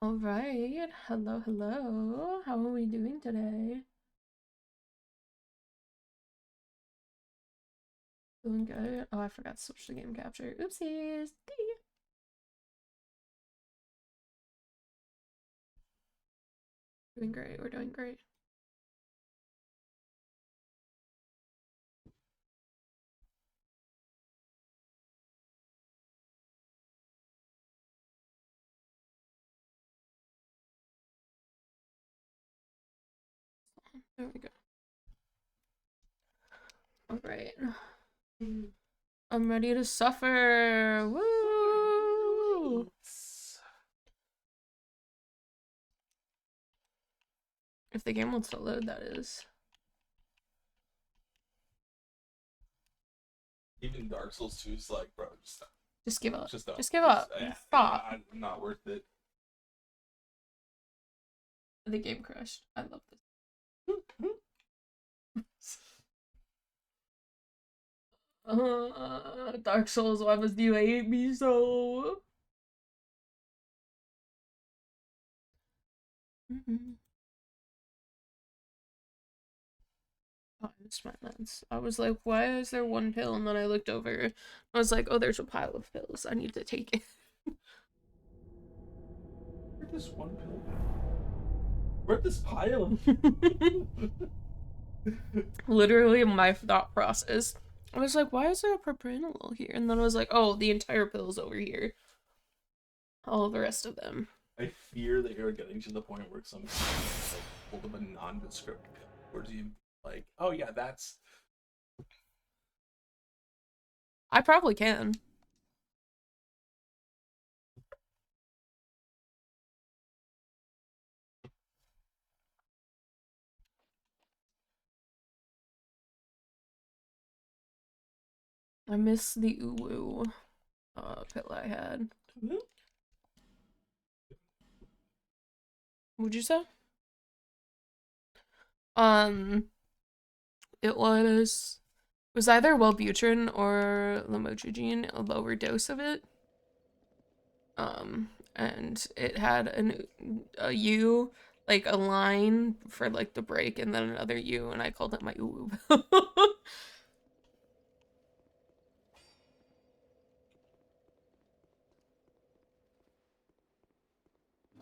All right. Hello, hello. How are we doing today? Doing good. Oh, I forgot to switch to game capture. Oopsies. Doing great. We're doing great. There we go. All right. I'm ready to suffer. Woo! If the game wants to load, that is. Even Dark Souls 2 is like, bro, just stop. Just give up. Just stop. Just give up. Stop. I'm not worth it. The game crashed. I love this. Dark Souls, why must you hate me so? Oh, I missed my meds. I was like, why is there one pill? And then I looked over. I was like, oh, there's a pile of pills. I need to take it. Where'd this one pill go? Where'd this pile? Literally, my thought process. I was like, why is there a propranolol here? And then I was like, oh, the entire pill's over here. All the rest of them. I fear that you're getting to the point where some like hold up a nondescript pill towards you, like, oh yeah, that's. I probably can. I miss the uwu pill I had. Would you say? It was either Wellbutrin or lamotrigine, a lower dose of it. And it had a U, like a line for like the break, and then another U, and I called it my uwu.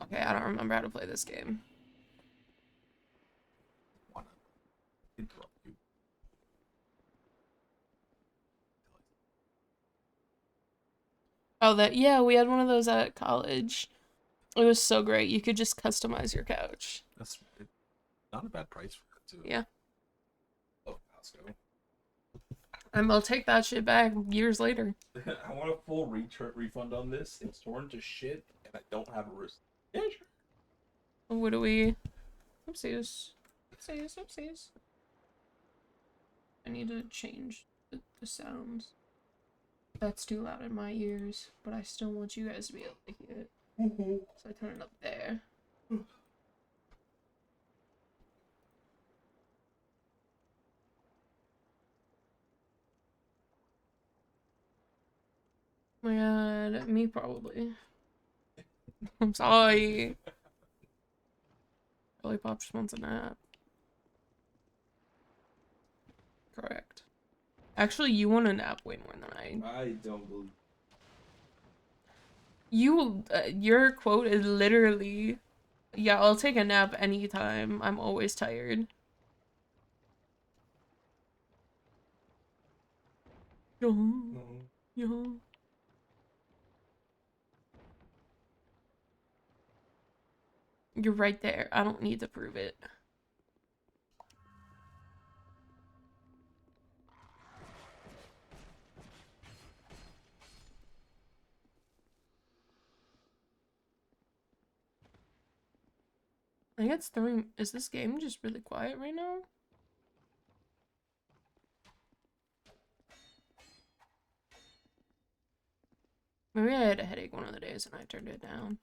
Okay, I don't remember how to play this game. Wanna interrupt you? Oh, yeah, we had one of those at college. It was so great. You could just customize your couch. That's not a bad price for it too. Yeah. Oh, Costco. And I'll take that shit back years later. I want a full refund on this. It's torn to shit, and I don't have a receipt. Yeah, sure. What do we? Oopsies. Oopsies, oopsies. I need to change the sounds. That's too loud in my ears, but I still want you guys to be able to hear it. So I turn it up there. My god, me probably. I'm sorry. Lollipop just wants a nap. Correct. Actually, you want a nap way more than I don't believe. Your quote is literally, yeah, I'll take a nap anytime. I'm always tired. Yo, yo. You're right there. I don't need to prove it. I think it's throwing. Is this game just really quiet right now? Maybe I had a headache one of the days and I turned it down.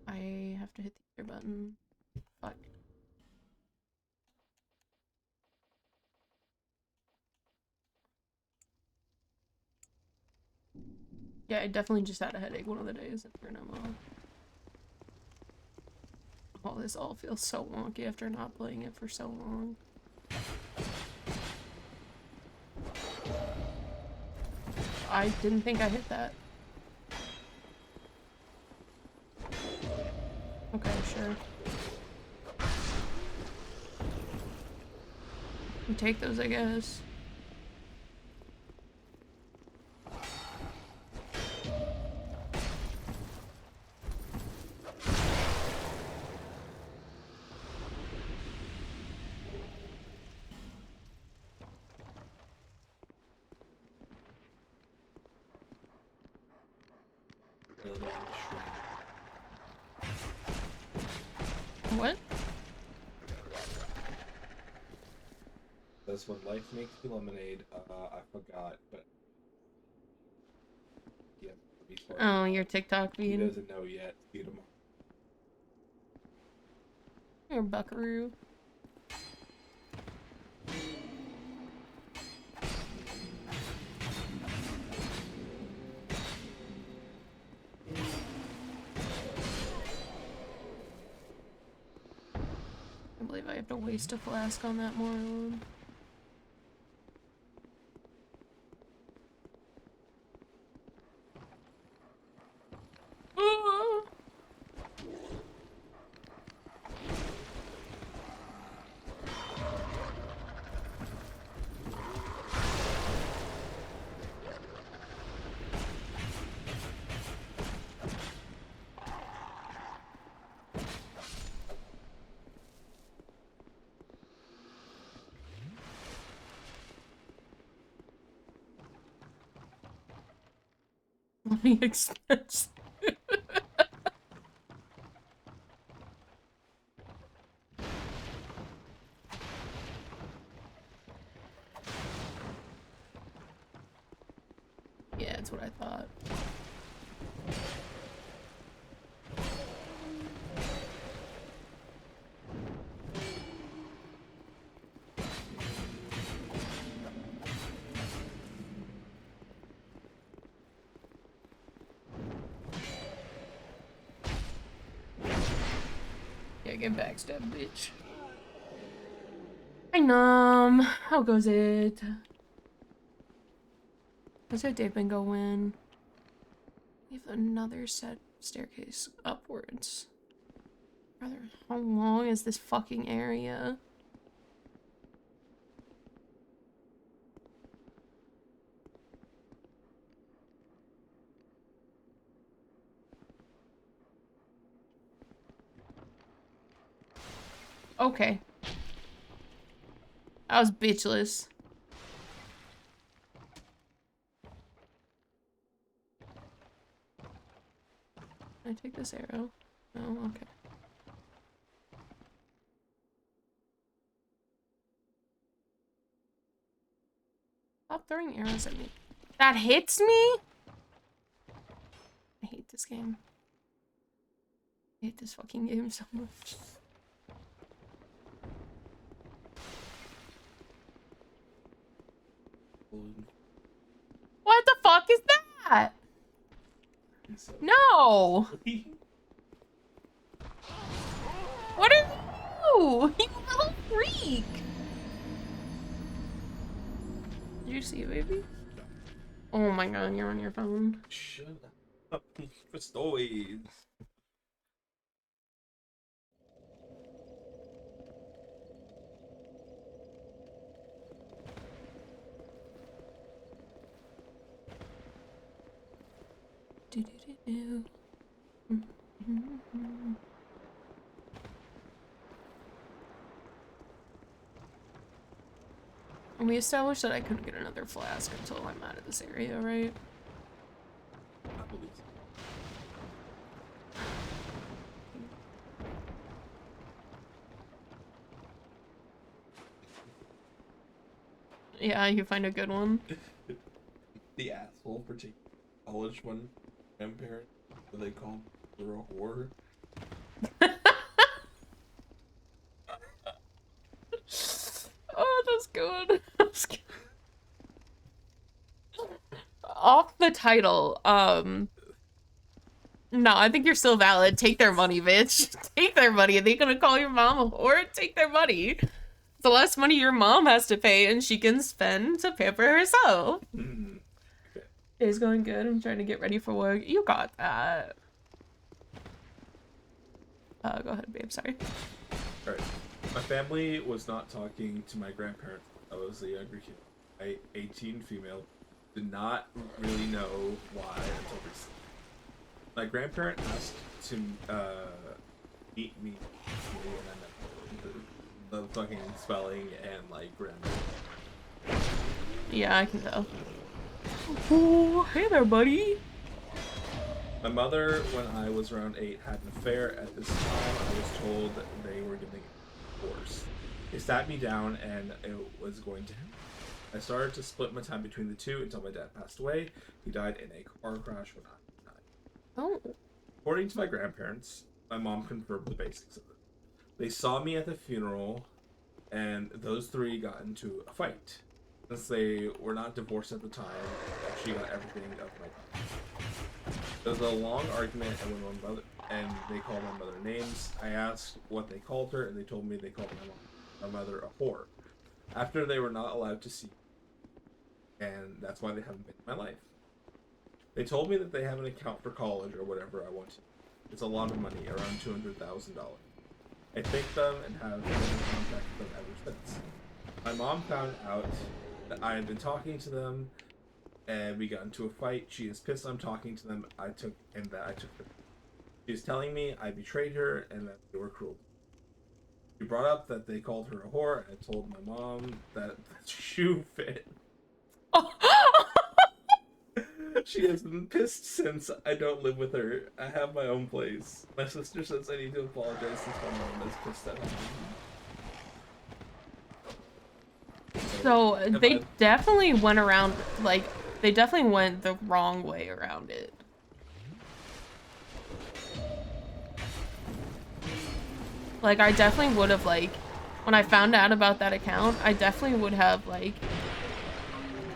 I have to hit the other button. Fuck. Yeah, I definitely just had a headache one of the days and turned them off. Oh, this all feels so wonky after not playing it for so long. I didn't think I hit that. Okay, sure. We take those, I guess. What? That's when life makes you lemonade. I forgot, but yeah. Oh, your TikTok He feed. doesn't know yet. See you tomorrow. You're buckaroo. I believe I have to waste a flask on that moron. Money expense. Yeah, that's what I thought. Yeah, get backstabbed, bitch. Hi, Nom. How goes it? How's your day been going? We have another set staircase upwards. Brother, how long is this fucking area? Okay. I was bitchless. Can I take this arrow? No, okay. Stop throwing arrows at me. That hits me? I hate this game. I hate this fucking game so much. What the fuck is that? No! What are you? You little freak! Did you see it, baby? Oh my god, you're on your phone. Shut up. For stories. Do-do-do-do. And we established that I couldn't get another flask until I'm out of this area, right? I believe so. Yeah, you find a good one. The asshole for taking college when grandparent, what they call her a whore. Oh, that's good. off the title. No, I think you're still valid. Take their money, bitch. Take their money. Are they gonna call your mom a whore? Take their money. It's the less money your mom has to pay and she can spend to pamper herself. Okay. Day's going good. I'm trying to get ready for work. You got that. Go ahead, babe. Sorry. Alright. My family was not talking to my grandparents. I was a younger kid. 18 female. Did not really know why until recently. My grandparent asked to meet me, and I met the fucking spelling and like grammar. Yeah, I can tell. Oh, hey there, buddy. My mother, when I was around 8, had an affair. At this time, I was told that they were getting a divorce. They sat me down, and it was going to happen. I started to split my time between the two until my dad passed away. He died in a car crash when I died. Oh. According to my grandparents, my mom confirmed the basics of it. They saw me at the funeral, and those three got into a fight. Since they were not divorced at the time, she got everything of my time. There was a long argument, and when my mother they called my mother names. I asked what they called her, and they told me they called my mother a whore. After they were not allowed to see me, and that's why they haven't been in my life. They told me that they have an account for college or whatever I want to. It's a lot of money, around $200,000. I thanked them and have been in contact with them ever since. My mom found out that I had been talking to them, and we got into a fight. She is pissed I'm talking to them. I took them. She's telling me I betrayed her and that they were cruel. She brought up that they called her a whore, and I told my mom that the shoe fit. She has been pissed since I don't live with her. I have my own place. My sister says I need to apologize since my mom is pissed at me. So they definitely went around, like, they definitely went the wrong way around it. Like, I definitely would have, like, when I found out about that account, I definitely would have, like,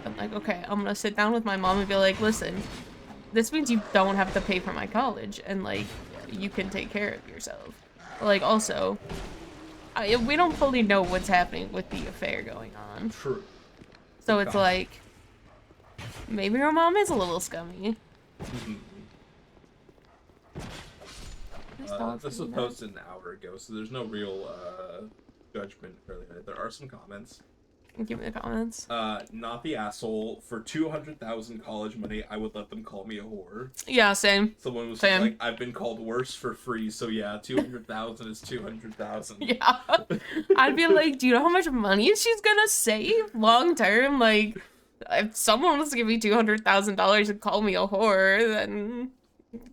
been like, okay, I'm gonna sit down with my mom and be like, listen, this means you don't have to pay for my college, and, like, you can take care of yourself. But, like, also, we don't fully know what's happening with the affair going on. True. So it's like, maybe her mom is a little scummy. This was posted an hour ago, so there's no real judgment really. There are some comments. Give me the comments. Not the asshole. For 200,000 college money, I would let them call me a whore. Yeah, same. Someone was Same. like, I've been called worse for free, so yeah, 200,000 is 200,000. Yeah. I'd be like, do you know how much money she's gonna save long term? Like, if someone wants to give me $200,000 and call me a whore, then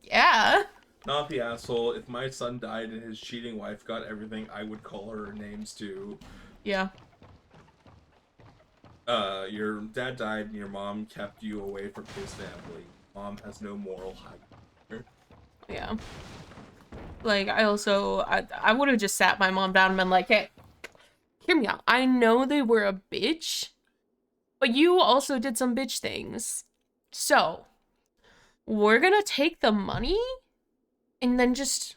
yeah. Not the asshole. If my son died and his cheating wife got everything, I would call her names too. Yeah. Your dad died and your mom kept you away from his family. Mom has no moral high. Yeah. Like, I would have just sat my mom down and been like, hey, hear me out. I know they were a bitch, but you also did some bitch things. So, we're gonna take the money, and then just,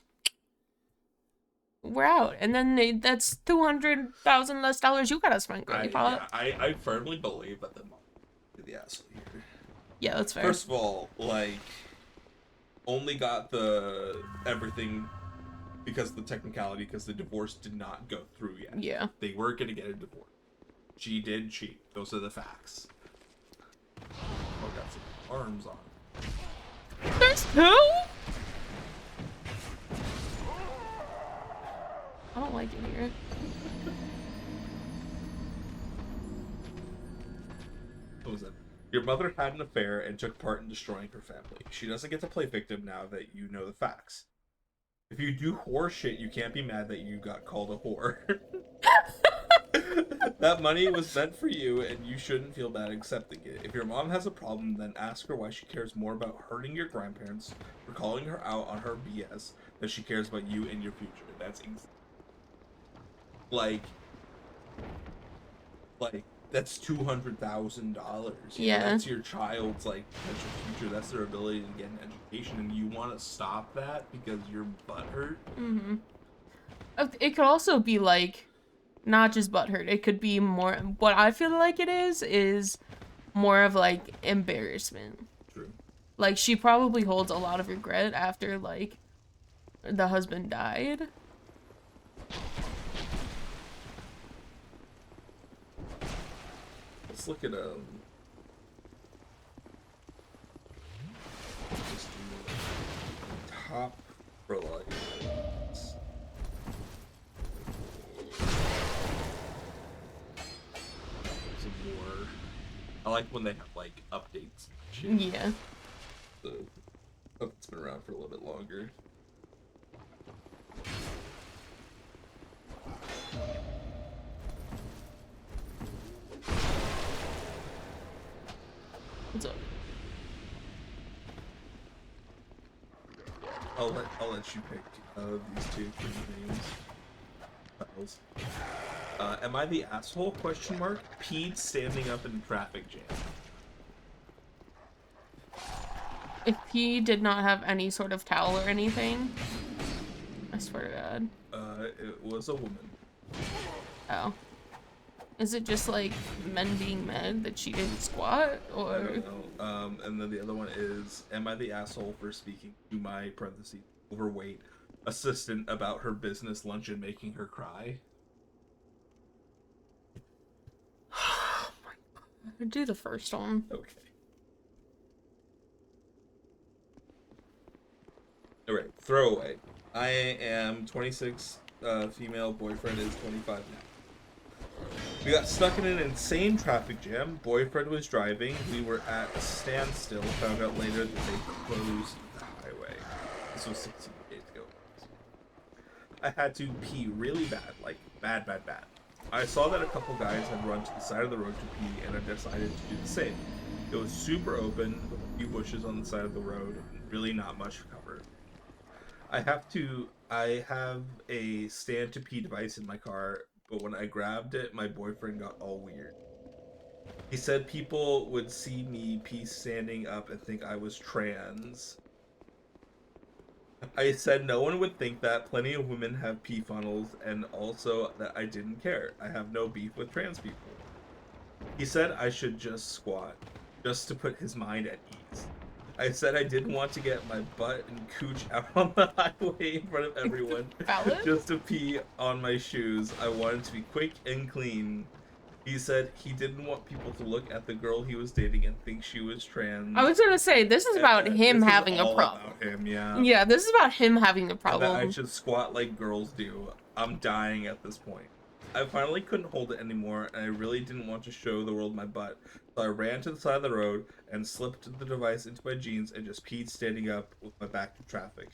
we're out. And then that's $200,000 less dollars you gotta spend, Grandpa. I firmly believe that the mom is the asshole here. Yeah, that's fair. First of all, like, only got the everything because of the technicality, because the divorce did not go through yet. Yeah. They were gonna get a divorce. She did cheat. Those are the facts. Oh, got some arms on. There's two? I don't like it here. What was it? Your mother had an affair and took part in destroying her family. She doesn't get to play victim now that you know the facts. If you do whore shit, you can't be mad that you got called a whore. That money was meant for you, and you shouldn't feel bad accepting it. If your mom has a problem, then ask her why she cares more about hurting your grandparents or calling her out on her BS than she cares about you and your future. That's like that's $200,000. Yeah. That's your child's like potential future. That's their ability to get an education, and you want to stop that because your butt hurt. Mm-hmm. It could also be like, not just butthurt. It could be more. What I feel like it is more of like embarrassment. True. Like she probably holds a lot of regret after like the husband died. Let's look at just do top reliance. Some more. I like when they have like updates. And shit. Yeah. So, hope it's been around for a little bit longer. What's up? I'll let you pick these two names. Titles. Am I the asshole? Question mark. Peed standing up in traffic jam. If he did not have any sort of towel or anything, I swear to God. It was a woman. Oh. Is it just like men being mad that she didn't squat, or? I don't know. And then the other one is, am I the asshole for speaking to my parentheses overweight assistant about her business lunch and making her cry? Oh my God. Do the first one. Okay. Alright, throwaway. I am 26, female, boyfriend is 25 now. We got stuck in an insane traffic jam. Boyfriend was driving. We were at a standstill. Found out later that they closed the highway. This was 16 days ago. I had to pee really bad. Like, bad. I saw that a couple guys had run to the side of the road to pee, and I decided to do the same. It was super open, with a few bushes on the side of the road, and really not much cover. I have a stand to pee device in my car, but when I grabbed it, my boyfriend got all weird. He said people would see me pee standing up and think I was trans. I said no one would think that. Plenty of women have pee funnels, and also that I didn't care. I have no beef with trans people. He said I should just squat, just to put his mind at ease. I said I didn't want to get my butt and cooch out on the highway in front of everyone. Valid. Just to pee on my shoes. I wanted to be quick and clean. He said he didn't want people to look at the girl he was dating and think she was trans. I was gonna say, this is about him This is having a all problem. about him, yeah. Yeah, this is about him having a And problem. that I should squat like girls do. I'm dying at this point. I finally couldn't hold it anymore, and I really didn't want to show the world my butt. So I ran to the side of the road and slipped the device into my jeans and just peed standing up with my back to traffic.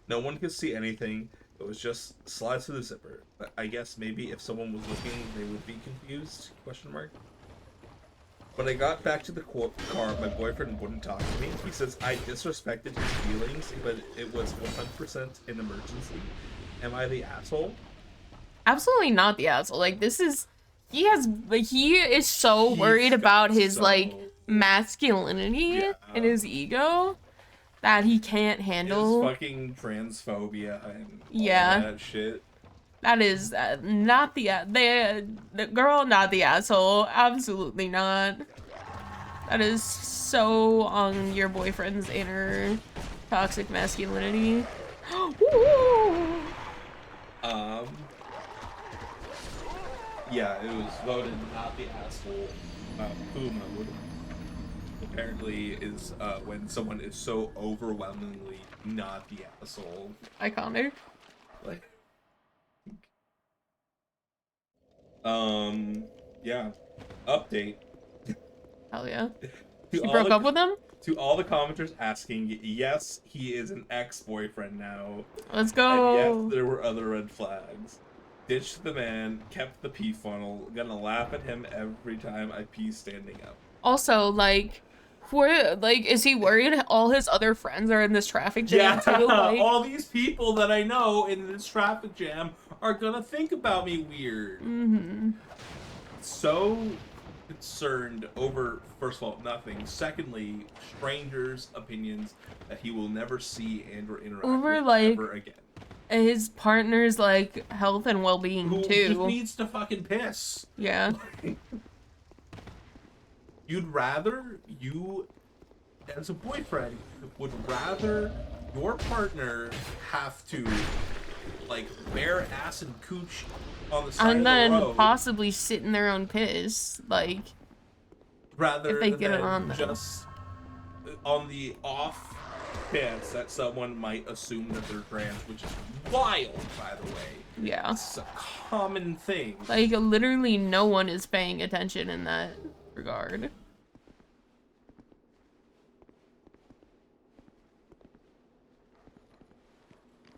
No one could see anything. It was just slides to the zipper. But I guess maybe if someone was looking, they would be confused? Question mark. When I got back to the car, my boyfriend wouldn't talk to me. He says I disrespected his feelings, but it was 100% an emergency. Am I the asshole? Absolutely not the asshole. Like, this is... He is so worried about his, like, masculinity and his ego that he can't handle. His fucking transphobia and all that shit. That is not the girl, not the asshole. Absolutely not. That is so on your boyfriend's inner toxic masculinity. Yeah, it was voted not the asshole. Poo mode apparently is when someone is so overwhelmingly not the asshole. Iconic. Like, yeah. Update. Hell yeah. She broke up with him? To all the commenters asking, yes, he is an ex-boyfriend now. Let's go. And yes, there were other red flags. Ditched the man, kept the pee funnel, gonna laugh at him every time I pee standing up. Also, like, is he worried all his other friends are in this traffic jam too? Like, all these people that I know in this traffic jam are gonna think about me weird. mm-hmm. So concerned over, first of all, nothing. Secondly, strangers' opinions that he will never see and or interact Over, with like, ever again. his partner's, like, health and well-being, Who too. just needs to fucking piss. Yeah. You'd rather, you, as a boyfriend, would rather your partner have to, like, bare ass and cooch on the side And of the then road, possibly sit in their own piss, like, rather if they get it than on them. just on the off chance that someone might assume that they're trans, which is wild, by the way. Yeah. It's a common thing. Like, literally no one is paying attention in that regard.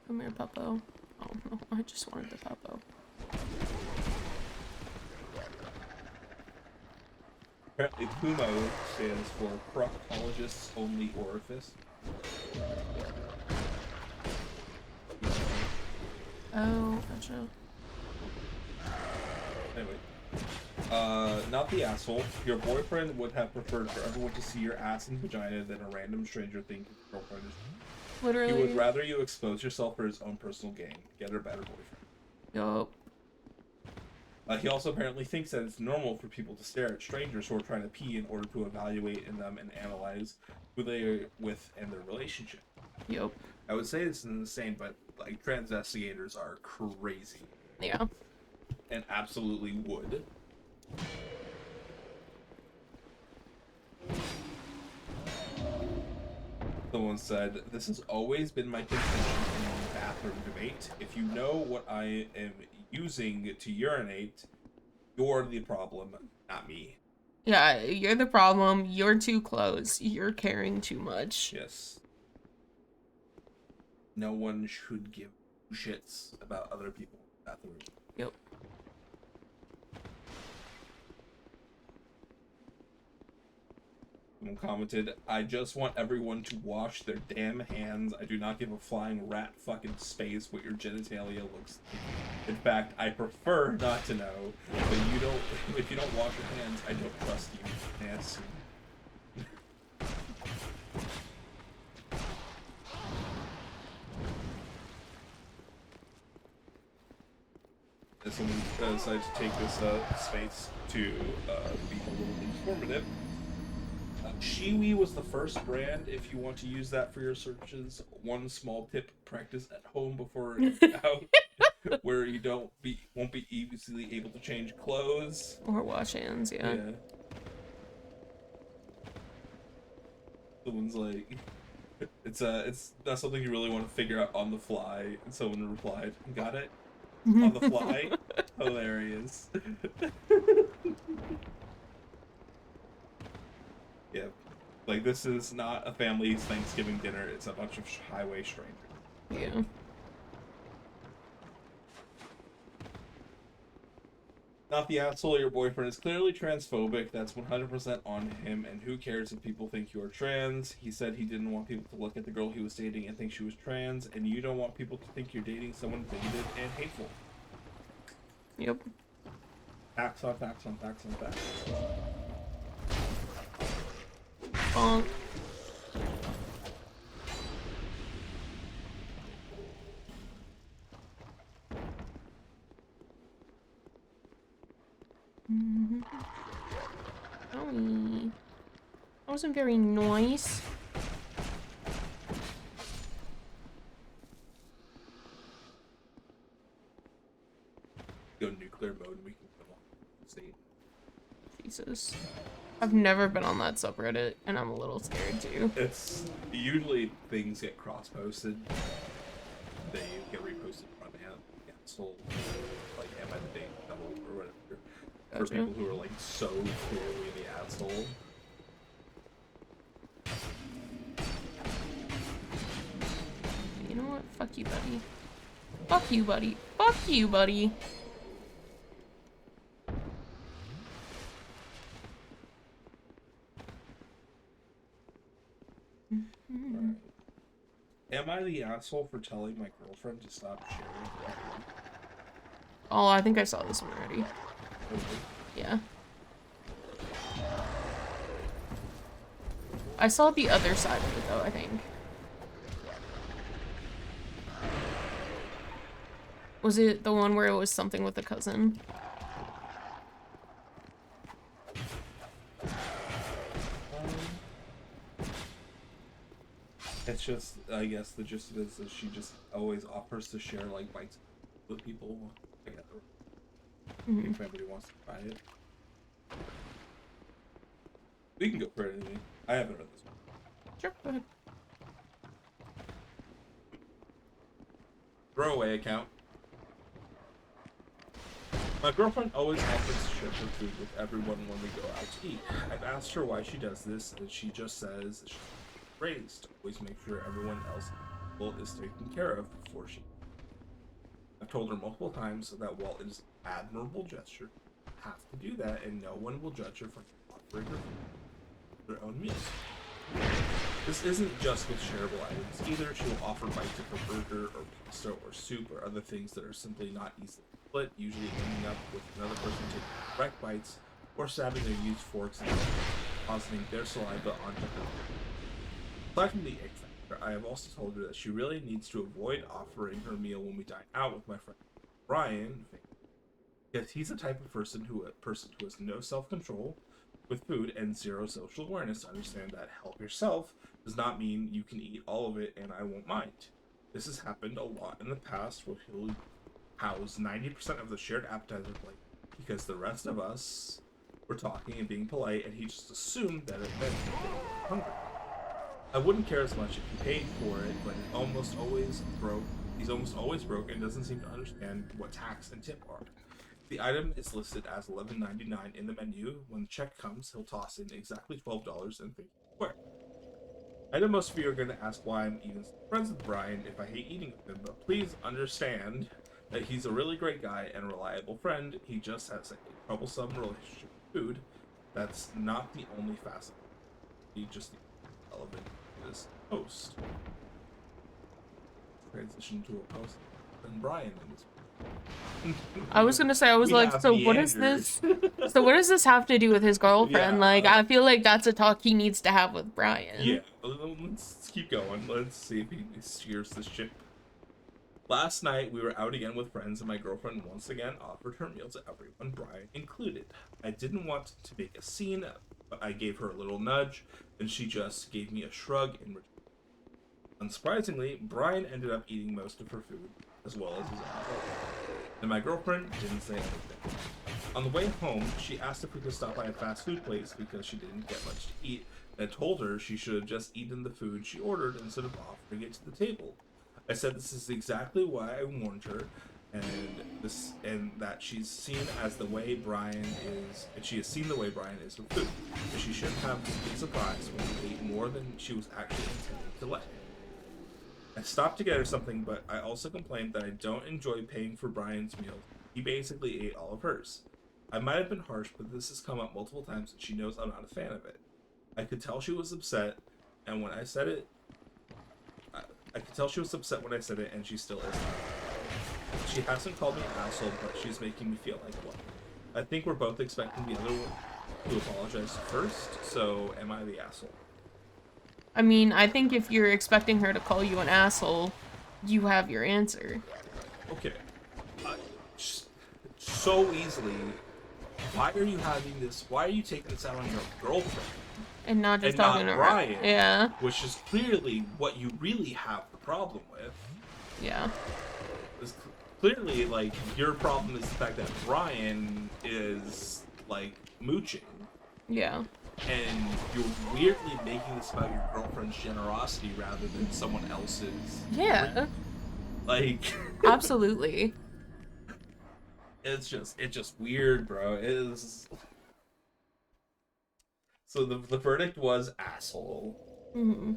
Come here, Puppo. Oh, no, I just wanted the Puppo. Apparently, PUMO stands for Proctologist's Only Orifice. Oh, gotcha. Anyway, not the asshole. Your boyfriend would have preferred for everyone to see your ass and vagina than a random stranger thinking your girlfriend is. Literally. He would rather you expose yourself for his own personal gain. Get a better boyfriend. Yup. He also apparently thinks that it's normal for people to stare at strangers who are trying to pee in order to evaluate in them and analyze who they are with and their relationship. Yup. I would say it's insane, but like trans investigators are crazy. Yeah. And absolutely would. Someone said, "This has always been my contention in the bathroom debate. If you know what I am using to urinate, you're the problem, not me." Yeah, you're the problem. You're too close. You're caring too much. Yes. No one should give shits about other people in the bathroom. Yep. Someone commented, "I just want everyone to wash their damn hands. I do not give a flying rat fucking space what your genitalia looks like. In fact, I prefer not to know. But if you don't wash your hands, I don't trust you. Nasty." As someone decided to take this space to be a little informative. Shewee was the first brand. If you want to use that for your searches, one small tip: practice at home before out, where you won't be easily able to change clothes or wash hands. Yeah. Someone's like, it's not something you really want to figure out on the fly. And someone replied, "Got it? On the fly." Hilarious. Yeah, like this is not a family's Thanksgiving dinner. It's a bunch of highway strangers. Yeah. Not the asshole. Your boyfriend is clearly transphobic. That's 100% on him. And who cares if people think you are trans? He said he didn't want people to look at the girl he was dating and think she was trans. And you don't want people to think you're dating someone bigoted and hateful. Yep. Facts on facts on facts on facts. Bonk. Owie. That wasn't very nice. Go nuclear mode and we can come on. See. Jesus. I've never been on that subreddit, and I'm a little scared too. It's usually things get cross-posted. They get reposted from sold like Am I the Date Double or whatever. For Gotcha. people who are like so clearly the asshole. You know what? Fuck you, buddy. Fuck you, buddy. Fuck you, buddy. Am I the asshole for telling my girlfriend to stop sharing? Oh, I think I saw this one already. Yeah. I saw the other side of it though, I think. Was it the one where it was something with a cousin? It's just, I guess the gist of it is that she just always offers to share like bites with people together. If anybody wants to try it. We can go for it anyway. I haven't read this one. Sure, go ahead. Throwaway account. My girlfriend always offers to share her food with everyone when we go out to eat. I've asked her why she does this, and she just says she's raised to always make sure everyone else is taken care of before she. I've told her multiple times that while it is an admirable gesture, you have to do that, and no one will judge her for offering her their own meals. This isn't just with shareable items either. She will offer bites of her burger or pasta or soup or other things that are simply not easily split, usually ending up with another person taking direct bites or stabbing their used forks and depositing their saliva onto her. Aside from the egg factor, I have also told her that she really needs to avoid offering her meal when we dine out with my friend Brian, because he's the type of person who has no self-control with food and zero social awareness to understand that help yourself does not mean you can eat all of it and I won't mind. This has happened a lot in the past where he'll house 90% of the shared appetizer plate because the rest of us were talking and being polite and he just assumed that it meant he was hungry. I wouldn't care as much if he paid for it, but he's almost always broke and doesn't seem to understand what tax and tip are. The item is listed as $11.99 in the menu. When the check comes, he'll toss in exactly $12 and think where. I know most of you are going to ask why I'm even friends with Brian if I hate eating with him, but please understand that he's a really great guy and a reliable friend. He just has a troublesome relationship with food. That's not the only facet. He just relevant to this post. Transition to a post and Brian in this. I was gonna say, I was like, so what is this? So what does this have to do with his girlfriend? Yeah. Like, I feel like that's a talk he needs to have with Brian. Yeah, let's keep going. Let's see if he steers this ship. Last night, we were out again with friends, and my girlfriend once again offered her meal to everyone, Brian included. I didn't want to make a scene, but I gave her a little nudge, and she just gave me a shrug in return. Unsurprisingly, Brian ended up eating most of her food, as well as his own. And my girlfriend didn't say anything. On the way home, she asked if we could stop by a fast food place because she didn't get much to eat, and I told her she should have just eaten the food she ordered instead of offering it to the table. I said this is exactly why I warned her, and that she's seen as the way Brian is, and she has seen the way Brian is with food, and she shouldn't have been surprised when he ate more than she was actually intending to let him. I stopped to get her something, but I also complained that I don't enjoy paying for Brian's meals. He basically ate all of hers. I might have been harsh, but this has come up multiple times and she knows I'm not a fan of it. I could tell she was upset, and when I said it, I could tell she was upset when I said it, and she still is. She hasn't called me an asshole, but she's making me feel like one. I think we're both expecting the other one to apologize first, so am I the asshole? I mean, I think if you're expecting her to call you an asshole, you have your answer. Okay. So easily, why are you having this? Why are you taking this out on your girlfriend? And not just and talking not to Brian, her. Yeah. Which is clearly what you really have the problem with. Yeah. It's clearly, like, your problem is the fact that Brian is, like, mooching. Yeah. And you're weirdly making this about your girlfriend's generosity rather than someone else's. Yeah. Like. Absolutely. It's just weird, bro. It is. So the verdict was asshole. Mm-hmm.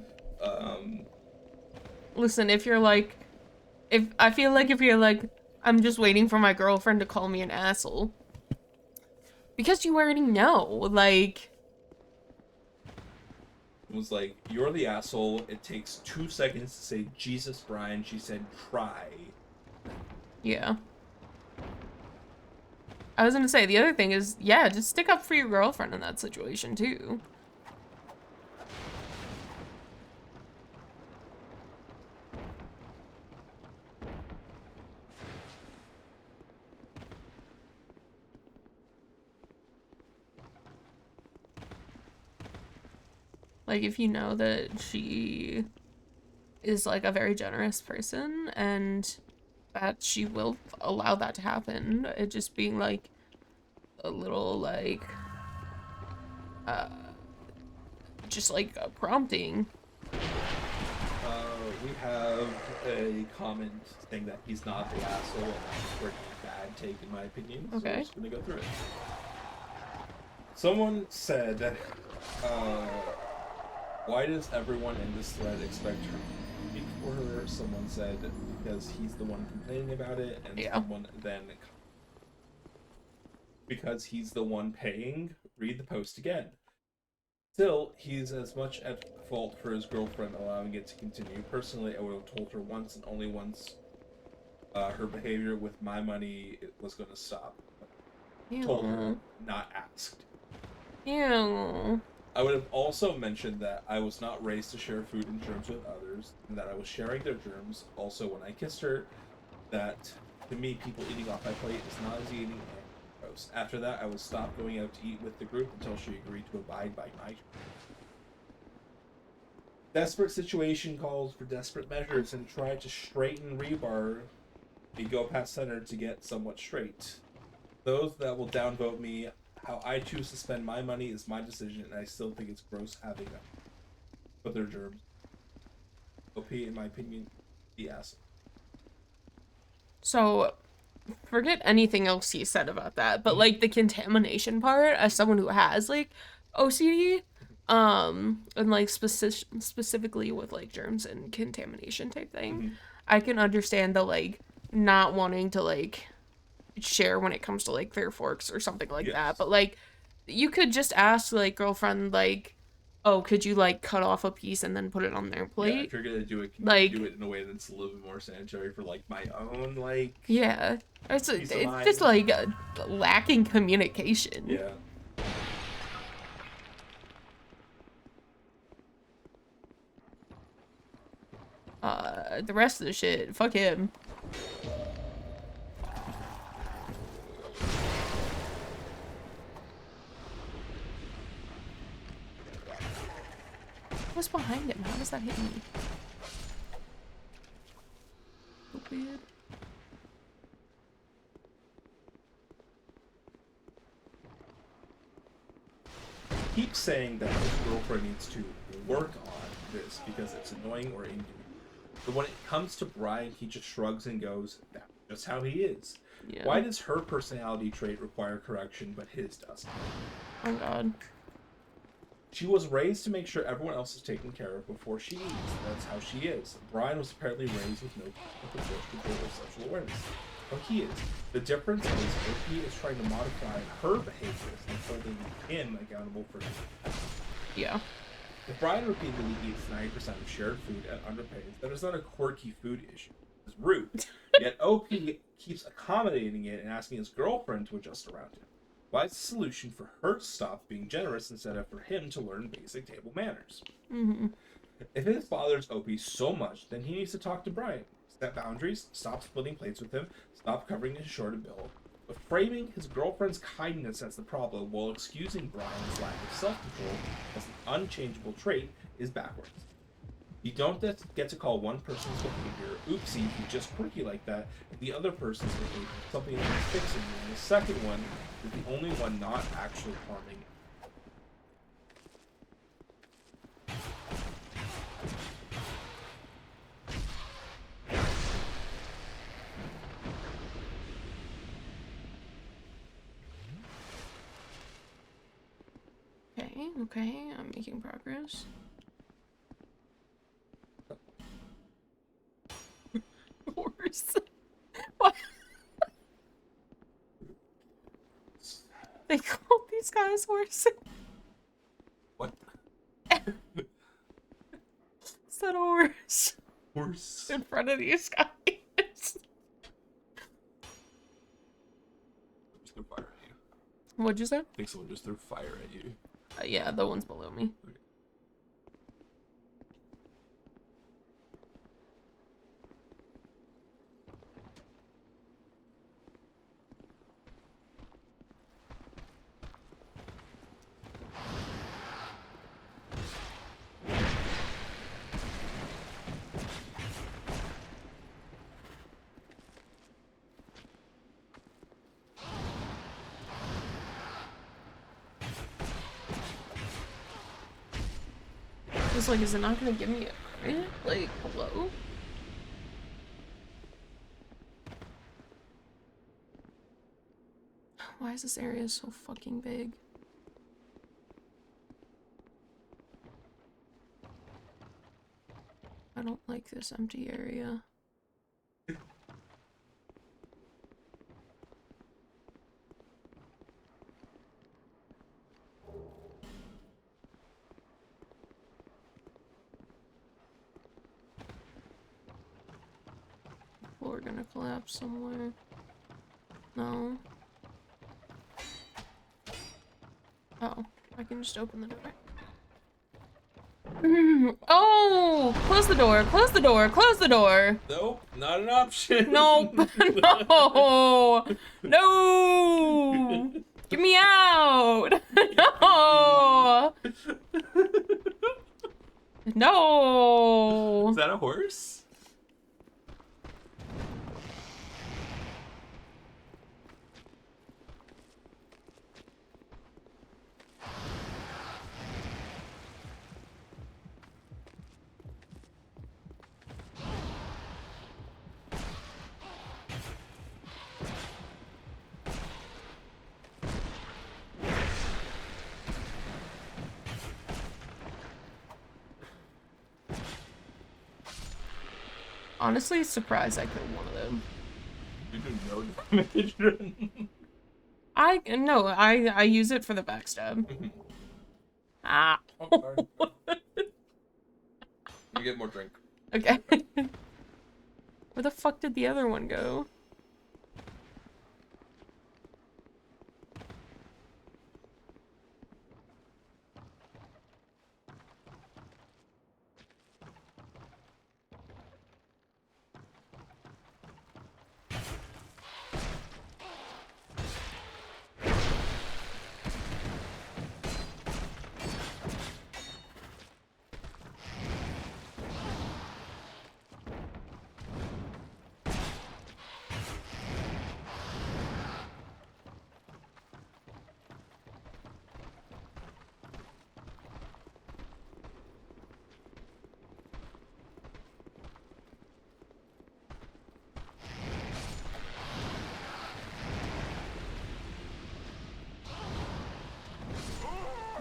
Listen, if you're like, I feel like if you're like, I'm just waiting for my girlfriend to call me an asshole. Because you already know, like. It was like, you're the asshole. It takes 2 seconds to say, Jesus, Brian. She said, try. Yeah. I was gonna say, the other thing is, yeah, just stick up for your girlfriend in that situation, too. Like, if you know that she is, like, a very generous person and that she will allow that to happen, it just being, like, a little, like, uh, just, like, a prompting. We have a comment saying that he's not the asshole, and that's a pretty bad take in my opinion. So we're Okay. just gonna go through it. Someone said, why does everyone in this thread expect her to speak for her? Someone said, because he's the one complaining about it, and Yeah. someone then, because he's the one paying, read the post again. Still, he's as much at fault for his girlfriend allowing it to continue. Personally, I would have told her once and only once her behavior with my money was going to stop. Told her, not asked. Ew. I would have also mentioned that I was not raised to share food and germs with others, and that I was sharing their germs. Also, when I kissed her, that to me, people eating off my plate is not as eating and gross. After that, I would stop going out to eat with the group until she agreed to abide by my terms. Desperate situation calls for desperate measures, and try to straighten rebar. We go past center to get somewhat straight. Those that will downvote me, how I choose to spend my money is my decision, and I still think it's gross having them. But they're germs. OP, in my opinion, the asshole. So, forget anything else he said about that, but, like, the contamination part, as someone who has, like, OCD, and, like, specifically with, like, germs and contamination type thing, I can understand the, like, not wanting to, like, share when it comes to, like, Fair Forks or something like that, but, like, you could just ask, like, girlfriend, like, oh, could you, like, cut off a piece and then put it on their plate? Yeah, if you're gonna do it, can like, you do it in a way that's a little bit more sanitary for, like, my own, like... Yeah. It's peace of mind. just, like, lacking communication. Yeah. The rest of the shit, fuck him. What's behind him? How does that hit me? So weird. Keeps saying that his girlfriend needs to work on this because it's annoying or inconvenient. But when it comes to Brian, he just shrugs and goes, that's just how he is. Yeah. Why does her personality trait require correction, but his doesn't? Oh god. She was raised to make sure everyone else is taken care of before she eats. That's how she is. Brian was apparently raised with no control or sexual awareness. Well, he is. The difference is that he is trying to modify her behaviors and holding him accountable for them. Yeah. If Brian repeatedly eats 90% of shared food and underpays, that is not a quirky food issue. It's rude. Yet OP keeps accommodating it and asking his girlfriend to adjust around him. Why is the solution for her to stop being generous instead of for him to learn basic table manners? If it bothers OP so much, then he needs to talk to Brian. Set boundaries, stop splitting plates with him, stop covering his short bill. But framing his girlfriend's kindness as the problem while excusing Brian's lack of self-control as an unchangeable trait is backwards. You don't get to call one person's behavior, oopsie, he's just quirky like that, and the other person's behavior something that is fixing you, and the second one is the only one not actually harming you. Okay, I'm making progress. Horse. What? They call these guys horses. What? Is that a horse? Horse. In front of these guys. Just threw fire at you. What'd you say? I think someone just threw fire at you. Yeah, the one's below me. Okay. was like, is it not gonna give me a crit? Like, hello? Why is this area so fucking big? I don't like this empty area. Floor gonna collapse somewhere. No. Oh, I can just open the door. Oh! Close the door, close the door, close the door! Nope, not an option. Nope! No! No! Get me out! No! No! Is that a horse? Honestly, surprised I killed one of them. You do no damage. I use it for the backstab. Ah. Oh, sorry. You get more drink. Okay. Where the fuck did the other one go?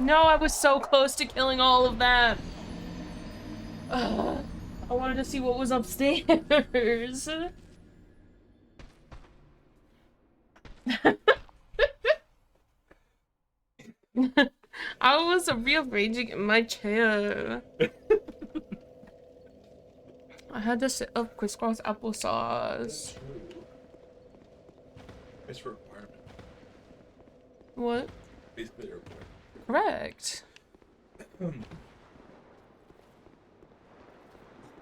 No, I was so close to killing all of that. Ugh. I wanted to see what was upstairs. I was rearranging in my chair. I had to sit up crisscross applesauce. It's a requirement. What? Basically a requirement. Correct.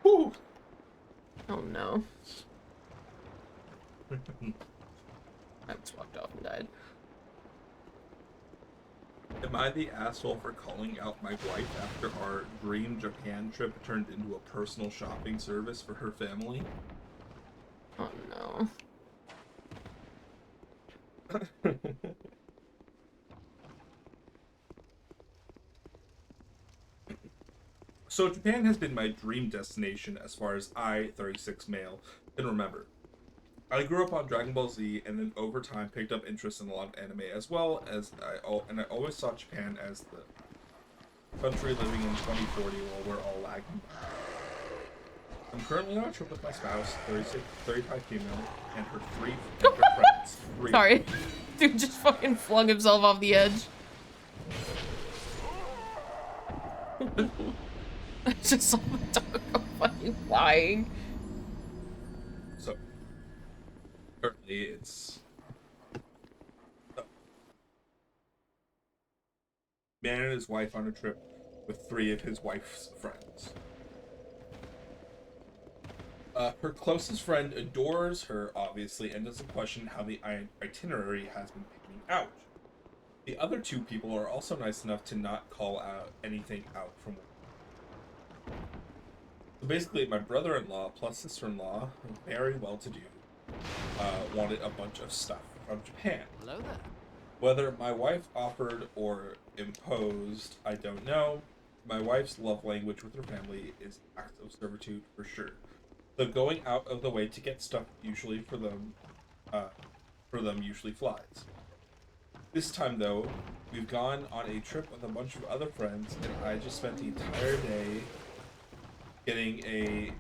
Whew. Oh no. I just walked off and died. Am I the asshole for calling out my wife after our dream Japan trip turned into a personal shopping service for her family? Oh no. So Japan has been my dream destination as far as I, 36 male, can remember. I grew up on Dragon Ball Z and then over time picked up interest in a lot of anime as well as I always saw Japan as the country living in 2040 while we're all lagging. I'm currently on a trip with my spouse, 35 female, and her three friends. Sorry. Dude just fucking flung himself off the edge. I just saw the dog go fucking flying. So, currently it's... Man and his wife on a trip with 3 of his wife's friends. Her closest friend adores her, obviously, and doesn't question how the itinerary has been picking out. The other 2 people are also nice enough to not call out anything out from work. So basically, my brother-in-law plus sister-in-law, very well-to-do, wanted a bunch of stuff from Japan. Hello there. Whether my wife offered or imposed, I don't know. my wife's love language with her family is acts of servitude for sure. So going out of the way to get stuff usually for them usually flies. This time though, we've gone on a trip with a bunch of other friends, and I just spent the entire day getting a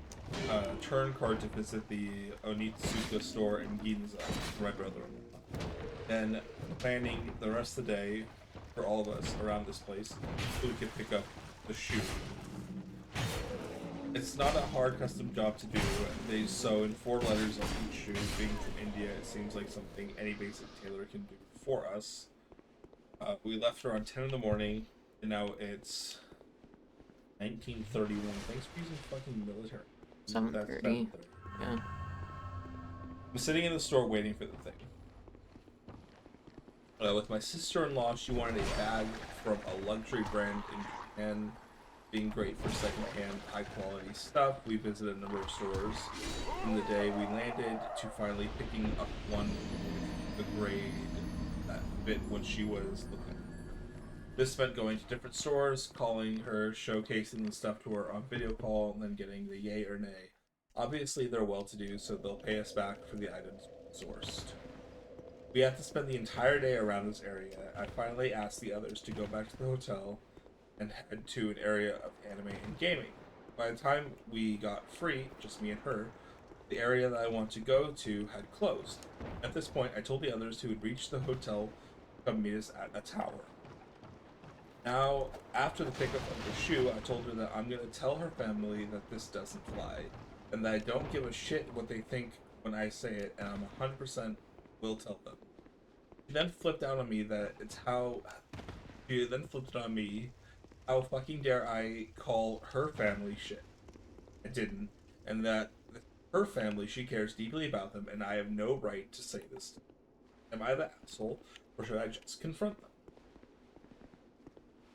turn card to visit the Onitsuka store in Ginza for my brother-in-law. Then planning the rest of the day for all of us around this place so we could pick up the shoe. It's not a hard custom job to do. They sew in 4 letters on each shoe. Being from India, it seems like something any basic tailor can do for us. We left around 10 in the morning, and now it's 1931. Thanks for using fucking military. 7:30. Yeah. I'm sitting in the store waiting for the thing. With my sister-in-law, she wanted a bag from a luxury brand in Japan, being great for second-hand, high-quality stuff. We visited a number of stores in the day. We landed to finally picking up one with the grade that fit what she was looking for. This meant going to different stores, calling her, showcasing the stuff to her on video call, and then getting the yay or nay. Obviously, they're well-to-do, so they'll pay us back for the items sourced. We had to spend the entire day around this area. I finally asked the others to go back to the hotel and head to an area of anime and gaming. By the time we got free, just me and her, the area that I wanted to go to had closed. At this point, I told the others who had reached the hotel to come meet us at a tower. Now, after the pickup of the shoe, I told her that I'm going to tell her family that this doesn't fly, and that I don't give a shit what they think when I say it, and I'm 100% will tell them. She then flipped out on me that it's how... She then flipped it on me. How fucking dare I call her family shit? I didn't. And that her family, she cares deeply about them, and I have no right to say this. Am I the asshole, or should I just confront them?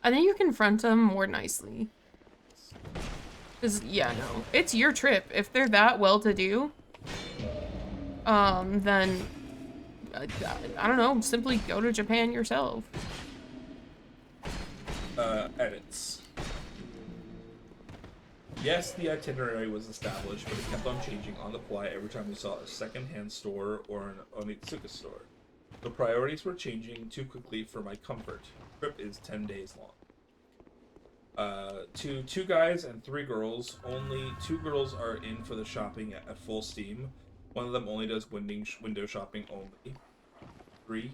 I think you confront them more nicely. Cause yeah, no, it's your trip. If they're that well-to-do, then I don't know. Simply go to Japan yourself. Edits. Yes, the itinerary was established, but it kept on changing on the fly every time we saw a second-hand store or an Onitsuka store. The priorities were changing too quickly for my comfort. The trip is 10 days long. To 2 guys and 3 girls. Only 2 girls are in for the shopping at full steam. One of them only does window shopping only. 3.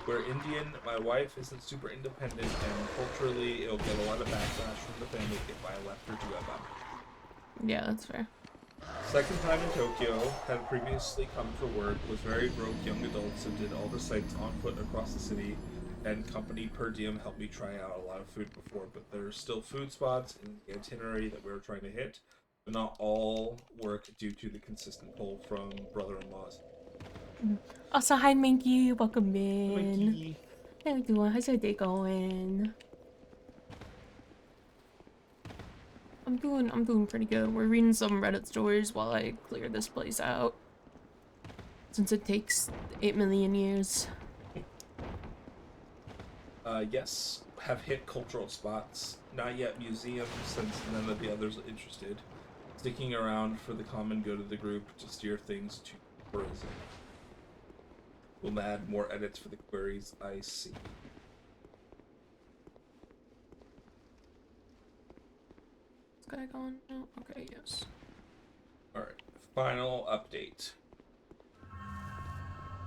We're Indian. My wife isn't super independent, and culturally, it'll get a lot of backlash from the family if I left her to go about it. Yeah, that's fair. Second time in Tokyo, had previously come for work, was very broke young adults and did all the sites on foot across the city, and company per diem helped me try out a lot of food before, but there are still food spots in the itinerary that we were trying to hit, but not all work due to the consistent pull from brother-in-laws. Also, hi Minky, welcome in. Minky. How you doing? How's your day going? I'm doing pretty good. We're reading some Reddit stories while I clear this place out. Since it takes 8 million years. Yes, have hit cultural spots. Not yet museums, since none of the others are interested. Sticking around for the common good of the group to steer things to tourism. We'll add more edits for the queries I see. This guy going? Oh, okay, yes. Alright, final update.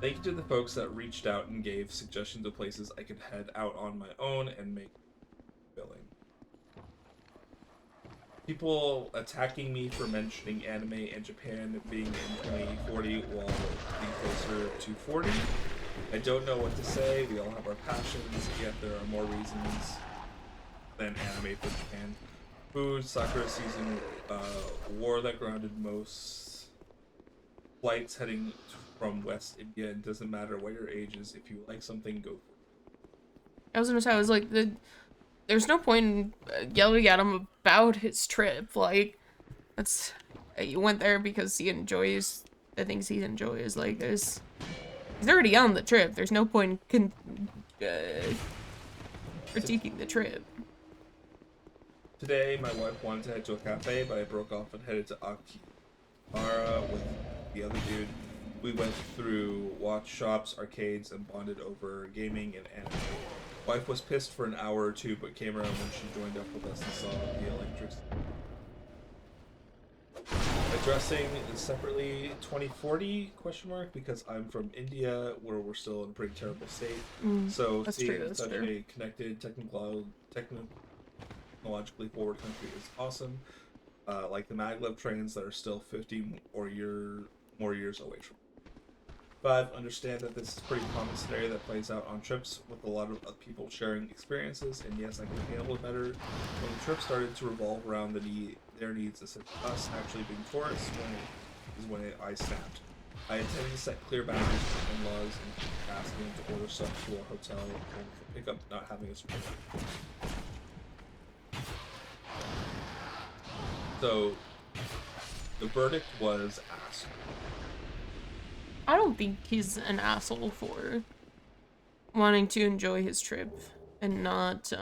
Thank you to the folks that reached out and gave suggestions of places I could head out on my own and make billing. People attacking me for mentioning anime and Japan being in 2040 while being closer to 40. I don't know what to say. We all have our passions, yet there are more reasons than anime for Japan. Food, Sakura season, war that grounded most flights heading from West India. It doesn't matter what your age is. If you like something, go for it. I was gonna say, I was like, there's no point in yelling at him about his trip. Like, that's, you went there because he enjoys the things he enjoys. Like, he's already on the trip. There's no point in critiquing the trip. Today, my wife wanted to head to a cafe, but I broke off and headed to Akihabara with the other dude. We went through watch shops, arcades, and bonded over gaming and anime. Wife was pissed for an hour or two, but came around when she joined up with us and saw the electrics. Addressing separately 2040 question mark because I'm from India where we're still in a pretty terrible state. So That's seeing true, that's such true. a connected, technologically forward country is awesome. Like the maglev trains that are still 50 or more years away from. 5. Understand that this is a pretty common scenario that plays out on trips with a lot of people sharing experiences, and yes, I can handle it better. When the trip started to revolve around their needs instead of us actually being tourists, when I snapped. I intended to set clear boundaries with in-laws and asking them to order stuff to our hotel and for pickup not having a support. So, the verdict was asked. I don't think he's an asshole for wanting to enjoy his trip and not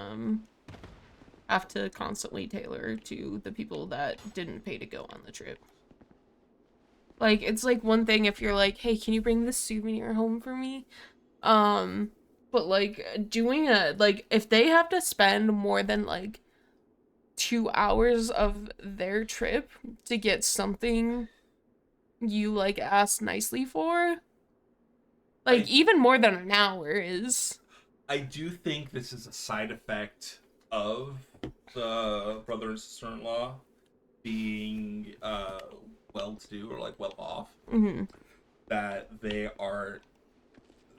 have to constantly tailor to the people that didn't pay to go on the trip. Like, it's like one thing if you're like, hey, can you bring this souvenir home for me? But like doing like if they have to spend more than like 2 hours of their trip to get something you like asked nicely for, like even more than an hour is. I do think this is a side effect of the brother and sister-in-law being well-to-do or like well off. That they are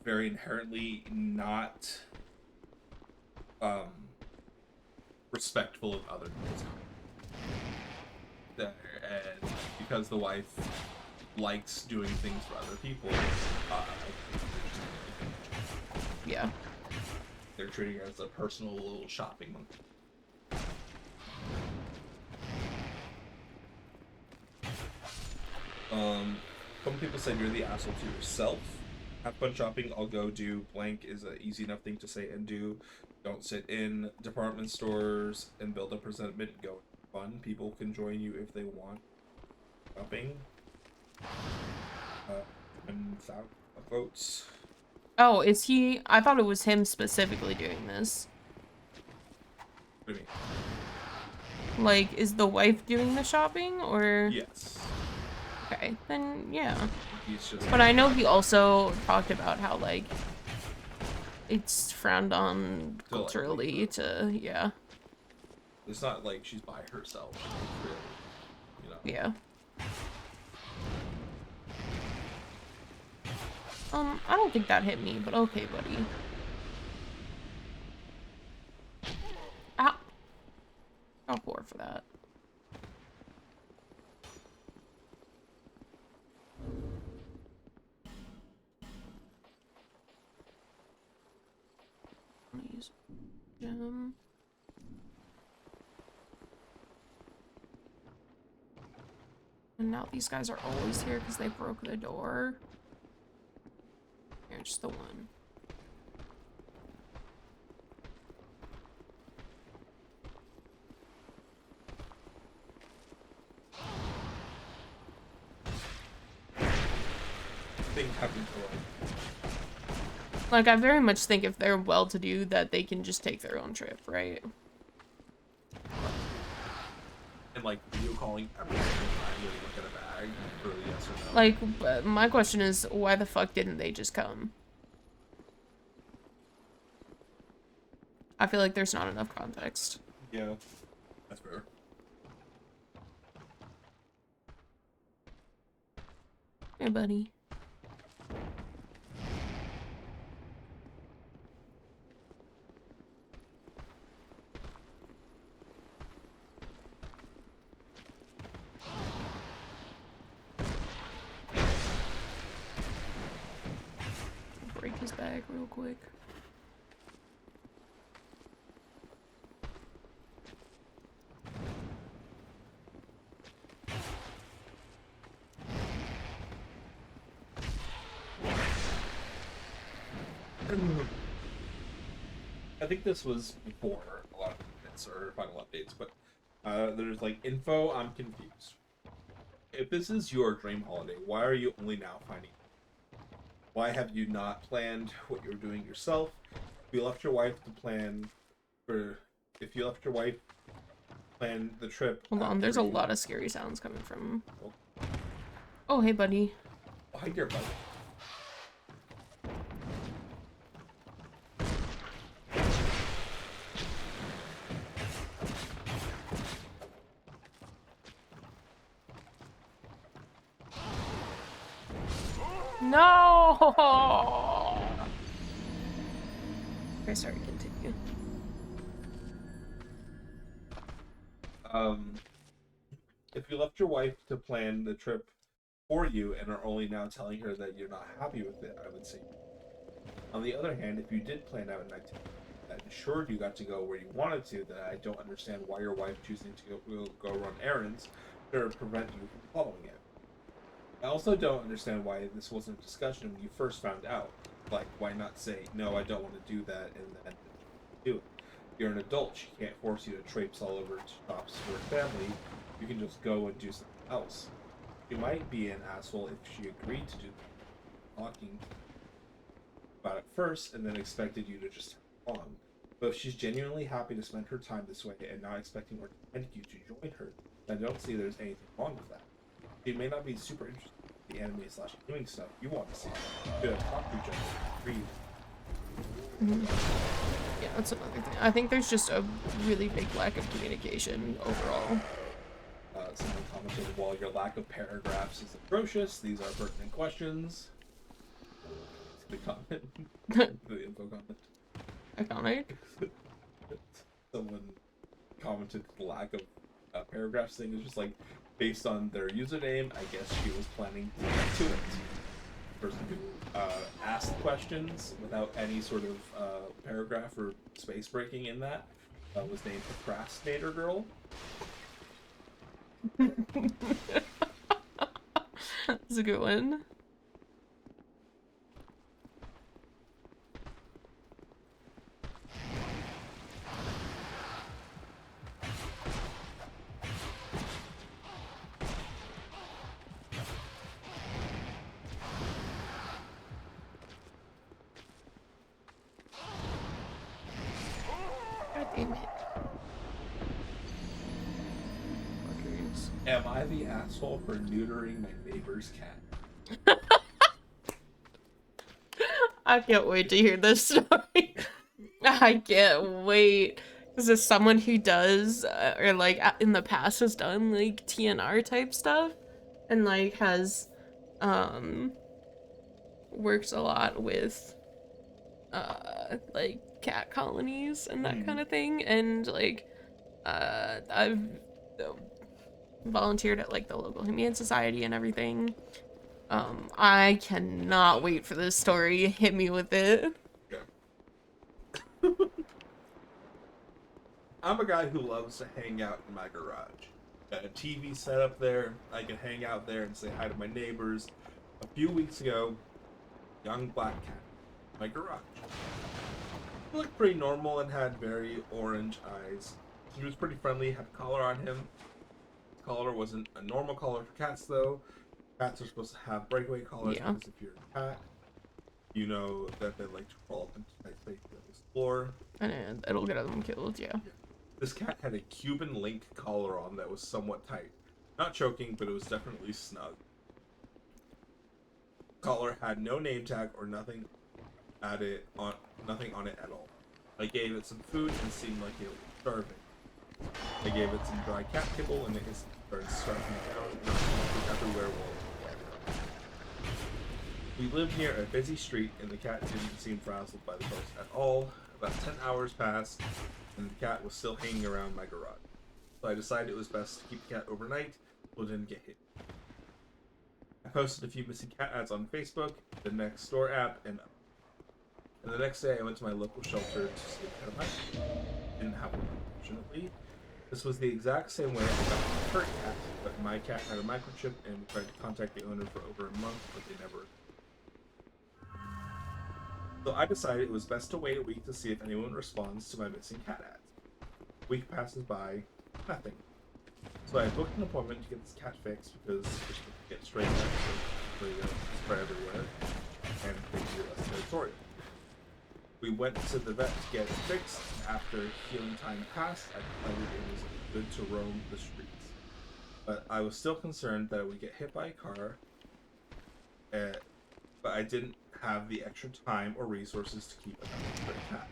very inherently not respectful of other people's time. And because the wife likes doing things for other people, Yeah. they're treating it as a personal little shopping monkey. Some people said you're the asshole to yourself. Have fun shopping. I'll go do blank is an easy enough thing to say and do. Don't sit in department stores and build up resentment. Go fun. People can join you if they want. Shopping. And without votes. Oh, is he? I thought it was him specifically doing this. What do you mean? Like, is the wife doing the shopping or? Yes. Okay, then yeah. He's just. But I know he also talked about how like it's frowned on culturally to yeah. It's not like she's by herself. Really, you know. Yeah. I don't think that hit me, but okay, buddy. Ah. I'll pour for that. Use gem. And now these guys are always here because they broke the door. Here's the one. Like, I very much think if they're well-to-do that they can just take their own trip, right? And like video calling every single time they look at a bag for yes or no. Like, my question is, why the fuck didn't they just come? I feel like there's not enough context. Yeah, that's fair. Hey, buddy. Break his bag real quick. I think this was before a lot of events or final updates, but There's like info. I'm confused. If this is your dream holiday, why are you only now finding it? Why have you not planned what you're doing yourself? If you left your wife to plan for, if you left your wife plan the trip. Hold on, there's a lot of scary sounds coming from. Oh, hey, buddy. Oh, hi, dear buddy. No! Okay, sorry, continue. If you left your wife to plan the trip for you and are only now telling her that you're not happy with it, I would say. On the other hand, if you did plan out an activity that ensured you got to go where you wanted to, then I don't understand why your wife choosing to go run errands to prevent you from following it. I also don't understand why this wasn't a discussion when you first found out. Like, why not say, no, I don't want to do that, and then do it? You're an adult. She can't force you to traipse all over shops for a family. You can just go and do something else. She might be an asshole if she agreed to do talking about it first and then expected you to just tag along. But if she's genuinely happy to spend her time this way and not expecting or demanding you to join her, then I don't see there's anything wrong with that. She may not be super interested in the anime/gaming stuff you want to see. You could have talked to each other, read. Yeah, that's another thing. I think there's just a really big lack of communication overall. Someone commented, while your lack of paragraphs is atrocious, these are pertinent questions. The comment. The info comment. Iconic. Someone commented the lack of paragraphs thing is just like, based on their username, I guess she was planning to get to it. The person who asked questions without any sort of paragraph or space breaking in that was named Procrastinator Girl. That's a good one. God damn it. Fuckers. Am I the asshole for neutering my neighbor's cat? I can't wait to hear this story. I can't wait. Because as someone who does, or like in the past has done like TNR type stuff, and like has, works a lot with, like cat colonies and that kind of thing, and like, I've volunteered at like the local humane society and everything. I cannot wait for this story. Hit me with it. Yeah. I'm a guy who loves to hang out in my garage. Got a TV set up there. I can hang out there and say hi to my neighbors. A few weeks ago, young black cat in my garage. He looked pretty normal and had very orange eyes. He was pretty friendly, had a collar on him. His collar wasn't a normal collar for cats, though. Cats are supposed to have breakaway collars because if you're a cat, you know that they like to crawl up into tight spaces and explore. And it'll get them killed, yeah. This cat had a Cuban link collar on that was somewhat tight. Not choking, but it was definitely snug. Collar had no name tag or nothing on it at all. I gave it some food and it seemed like it was starving. I gave it some dry cat kibble and it started starving down and it was everywhere while we lived near a busy street and the cat didn't seem frazzled by the ghost at all. About 10 hours passed and the cat was still hanging around my garage. So I decided it was best to keep the cat overnight so it didn't get hit. I posted a few missing cat ads on Facebook, the Nextdoor app, and the next day I went to my local shelter to see a cat of mine. Didn't have one, unfortunately. This was the exact same way I got my current cat, but my cat had a microchip and we tried to contact the owner for over a month, but they never. So I decided it was best to wait a week to see if anyone responds to my missing cat ads. A week passes by, nothing. So I booked an appointment to get this cat fixed because it's get stray cats so they spread everywhere and they be less territorial. We went to the vet to get it fixed. After healing time passed, I decided it was good to roam the streets. But I was still concerned that I would get hit by a car, but I didn't have the extra time or resources to keep another stray cat.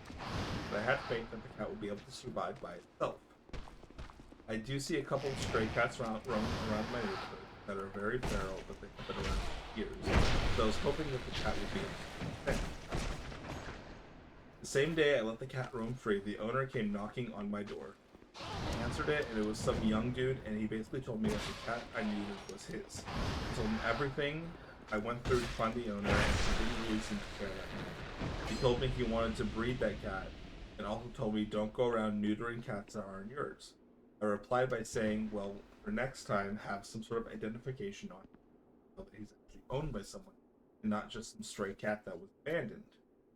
But I had faith that the cat would be able to survive by itself. I do see a couple of stray cats roaming around my neighborhood that are very feral, but they have been around for years. So I was hoping that the cat would be okay. The same day I let the cat roam free, the owner came knocking on my door. I answered it, and it was some young dude, and he basically told me that the cat I needed was his. I told him everything I went through to find the owner, and he didn't really seem to care that much. He told me he wanted to breed that cat, and also told me don't go around neutering cats that aren't yours. I replied by saying, well, for next time, have some sort of identification on him, so that he's actually owned by someone, and not just some stray cat that was abandoned.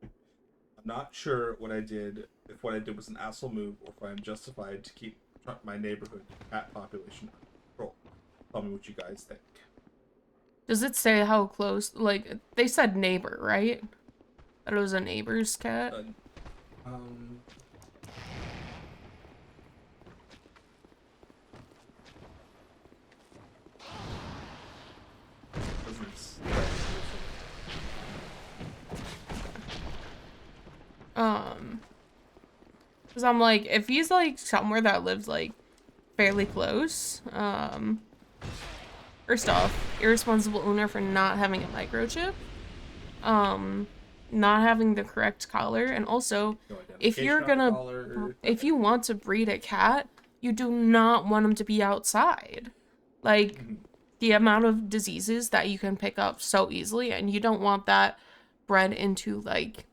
I'm not sure what I did, if what I did was an asshole move, or if I'm justified to keep my neighborhood cat population under control. Tell me what you guys think. Does it say how close? Like, they said neighbor, right? That it was a neighbor's cat? Because I'm like, if he's like somewhere that lives like fairly close, first off, irresponsible owner for not having a microchip, not having the correct collar, and also, if you're gonna, if you want to breed a cat, you do not want them to be outside. Like, the amount of diseases that you can pick up so easily, and you don't want that bred into like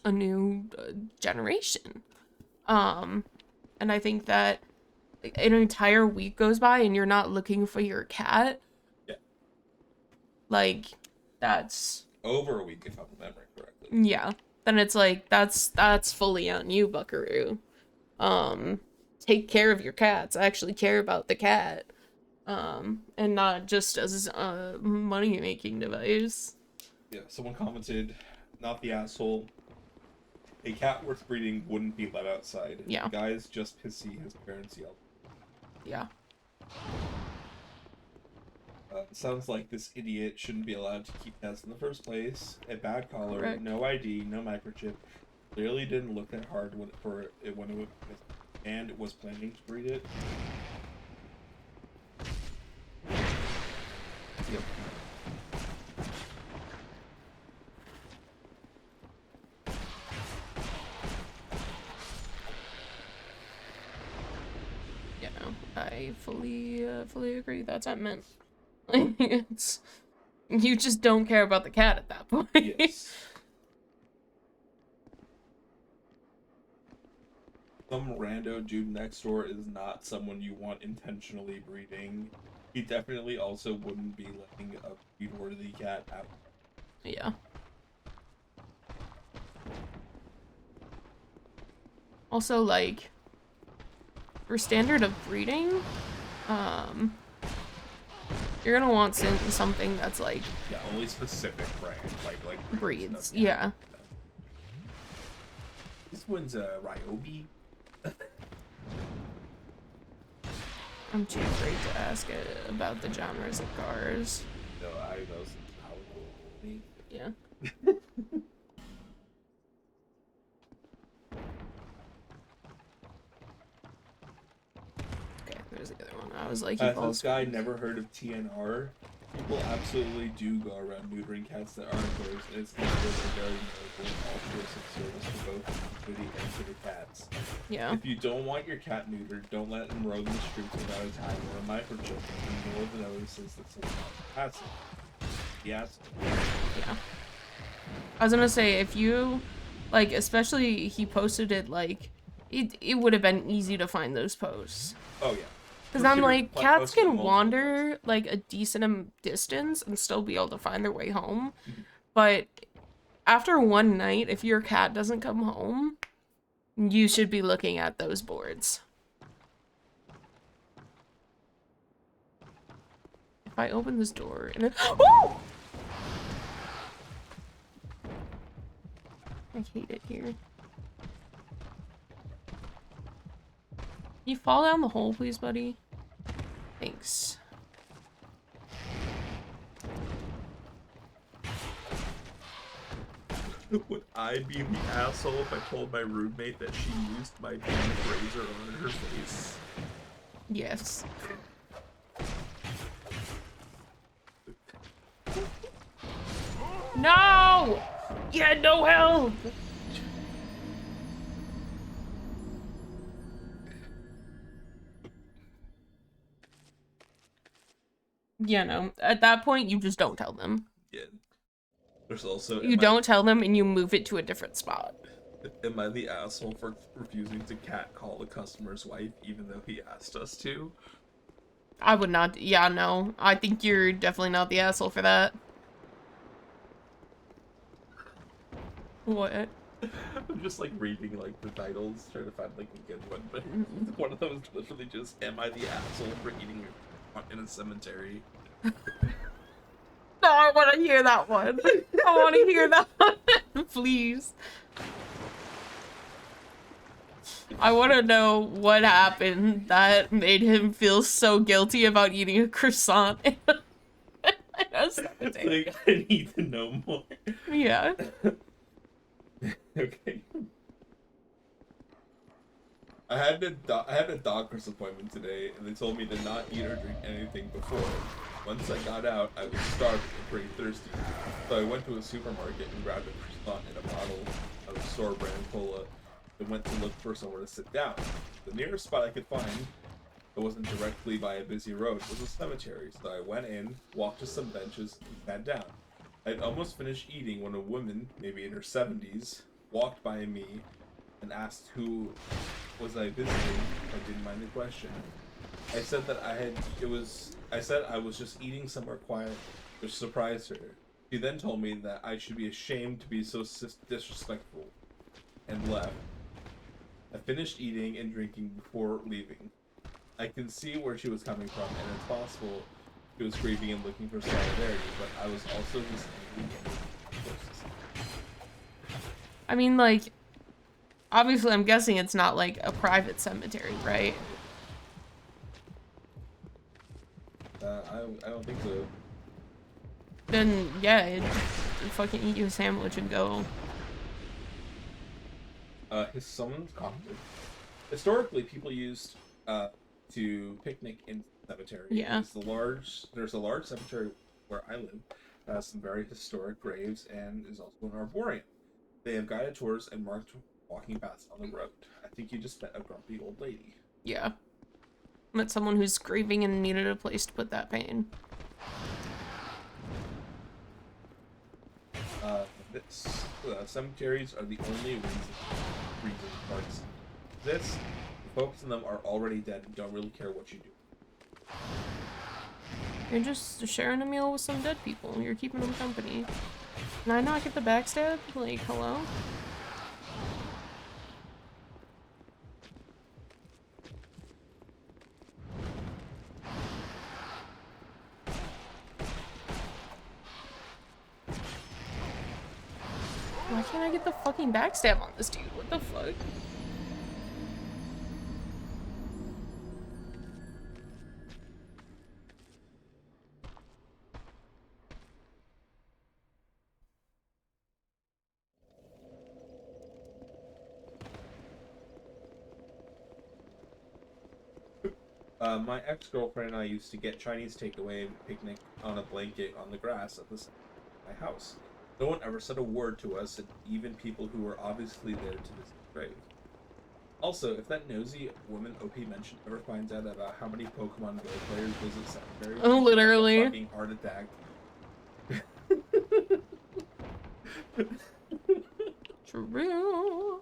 a new generation. And I think that an entire week goes by and you're not looking for your cat. Yeah. Like, that's over a week if I'm remembering correctly. Yeah. Then it's like that's fully on you, Buckaroo. Take care of your cats. Actually care about the cat. And not just as a money-making device. Yeah, someone commented, not the asshole. A cat worth breeding wouldn't be let outside. Yeah. The guy's just pissy his parents yelled. Yeah. Sounds like this idiot shouldn't be allowed to keep cats in the first place. A bad collar, Correct. no ID, no microchip. Clearly didn't look that hard when it and was planning to breed it. Yep. Yeah, no, I fully agree. That's what I meant. It's, you just don't care about the cat at that point. Yes. Some rando dude next door is not someone you want intentionally breeding. He definitely also wouldn't be letting a breed-worthy cat out. Yeah. Also, like, for standard of breeding, you're gonna want something that's like Yeah, only specific brand, like breeds. No, Yeah. This one's a Ryobi. I'm too afraid to ask it about the genres of cars. No, I know how it will be. Yeah. Okay, there's the other one. I was like, this guy never heard of TNR. People absolutely do go around neutering cats that aren't theirs, and it's considered a very noble altruistic service for both the community and for the cats. Yeah. If you don't want your cat neutered, don't let him roam the streets without a tag or a microchip, and ignore the notices that someone else has it. Yes. Yeah. I was gonna say, if you, like, especially he posted it, like, it would have been easy to find those posts. Oh, yeah. Because I'm like, cats can wander, like, a decent distance and still be able to find their way home. But after one night, if your cat doesn't come home, you should be looking at those boards. I open this door and it oh! I hate it here. Can you fall down the hole, please, buddy? Thanks. Would I be the asshole if I told my roommate that she used my damn razor on her face? Yes. No! You had no help! Yeah, no. At that point, you just don't tell them. Yeah. There's also... You don't tell them and you move it to a different spot. Am I the asshole for refusing to catcall the customer's wife even though he asked us to? I would not. Yeah, no. I think you're definitely not the asshole for that. What? I'm just like reading like the titles, trying to find like a good one, but one of them is literally just, am I the asshole for eating in a cemetery? No, I want to hear that one. I want to hear that one. Please. I want to know what happened that made him feel so guilty about eating a croissant in a cemetery. Like, I need to know more. Yeah. Okay. I had a doctor's appointment today, and they told me to not eat or drink anything before. Once I got out, I was starving and pretty thirsty, so I went to a supermarket and grabbed a croissant and a bottle of store brand cola, and went to look for somewhere to sit down. The nearest spot I could find, that wasn't directly by a busy road, was a cemetery, so I went in, walked to some benches, and sat down. I'd almost finished eating when a woman, maybe in her 70s, walked by me and asked who was I visiting. I didn't mind the question. I said that I was just eating somewhere quiet, which surprised her. She then told me that I should be ashamed to be so disrespectful, and left. I finished eating and drinking before leaving. I can see where she was coming from, and it's possible she was grieving and looking for solidarity, but I was also just angry and I mean, like, obviously I'm guessing it's not like a private cemetery, right? I don't think so. Then, yeah, fucking eat you a sandwich and go. Someone's commented. Historically, people used to picnic in cemeteries. Yeah. There's a large cemetery where I live. Has some very historic graves and is also an arboretum. They have guided tours and marked walking paths on the road. I think you just met a grumpy old lady. Yeah. Met someone who's grieving and needed a place to put that pain. Cemeteries are the only reason parks exist. The folks in them are already dead and don't really care what you do. You're just sharing a meal with some dead people. You're keeping them company. Can I not get the backstab? Like, hello? Why can't I get the fucking backstab on this dude? What the fuck? My ex-girlfriend and I used to get Chinese takeaway and picnic on a blanket on the grass at my house. No one ever said a word to us, and even people who were obviously there to visit the grave. Also, if that nosy woman OP mentioned ever finds out about how many Pokemon Go players visit cemeteries, Oh, literally. fucking heart attack. True.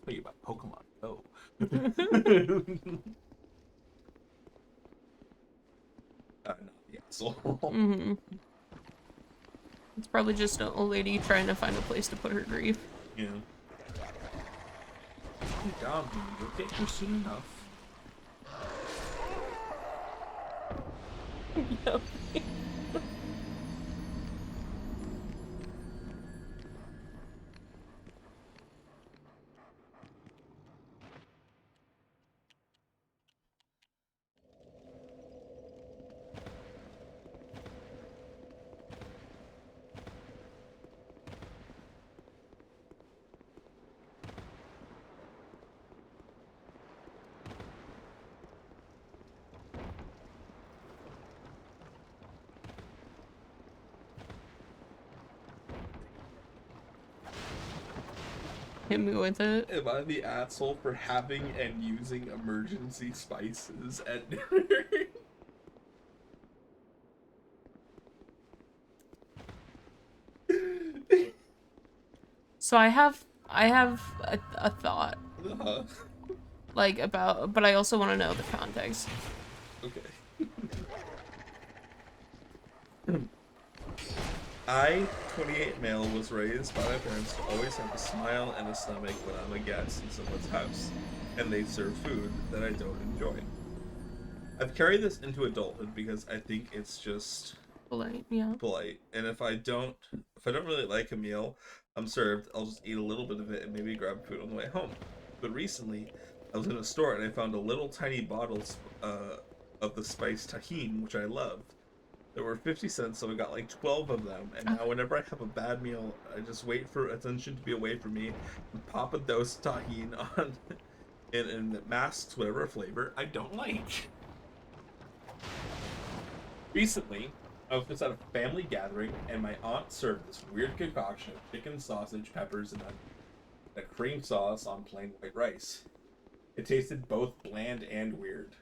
Tell you about Pokemon Go. Not the asshole. Mm-hmm. It's probably just an old lady trying to find a place to put her grief. Yeah. Good job, you'll get here soon enough. Yep. Hit me with it. Am I the asshole for having and using emergency spices at dinner? So I have a thought, Uh-huh. like, about, but I also want to know the context. Okay. I, 28 male, was raised by my parents to always have a smile and a stomach when I'm a guest in someone's house, and they serve food that I don't enjoy. I've carried this into adulthood because I think it's just Polite, yeah. polite, and if I don't really like a meal I'm served, I'll just eat a little bit of it and maybe grab food on the way home. But recently, I was in a store and I found a little tiny bottle of the spice tahini, which I loved. There were 50 cents, so I got like 12 of them. And now whenever I have a bad meal, I just wait for attention to be away from me and pop a dose of tahini on, and it masks whatever flavor I don't like. Recently, I was just at a family gathering, and my aunt served this weird concoction of chicken, sausage, peppers, and a cream sauce on plain white rice. It tasted both bland and weird.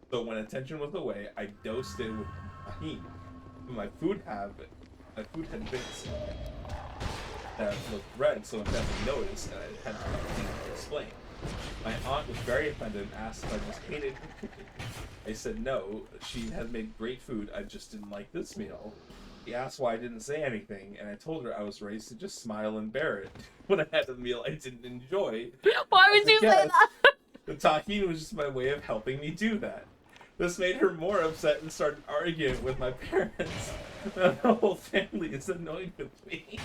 So when attention was away, I dosed it with tahini. My food had bits that looked red, so I definitely noticed, and I had nothing to explain. My aunt was very offended and asked if I just hated cooking. I said no, she had made great food, I just didn't like this meal. She asked why I didn't say anything, and I told her I was raised to just smile and bear it when I had a meal I didn't enjoy. Why would you say that? The tahini was just my way of helping me do that. This made her more upset and started arguing with my parents. The whole family is annoyed with me.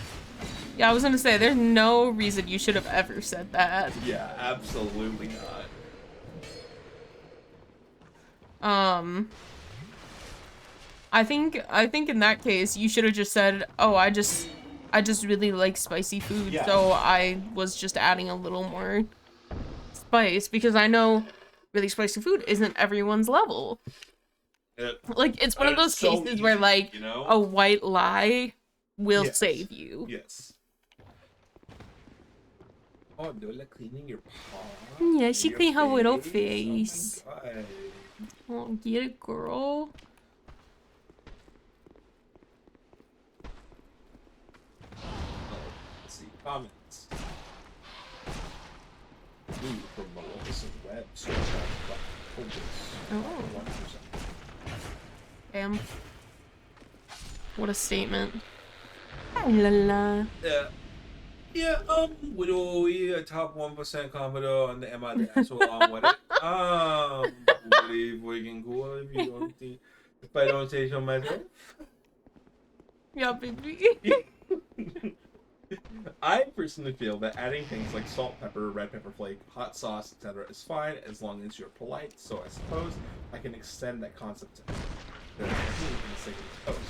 Yeah, I was gonna say, there's no reason you should have ever said that. Yeah, absolutely not. I think in that case you should have just said, "Oh, I just really like spicy food, Yeah. so I was just adding a little more spice because I know really spicy food isn't everyone's level." Like, it's one of those so cases where, easy, like, you know? a white lie will Yes. save you. Yes. Oh, Lola cleaning your paw. Yeah, she Your cleaned her little face. face. Oh my God. Oh, get it, girl. Let's see. Comments. Ooh, from Melissa Webb. Search out Black Holders. Oh. 1%. Damn. What a statement. La la. Yeah, we a top 1% Commodore on the MI so on with it. Pretty freaking cool if you don't think, if I don't say so myself. Yeah, baby. I personally feel that adding things like salt, pepper, red pepper flake, hot sauce, etc. is fine as long as you're polite, so I suppose I can extend that concept to the sake of toast.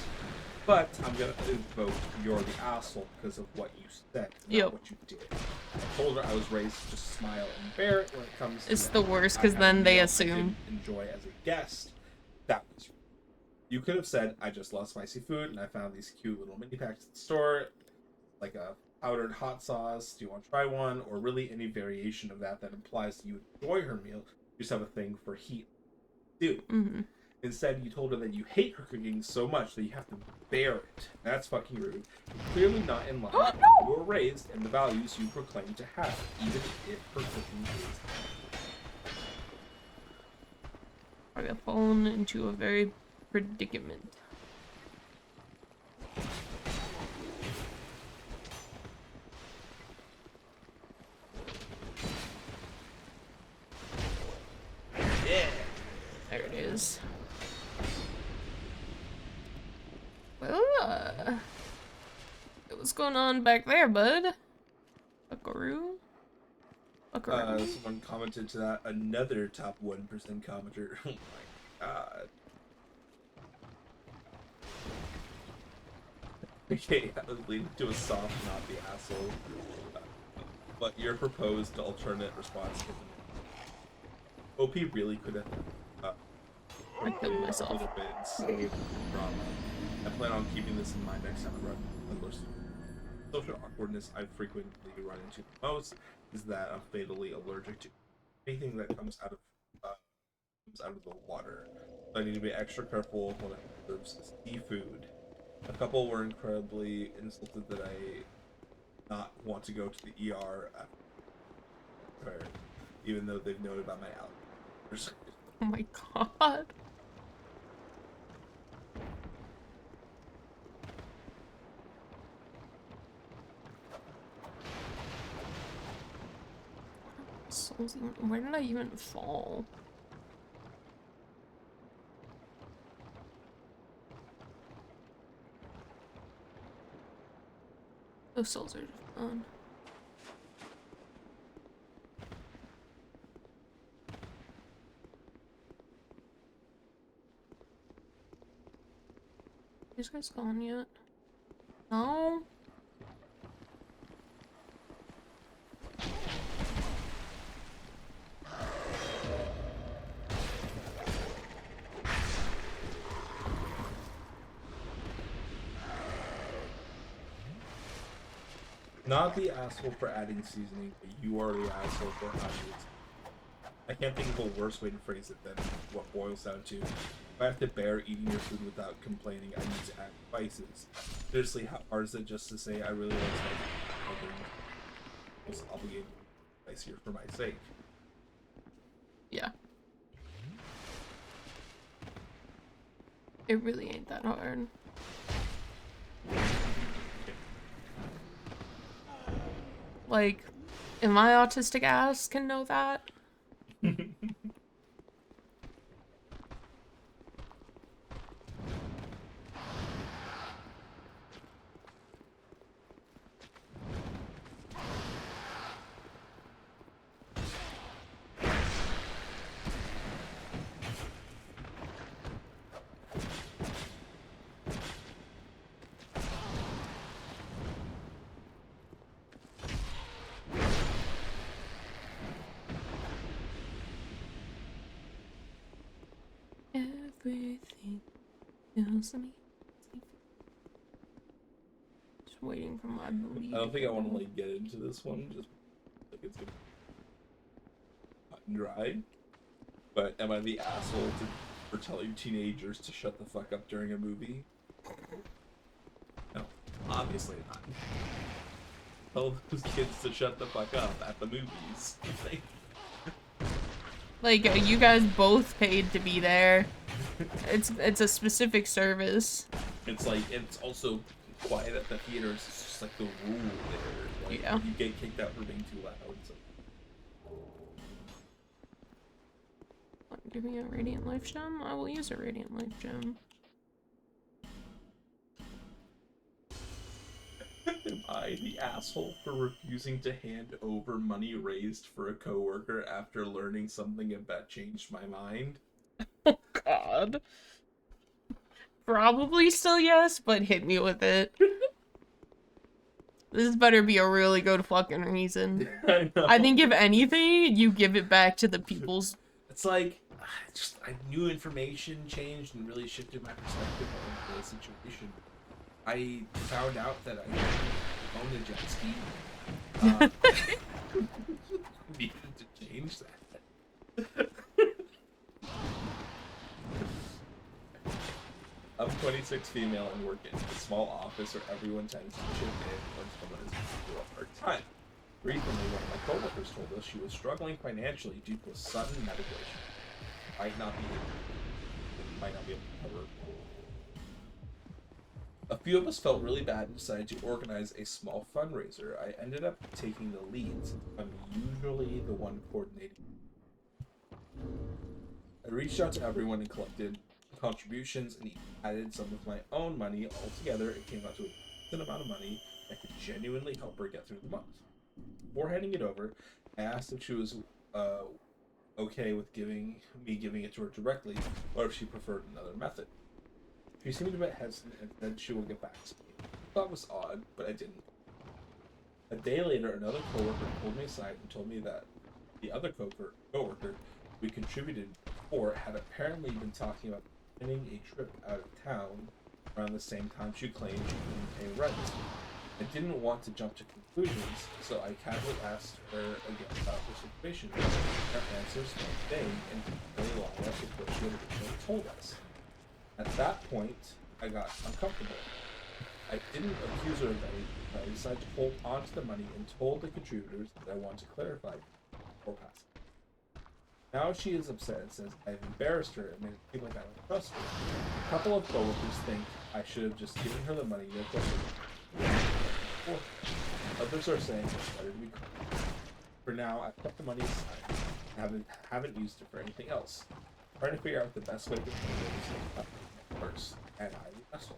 But I'm gonna invoke you're the asshole because of what you said, not what you did. I told her I was raised to just smile and bear it when it comes to It's the worst because then they assume. Enjoy as a guest. That was. You could have said, I just love spicy food and I found these cute little mini packs at the store, like a powdered hot sauce. Do you want to try one? Or really any variation of that implies that you enjoy her meal. You just have a thing for heat. Mm-hmm. Instead, you told her that you hate her cooking so much that you have to bear it. That's fucking rude. Clearly not in line with how you were raised and the values you proclaim to have, even if her cooking is. I got fallen into a very predicament. Yeah. There it is. What's going on back there, bud? Buckaroo? Buckaroo? Someone commented to that, another top 1% commenter. Oh my god. Okay, that was leading to a soft, not the asshole. But your proposed alternate response is OP really could have I killed myself. a little bit and saved from. I plan on keeping this in mind next time I run Unleashed. Social awkwardness I frequently run into the most is that I'm fatally allergic to anything that comes out of the water. So I need to be extra careful when I serve seafood. A couple were incredibly insulted that I not want to go to the ER after, even though they've known about my allergies. Oh my god. Souls even, where did I even fall? Those souls are just fun. These guys gone yet? No? Not the asshole for adding seasoning, but you are the asshole for adding it. I can't think of a worse way to phrase it than what boils down to. If I have to bear eating your food without complaining, I need to add spices. Seriously, how hard is it just to say I really like spicy? I was obligated to be spicier for my sake. Yeah. It really ain't that hard. Like, and my autistic ass can know that. Everything feels me. Just waiting for my booty. I don't think I want to like get into this one, just like it's gonna be hot and dry. But am I the asshole for telling teenagers to shut the fuck up during a movie? No, obviously not. Tell those kids to shut the fuck up at the movies. Like, you guys both paid to be there. It's a specific service. It's like, it's also quiet at the theaters. It's just like the rule there. Like, Yeah. you get kicked out for being too loud. So. Give me a Radiant Life Gem? I will use a Radiant Life Gem. Am I the asshole for refusing to hand over money raised for a coworker after learning something that changed my mind? Oh god. Probably still yes, but hit me with it. This better be a really good fucking reason. I know. I think if anything, you give it back to the people's... It's like, I knew information changed and really shifted my perspective on the situation. I found out that I owned a jet ski. Needed to change that. I'm 26, female, and work in a small office where everyone tends to chip in when someone is going through a hard time. Recently, one of my coworkers told us she was struggling financially due to a sudden medical issue. Might not be able to cover. A few of us felt really bad and decided to organize a small fundraiser. I ended up taking the lead since I'm usually the one coordinating. I reached out to everyone and collected contributions and added some of my own money. Altogether, it came out to a decent amount of money that could genuinely help her get through the month. Before handing it over, I asked if she was okay with giving it to her directly, or if she preferred another method. She seemed a bit hesitant and said she will get back to me. I thought it was odd, but I didn't. A day later, another coworker pulled me aside and told me that the other coworker we contributed before had apparently been talking about planning a trip out of town around the same time she claimed she couldn't pay rent. I didn't want to jump to conclusions, so I casually asked her again about the situation. Her answers were vague and very long with what she had originally told us. At that point, I got uncomfortable. I didn't accuse her of anything, but I decided to hold on to the money and told the contributors that I wanted to clarify before passing. Now she is upset and says I've embarrassed her and made it seem like I don't trust her. A couple of coworkers think I should have just given her the money no question. Others are saying it's better to be calm. For now, I've kept the money aside and haven't used it for anything else. I'm trying to figure out the best way to handle this first, and I wrestle.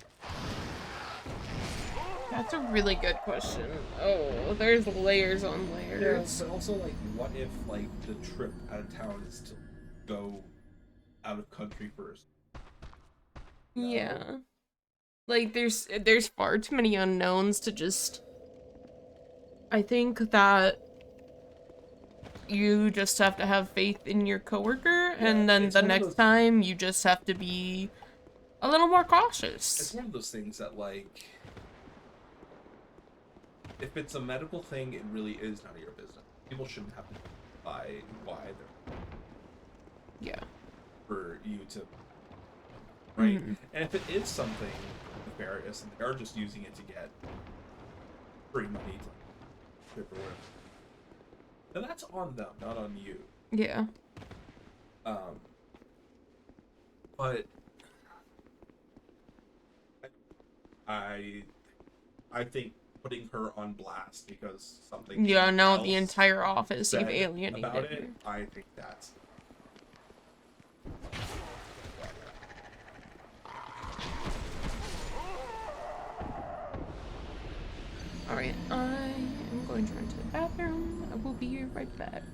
That's a really good question. Oh, there's layers on layers. But also, like, what if, like, the trip out of town is to go out of country first? No. Yeah. Like, there's far too many unknowns to just... I think that you just have to have faith in your coworker, and then the next time you just have to be a little more cautious. It's one of those things that, like, if it's a medical thing, it really is none of your business. People shouldn't have to buy why they're... Yeah. For you to... Right? Mm-hmm. And if it is something nefarious, and they are just using it to get free money to trip or whatever, then that's on them, not on you. Yeah. But I think putting her on blast because something... Yeah, no, the entire office you've alienated about it, her. I think that's... Alright, I am going to run to the bathroom. I will be right back.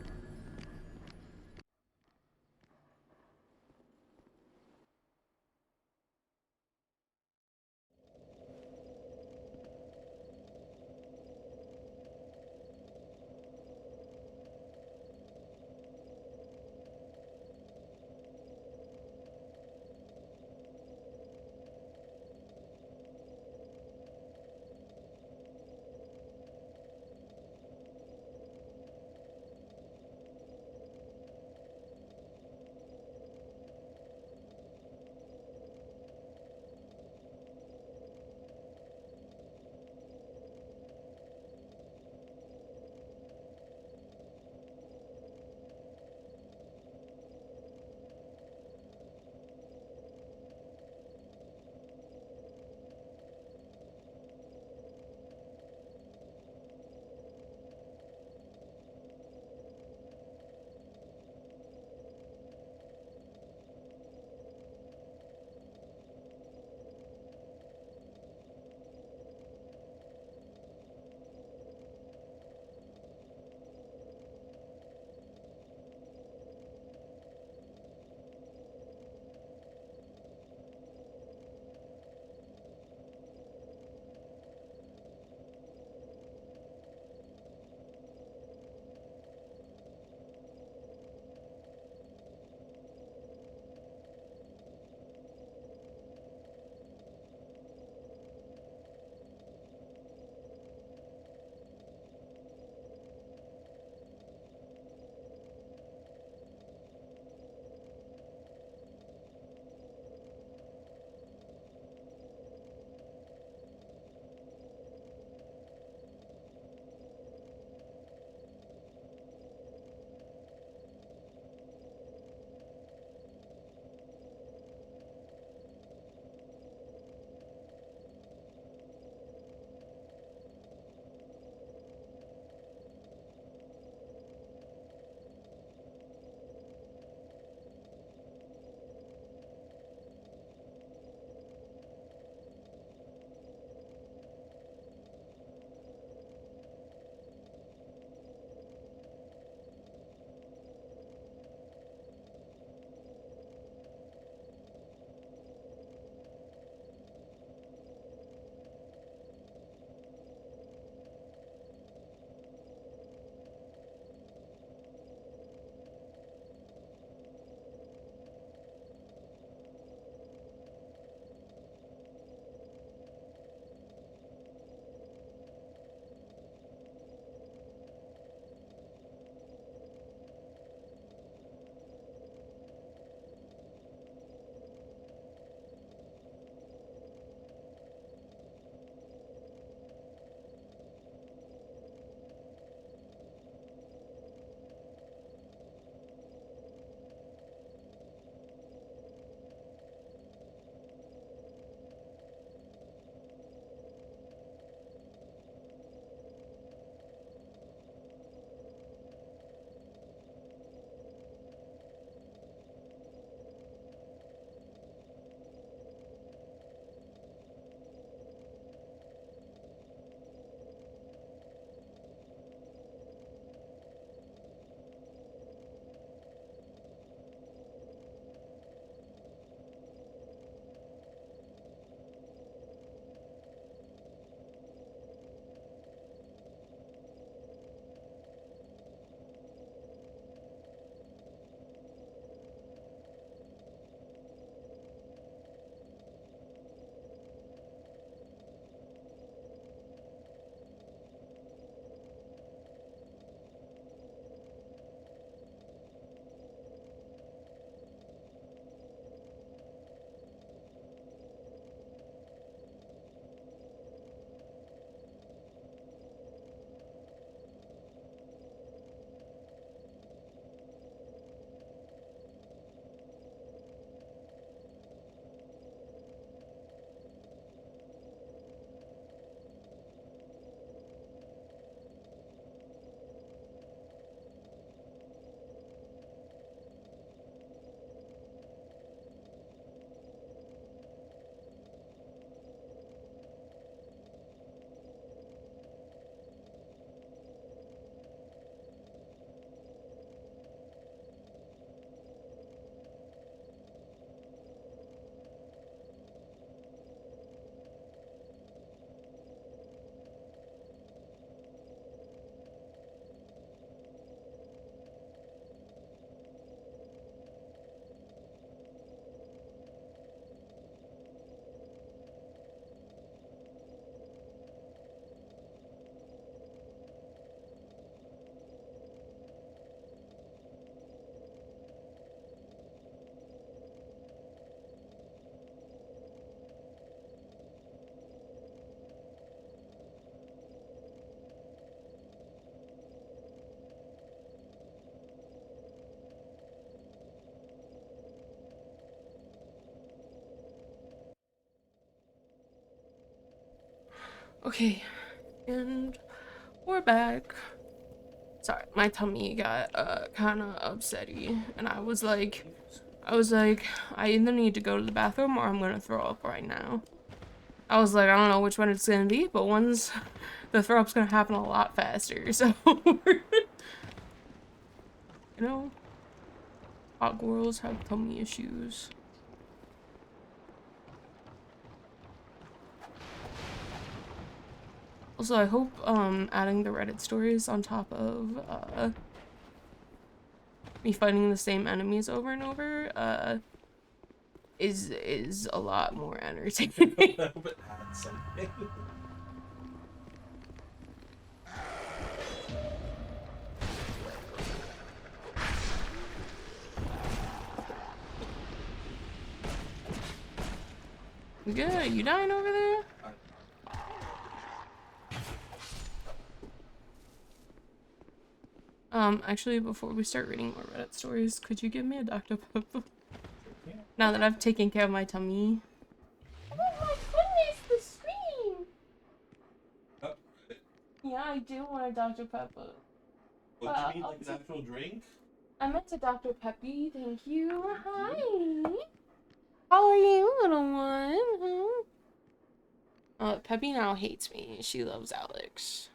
Okay, and we're back. Sorry, my tummy got kind of upsetty, and I was like, I either need to go to the bathroom or I'm gonna throw up right now. I was like, I don't know which one it's gonna be, but one's the throw up's gonna happen a lot faster. So, you know, hot girls have tummy issues. Also, I hope adding the Reddit stories on top of me fighting the same enemies over and over is a lot more entertaining. But add something. You good? You dying over there? Actually, before we start reading more Reddit stories, could you give me a Dr. Pepper? Now that I've taken care of my tummy. Oh my goodness, the scream! Oh. Yeah, I do want a Dr. Pepper. What do you mean, like an actual drink? I meant a Dr. Peppy, thank you. Hi! How are you, little one? Peppy now hates me. She loves Alex.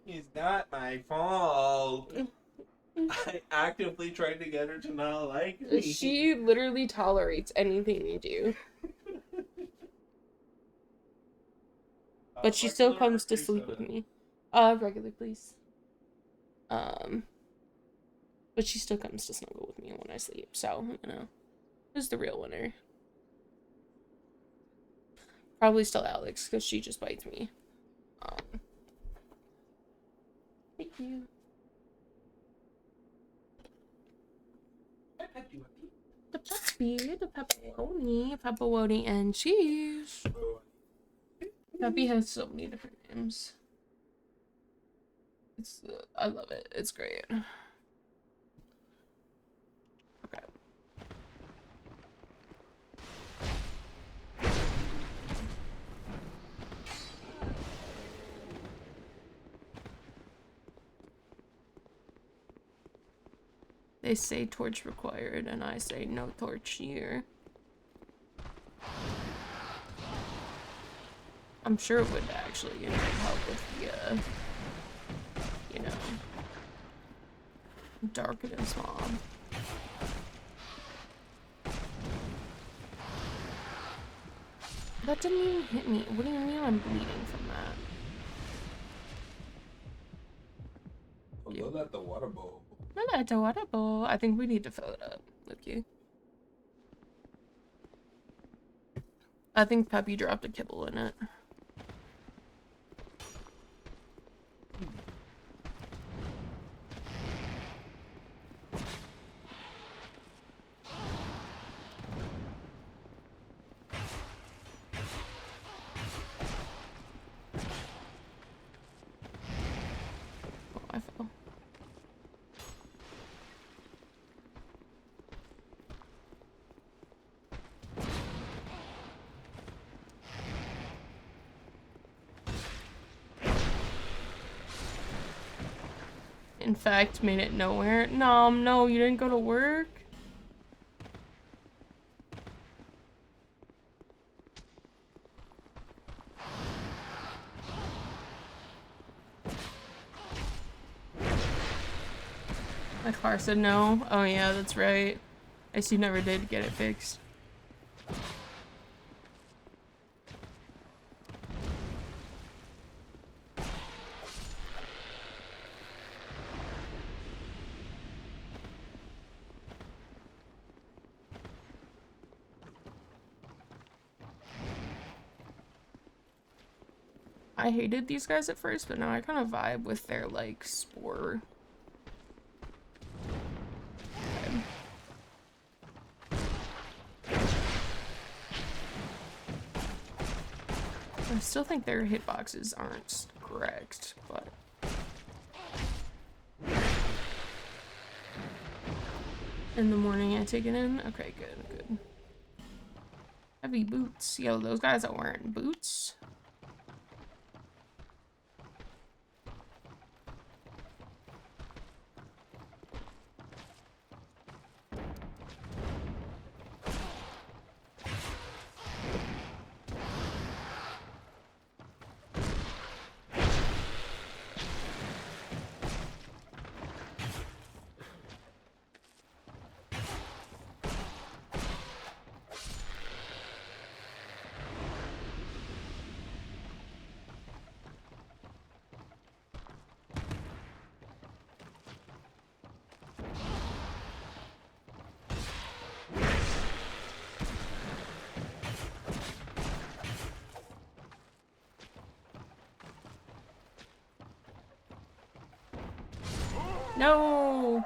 It's not my fault. I actively tried to get her to not like me. She literally tolerates anything you do. But she still comes to sleep with me. Regular, please. But she still comes to snuggle with me when I sleep, so, you know. Who's the real winner? Probably still Alex, because she just bites me. Thank you. The puppy, the pepperoni and cheese. Peppy has so many different names. I love it. It's great. Okay. They say torch required, and I say no torch here. I'm sure it would actually, you know, help with the, you know, darkness mob. That didn't even hit me. What do you mean I'm bleeding from that? Look at the water bowl. Look at the water bowl. I think we need to fill it up. Look you. I think Peppy dropped a kibble in it. Oh, I fell. In fact, made it nowhere. No, you didn't go to work? My car said no. Oh yeah, that's right. I guess you never did get it fixed. I hated these guys at first, but now I kind of vibe with their, like, spore. I still think their hitboxes aren't correct, but... In the morning I take it in? Okay, good. Heavy boots. Yo, those guys are wearing boots. No!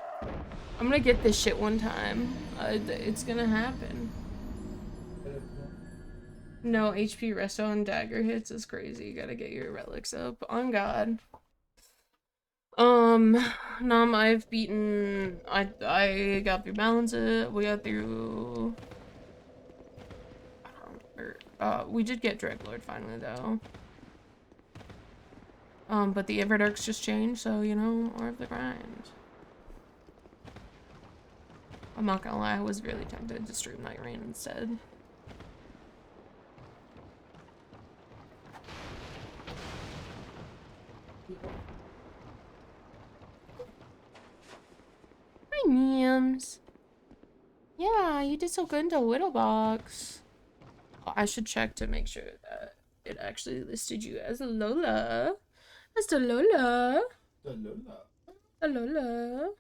I'm gonna get this shit one time. It's gonna happen. No, HP resto on dagger hits is crazy. You gotta get your relics up. On God. Nom, I've beaten... I got through balance it. We got through... I don't remember. We did get Dreadlord finally, though. But the Everdarks just changed, so, you know, more of the grind. I'm not gonna lie, I was really tempted to stream Night Rain instead. Hi, Mems. Yeah, you did so good in the Whittle box. Oh, I should check to make sure that it actually listed you as a Lola. As the Lola. The Lola. The Lola.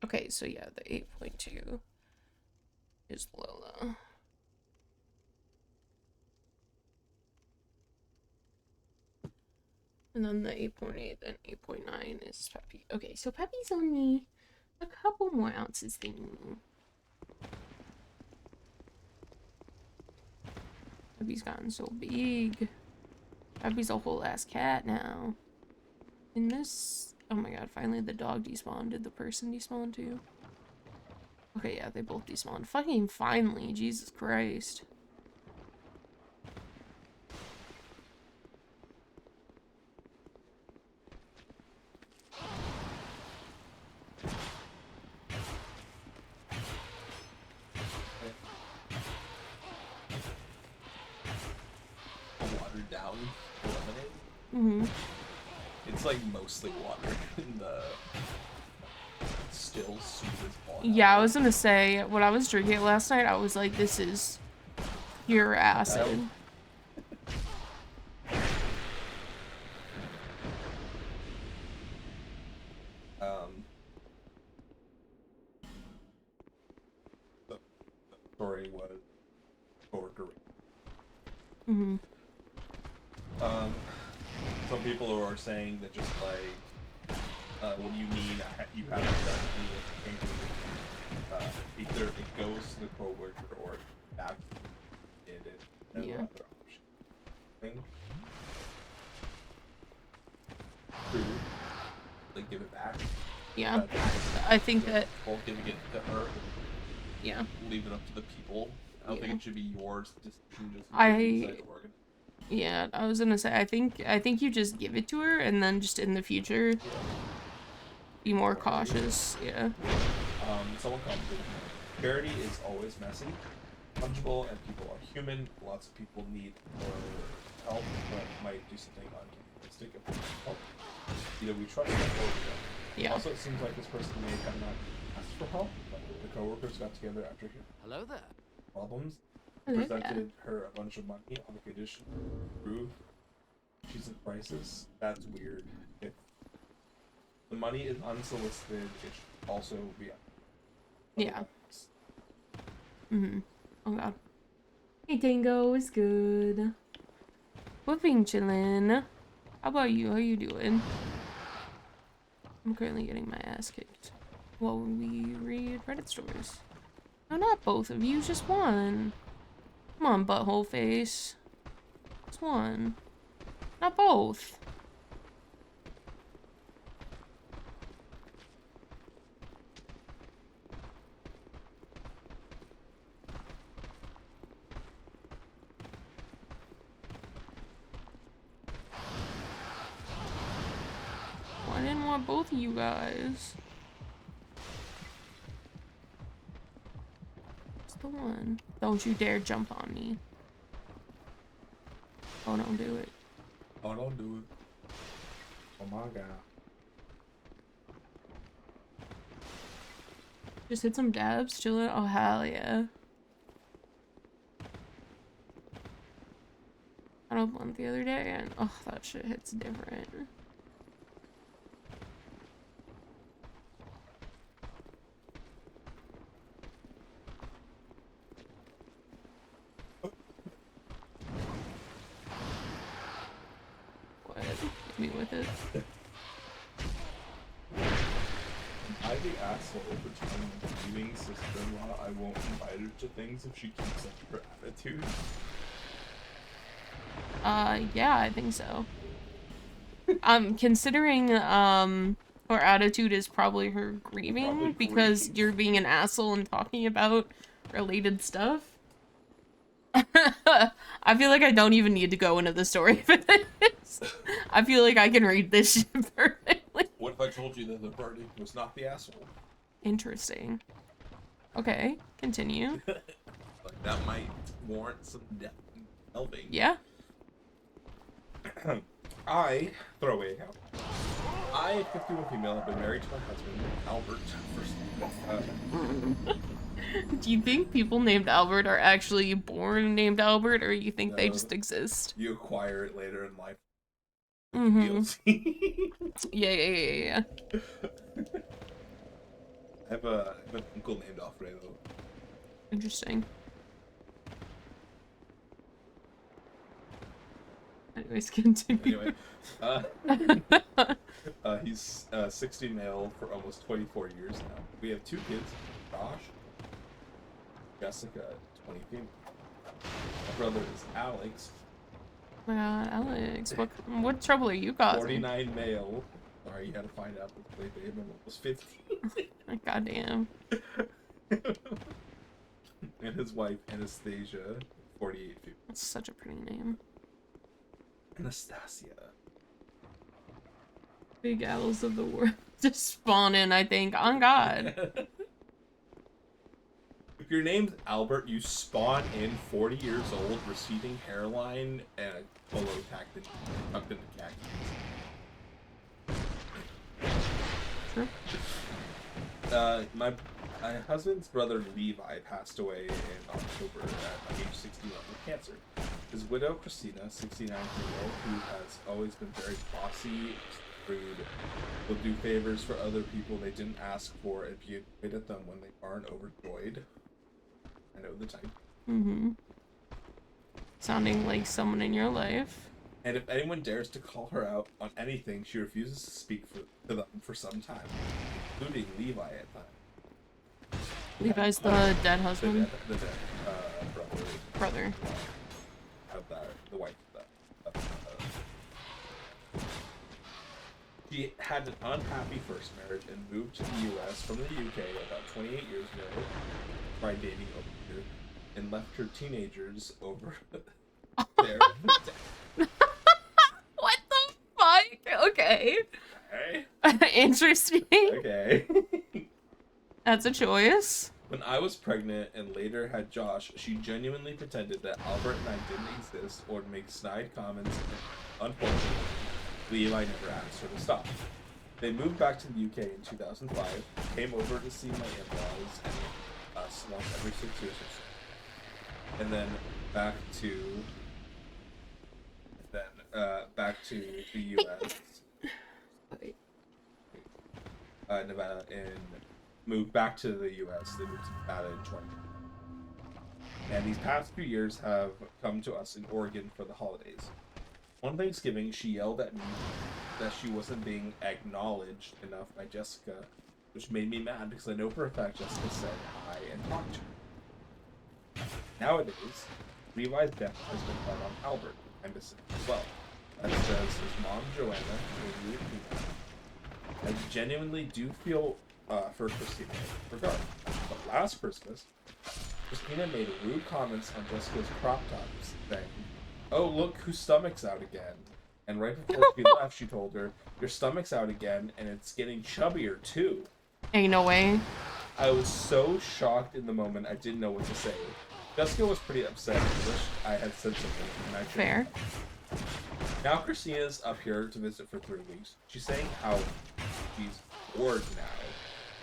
Okay, so yeah, the 8.2 is Lola. And then the 8.8 and 8.9 is Peppy. Okay, so Peppy's only a couple more ounces than me. Peppy's gotten so big. Peppy's a whole ass cat now. In this... Oh my god, finally the dog despawned. Did the person despawn too? Okay, yeah, they both despawned. Fucking finally, Jesus Christ. Watered down lemonade. Mm-hmm. It's like mostly water in the still sweet as water. Yeah, I was gonna say, when I was drinking it last night, I was like, this is pure acid. The story was coworker. Mm-hmm. Some people are saying that just like, what do you mean you haven't done anything? Either it goes to the coworker or back did it. No Yeah. other option. Thing. True. Like give it back. Yeah. But I think that, well, giving it to her. yeah. Leave it up to the people. I don't think it should be yours. Just Yeah, I was gonna say, I think you just give it to her, and then just in the future, be more cautious. Yeah. Someone commented, charity is always messy, fungible, and people are human. Lots of people need more help, but might do something unrealistic if we help. Either we trust them or we don't. Yeah. Also, it seems like this person may have not asked for help, but the coworkers got together after hearing Hello there. problems, Yeah. presented her a bunch of money on the condition to prove she's in crisis. That's weird. If the money is unsolicited, it should also be. Yeah. Mm-hmm. Oh god. Hey Tango, it's good. Whooping chillin'. How about you? How you doing? I'm currently getting my ass kicked while we read Reddit stories. No, not both of you, just one. Come on, butthole face. Just one. Not both. want both of you guys. It's the one. Don't you dare jump on me. Oh, don't do it. Oh, don't do it. Oh my god. Just hit some dabs, chill it. Oh, hell yeah. I don't one the other day, and oh, that shit hits different. What? Hit me with it. I the asshole between leaving sister-in-law. I won't invite her to things if she keeps up her attitude. Yeah, I think so. Considering, her attitude is probably her grieving Probably because grief. you're being an asshole and talking about related stuff. I feel like I don't even need to go into the story for this. I feel like I can read this shit perfectly. What if I told you that the party was not the asshole? Interesting. Okay, continue. Like, that might warrant some depth and delving. Yeah. Throw away account. I, 51 female, have been married to my husband, Albert, for Do you think people named Albert are actually born named Albert, or you think they No. just exist? you acquire it later in life. Mm-hmm. DLC. Yeah. I have an uncle named Alfredo. Interesting. Anyways, continue. Anyway, he's 60 male for almost 24 years now. We have 2 kids, Josh, Jessica, 20 female. My brother is Alex, Oh my god, Alex, what trouble are you causing? 49 male. Sorry, you had to find out that the baby was 15. Goddamn. And his wife, Anastasia, 48 female. That's such a pretty name. Anastasia. Big owls of the world just spawn in, I think. On God. If your name's Albert, you spawn in 40 years old, receding hairline, and a polo tucked into khakis. Sure. My husband's brother Levi passed away in October at age 61 with cancer. His widow Christina, 69-year-old, who has always been very bossy, rude, will do favors for other people they didn't ask for and be annoyed at them when they aren't overjoyed. I know the type. Mm-hmm. Sounding like someone in your life. And if anyone dares to call her out on anything, she refuses to speak to them for some time, including Levi at times. Levi's the dead The husband? dead Brother. of the wife of that. She had an unhappy first marriage and moved to the U.S. from the U.K. about 28 years ago, tried dating over here, and left her teenagers over there. What the fuck? Okay. Okay. Interesting. Okay. That's a choice. When I was pregnant and later had Josh, she genuinely pretended that Albert and I didn't exist or would make snide comments, and unfortunately, Levi never asked her to stop. They moved back to the UK in 2005, came over to see my in-laws and us once every 6 years or so. And then back to the US. Nevada, and moved back to the US. They moved to Nevada in 20. And these past few years have come to us in Oregon for the holidays. One Thanksgiving, she yelled at me that she wasn't being acknowledged enough by Jessica, which made me mad because I know for a fact Jessica said hi and talked to her. Nowadays, Levi's death has been hard on Albert. I miss him as well. As does his mom, Joanna, who really I genuinely do feel for Christina in regard. But last Christmas, Christina made rude comments on Jessica's crop tops, saying, "Oh, look whose stomach's out again," And right before she left, she told her, "Your stomach's out again, and it's getting chubbier too." Ain't no way. I was so shocked in the moment, I didn't know what to say. Jessica was pretty upset and wished I had said something. And I Fair. Now Christina's up here to visit for 3 weeks. She's saying how she's bored now.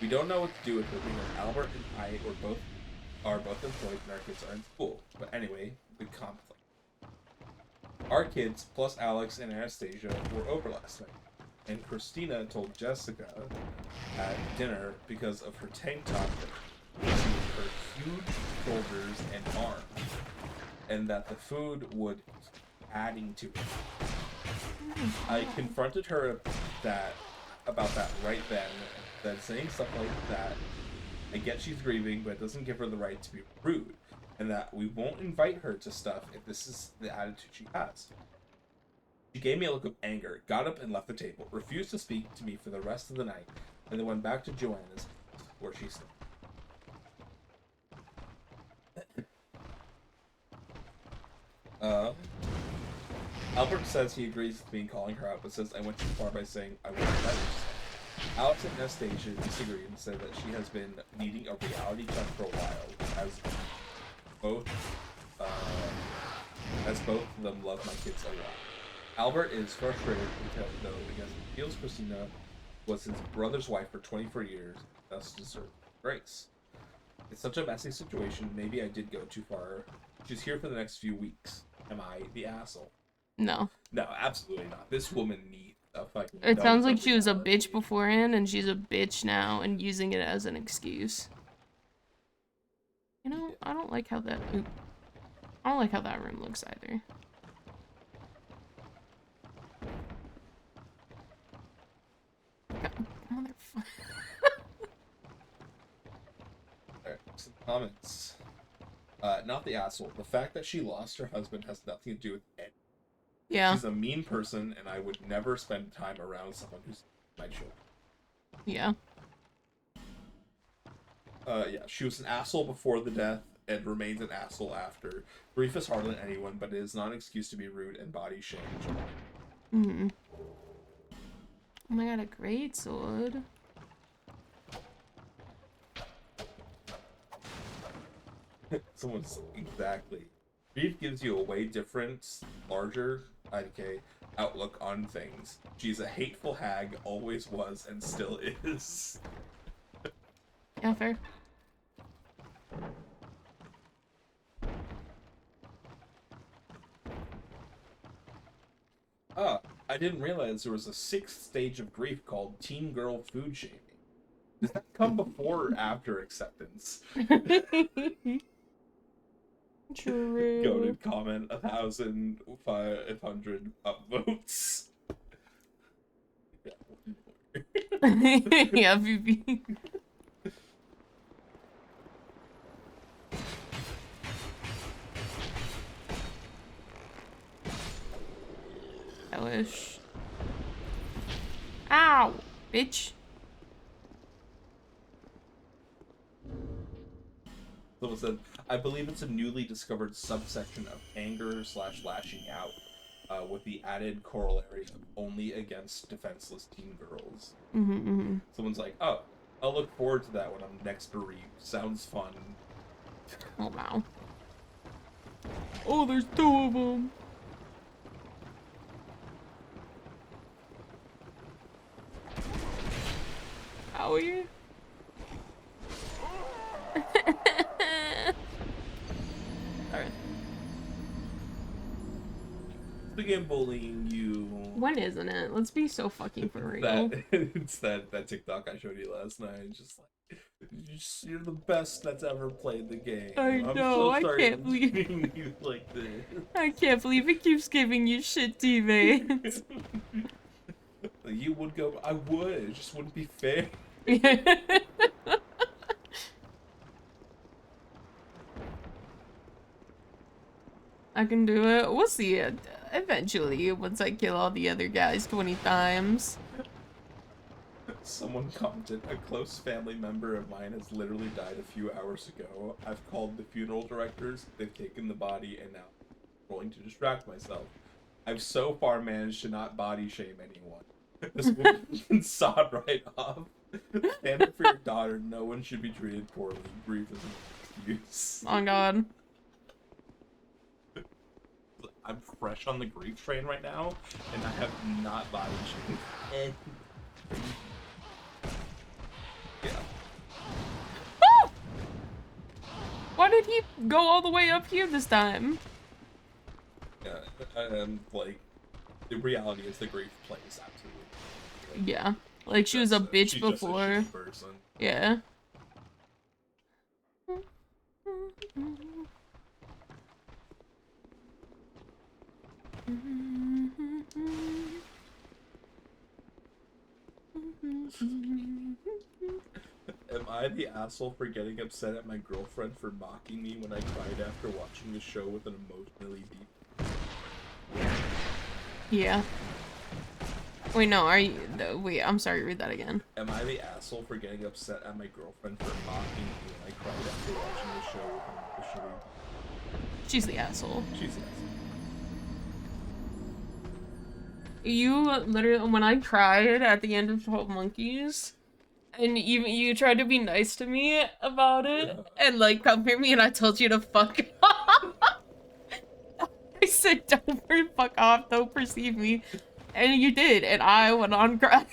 We don't know what to do with her because Albert and I are both employed and our kids are in school. But anyway, the conflict. Our kids, plus Alex and Anastasia, were over last night. And Christina told Jessica at dinner because of her tank top that her huge shoulders and arms, and that the food would be adding to it. I confronted her about that right then, that saying stuff like that, I get she's grieving, but it doesn't give her the right to be rude, and that we won't invite her to stuff if this is the attitude she has. She gave me a look of anger, got up and left the table, refused to speak to me for the rest of the night, and then went back to Joanna's, where she stayed. Albert says he agrees with me in calling her out, but says I went too far by saying I wouldn't let her. Alex and Anastasia disagreed and said that she has been needing a reality check for a while, as both of them love my kids a lot. Albert is frustrated because he feels Christina was his brother's wife for 24 years, thus deserves grace. It's such a messy situation, maybe I did go too far. She's here for the next few weeks. Am I the asshole? No. No, absolutely not. This woman needs a fucking... It sounds like she was a bitch beforehand, and she's a bitch now, and using it as an excuse. You know, I don't like how that... I don't like how that room looks either. Motherfucker. Alright, some comments. Not the asshole. The fact that she lost her husband has nothing to do with it. Yeah. She's a mean person, and I would never spend time around someone who's my children. Yeah. Yeah, she was an asshole before the death, and remains an asshole after. Grief is harder than anyone, but it is not an excuse to be rude and body shame. Mm-hmm. Oh my god, a great sword. Someone's exactly. Grief gives you a way different, larger, outlook on things. She's a hateful hag, always was, and still is. Yeah, fair. I didn't realize there was a 6th stage of grief called teen girl food shaming. Does that come before or after acceptance? True. Goated comment, 1,500 upvotes. Yeah, VP. I wish. Ow, bitch. Someone said, I believe it's a newly discovered subsection of anger/lashing out, with the added corollary of only against defenseless teen girls. Mm-hmm. Someone's like, oh, I'll look forward to that when I'm next bereaved. Sounds fun. Oh, wow. Oh, there's 2 of them. How are you? Alright. Begin bullying you. When isn't it? Let's be so fucking for real. It's that TikTok I showed you last night. Just like, you're the best that's ever played the game. I I'm know, so I sorry can't I'm believe- treating you like this. I can't believe it keeps giving you shit teammates. You would go. I would. It just wouldn't be fair. I can do it. We'll see it eventually once I kill all the other guys 20 times. Someone commented, a close family member of mine has literally died a few hours ago. I've called the funeral directors, they've taken the body, and now I'm going to distract myself. I've so far managed to not body shame anyone. This movie can sod right off. Stand up for your daughter. No one should be treated poorly. Grief is an excuse. Oh god. I'm fresh on the grief train right now, and I have not body shamed. Yeah. Ah! Why did he go all the way up here this time? Yeah, like, the reality is the grief plays absolutely. Like, Yeah. Like, she was a bitch she's before. Just a shitty person. Yeah. Am I the asshole for getting upset at my girlfriend for mocking me when I cried after watching the show with an emotionally deep? Yeah. Wait, no, are you... Wait, I'm sorry, read that again. Am I the asshole for getting upset at my girlfriend for mocking me when I cried after watching the show with an emotionally... She's the asshole. She's the asshole. You literally... When I cried at the end of 12 Monkeys... And even you tried to be nice to me about it, and like comfort me, and I told you to fuck off. I said, "Don't fuck off, don't perceive me," and you did, and I went on crying.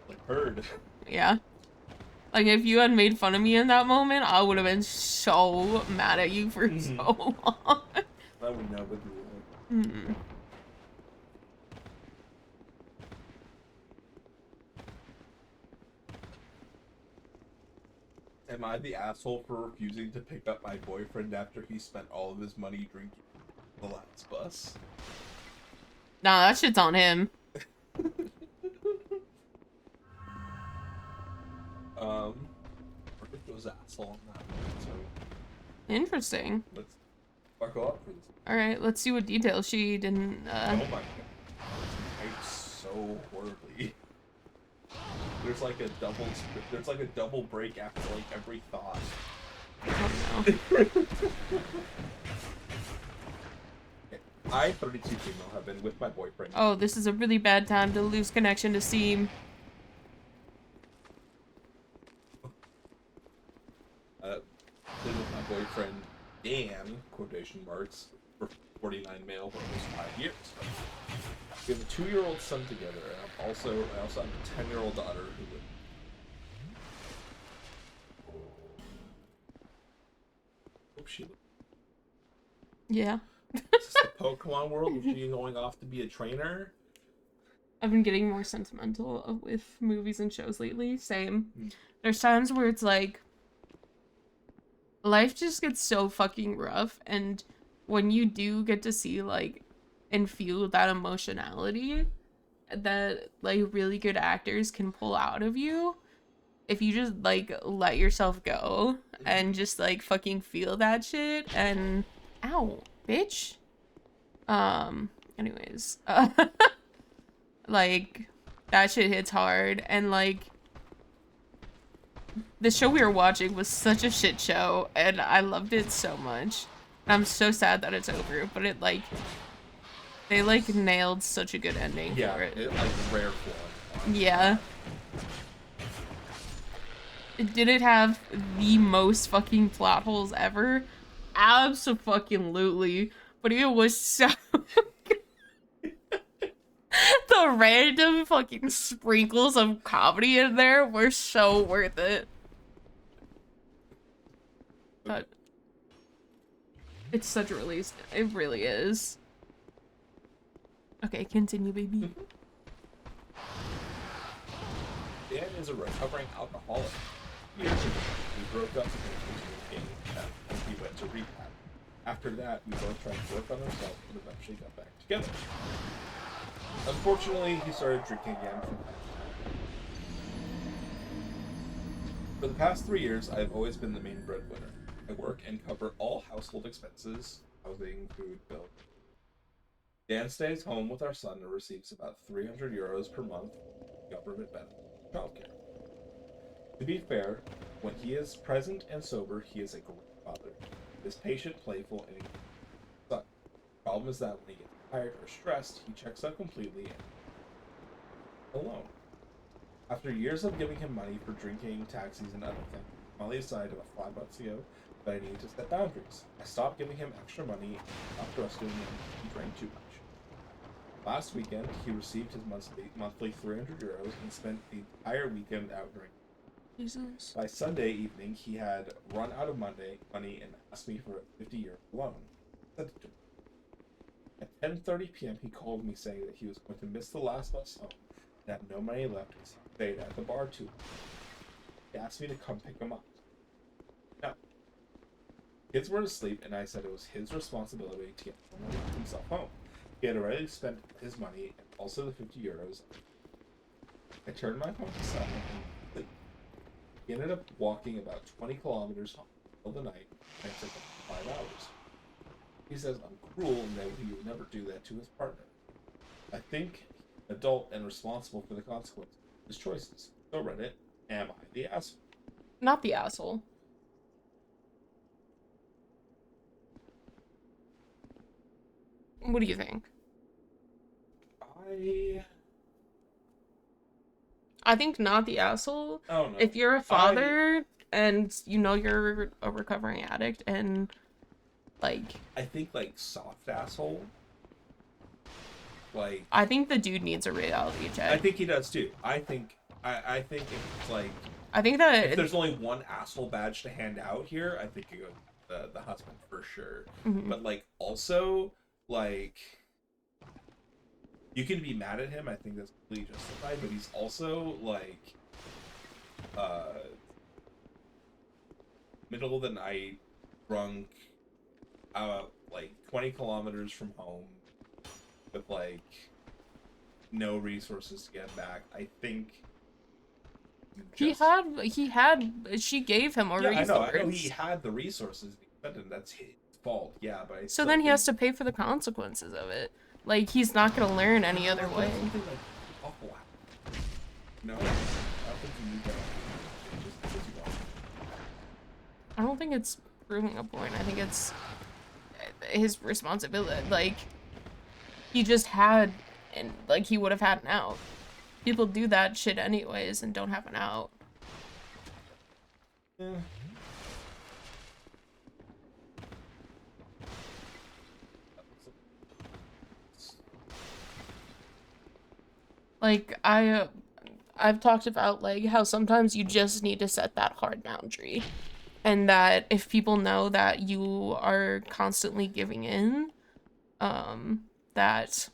Like, heard. Yeah. Like, if you had made fun of me in that moment, I would have been so mad at you for so long. I would never do it. Mm. Am I the asshole for refusing to pick up my boyfriend after he spent all of his money drinking the last bus? Nah, that shit's on him. Perfect was asshole on that one, so Interesting. let's buckle up for this. Alright, let's see what details she didn't, Oh my god. Typed so horribly. There's like a double break after like every thought. Oh no. I, 32 female, have been with my boyfriend. Oh, this is a really bad time to lose connection to Steam. Been with my boyfriend, Dan, quotation marks, for 49 male for almost 5 years. We have a 2-year-old son together, and I also have a 10-year-old daughter who lives. Hope she lives. Yeah. Is this the Pokemon world? Is she going off to be a trainer? I've been getting more sentimental with movies and shows lately. Same. Hmm. There's times where it's like, life just gets so fucking rough, and when you do get to see, like, and feel that emotionality that, like, really good actors can pull out of you, if you just, like, let yourself go and just, like, fucking feel that shit, and... Ow, bitch. Anyways. Like, that shit hits hard, and, like, the show we were watching was such a shit show, and I loved it so much. And I'm so sad that it's over, but it, like, they, like, nailed such a good ending Yeah, for it. like rare form. Yeah. Did it have the most fucking plot holes ever? Abso-fucking-lutely. But it was so the random fucking sprinkles of comedy in there were so worth it. But it's such a release. It really is. Okay, continue, baby. Dan is a recovering alcoholic. Years ago, we broke up and he went to rehab. After that, we both tried to work on ourselves and eventually got back together. Unfortunately, he started drinking again from time to time. For the past 3 years, I have always been the main breadwinner. I work and cover all household expenses, housing, food, bills. Dan stays home with our son and receives about €300 per month government benefit childcare. To be fair, when he is present and sober, he is a great father. He is patient, playful, and son. The problem is that when he gets tired or stressed, he checks out completely and alone. After years of giving him money for drinking, taxis, and other things, I finally decided about 5 months ago that I needed to set boundaries. I stopped giving him extra money, stopped rescuing him, he drank too much. Last weekend, he received his monthly 300 euros and spent the entire weekend out drinking. Jesus. By Sunday evening, he had run out of money and asked me for a 50-euro loan. At 10:30 p.m., he called me saying that he was going to miss the last bus home and had no money left because he stayed at the bar too long. He asked me to come pick him up. No. Kids were asleep, and I said it was his responsibility to get himself home. He had already spent his money and also the 50 euros. I turned my phone to silent and sleep. He ended up walking about 20 kilometers home in the night, and it took him 5 hours. He says I'm cruel and that he would never do that to his partner. I think he's adult and responsible for the consequences of his choices. So Reddit, am I the asshole? Not the asshole. What do you think? I think not the asshole. Oh no. If you're a father and you know you're a recovering addict and like I think like soft asshole. Like I think the dude needs a reality check. I think he does too. I think if it's like I think that if there's only one asshole badge to hand out here, I think you go the husband for sure. Mhm. But like also like you can be mad at him. I think that's completely justified. But he's also like middle of the night, drunk, like 20 kilometers from home, with like no resources to get back. I think he had she gave him a resource. I know he had the resources, and that's his fault. Yeah, but so then he has to pay for the consequences of it. Like he's not gonna learn any other way. Something like awful. No, I don't think you need that. Just because you want. I don't think it's proving a point. I think it's his responsibility. Like he just had, and like he would have had an out. People do that shit anyways and don't have an out. Yeah. Like I've talked about like how sometimes you just need to set that hard boundary. And that if people know that you are constantly giving in, that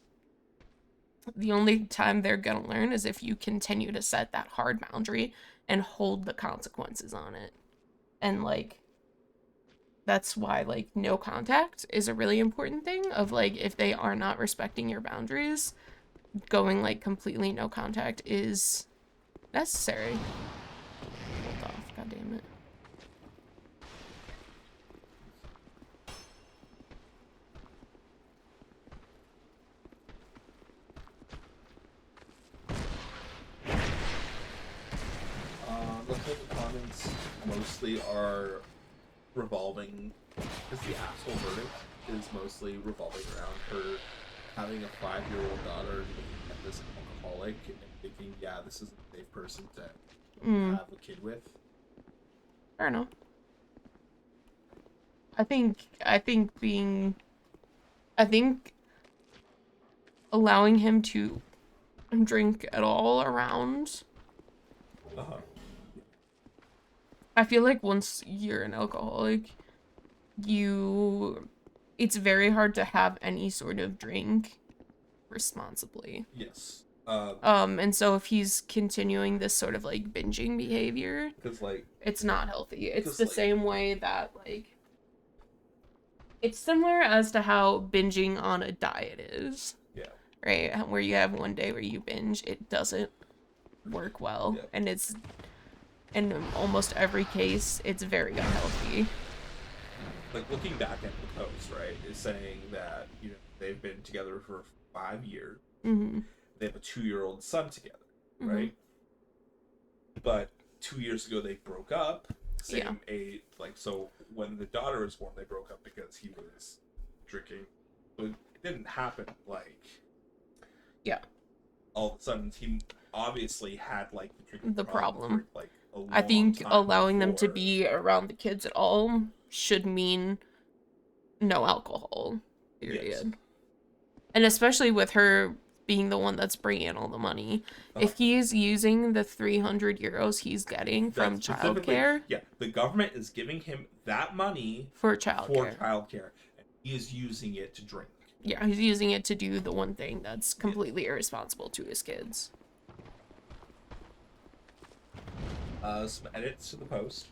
the only time they're gonna learn is if you continue to set that hard boundary and hold the consequences on it. And like that's why like no contact is a really important thing of like if they are not respecting your boundaries, going like completely no contact is necessary. Hold off, god damn it. The comments mostly are revolving, because the asshole verdict is mostly revolving around her having a 5-year-old daughter and looking at this alcoholic and thinking, yeah, this is a safe person to have a kid with. Fair enough. I think allowing him to drink at all around. I feel like once you're an alcoholic, it's very hard to have any sort of drink responsibly. Yes. And so if he's continuing this sort of like binging behavior, because like it's not healthy. It's the like, same way that like it's similar as to how binging on a diet is. Yeah. Right? Where you have one day where you binge, it doesn't work well. Yeah. And it's in almost every case, it's very unhealthy. Like looking back at the post, right, is saying that, you know, they've been together for 5 years. Mm-hmm. They have a 2-year-old son together, right? But 2 years ago they broke up. Same Yeah. age, like, so when the daughter was born, they broke up because he was drinking. So it didn't happen like Yeah. all of a sudden. He obviously had like the drinking The problem problem. for like a long I think time allowing them to before. be around the kids at all should mean no alcohol. Period. Yes. And especially with her being the one that's bringing in all the money. If he's using the 300 euros he's getting from That's specifically- childcare Yeah, the government is giving him that money for for childcare. childcare, and he is using it to drink. Yeah, he's using it to do the one thing that's completely irresponsible to his kids. Some edits to the post.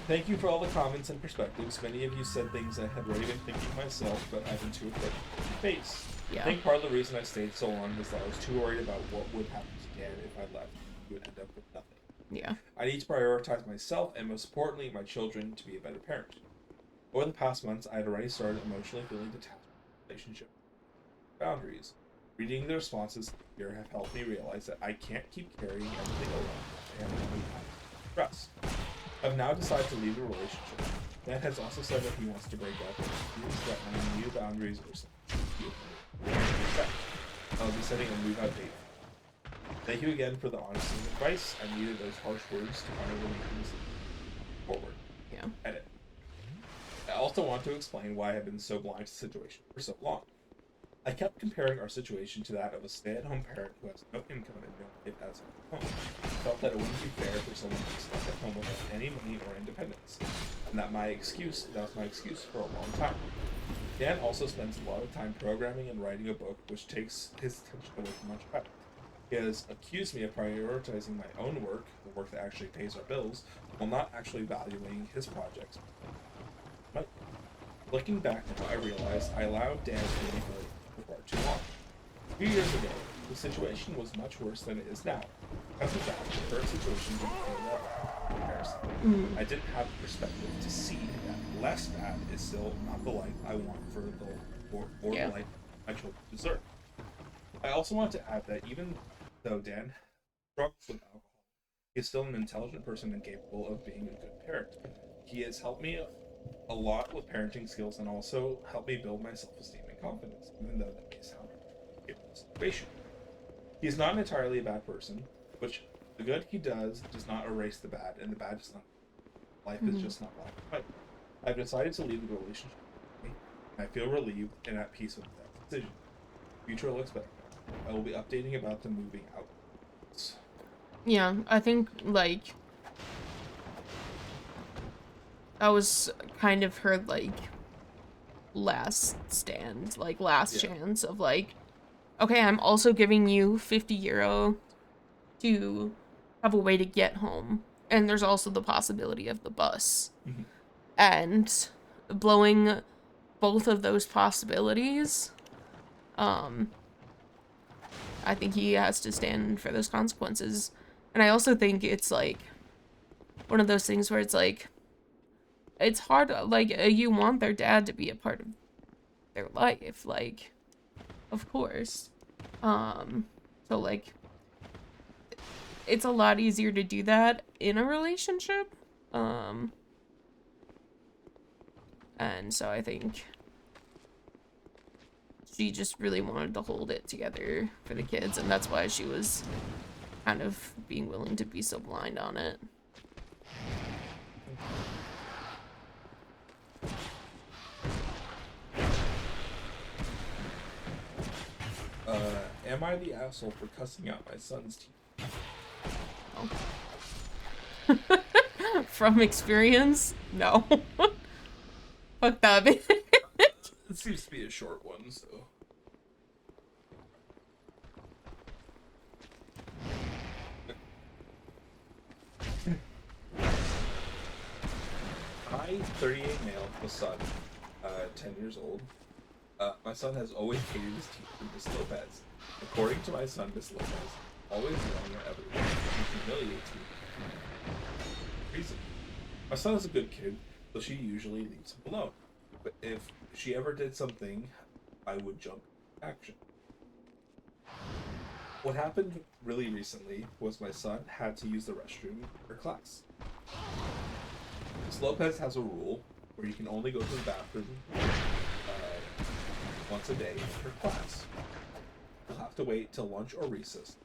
Thank you for all the comments and perspectives. Many of you said things I had already been thinking myself, but I've been too afraid to face. Yeah. I think part of the reason I stayed so long was that I was too worried about what would happen to Dan if I left. He would end up with nothing. Yeah. I need to prioritize myself and, most importantly, my children to be a better parent. Over the past months, I had already started emotionally feeling detached from the relationship. Boundaries. Reading the responses here have helped me realize that I can't keep carrying everything alone and trust. I've now decided to leave the relationship. Dan has also said that he wants to break up and feels that my new boundaries are set. I'll be setting a move out date. Thank you again for the honesty and advice. I needed those harsh words to finally make things forward. Yeah. Edit. I also want to explain why I have been so blind to the situation for so long. I kept comparing our situation to that of a stay-at-home parent who has no income and no kid has a home. I felt that it wouldn't be fair for someone to be stuck at home without any money or independence, and that was my excuse for a long time. Dan also spends a lot of time programming and writing a book, which takes his attention away from much better. He has accused me of prioritizing my own work, the work that actually pays our bills, while not actually valuing his projects. But looking back now, I realized I allowed Dan to manipulate for far too long. A few years ago, the situation was much worse than it is now. Because of that, the current situation didn't feel well in comparison. I didn't have the perspective to see that less bad is still not the life I want for the life my children deserve. I also want to add that even though Dan struggles with alcohol, he is still an intelligent person and capable of being a good parent. He has helped me a lot with parenting skills and also helped me build my self-esteem and confidence, even though that may sound given the situation. He is not entirely a bad person, which the good he does not erase the bad, and the bad does not. Life is just not black and white. I've decided to leave the relationship, and I feel relieved and at peace with that decision. Future looks better. I will be updating about the moving out. Yeah, I think, like, that was kind of her, like, last stand, like, last chance of, like, okay, I'm also giving you 50 euro to have a way to get home. And there's also the possibility of the bus. Mm-hmm. And blowing both of those possibilities, I think he has to stand for those consequences. And I also think it's, like, one of those things where it's, like, it's hard, like, you want their dad to be a part of their life, like, of course. So, like, it's a lot easier to do that in a relationship. And so I think she just really wanted to hold it together for the kids, and that's why she was kind of being willing to be so blind on it. Am I the asshole for cussing out my son's teeth? Oh. From experience, no. Fuck that bitch. It seems to be a short one, so. I, 38 male, with son, 10 years old. My son has always hated his teeth with Miss Lopez. According to my son, Miss Lopez always yelling at everyone and humiliates me. Reason. My son is a good kid, so she usually leaves him alone. But if she ever did something, I would jump into action. What happened really recently was my son had to use the restroom for class. Ms. Lopez has a rule where you can only go to the bathroom once a day for class. You'll have to wait till lunch or recess.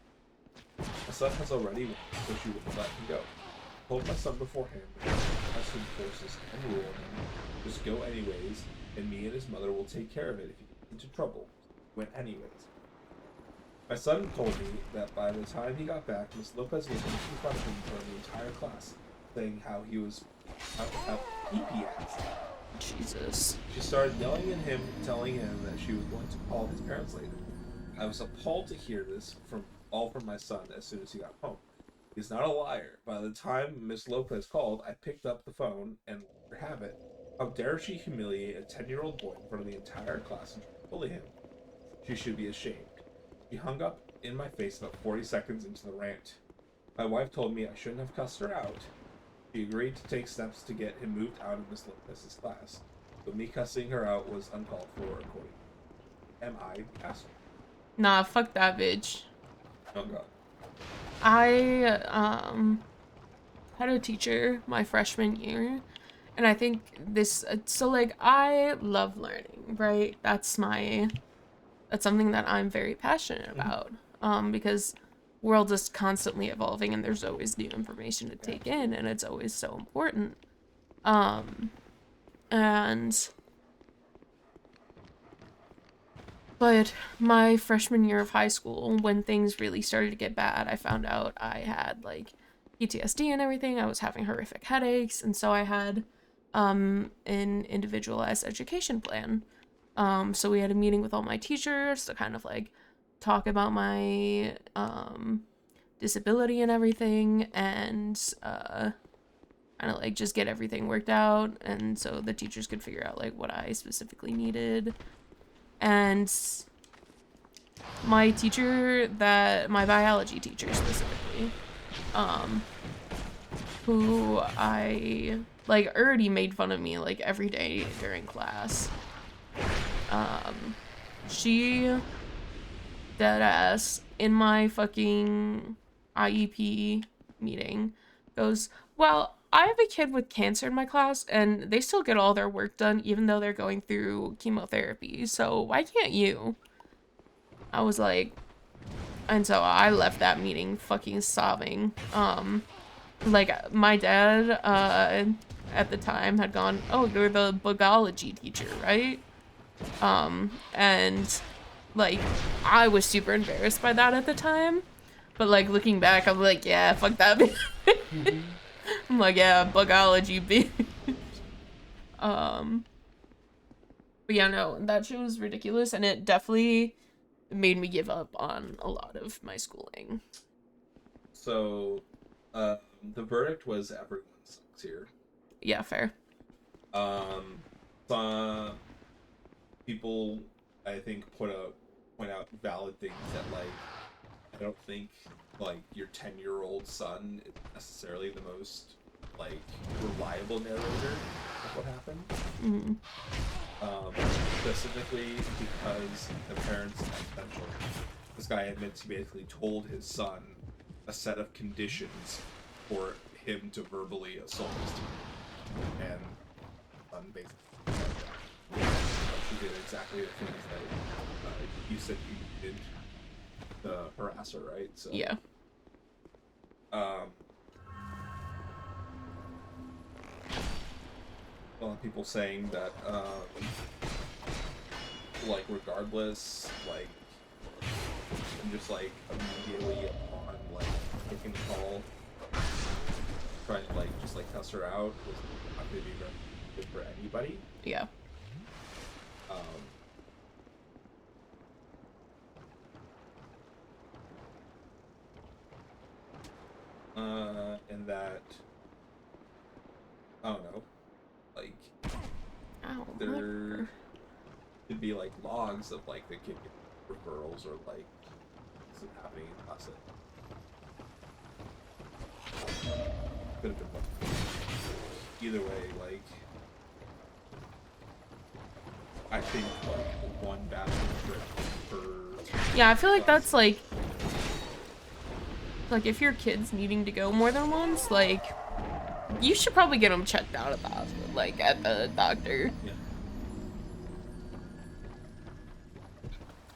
My son has already went, so she wouldn't let him go. I told my son beforehand that he has to enforce this one rule on him. Just go anyways, and me and his mother will take care of it if you get into trouble. He went anyways. My son told me that by the time he got back, Miss Lopez was making fun of him for the entire class, saying how he was how pee-pee ass. Jesus. She started yelling at him, telling him that she was going to call his parents later. I was appalled to hear this from my son as soon as he got home. He's not a liar. By the time Miss Lopez called, I picked up the phone and let her have it. How dare she humiliate a 10-year-old boy in front of the entire class and bully him? She should be ashamed. She hung up in my face about 40 seconds into the rant. My wife told me I shouldn't have cussed her out. She agreed to take steps to get him moved out of Miss Lopez's class, but me cussing her out was uncalled for according. Am I the asshole? Nah, fuck that bitch. Oh god. I had a teacher my freshman year, and I think this so like I love learning, right? That's something that I'm very passionate about. Because world is constantly evolving and there's always new information to take in, and it's always so important. But my freshman year of high school, when things really started to get bad, I found out I had like PTSD and everything. I was having horrific headaches, and so I had an individualized education plan. So we had a meeting with all my teachers to kind of like talk about my disability and everything, and kind of like just get everything worked out, and so the teachers could figure out like what I specifically needed. And my biology teacher specifically, who I like already made fun of me like every day during class. She dead ass in my fucking IEP meeting goes, well, I have a kid with cancer in my class and they still get all their work done even though they're going through chemotherapy, so why can't you? I was like, and so I left that meeting fucking sobbing. Like my dad at the time had gone, oh, you're the biology teacher, right? And like I was super embarrassed by that at the time, but like looking back I'm like, yeah, fuck that bitch. I'm like, yeah, bugology, bitch. But yeah, no, that shit was ridiculous, and it definitely made me give up on a lot of my schooling. So, the verdict was everyone sucks here. Yeah, fair. Some people, I think, point out valid things that, like, I don't think, like, your 10-year-old son is necessarily the most, like, reliable narrator of what happened. Mm-hmm. Specifically because the parents essentially, this guy admits he basically told his son a set of conditions for him to verbally assault his team, and son basically she did exactly the things that you said you did to harass her, right? So yeah. A lot of people saying that like regardless, like I'm just like immediately upon like taking the call, trying to like just like cuss her out was not gonna be very good for anybody. Yeah. And that I don't know, like there could be like logs of like the kid getting referrals or like something happening in class. Could have been fun. Either way, like I think like one bathroom trip for Yeah, I feel like that's like like, if your kid's needing to go more than once, like, you should probably get them checked out at the hospital, like, at the doctor. Yeah.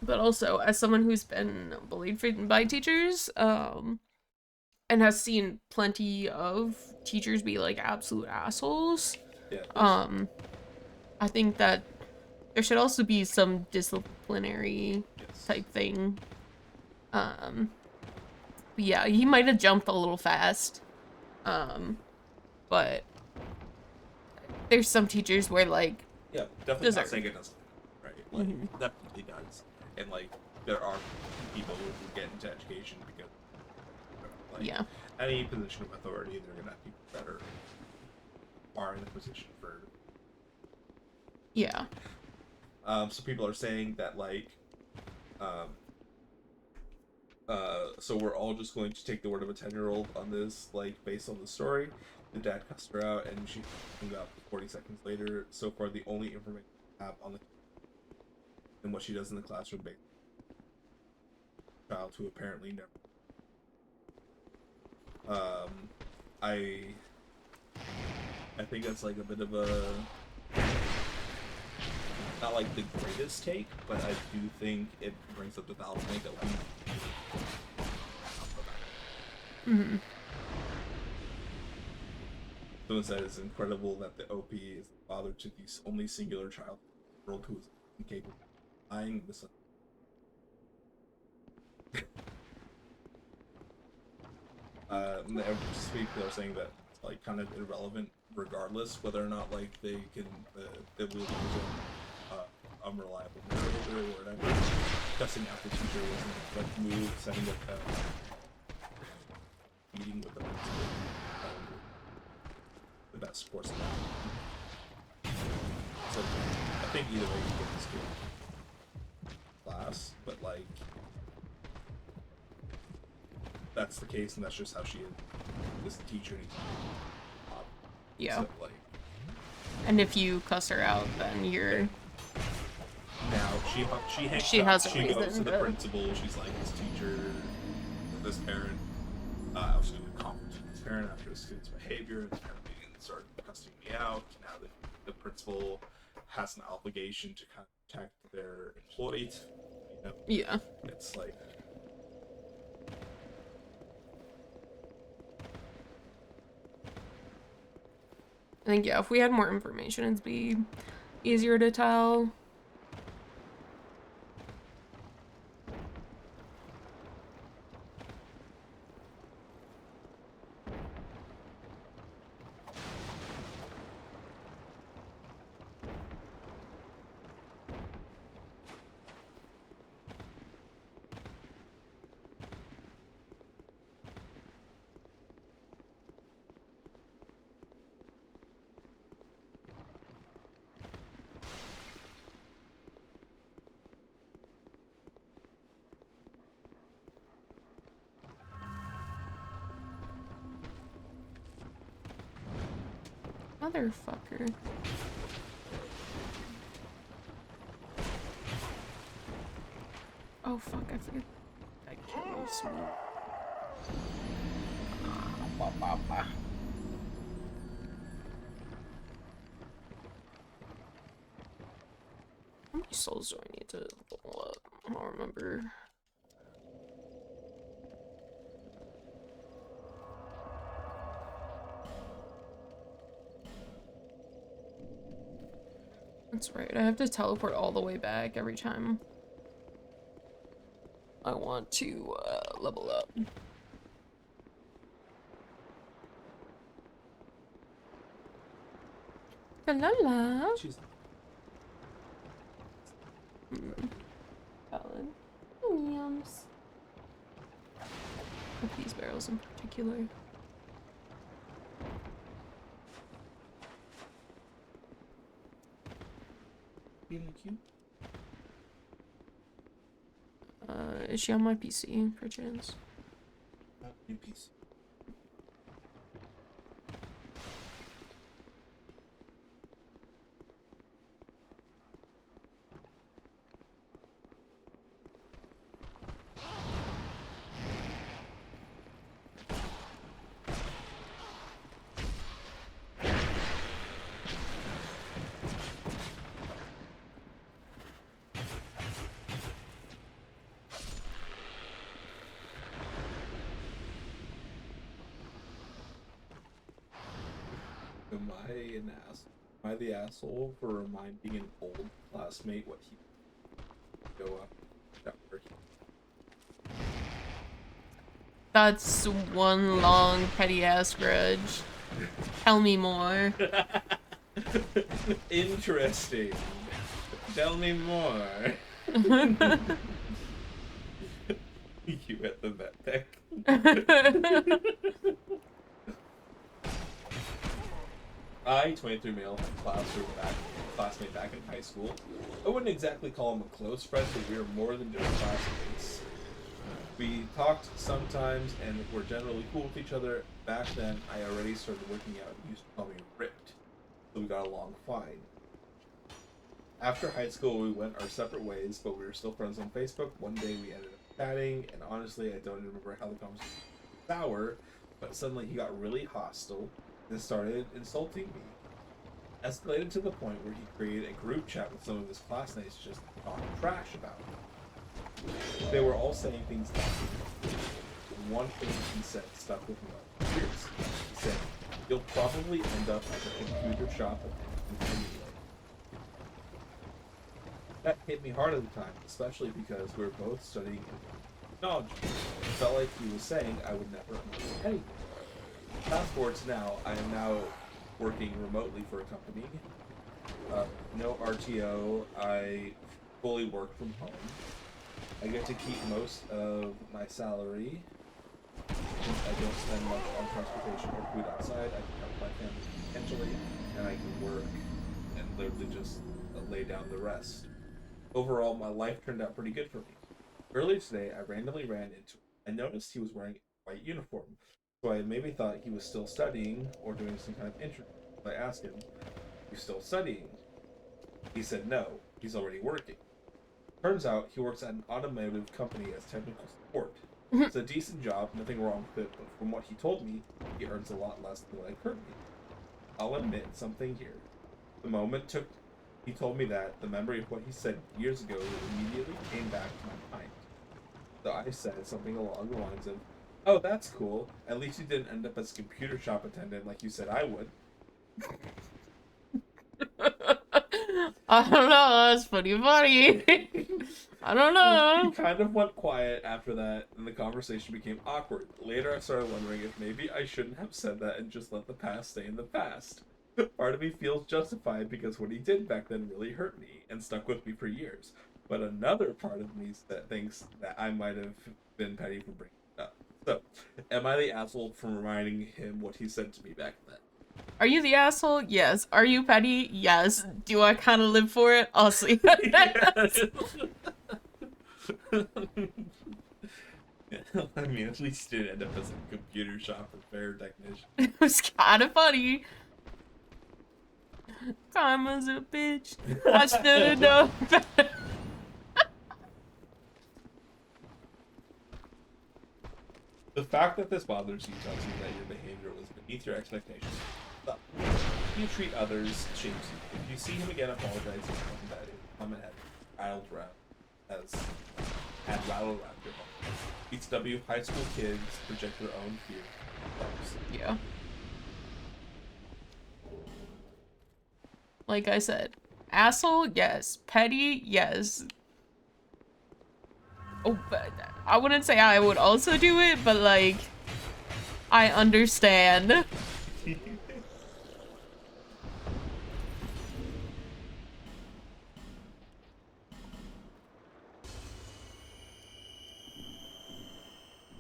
But also, as someone who's been bullied by teachers, and has seen plenty of teachers be, like, absolute assholes, Yeah. I think that there should also be some disciplinary Yes. type thing. But yeah, he might have jumped a little fast. But there's some teachers where, like, Yeah, definitely deserve. not saying it doesn't, right? Like, definitely does. And, like, there are people who get into education because, like, Yeah. any position of authority, they're going to have people that are in the position for. Yeah. So people are saying that, like, so we're all just going to take the word of a 10-year-old on this, like, based on the story. The dad cussed her out, and she hung up 40 seconds later. So far, the only information we have on the and what she does in the classroom based child who apparently never. I think that's like a bit of a not like the greatest take, but I do think it brings up the valid point that Mm-hmm. someone said it's incredible that the OP is the father to the only singular child in the world who is incapable of lying. People are saying that it's like kind of irrelevant, regardless whether or not like they can they will use a unreliable narrator or whatever. Cussing out the teacher wasn't the correct move. Setting up a meeting with the principal, the best course of action. So I think either way you get this good class, but like that's the case, and that's just how she is. This teacher needs to be Yeah. so, like, And if you cuss her out, then you're. now she hangs She up, has a she goes reason to the to- principal. She's like, this teacher, this parent. I was doing a conference with this parent after the student's behavior. This parent started cussing me out. Now the principal has an obligation to kind of protect their employees. You know, Yeah. it's like. I think, yeah, if we had more information, it'd be easier to tell. Motherfucker. Oh fuck, I forget. That kills me. How many souls do I need to level up? I don't remember. That's right, I have to teleport all the way back every time I want to level up. La la. She's Valid. Williams. With these barrels in particular. feeling cute. Is she on my PC, perchance? New piece. Am I an ass? Am I the asshole for reminding an old classmate what he go up that work? That's one long petty ass grudge. Tell me more. Interesting. Tell me more. You at the vet tech. I, 23 male, had classmate back in high school. I wouldn't exactly call him a close friend, but we were more than just classmates. We talked sometimes and were generally cool with each other. Back then, I already started working out. He used to call me Ripped, so we got along fine. After high school, we went our separate ways, but we were still friends on Facebook. One day, we ended up chatting, and honestly, I don't remember how the conversation was sour, but suddenly he got really hostile and started insulting me. Escalated to the point where he created a group chat with some of his classmates just talking trash about me. They were all saying things like one thing he said stuck with me for years. He said, "You'll probably end up at a computer shop anyway." That hit me hard at the time, especially because we were both studying technology. It felt like he was saying I would never understand anything. Fast forward to now, I am now working remotely for a company. No RTO, I fully work from home. I get to keep most of my salary. Since I don't spend much on transportation or food outside, I can help my family financially, and I can work and literally just lay down the rest. Overall, my life turned out pretty good for me. Earlier today, I randomly ran into him. I noticed he was wearing a white uniform, so I maybe thought he was still studying or doing some kind of internship. I asked him, "You still studying?" He said no, he's already working. Turns out he works at an automotive company as technical support. It's a decent job, nothing wrong with it, but from what he told me, he earns a lot less than what I currently do. I'll admit something here. The moment took he told me that, the memory of what he said years ago immediately came back to my mind. So I said something along the lines of, "Oh, that's cool. At least you didn't end up as a computer shop attendant like you said I would." I don't know, that's pretty funny. I don't know. He kind of went quiet after that, and the conversation became awkward. Later, I started wondering if maybe I shouldn't have said that and just let the past stay in the past. Part of me feels justified because what he did back then really hurt me and stuck with me for years. But another part of me that thinks that I might have been petty for bringing it up. So, am I the asshole for reminding him what he said to me back then? Are you the asshole? Yes. Are you petty? Yes. Do I kind of live for it? Also, yes. I mean, at least you didn't end up as a computer shop repair technician. It was kind of funny. Karma's a bitch. I should've known better. The fact that this bothers you tells you that your behavior was beneath your expectations. But you treat others shames you. If you see him again, apologize and tell him that his comment had rattled around your home. HW high school kids project their own fear. Yeah. Like I said, asshole, yes. Petty, yes. Oh, but I wouldn't say I would also do it, but like, I understand.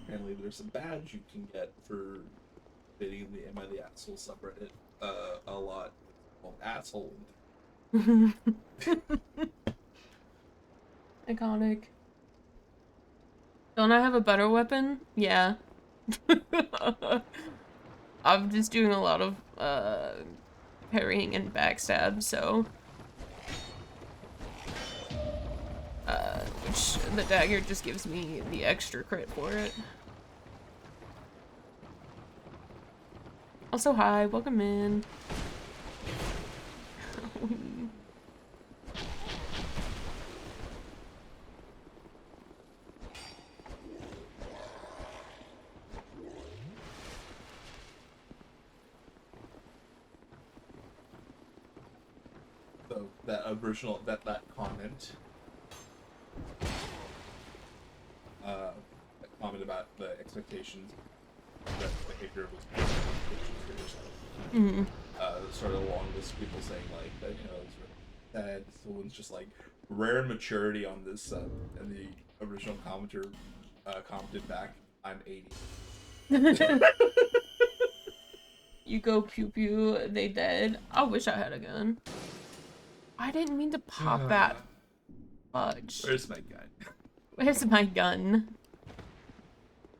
Apparently, there's a badge you can get for bidding the Am I the Asshole subreddit a lot. It's called Asshole. Iconic. Don't I have a better weapon? Yeah. I'm just doing a lot of parrying and backstab, so which the dagger just gives me the extra crit for it. Also, hi, welcome in. that original that comment. A comment about the expectations that behavior was Mm-hmm. sort of along this people saying like that, you know, sort of that someone's just like rare maturity on this, and the original commenter commented back, "I'm 80." You go pew pew, they dead. I wish I had a gun. I didn't mean to pop that fudge. Where's my gun? Where's my gun?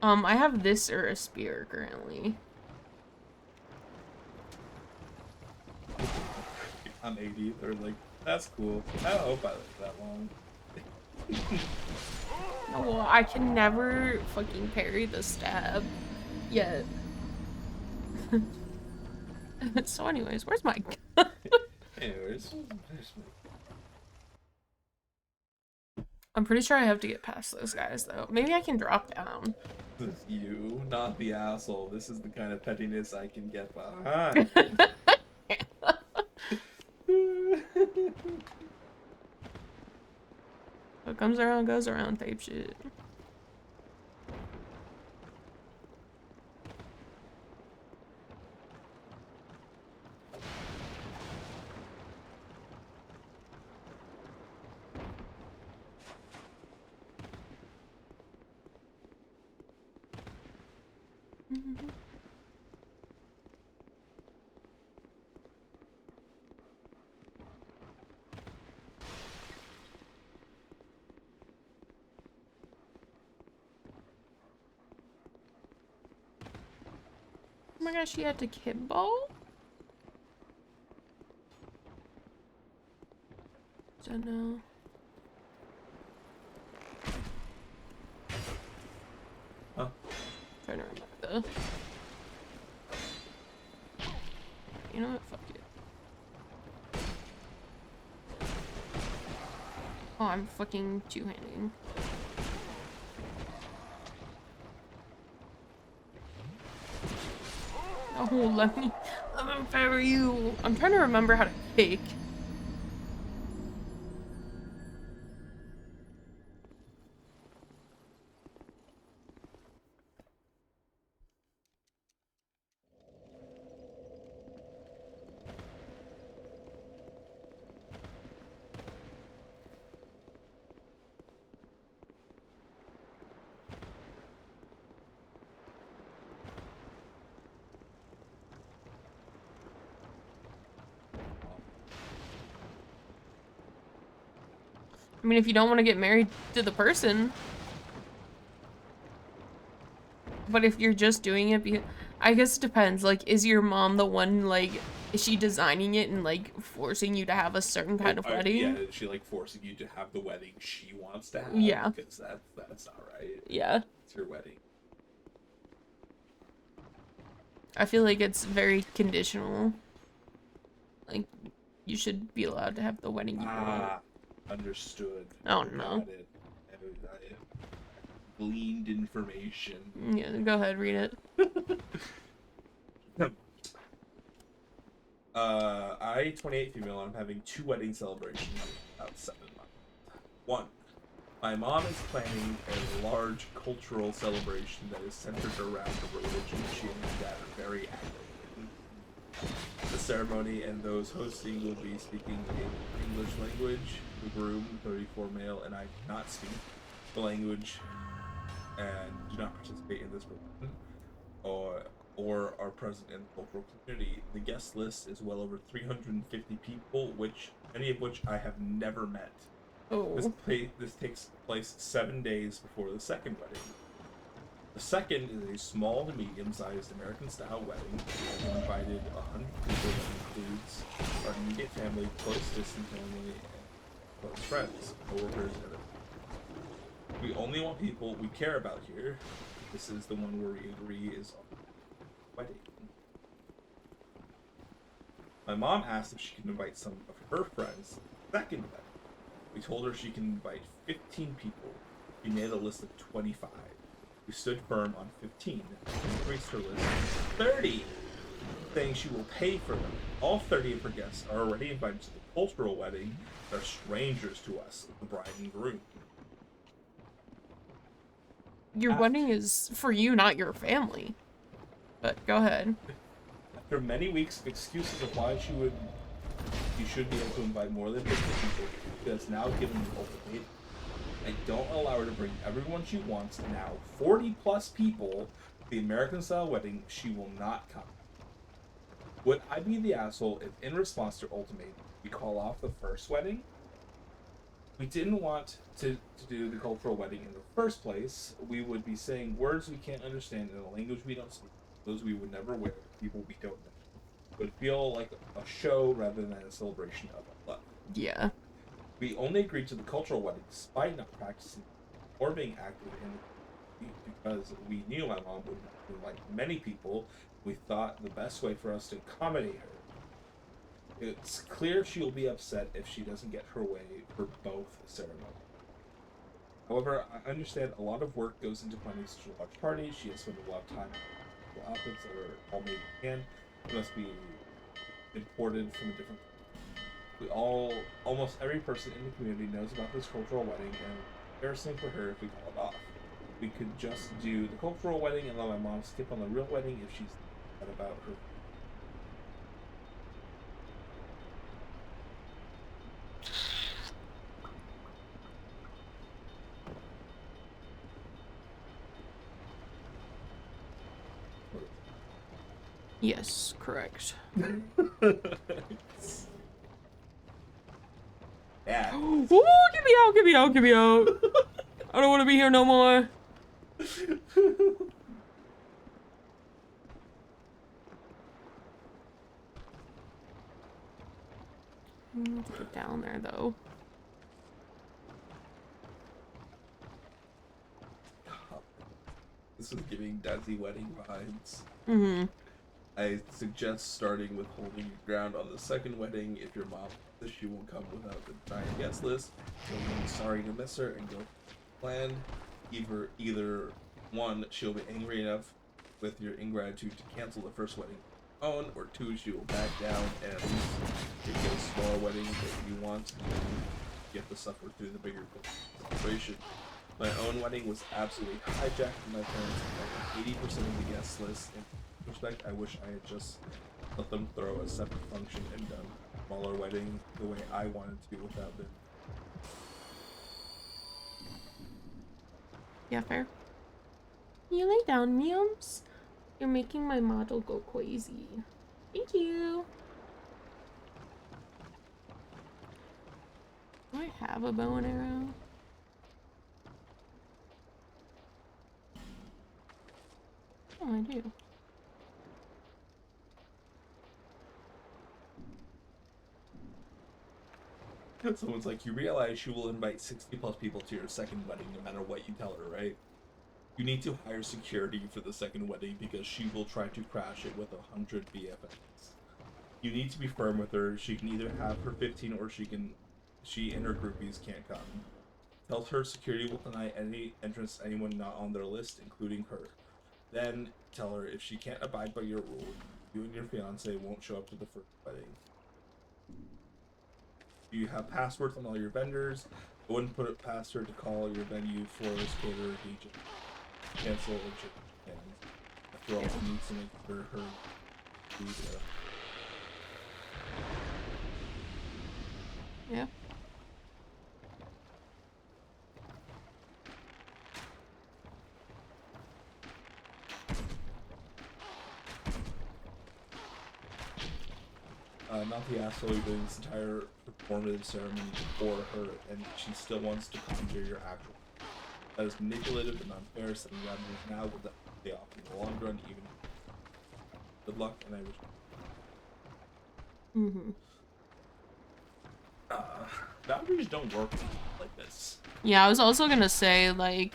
I have this or a spear currently. I'm 80. They're like, that's cool. I don't hope I live that long. No, I can never fucking parry the stab yet. So anyways, where's my gun? Anyways, there's my... I'm pretty sure I have to get past those guys though. Maybe I can drop down. This is you, not the asshole. This is the kind of pettiness I can get behind. What comes around goes around type shit. Oh my gosh, she had to Kimbo? Don't know. Huh? Trying to remember. You know what? Fuck it. Oh, I'm fucking two-handing. Oh, let me parry you. I'm trying to remember how to kick. I mean, if you don't want to get married to the person. But if you're just doing it because... I guess it depends. Like, is your mom the one, like... Is she designing it and, like, forcing you to have a certain kind of wedding? Yeah, is she, like, forcing you to have the wedding she wants to have? Yeah. Because that's not right. Yeah. It's your wedding. I feel like it's very conditional. Like, you should be allowed to have the wedding you want. Understood. Oh, no. Got it. I gleaned information. Yeah, go ahead, read it. I, 28 female, I'm having 2 wedding celebrations in about 7 months. 1. My mom is planning a large cultural celebration that is centered around the religion she and my dad are very active in. The ceremony and those hosting will be speaking in English language. The groom, 34 male, and I do not speak the language and do not participate in this program or are present in the cultural community. The guest list is well over 350 people, many of which I have never met. Oh. This takes place 7 days before the second wedding. The second is a small to medium-sized American-style wedding. I've invited 100 people that includes our immediate family, close distant family, and close friends, coworkers, and others. We only want people we care about here. This is the one where we agree is our wedding. My mom asked if she can invite some of her friends to the second wedding. We told her she can invite 15 people. She made a list of 25. We stood firm on 15 and increased her list to 30. saying she will pay for them. All 30 of her guests are already invited to the cultural wedding. They're strangers to us, the bride and groom. Your wedding is for you, not your family. But go ahead. After many weeks of excuses of why she should be able to invite more than 50 people, she has now given an ultimatum. I don't allow her to bring everyone she wants now, 40 plus people, to the American style wedding. She will not come. Would I be the asshole if, in response to her ultimatum, we call off the first wedding? We didn't want to do the cultural wedding in the first place. We would be saying words we can't understand in a language we don't speak, those we would never wear, people we don't know. It would feel like a show rather than a celebration of our love. Yeah. We only agreed to the cultural wedding despite not practicing or being active in it because we knew my mom would not be like many people. We thought the best way for us to accommodate her. It's clear she will be upset if she doesn't get her way for both ceremonies. However, I understand a lot of work goes into planning such a large party. She has spent a lot of time on outfits that are all made in hand. It must be imported from a different. Almost every person in the community knows about this cultural wedding, and embarrassing for her if we call it off. We could just do the cultural wedding and let my mom skip on the real wedding if she's mad about her. Yes, correct. Yeah. Ooh, get me out, get me out, get me out. I don't want to be here no more. Get down there, though. This is giving Dazzy wedding vibes. Mm-hmm. I suggest starting with holding your ground on the second wedding. If your mom says she won't come without the giant guest list, you'll be sorry to miss her and go planned. Either one, she'll be angry enough with your ingratitude to cancel the first wedding on, or two, she will back down and at least get a smaller wedding that you want, and you have to suffer through the bigger celebration. My own wedding was absolutely hijacked from my parents, like 80% of the guest list. In respect, I wish I had just let them throw a separate function and done a smaller wedding the way I wanted to without them. Yeah, fair. You lay down, Meows. You're making my model go crazy. Thank you. Do I have a bow and arrow? Oh, I do. Someone's like, you realize she will invite 60 plus people to your second wedding no matter what you tell her, right? You need to hire security for the second wedding because she will try to crash it with 100 BFFs. You need to be firm with her. She can either have her 15 or she and her groupies can't come. Tell her security will deny any entrance to anyone not on their list, including her. Then tell her if she can't abide by your rule, you and your fiance won't show up to the first wedding. You have passwords on all your vendors. I wouldn't put it past her to call your venue, florist, caterer, DJ, cancel, or change. After all, she needs to make sure her food. Yeah. Not the asshole you're doing this entire performative ceremony for her, and she still wants to conjure your actual. That is manipulative and unfair. Setting boundaries now will definitely pay off in the long run. Even good luck, and I wish. Boundaries don't work like this. Yeah, I was also gonna say, like,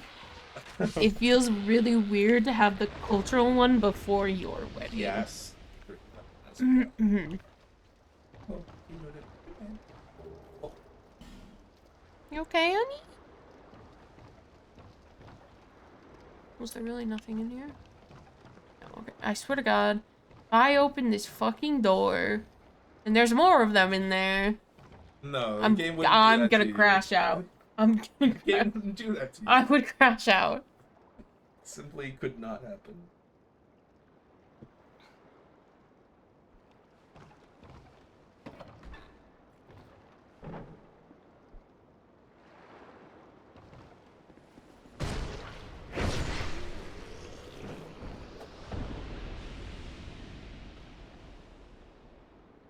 it feels really weird to have the cultural one before your wedding. Yes. You okay, honey? Was there really nothing in here? No, okay. I swear to God, if I opened this fucking door, and there's more of them in there. No, the I'm game wouldn't do that gonna to you. crash out. I'm gonna The game wouldn't do that to you. I would crash out. Simply could not happen.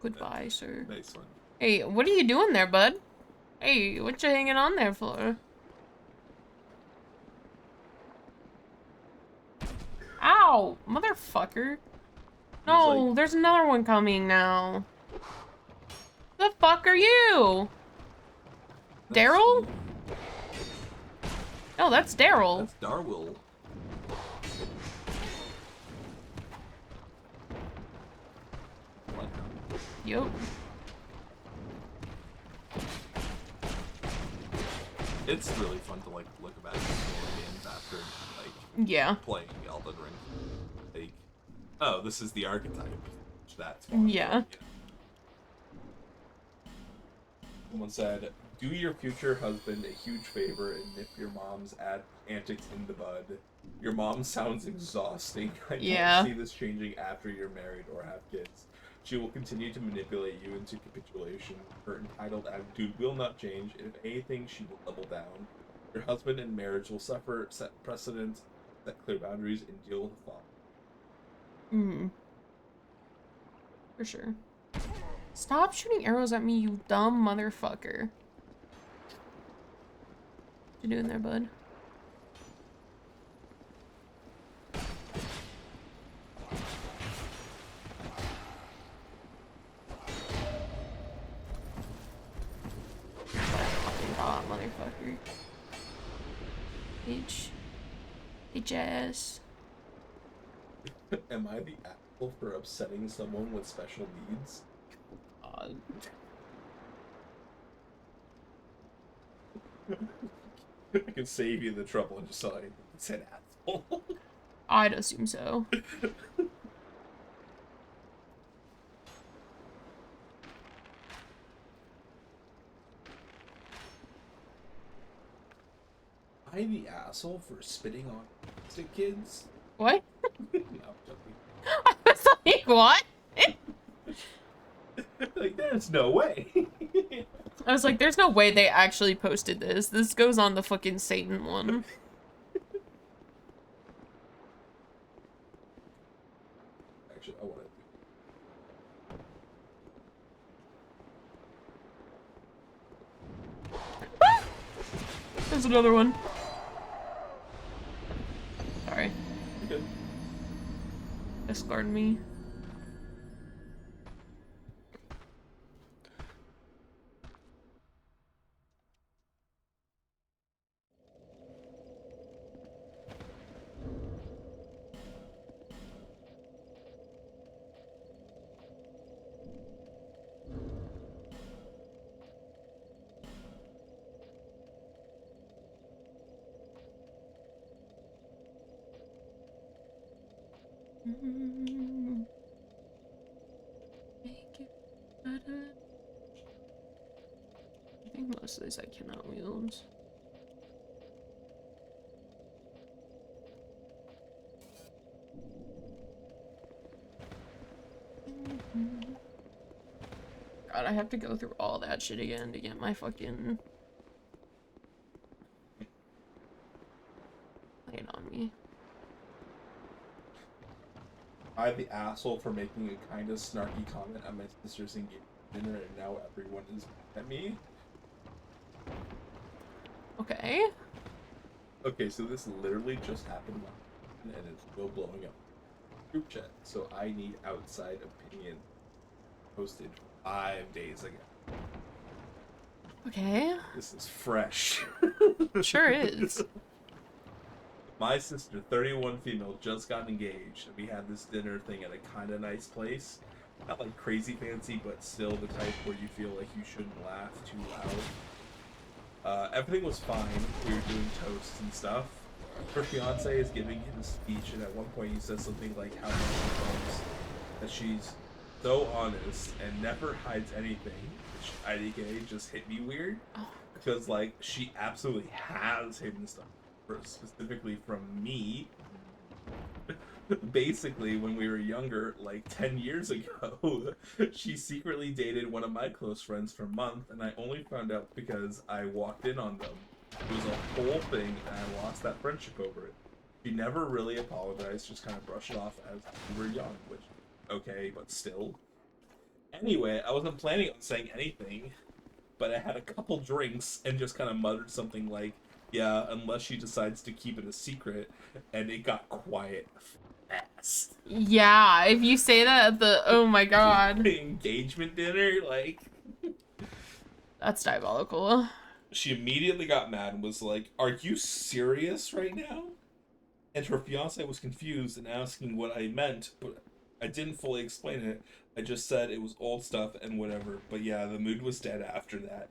Goodbye, sir. Nice one. Hey, what are you doing there, bud? Hey, what you hanging on there for? Ow, motherfucker. No, like- there's another one coming now. The fuck are you? Daryl? No, that's Daryl. That's Darwill. What? Yup. It's really fun to like look back at the games after like Yeah. playing Elden Ring. Like, oh, this is the archetype. That's fun. Yeah. Someone said, "Do your future husband a huge favor and nip your mom's antics in the bud. Your mom sounds exhausting. I Yeah. don't see this changing after you're married or have kids. She will continue to manipulate you into capitulation. Her entitled attitude will not change. If anything, she will double down. Your husband and marriage will suffer. Set precedent, set clear boundaries, and deal with the fall." Hmm. For sure. Stop shooting arrows at me, you dumb motherfucker. What you doing there, bud? Ah, motherfucker. H.S. Am I the asshole for upsetting someone with special needs? I can save you the trouble and just say asshole. I'd assume so. Am I the asshole for spitting on autistic kids? What? No, I'm joking. I was like, what? Like, there's no way. I was like, there's no way they actually posted this. This goes on the fucking Satan one. Actually, I want to. There's another one. Sorry. You're good. Discard me. Make it better. I think most of these I cannot wield. God, I have to go through all that shit again to get my fucking... Lay it on me. I'm the asshole for making a kind of snarky comment on my sister's engagement dinner, and now everyone is mad at me. Okay. Okay, so this literally just happened, and it's still blowing up. Group chat. So I need outside opinion. Posted 5 days ago. Okay. This is fresh. Sure is. My sister, 31 female, just got engaged, and we had this dinner thing at a kind of nice place. Not like crazy fancy, but still the type where you feel like you shouldn't laugh too loud. Everything was fine. We were doing toasts and stuff. Her fiance is giving him a speech, and at one point he says something like how much he loves that she's so honest and never hides anything. Which IDK just hit me weird Oh, because like she absolutely has hidden stuff, specifically from me. Basically, when we were younger, like 10 years ago, she secretly dated one of my close friends for a month, and I only found out because I walked in on them. It was a whole thing, and I lost that friendship over it. She never really apologized, just kind of brushed it off as we were young, which, okay, but still. Anyway, I wasn't planning on saying anything, but I had a couple drinks and just kind of muttered something like, yeah, unless she decides to keep it a secret, and it got quiet fast. yeah, if you say that at the, oh my god. Engagement dinner, like, That's diabolical. she immediately got mad and was like, are you serious right now? And her fiance was confused and asking what I meant, but I didn't fully explain it. I just said it was old stuff and whatever, but yeah, the mood was dead after that.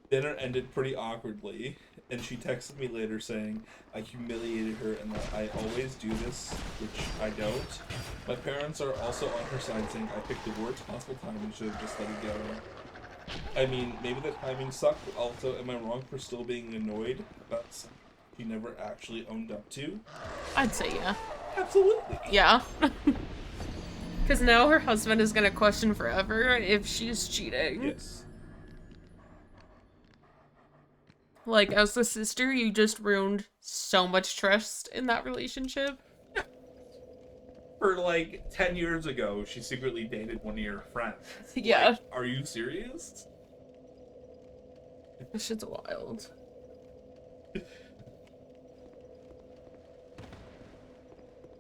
Dinner ended pretty awkwardly, and she texted me later saying I humiliated her and that I always do this, which I don't. My parents are also on her side saying I picked the worst possible time and should have just let it go. I mean, maybe the timing sucked, but also, am I wrong for still being annoyed about something she never actually owned up to? I'd say yeah. Absolutely. Yeah. Because now her husband is gonna question forever if she's cheating. Yes. Like, as the sister, you just ruined so much trust in that relationship. For like 10 years ago, she secretly dated one of your friends. Yeah. Like, are you serious? This shit's wild.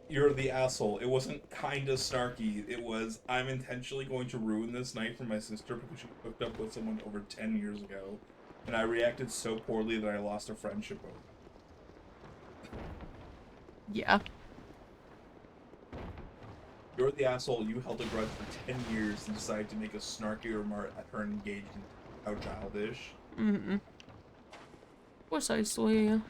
You're the asshole. It wasn't kinda snarky. It was, I'm intentionally going to ruin this night for my sister because she hooked up with someone over 10 years ago. And I reacted so poorly that I lost a friendship over. Yeah. You're the asshole. You held a grudge for 10 years and decided to make a snarky remark at her engagement. How childish. Mm-hmm. Precisely.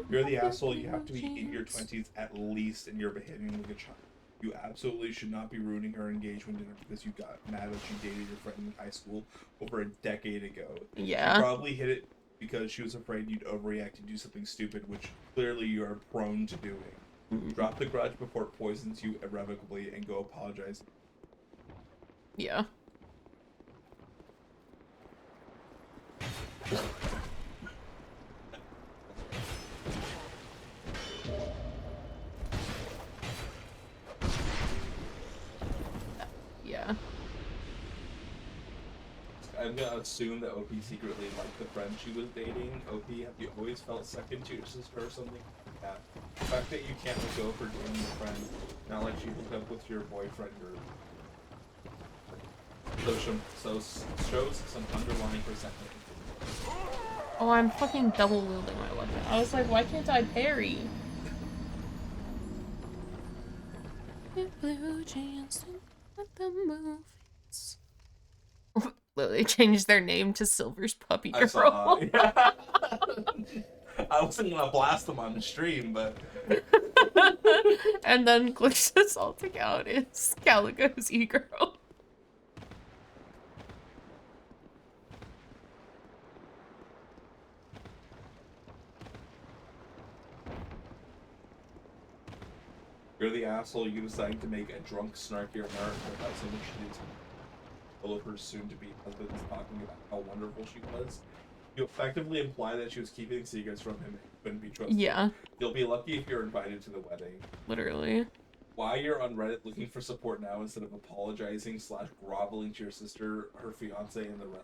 You're the asshole. You have to be in your 20s at least, and you're behaving like a child. You absolutely should not be ruining her engagement dinner because you got mad that she dated your friend in high school over a decade ago. Yeah. She probably hit it because she was afraid you'd overreact and do something stupid, which clearly you are prone to doing. Mm-hmm. Drop the grudge before it poisons you irrevocably and go apologize. Yeah. Yeah. I'm gonna assume that OP secretly liked the friend she was dating. OP, have you always felt second to your sister or something? Yeah. The fact that you can't let go for dating your friend, not like she hooked up with your boyfriend or shows some underlying resentment. Oh, I'm fucking double wielding my weapon. I was like, why can't I parry? Blue jeans at the movies. Literally changed their name to Silver's Puppy Girl. I saw, yeah. I wasn't gonna blast them on the stream, but And then glitched us all together is Calico's E-Girl. you're the asshole. You decided to make a drunk, snarky remark about something she did to all of her soon-to-be husband is talking about how wonderful she was. You effectively imply that she was keeping secrets from him and couldn't be trusted. Yeah, You'll be lucky if you're invited to the wedding. literally. Why you're on Reddit looking for support now instead of apologizing / groveling to your sister, her fiance, and the rest.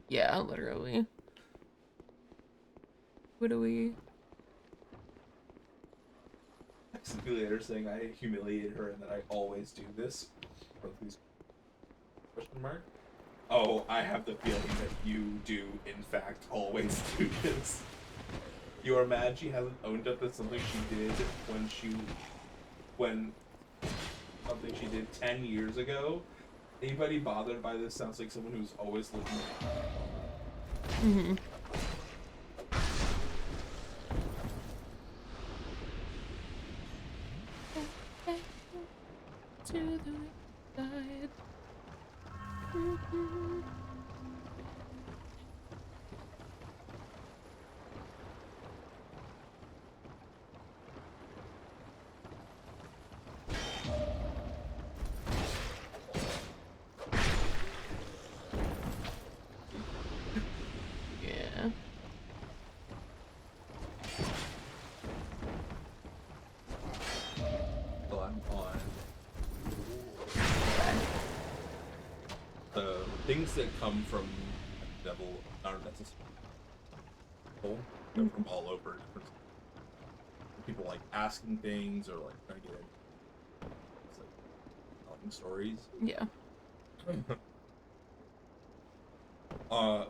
Yeah, literally. What do we... Texted me later saying I humiliated her and that I always do this. Question mark? Oh, I have the feeling that you do, in fact, always do this. You are mad she hasn't owned up to something she did when something she did 10 years ago. Anybody bothered by this sounds like someone who's always looking at Mm-hmm. to the side. Mhm. Yeah. So I'm on the things that come from the devil aren't necessarily evil. They're from all over. Different people like asking things or like trying to get in. It's like telling stories. Yeah.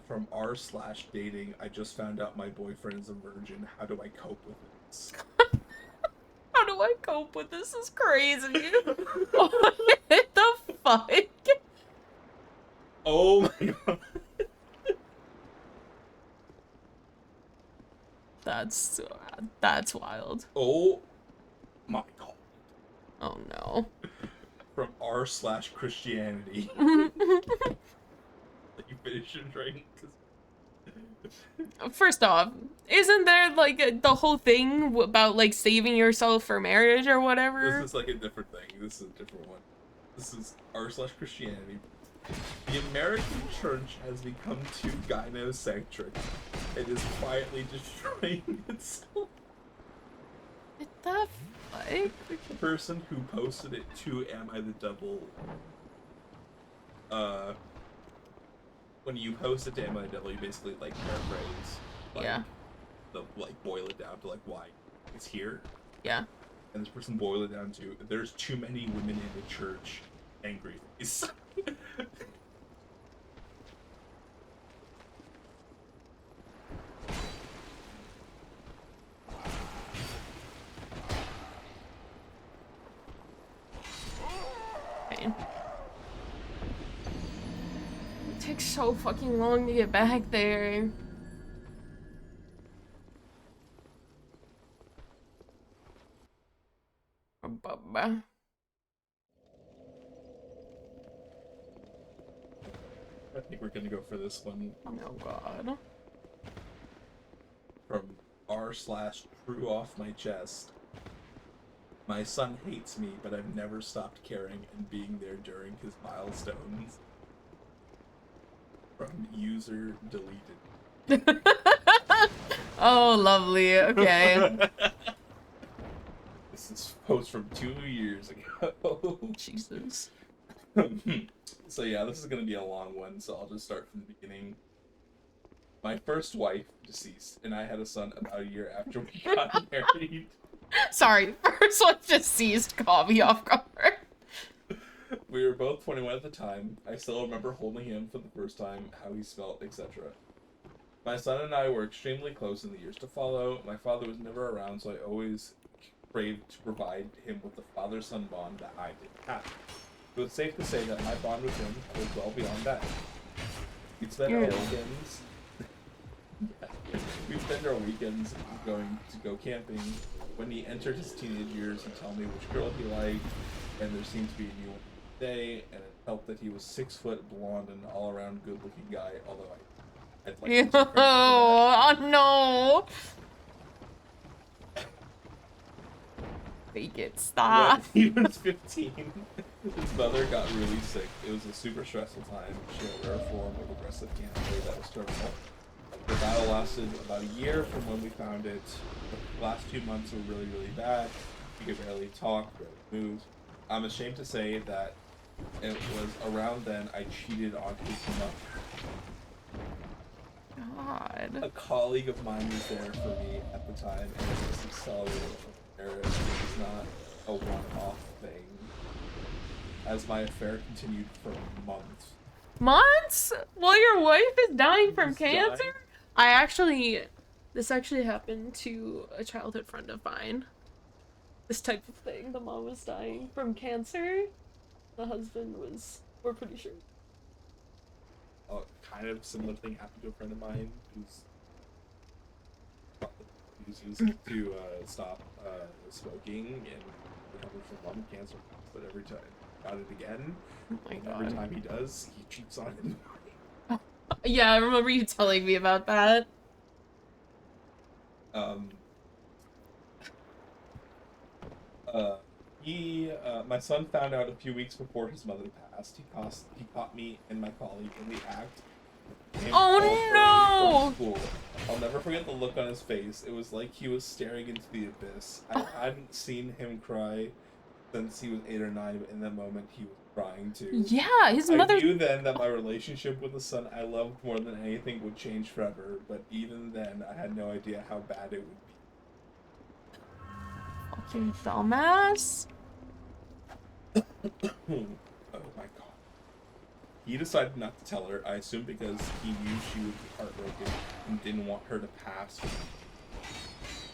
From r/dating, I just found out my boyfriend is a virgin. How do I cope with this? How do I cope with this? Is crazy. What the fuck? Oh my god. That's wild. Oh my god. Oh no. From r/Christianity. Let you finish your drink. First off, isn't there like the whole thing about like saving yourself for marriage or whatever? This is like a different thing. This is a different one. This is r/Christianity. The American church has become too gynocentric and is quietly destroying itself. What the fuck? The person who posted it to Am I the Devil, when you post it to Am I the Devil, you basically like paraphrase, like, Yeah. boil it down to like why it's here. Yeah. And this person boiled it down to there's too many women in the church. Angry face. Fine. It takes so fucking long to get back there. Bubba. I think we're gonna go for this one. Oh god. From r/True Off My Chest. My son hates me, but I've never stopped caring and being there during his milestones. From user deleted. Oh, lovely. Okay. This is a post from 2 years ago. Jesus. So yeah, this is gonna be a long one, so I'll just start from the beginning. My first wife, deceased, and I had a son about a year after we got married. Sorry, first one just seized, caught me off guard. We were both 21 at the time. I still remember holding him for the first time, how he smelled, etc. My son and I were extremely close in the years to follow. My father was never around, so I always craved to provide him with the father-son bond that I didn't have. It was safe to say that my bond with him was well beyond that. We'd spend our weekends... We'd spend our weekends going to go camping. When he entered his teenage years, he'd tell me which girl he liked, and there seemed to be a new one day, and it helped that he was 6 foot, blonde, and all-around good-looking guy, although I'd like him to credit for that. Oh no! Fake it, stop. When he was 15, his mother got really sick. It was a super stressful time. She had a rare form of aggressive cancer that was terminal. The battle lasted about a year from when we found it. The last 2 months were really, really bad. He could barely talk, barely move. I'm ashamed to say that it was around then I cheated on his mother. God. A colleague of mine was there for me at the time, and it was accelerated from marriage. It was not a one-off thing. As my affair continued for months. Months? While your wife is dying from He's cancer? dying. This actually happened to a childhood friend of mine. This type of thing. The mom was dying from cancer. The husband was, we're pretty sure. Kind of similar thing happened to a friend of mine who's used to stop smoking and recovered from lung cancer, but every time about it again. Oh my And every god. time he does, he cheats on him. Yeah, I remember you telling me about that. Um, my son found out a few weeks before his mother passed. He caught me and my colleague in the act. Came Oh home early from school. I'll never forget the look on his face. It was like he was staring into the abyss. I hadn't seen him cry since he was 8 or 9, but in that moment he was crying too. Yeah, his mother. I knew then that my relationship with the son I loved more than anything would change forever, but even then I had no idea how bad it would be. Fucking dumbass. Oh my god. He decided not to tell her, I assume because he knew she would be heartbroken and didn't want her to pass.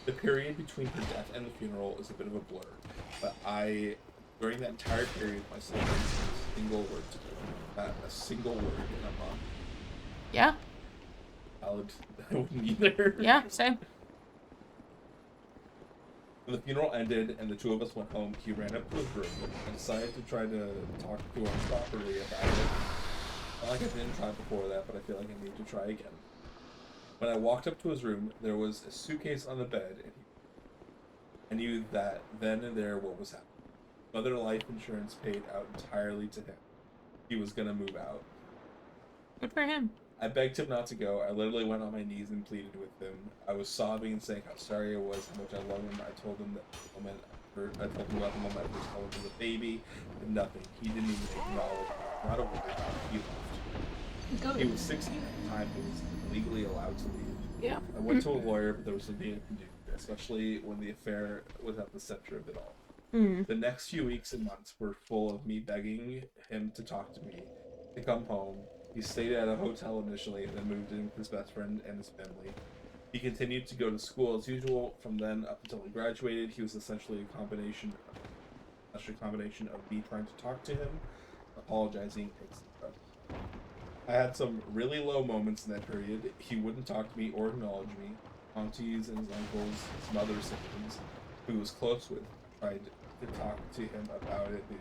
The period between her death and the funeral is a bit of a blur, but during that entire period, my son didn't say a single word to me. Not a single word in a month. Yeah. I wouldn't either. Yeah, same. When the funeral ended and the two of us went home, he ran up to his room and decided to try to talk to us properly about it. Not like I didn't try before that, but I feel like I need to try again. When I walked up to his room, there was a suitcase on the bed, and I knew that then and there what was happening. Mother life insurance paid out entirely to him. He was gonna move out. Good for him. I begged him not to go. I literally went on my knees and pleaded with him. I was sobbing and saying how sorry I was, how much I love him. I told him that the moment I told him about the moment I first told him was a baby, and nothing. He didn't even acknowledge me. Not a word. He left. He was 16 at the time. He was legally allowed to leave. Yeah. I went to a lawyer, but there was nothing I could do, especially when the affair was at the center of it all. The next few weeks and months were full of me begging him to talk to me, to come home. He stayed at a hotel initially and then moved in with his best friend and his family. He continued to go to school as usual. From then up until he graduated, he was essentially a combination of me trying to talk to him, apologizing, etc. I had some really low moments in that period. He wouldn't talk to me or acknowledge me. Aunties and his uncles, his mother's siblings, who he was close with, tried to talk to him about it. They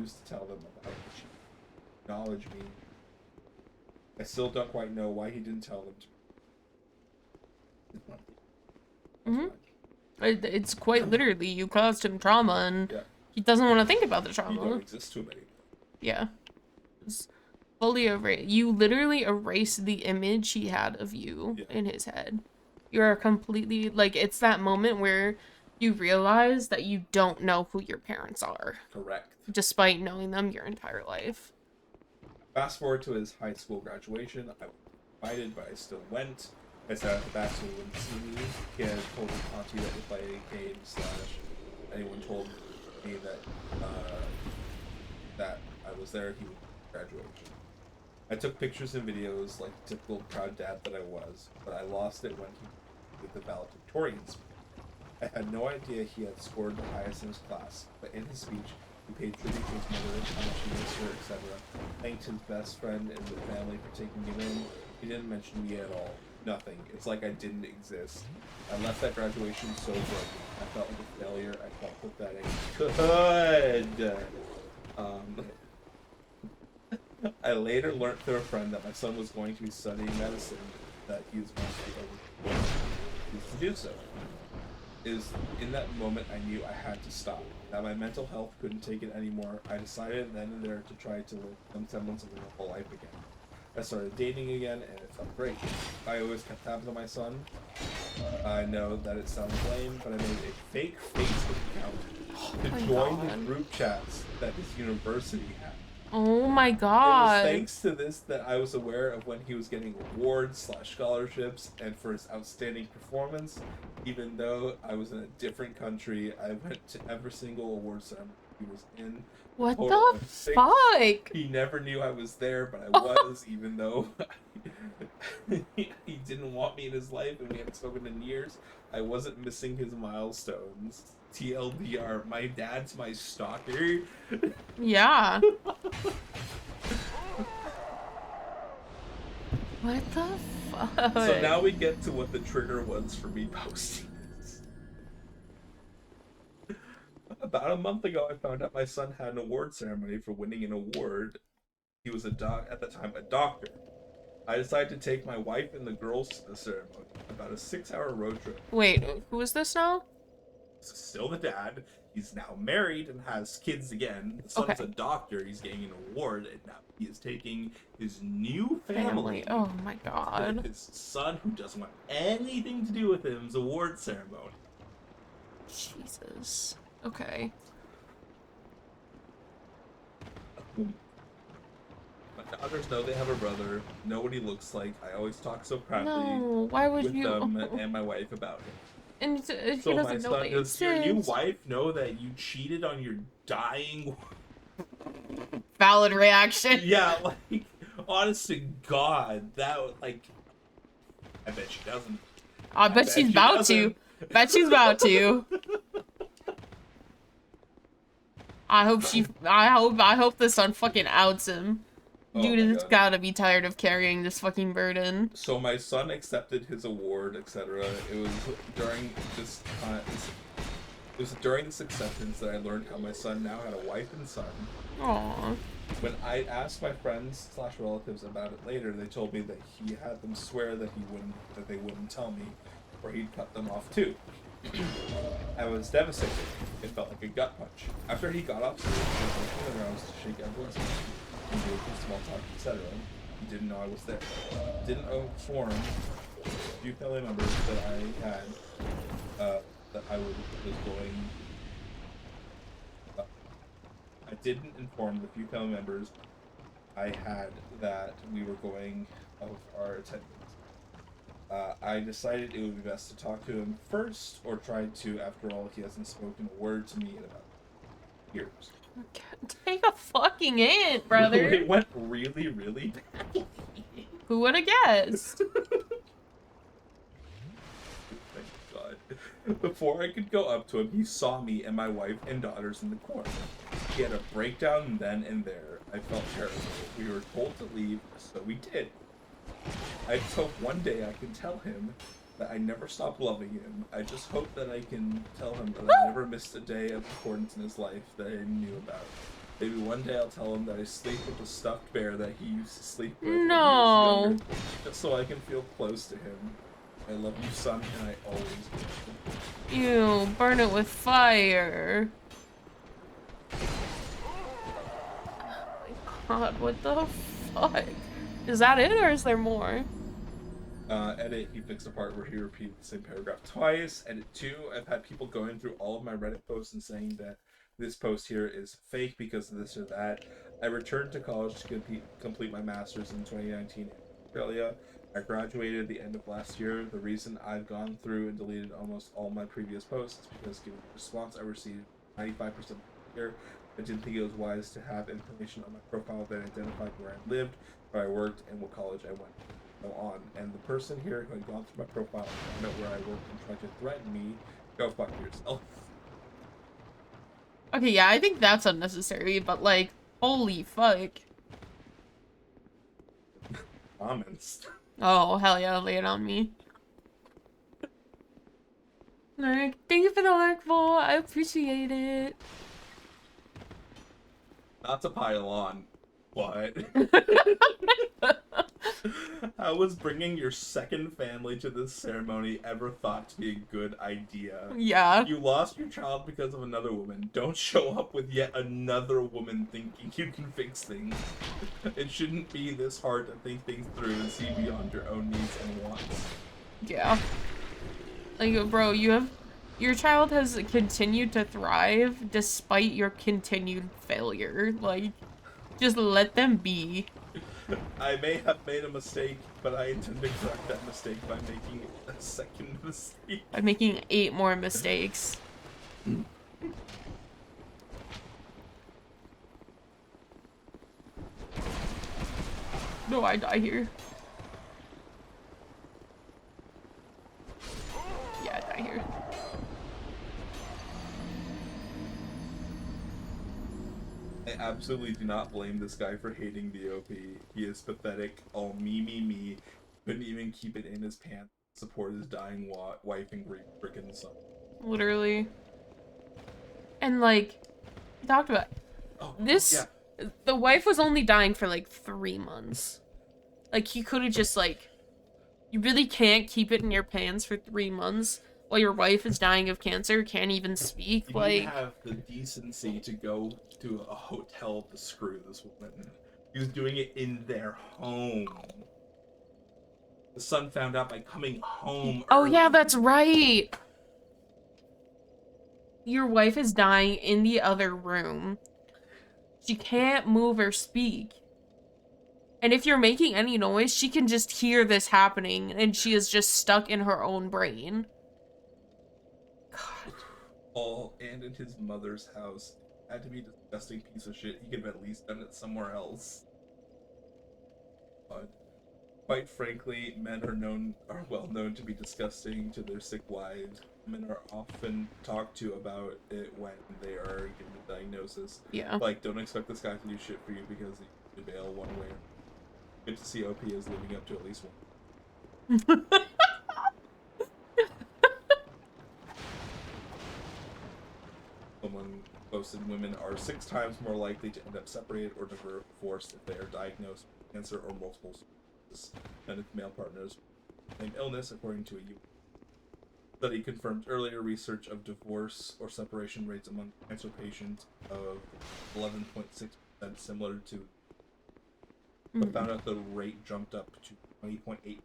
used to tell them about it. She acknowledged me. I still don't quite know why he didn't tell them to me. It's quite literally you caused him trauma, and Yeah. he doesn't want to think about the You trauma. don't exist to him anymore. Yeah. It's fully over it. You literally erased the image he had of you in his head. You're completely, like, it's that moment where you realize that you don't know who your parents are. Correct. Despite knowing them your entire life. Fast forward to his high school graduation. I was invited, but I still went. I sat at the back so he wouldn't see me. He had told his auntie that if I came / anyone told me that I was there, he would graduation. I took pictures and videos like the typical proud dad that I was, but I lost it when he did the valedictorian speech. I had no idea he had scored the highest in his class, but in his speech, he paid tribute to his mother, how much he missed her, etc. Thanked his best friend and the family for taking him in. He didn't mention me at all. Nothing. It's like I didn't exist. I left that graduation so broken. I felt like a failure. I felt pathetic. Good. I later learned through a friend that my son was going to be studying medicine, that he was going to do so. Is in that moment I knew I had to stop. That my mental health couldn't take it anymore. I decided then and there to try to live some semblance of a normal life again. I started dating again, and it felt great. I always kept tabs on my son. I know that it sounds lame, but I made a fake Facebook account to join the group chats that his university had. Oh my It god. was thanks to this that I was aware of when he was getting awards / scholarships and for his outstanding performance. Even though I was in a different country, I went to every single award ceremony he was in. What Total the of 6. fuck? He never knew I was there, but I was, even though he didn't want me in his life and we hadn't spoken in years. I wasn't missing his milestones. TLDR, my dad's my stalker. Yeah. What the fuck? So now we get to what the trigger was for me posting this. About a month ago, I found out my son had an award ceremony for winning an award. He was at the time a doctor. I decided to take my wife and the girls to the ceremony. About a 6-hour road trip. Wait, who is this now? Still the dad. He's now married and has kids again. The son's Okay. a doctor. He's getting an award, and now he is taking his new family. Oh my god. His son, who doesn't want anything to do with him's award ceremony. Jesus. Okay. My daughters know they have a brother. Know what he looks like. I always talk so proudly No, why would with you? them and my wife about him. And he So my doesn't know son, they does your new exist. wife know that you cheated on your dying? Valid reaction. Yeah, like, honest to God, that like, I bet she doesn't. I bet she's she about doesn't. to. Bet she's about to. I hope the son fucking outs him. Oh Dude my has God. gotta be tired of carrying this fucking burden. So my son accepted his award, etc. It was during this time. It was during this acceptance that I learned how my son now had a wife and son. Aww. When I asked my friends / relatives about it later, they told me that he had them swear that they wouldn't tell me, or he'd cut them off too. I was devastated. It felt like a gut punch. After he got off stage, he was looking around to shake everyone's hand, and making small talk, etc. He didn't know I was there. Didn't inform a few family members that I had that I was going. I didn't inform the few family members I had that we were going of our attendance. I decided it would be best to talk to him first, or try to. After all, he hasn't spoken a word to me in about years. Take a fucking hint, brother. It went really, really bad. Who would have guessed? Thank God. Before I could go up to him, he saw me and my wife and daughters in the corner. He had a breakdown then and there. I felt terrible. We were told to leave, so we did. I just hope one day I can tell him that I never stopped loving him. I just hope that I can tell him that I never missed a day of importance in his life that I knew about. Maybe one day I'll tell him that I sleep with the stuffed bear that he used to sleep with when he was younger, just so I can feel close to him. I love you, son, and I always will. Ew, burn it with fire. Oh my god, what the fuck? Is that it, or is there more? Edit, he fixed a part where he repeated the same paragraph twice. Edit 2, I've had people going through all of my Reddit posts and saying that this post here is fake because of this or that. I returned to college to complete my master's in 2019 in Australia. I graduated at the end of last year. The reason I've gone through and deleted almost all my previous posts is because given the response I received 95% here, I didn't think it was wise to have information on my profile that identified where I lived, where I worked, and what college I went to. On, and the person here who had gone through my profile and found out where I worked and tried to threaten me, go fuck yourself. Okay, yeah, I think that's unnecessary, but like, holy fuck. Comments. Oh, hell yeah, lay it on me. Like, thank you for the work, Vol. I appreciate it. Not to pile on, but how was bringing your second family to this ceremony ever thought to be a good idea? Yeah. You lost your child because of another woman. Don't show up with yet another woman thinking you can fix things. It shouldn't be this hard to think things through and see beyond your own needs and wants. Yeah. Like, bro, your child has continued to thrive despite your continued failure. Like, just let them be. I may have made a mistake, but I intend to correct that mistake by making a second mistake. By making 8 more mistakes. No, I die here. Yeah, I die here. I absolutely do not blame this guy for hating the OP. He is pathetic. Oh, me. Couldn't even keep it in his pants. Support his dying wife and freaking son. Literally. And like, we talked about Oh, this. yeah. The wife was only dying for like 3 months. Like, he could have just like, you really can't keep it in your pants for 3 months while your wife is dying of cancer, can't even speak. You Like, didn't have the decency to go to a hotel to screw this woman. He was doing it in their home. The son found out by coming home. oh yeah, early. that's right. Your wife is dying in the other room. She can't move or speak. And if you're making any noise, she can just hear this happening, and she is just stuck in her own brain. God. All and in his mother's house. Had to be a disgusting piece of shit. He could have at least done it somewhere else. But quite frankly, men are well known to be disgusting to their sick wives. Men are often talked to about it when they are given a diagnosis. Yeah. Like, don't expect this guy to do shit for you because he bail one way. Good to see OP is living up to at least one. Someone posted women are 6 times more likely to end up separated or divorced if they are diagnosed with cancer or multiple sclerosis than if male partners same illness, according to a study confirmed earlier research of divorce or separation rates among cancer patients of 11.6%, similar to, but found out the rate jumped up to 20.8% in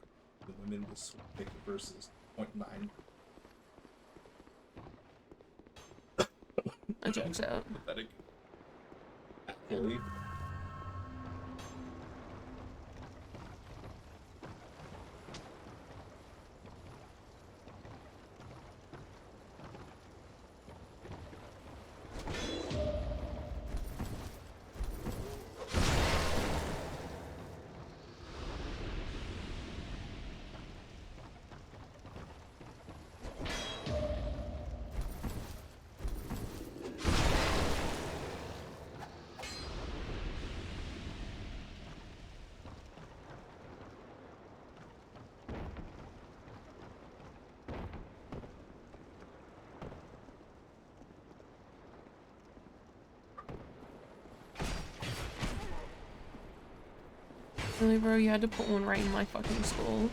women with SWIC versus 0.9%. That checks out. Pathetic. Actually. Really, bro? You had to put one right in my fucking skull.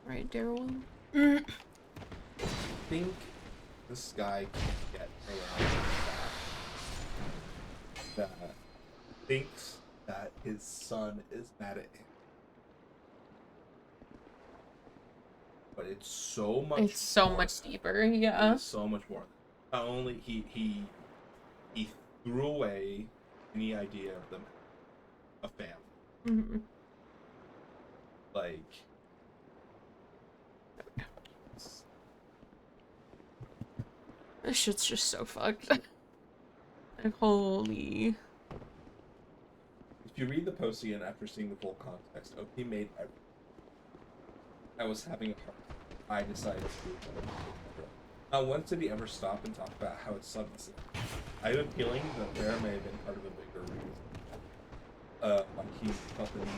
Right, Daryl? I think this guy can get around that thinks that his son is mad at him. But it's so much. It's so much deeper, yeah. It's so much more. Not only he threw away any idea of them a family. Mm-hmm. Like, This shit's just so fucked. Like, holy. if you read the post again after seeing the full context, OP made everything. I was having a heart. I decided to do it. Not once did he ever stop and talk about how his son was sick. I have a feeling that there may have been part of a bigger reason. Like he felt the need.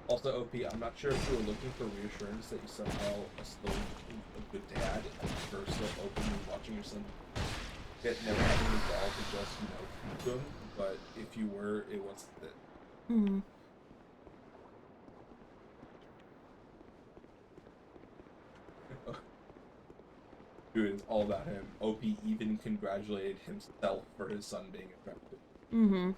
Also, OP, I'm not sure if you were looking for reassurance that you somehow are still a good dad after so openly watching your son get never having the gall to just, keep him. But if you were, it wasn't it. Hmm. Dude, it's all about him. OP even congratulated himself for his son being attractive. Mm-hmm.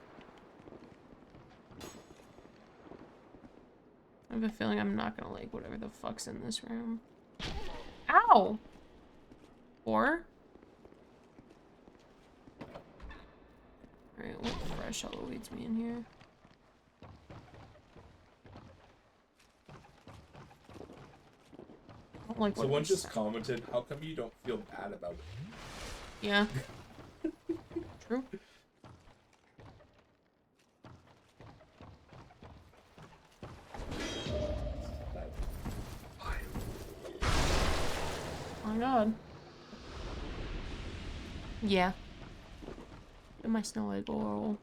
I have a feeling I'm not gonna like whatever the fuck's in this room. Ow! Or? Alright, what fresh hell awaits me in here? I don't like what Someone this- just commented, how come you don't feel bad about it? Yeah. True. That- Oh my god. Yeah. And my Snow White girl.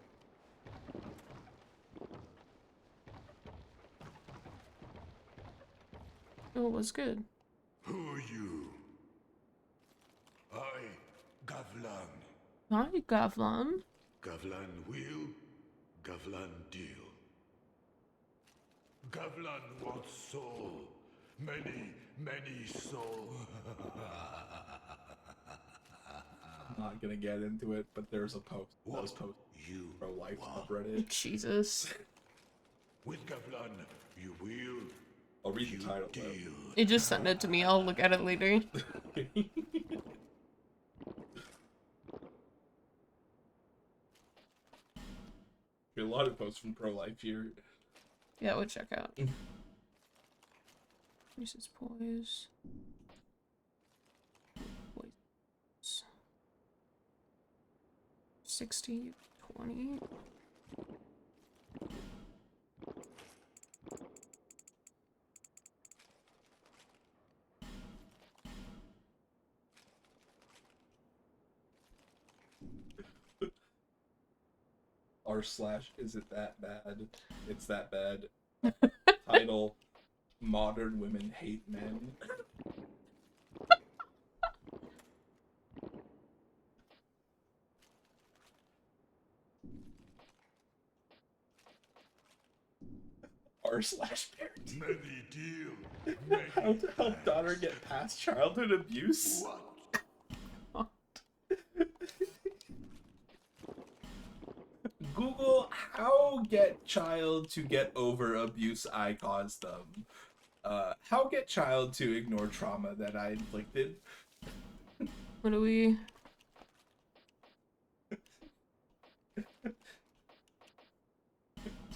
Oh, it was good. Who are you? I, Gavlan. Hi, Gavlan. Gavlan wheel, Gavlan deal. Gavlan wants soul. Many, many soul. I'm not gonna get into it, but there's a post. That was What posted you pro life want? subreddit. Jesus. With Gavlan, you will. I'll read You the title. deal. You just send it to me. I'll look at it later. A lot of posts from pro life here. Yeah, we'll check out. Uses poise. Poise. 60, 20. r/ is it that bad? It's that bad. Title: Modern women hate men. r/parent. Many deal. How Many to help daughter get past childhood abuse. what? Google how get child to get over abuse I caused them. How get child to ignore trauma that I inflicted. What do we...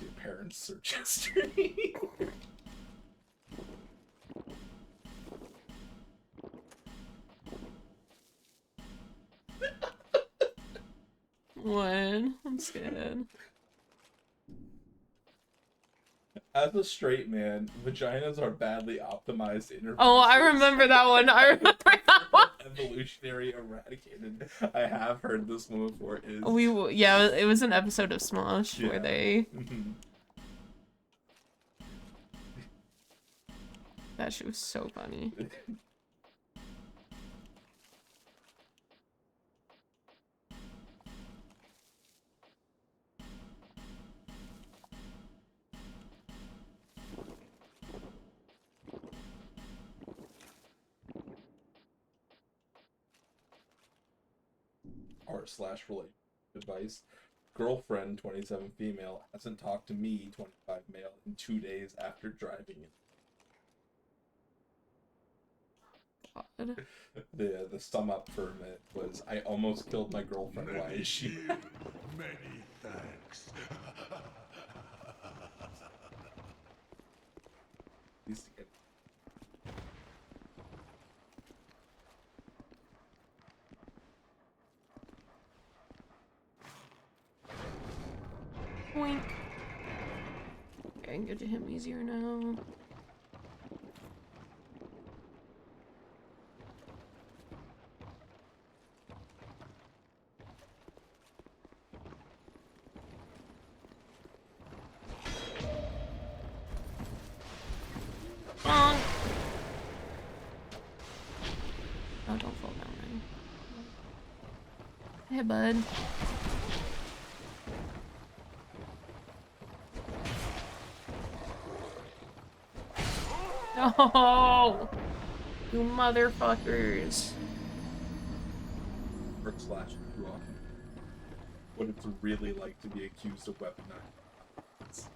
Your parents search history. What? I'm scared. As a straight man, vaginas are badly optimized interfaces. Oh, I remember that one. I remember that one. Evolutionary eradicated. I have heard this one before. Is Yeah, it was an episode of Smosh Yeah. where they... That shit was so funny. r/relate advice. Girlfriend 27 female hasn't talked to me 25 male in 2 days after driving it. God. The sum up for it was I almost killed my girlfriend. Why Many is she? deal. Many thanks. Needs to get- Boink. Okay, I can get to him easier now. Bonk. Oh, don't fall down there. Hey, bud. No! You motherfuckers. r/ wrong. What it's really like to be accused of weaponized.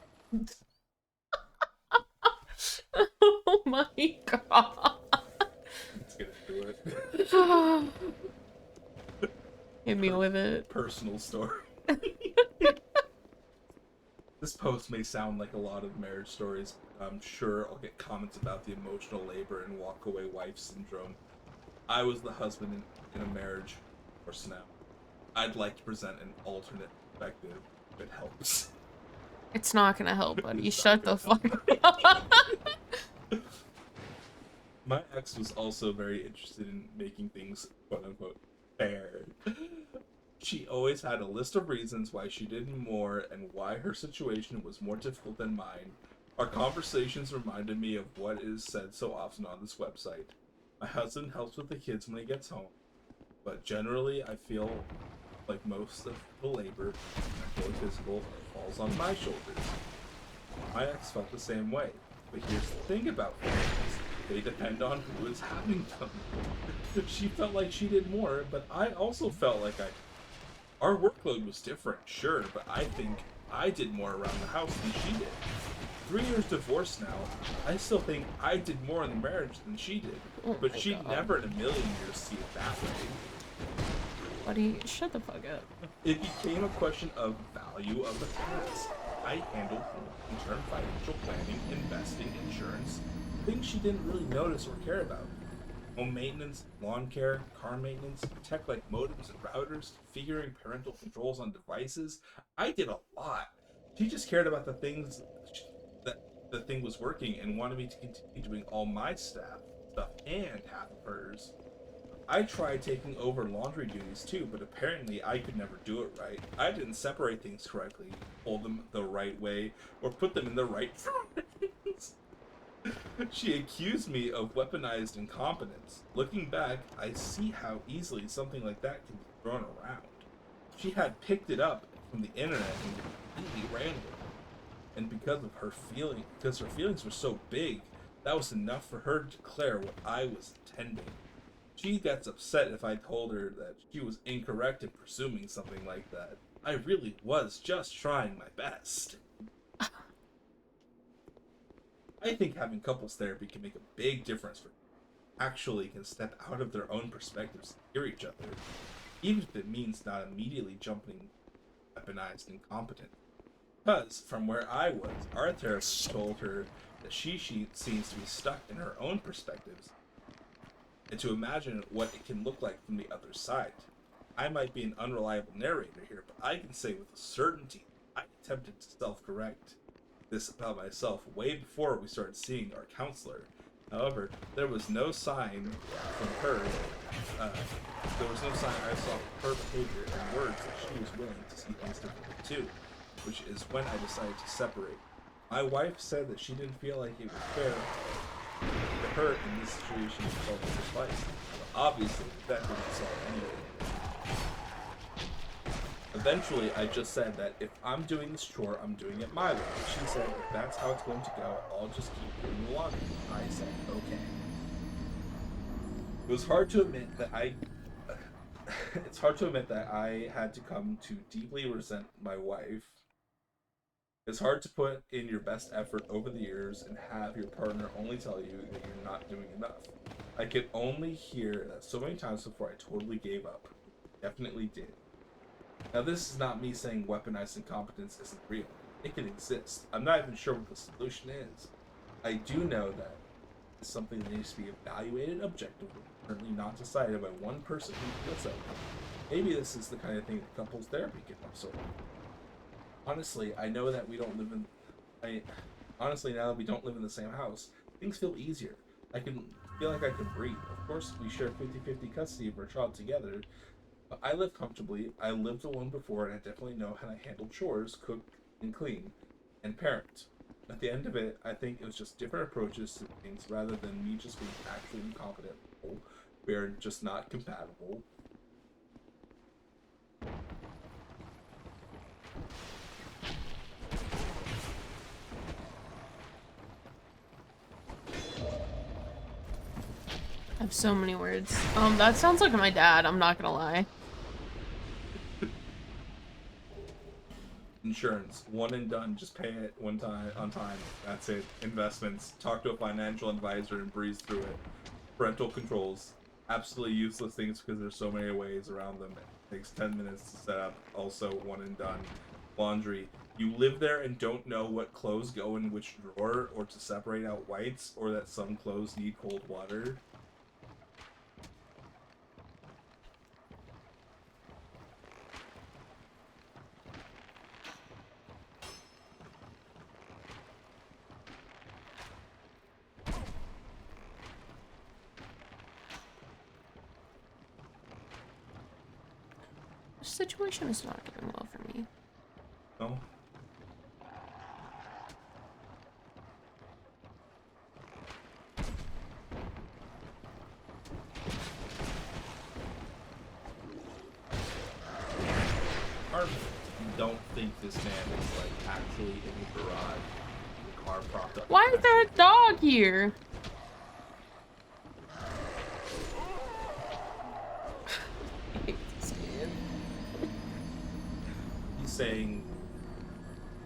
Oh my god. Let's get into it. Hit me with it. Personal story. This post may sound like a lot of marriage stories. I'm sure I'll get comments about the emotional labor and walkaway wife syndrome. I was the husband in a marriage or snap. I'd like to present an alternate perspective if it helps. It's not gonna help, buddy. It's Shut not the gonna fuck up. My ex was also very interested in making things quote unquote fair. She always had a list of reasons why she did more and why her situation was more difficult than mine. Our conversations reminded me of what is said so often on this website. My husband helps with the kids when he gets home, but generally I feel like most of the labor, mental and physical, falls on my shoulders. My ex felt the same way, but here's the thing about feelings. They depend on who is having them. She felt like she did more, but I also felt like I did. Our workload was different, sure, but I think I did more around the house than she did. 3 years divorced now, I still think I did more in the marriage than she did. Oh But my she'd God. never in a million years see it that way. Buddy, shut the fuck up. It became a question of value of the task. I handled long-term financial planning, investing, insurance, things she didn't really notice or care about. Home maintenance, lawn care, car maintenance, tech like modems and routers, configuring parental controls on devices. I did a lot. She just cared about the things that the thing was working and wanted me to continue doing all my stuff and half of hers. I tried taking over laundry duties too, but apparently I could never do it right. I didn't separate things correctly, fold them the right way, or put them in the right frames. She accused me of weaponized incompetence. Looking back, I see how easily something like that can be thrown around. She had picked it up from the internet and completely ran with it. And because her feelings were so big, that was enough for her to declare what I was intending. She gets upset if I told her that she was incorrect in presuming something like that. I really was just trying my best. I think having couples therapy can make a big difference for actually can step out of their own perspectives and hear each other, even if it means not immediately jumping weaponized incompetent. Because, from where I was, our therapist told her that she seems to be stuck in her own perspectives and to imagine what it can look like from the other side. I might be an unreliable narrator here, but I can say with certainty I attempted to self-correct this about myself way before we started seeing our counselor. However, there was no sign from her, there was no sign I saw from her behavior and words that she was willing to see things differently too, which is when I decided to separate. My wife said that she didn't feel like it was fair to her in this situation to call her advice. But obviously, that didn't solve anything. Eventually, I just said that if I'm doing this chore, I'm doing it my way. She said, if that's how it's going to go, I'll just keep doing the laundry. I said, okay. It was hard to admit that it's hard to admit that I had to come to deeply resent my wife. It's hard to put in your best effort over the years and have your partner only tell you that you're not doing enough. I could only hear that so many times before I totally gave up. Definitely did. Now, this is not me saying weaponized incompetence isn't real. It can exist. I'm not even sure what the solution is. I do know that it's something that needs to be evaluated objectively, currently not decided by one person who feels that way. Maybe this is the kind of thing that couples therapy can help sort. Honestly, I know that we don't live in. Honestly, now that we don't live in the same house, things feel easier. I can feel like I can breathe. Of course, we share 50-50 custody of our child together. But I live comfortably. I lived alone before, and I definitely know how to handle chores, cook and clean, and parent. At the end of it, I think it was just different approaches to things rather than me just being actually incompetent. We are just not compatible. I have so many words. That sounds like my dad, I'm not gonna lie. Insurance, one and done. Just pay it one time on time. That's it. Investments. Talk to a financial advisor and breeze through it. Parental controls. Absolutely useless things because there's so many ways around them. It takes 10 minutes to set up. Also one and done. Laundry. You live there and don't know what clothes go in which drawer, or to separate out whites, or that some clothes need cold water. situation is not going well for me. No. I don't think this man is like actually in the garage, the car propped up. Why is there a dog here? I hate this man. He's saying,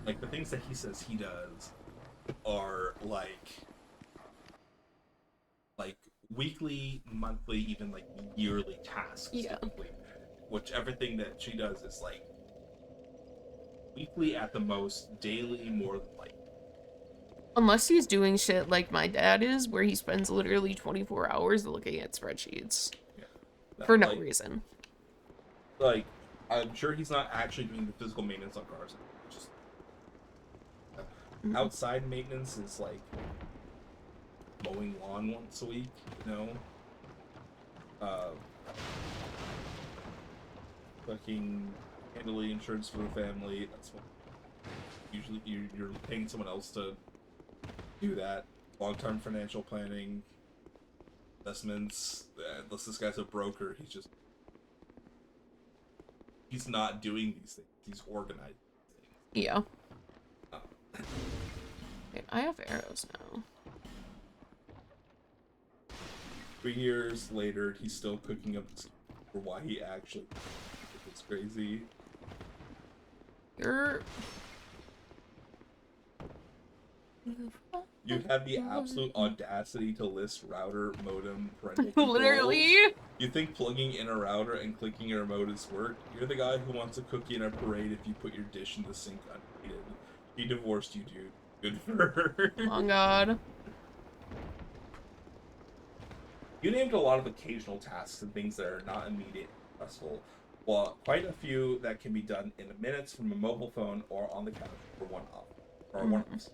like, the things that he says he does are like weekly, monthly, even like yearly tasks. Yeah. Typically. Which everything that she does is like weekly at the most, daily more than like. Unless he's doing shit like my dad is, where he spends literally 24 hours looking at spreadsheets. Yeah, For no like, reason. Like, I'm sure he's not actually doing the physical maintenance on cars. Just outside maintenance is like mowing lawn once a week, you know. Fucking handling insurance for the family. That's what usually you're paying someone else to do that. Long-term financial planning, investments. Unless this guy's a broker, he's not doing these things. He's organizing things. Yeah. Wait, I have arrows now. 3 years later, he's still cooking up for why he actually. It's crazy. You're... You have the absolute audacity to list router, modem, parental controls. Literally. You think plugging in a router and clicking a remote is work? You're the guy who wants a cookie in a parade if you put your dish in the sink unheated. She divorced you, dude. Good for her. Oh god. You named a lot of occasional tasks and things that are not immediate and stressful, while quite a few that can be done in minutes from a mobile phone or on the couch for one-offs.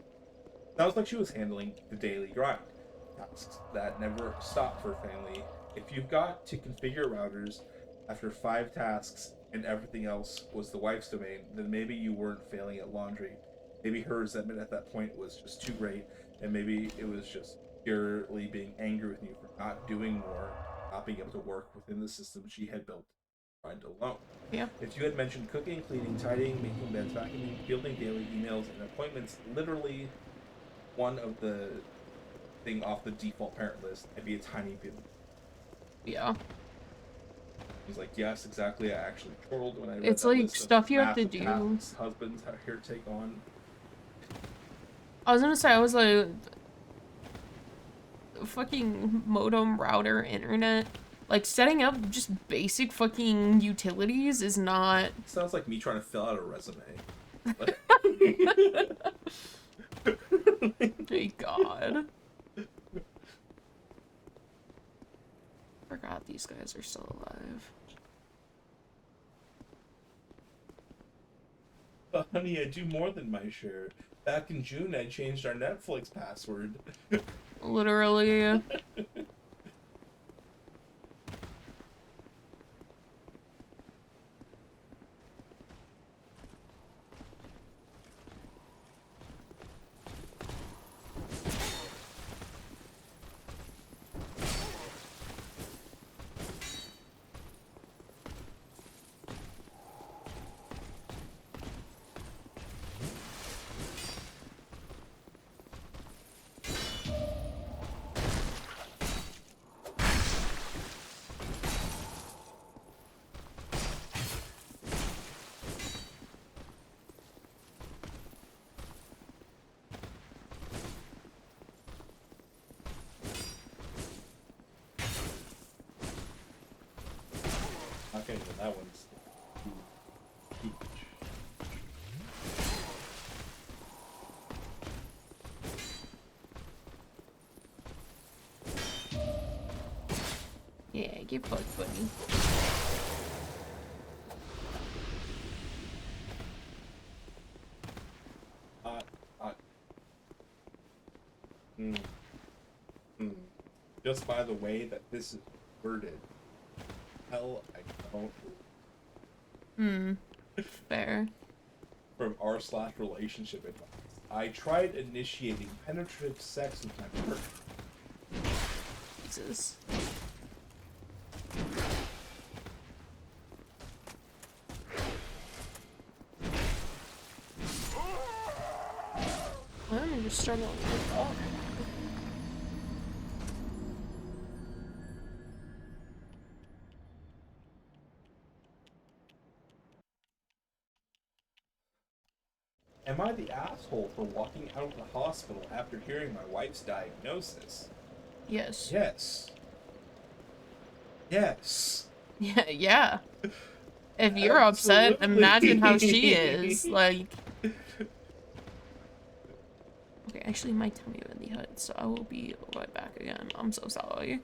Sounds like she was handling the daily grind, tasks that never stop for family. If you've got to configure routers after 5 tasks and everything else was the wife's domain, then maybe you weren't failing at laundry. Maybe her resentment at that point was just too great, and maybe it was just purely being angry with you for not doing more, not being able to work within the system she had built, tried alone. Yeah. If you had mentioned cooking, cleaning, tidying, making beds, vacuuming, fielding daily emails and appointments, literally one of the thing off the default parent list, it'd be a tiny bit. Yeah. He's like, yes, exactly. I actually chortled when I read It's that like list of stuff you have to massive do. tasks husbands have here take on. I was gonna say, I was like, fucking modem, router, internet. Like, setting up just basic fucking utilities is not... Sounds like me trying to fill out a resume. My god. Forgot these guys are still alive. But honey, I do more than my share. Back in June, I changed our Netflix password. Literally. Okay, then that one's huge. Yeah, get fucked, buddy. Just by the way that this is worded, hell, I don't. Hmm. Fair. From r/relationship advice. I tried initiating penetrative sex with my partner. Jesus. I'm just struggling with all. Am I the asshole for walking out of the hospital after hearing my wife's diagnosis? Yes. Yes. Yes. Yeah, yeah. If you're upset, imagine how she is. Like, okay, actually, my tummy really hurts, so I will be right back again. I'm so sorry.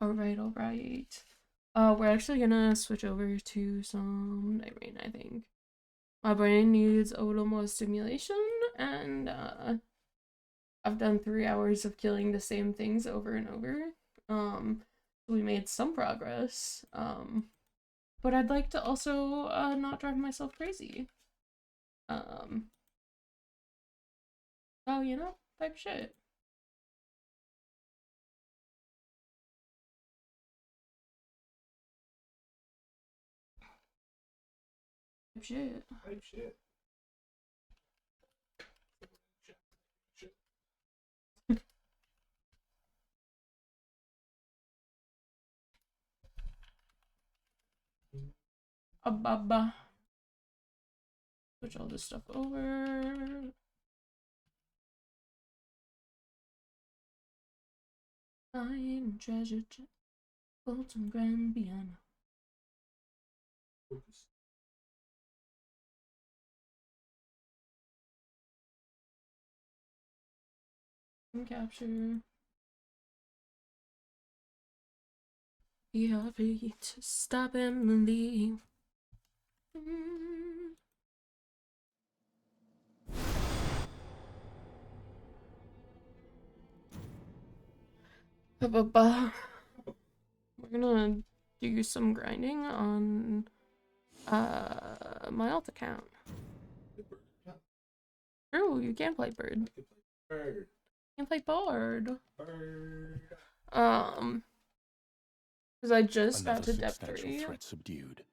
Alright, alright. We're actually gonna switch over to some Night Rain, I think. My brain needs a little more stimulation, and I've done 3 hours of killing the same things over and over. We made some progress. But I'd like to also not drive myself crazy. Oh, you know, type shit. Type shit. Type shit. Ababa. Switch all this stuff over. Find treasure, Bolton Grand Piano. Focus. Capture. Be happy to stop and leave. We're gonna do some grinding on my alt account. True, you can play bird. Bird. You can play board. Bird. Because I just got Another to depth substantial 3 threat subdued.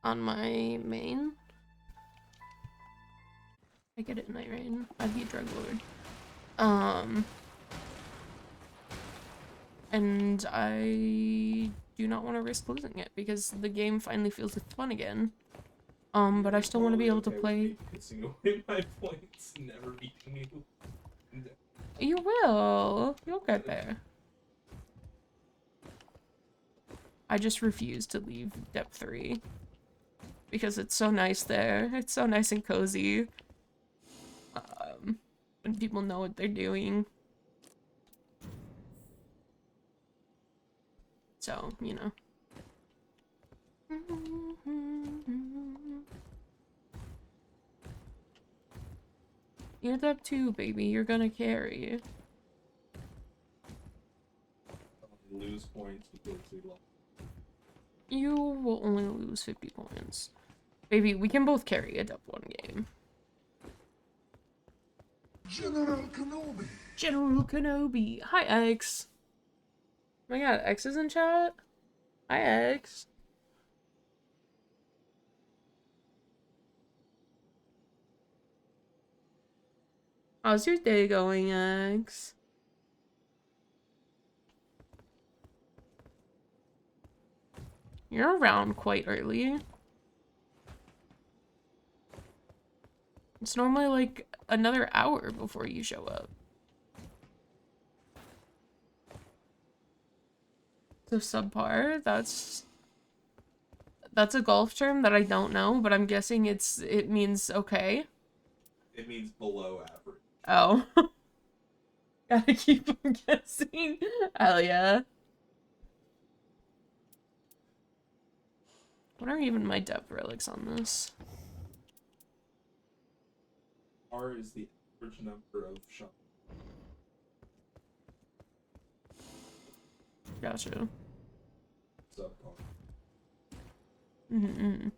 on my main. I get it, Night Rain. I beat Drug Lord. And I do not want to risk losing it because the game finally feels it's fun again. But I still want to be able to play. Pissing away my points, never beating you. You will. You'll get there. I just refuse to leave depth 3 because it's so nice there. It's so nice and cozy. When people know what they're doing. So, you know. You're depth 2, baby. You're gonna carry. Lose points because we lost. You will only lose 50 points. Baby, we can both carry a depth 1 game. General Kenobi. General Kenobi. Hi, X. Oh my god, X is in chat? Hi, X. How's your day going, X? You're around quite early. It's normally like another hour before you show up. So subpar, that's a golf term that I don't know, but I'm guessing it means okay. It means below average. Oh. Gotta keep on guessing. Hell yeah. What are even my depth relics on this? R is the average number of shots. Gotcha. Subpar. Mm-hmm.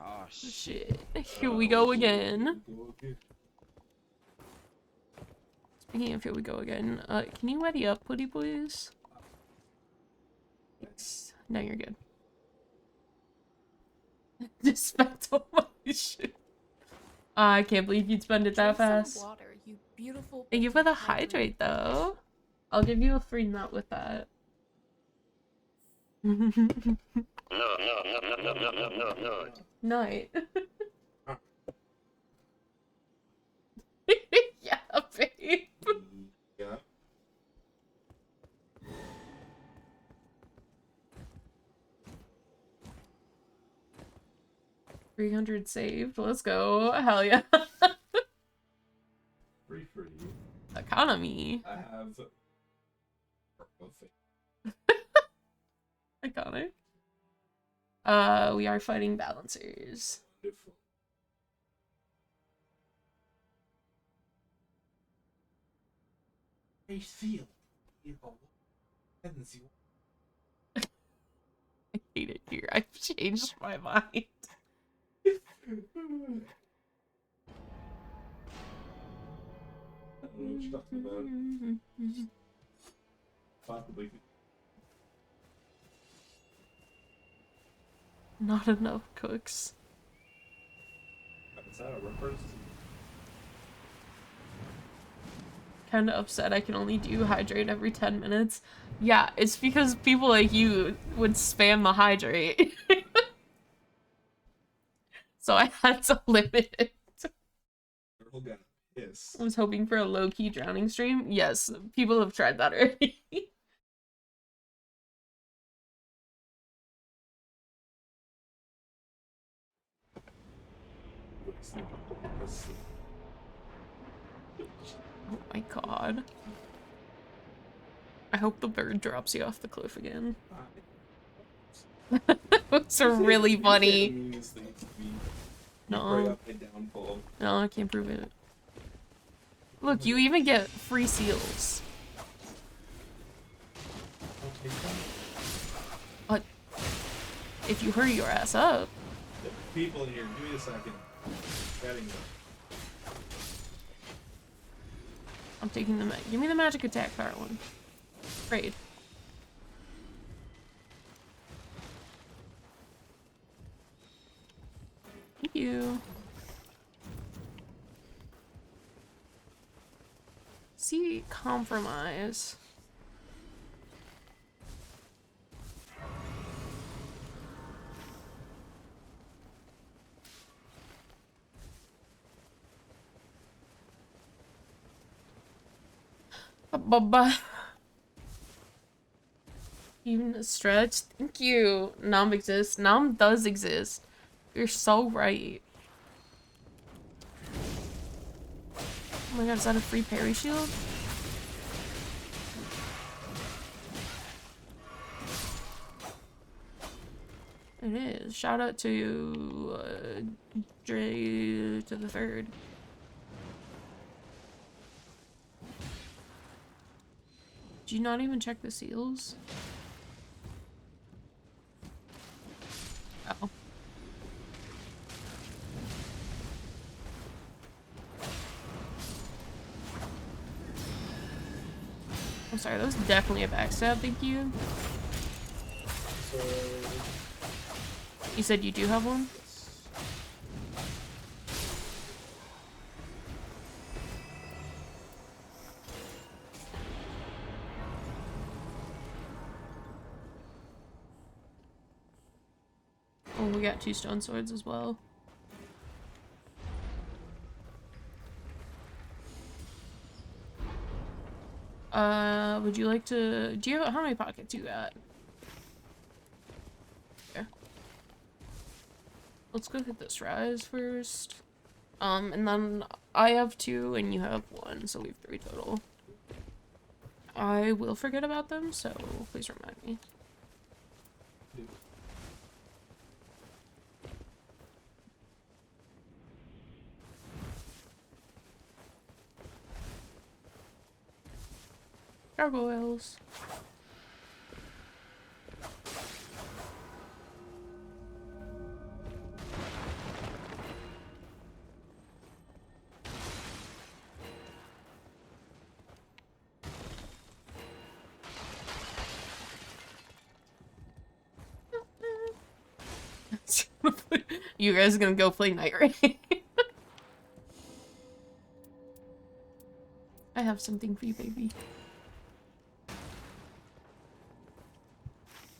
Oh Shit. Here we go again. Speaking of here we go again, can you ready up, Putty, please? Thanks. No, you're good. Just spent all my shit. I can't believe you'd spend it that Drink some fast. water, you beautiful. Thank you for the baby hydrant. hydrate, though. I'll give you a free nut with that. Night. Yeah, babe. Yeah. 300 saved. Let's go. Hell yeah. Free. Economy. I have. Iconic. We are fighting balancers. Wonderful. I feel. I hate it here. I've changed my mind. I don't know what you're talking about. Possibly. Not enough cooks. Is that a reference? Kind of upset I can only do hydrate every 10 minutes. Yeah, it's because people like you would spam the hydrate. So I had to limit it. Girl got pissed. I was hoping for a low-key drowning stream. Yes, people have tried that already. Oh my god. I hope the bird drops you off the cliff again. It's really funny. No. No, I can't prove it. Look, you even get free seals. If you hurry your ass up. People in here, give me a second. Getting them. I'm taking the give me the magic attack power one. Trade. Thank you. See, compromise. Bye. Even a stretch. Thank you. Nom exists. Nom does exist. You're so right. Oh my god, is that a free parry shield? It is. Shout out to Dre to the third. Did you not even check the seals? Oh. I'm sorry, that was definitely a backstab, thank you. You said you do have one? Oh, we got 2 stone swords as well. Would you like to... Do you have... How many pockets you got? Okay. Let's go hit this rise first. And then I have 2 and you have 1, so we have 3 total. I will forget about them, so please remind me. Gargoyles. You guys are gonna go play Night Raid. I have something for you, baby.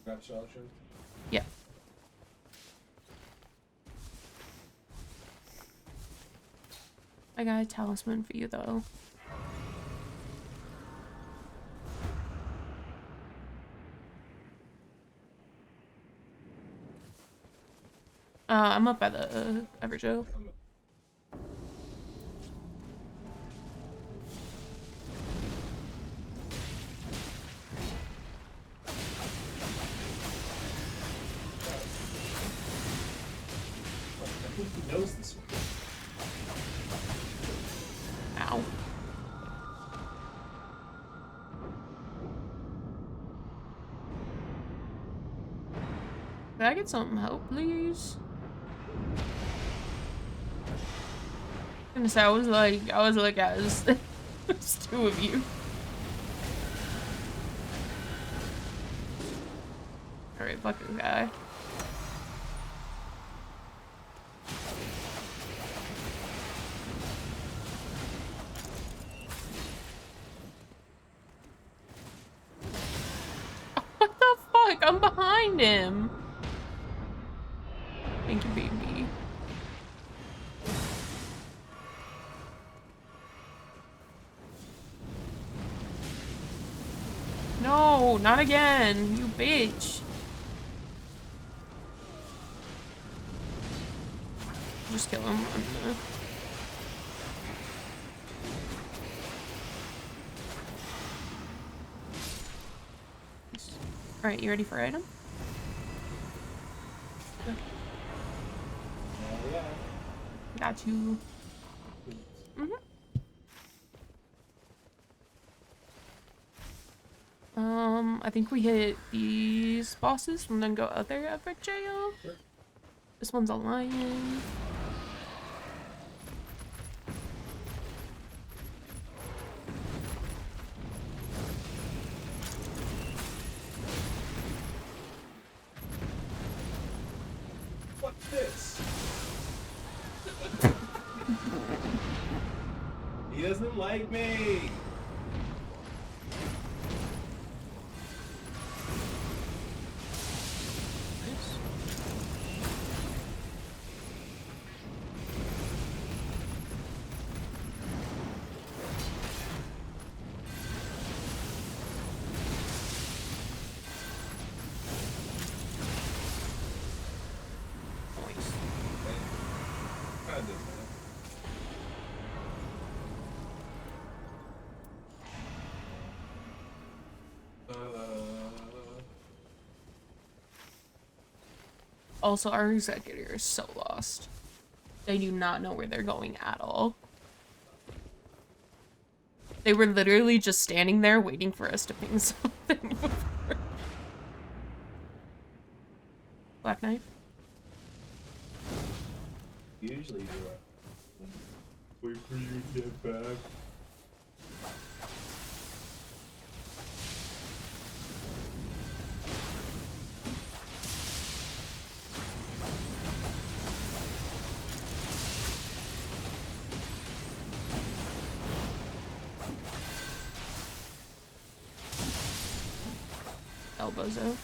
Got Shawshank? Yeah. I got a talisman for you, though. I'm up by the Everjoe. I think he knows this one. Ow. Can I get some help, please? And so I was like, guys, there's two of you. Alright, fuck this guy. What the fuck? I'm behind him. Thank you, baby. No, not again, you bitch. Just kill him. I'm gonna... Alright, you ready for item? Yeah. Got you. I think we hit these bosses and then go other epic jail. Sure. This one's a lion. What's this? He doesn't like me. Kinda did that. Also, our executor is so lost. They do not know where they're going at all. They were literally just standing there waiting for us to ping something. Black knife. Usually do it. Wait for you to get back. Elbozo.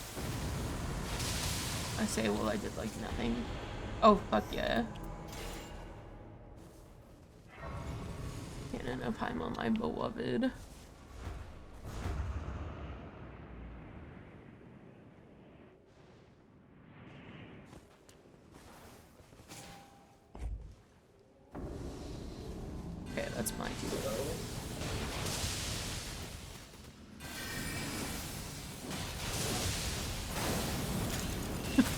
I say, well, I did like nothing. Oh, fuck yeah. Cannon of Paimon, my beloved. Okay, that's my two.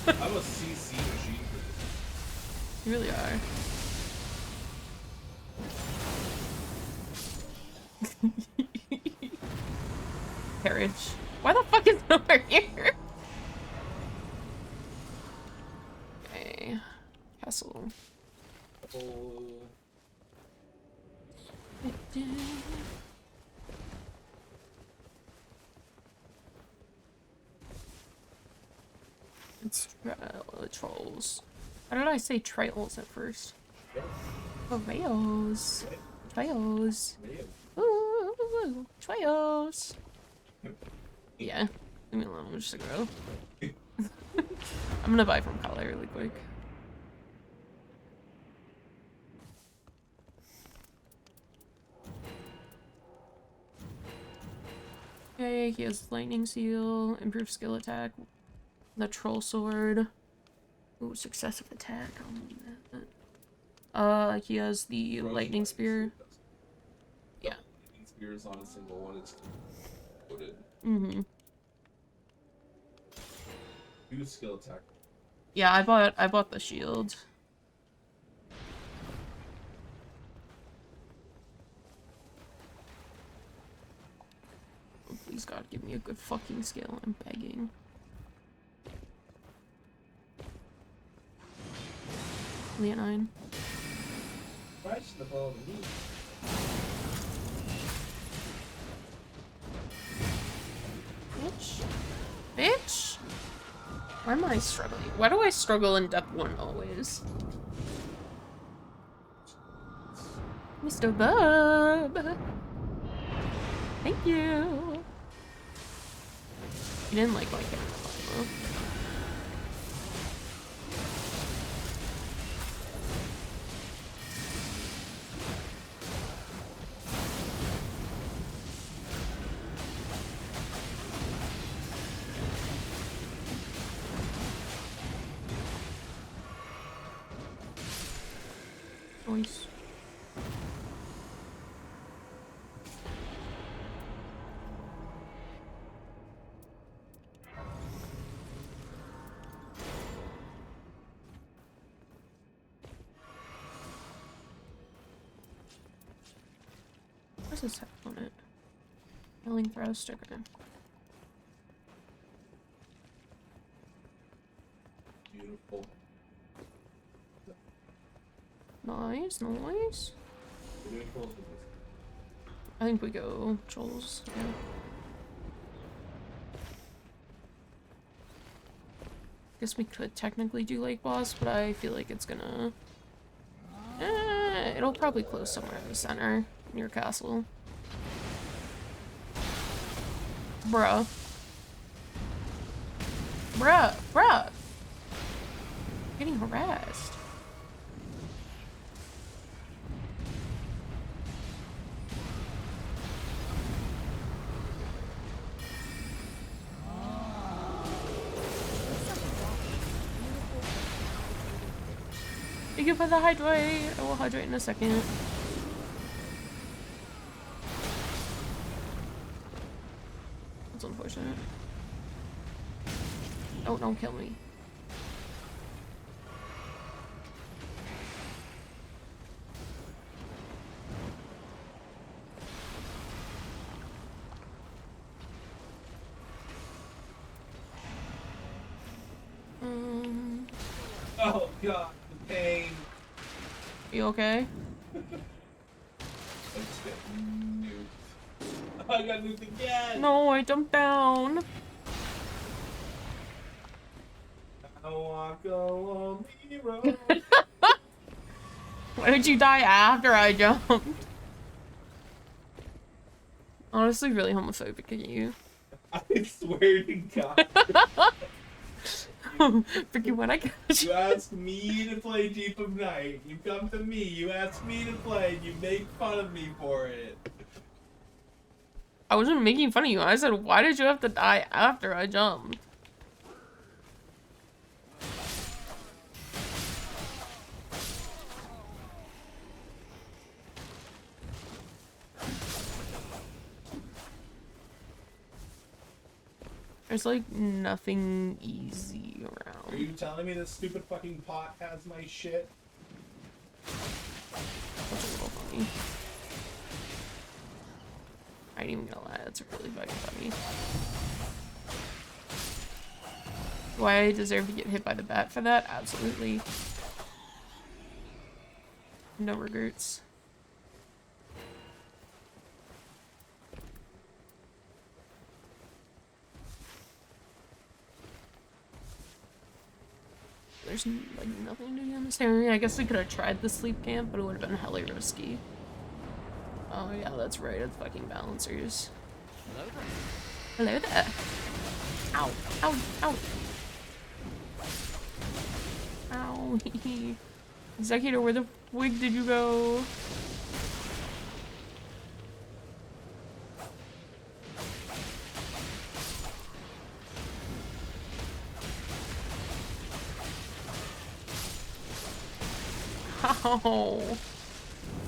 I'm a CC machine for this. You really are. Carriage. Why the fuck is it over here? Okay. Castle. Oh. It's trolls. How did I say trails at first? Trails. Trails. Ooh, trails. Yeah. Leave me alone, I'm just a girl. I'm gonna buy from Kale really quick. Okay, he has lightning seal, improved skill attack, the troll sword. Ooh, successive attack. I'll need that. He has the lightning spear. Yeah. Lightning spears on a single one is loaded. Mm-hmm. Use skill attack. Yeah, I bought the shield. Oh, please God, give me a good fucking skill. I'm begging. Leonine. Crash the ball to me. Bitch. Bitch! Why am I struggling? Why do I struggle in Depth 1 always? Mr. Bub! Thank you! You didn't like my camera, Nice. Where's this have on it? Healing throw sticker. Beautiful. Nice, nice. We're doing close with this. I think we go Joel's. Yeah. Guess we could technically do Lake Boss, but I feel like it's gonna... it'll probably close somewhere in the center, near Castle. Bruh. Bruh, bruh! Getting harassed. Thank you for the hydrate. I will hydrate in a second. That's unfortunate. Oh, don't kill me. Oh god, the pain. You okay? I just got nuked. I got nuked again! No, I jumped down. I walk a lonely road. Why did you die after I jumped? Honestly, really homophobic of you. I swear to God. Freaking when I got You asked me to play Deep of Night. You come to me. You ask me to play. You make fun of me for it. I wasn't making fun of you. I said, why did you have to die after I jumped? There's like nothing easy Are around. you telling me this stupid fucking pot has my shit? That's a little funny. I ain't even gonna lie, that's really fucking funny. Do I deserve to get hit by the bat for that? Absolutely. No regrets. There's like nothing to do in this area. I guess we could have tried the sleep camp, but it would have been hella risky. Oh yeah, that's right. It's fucking balancers. Hello there. Ow! Ow! Ow! Ow! Executor, where the wig did you go? Ow!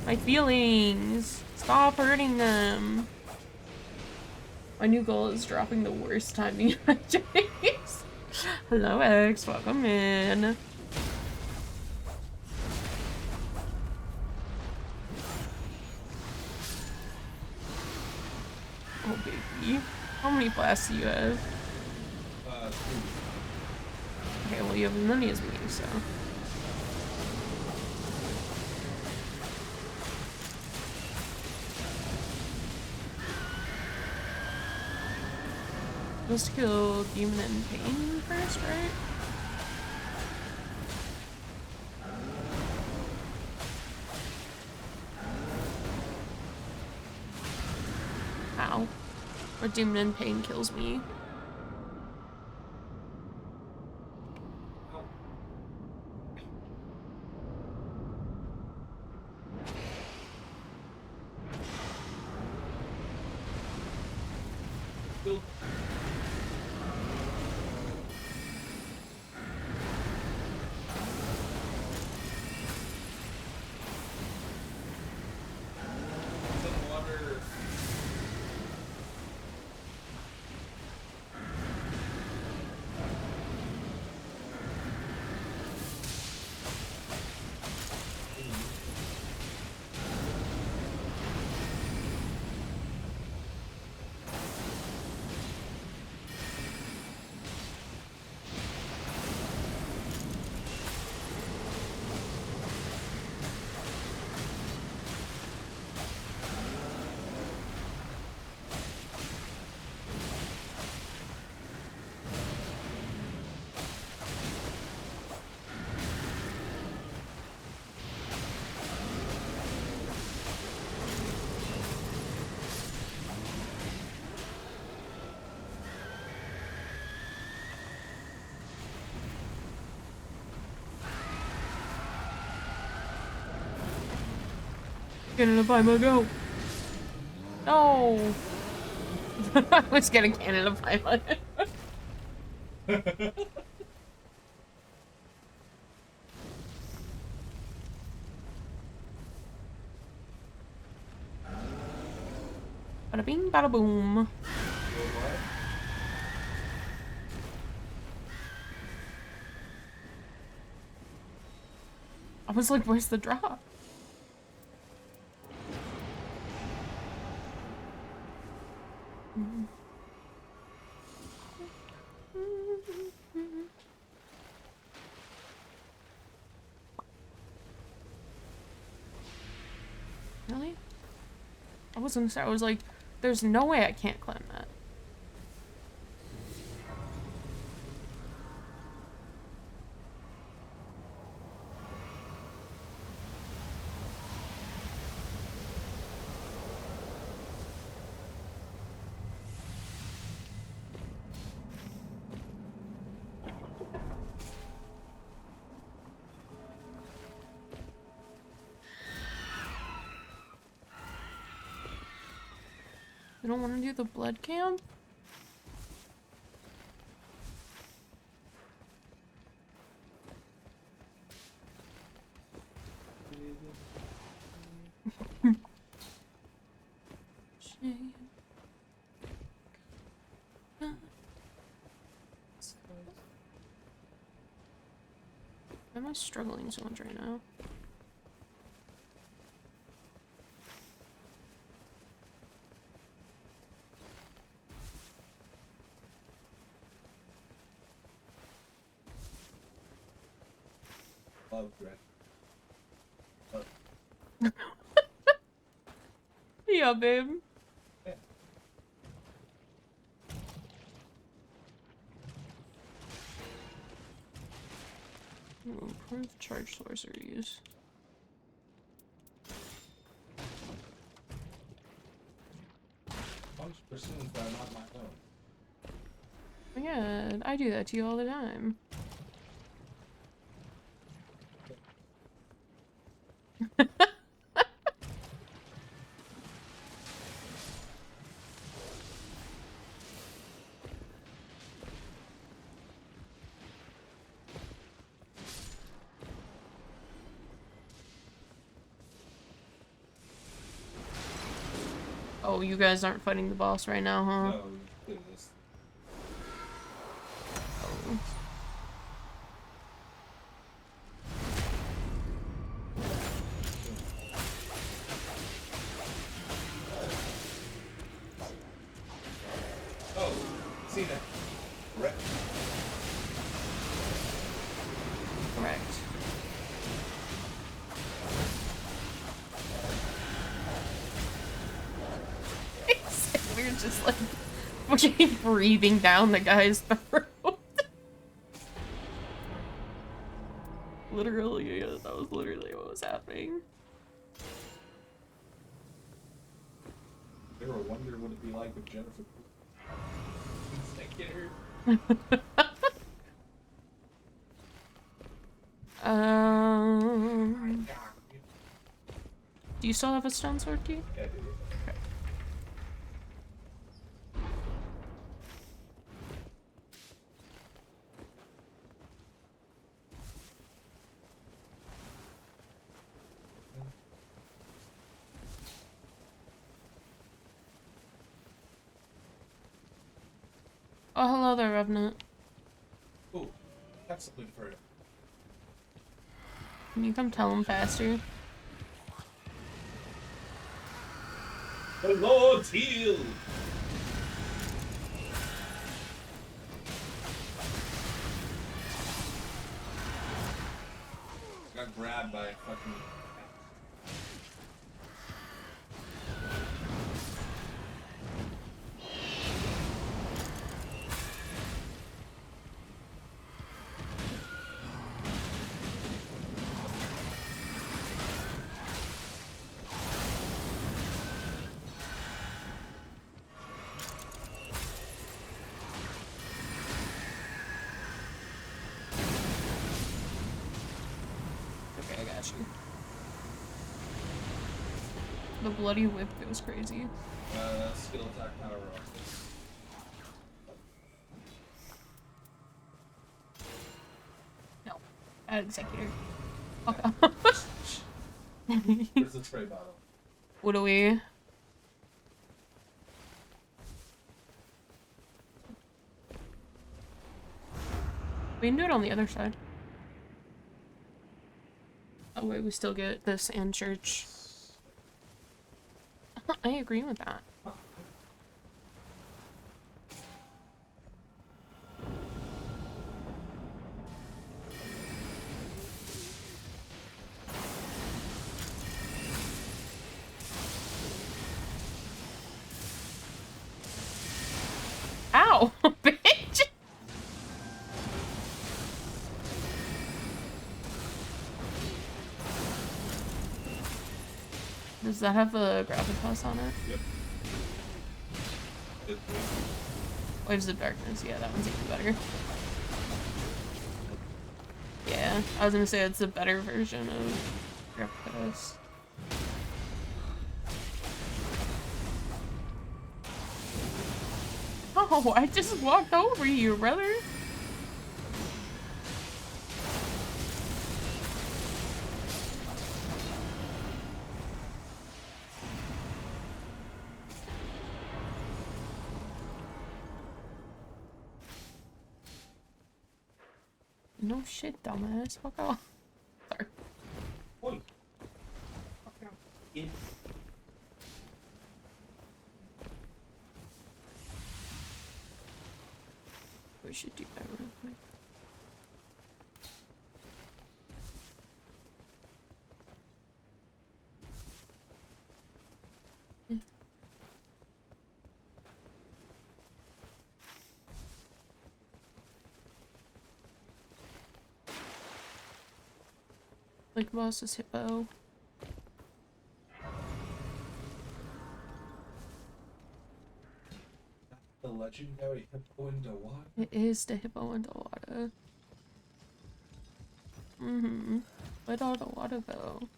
My feelings! Stop hurting them! My new goal is dropping the worst timing emojis. Hello, X. Welcome in. Oh, baby. How many blasts do you have? Okay, well, you have as many as me, so. Supposed to kill Demon and Pain first, right? Ow. Or Demon and Pain kills me. Cannon of Paimon, go! No! I was getting Cannon of Paimon. Bada bing, bada boom. I was like, where's the drop? Really? I wasn't, I was like, there's no way I can't climb that. You don't want to do the blood camp? Why am I struggling so much right now? Love, Brett. Yeah, babe. Yeah. Improve charge sorceries. Bunch of pursuits that are not my own. Oh my god, I do that to you all the time. Oh, you guys aren't fighting the boss right now, huh? No, goodness. Oh. Oh, see that? Correct. Correct. We're just like fucking breathing down the guy's throat. Literally, yeah, that was literally what was happening. Ever wonder what it'd be like if Jennifer get her? Do you still have a stone sword key? Yeah, I do. Okay. Oh, hello there, Revenant. Oh, that's something for you. Can you come tell him faster? The Lord's heel! Got grabbed by a fucking... Okay, I got you. The bloody whip goes crazy. Skill attack power up. No. Add executor. Fuck off. Where's the spray bottle? What do we... We can do it on the other side. Oh wait, we still get this and church. I agree with that. Ow, bitch! Does that have a gravitas on it? Yep. Good. Waves of Darkness, yeah, that one's even better. Yeah, I was gonna say it's a better version of gravitas. Oh, I just walked over you, brother. No shit, dumbass. Fuck off. Sorry. Oi. Fuck out. In. We should do that real quick. Like boss's hippo. The legendary hippo in the water. It is the hippo in the water. Mm-hmm. Where'd all the water go?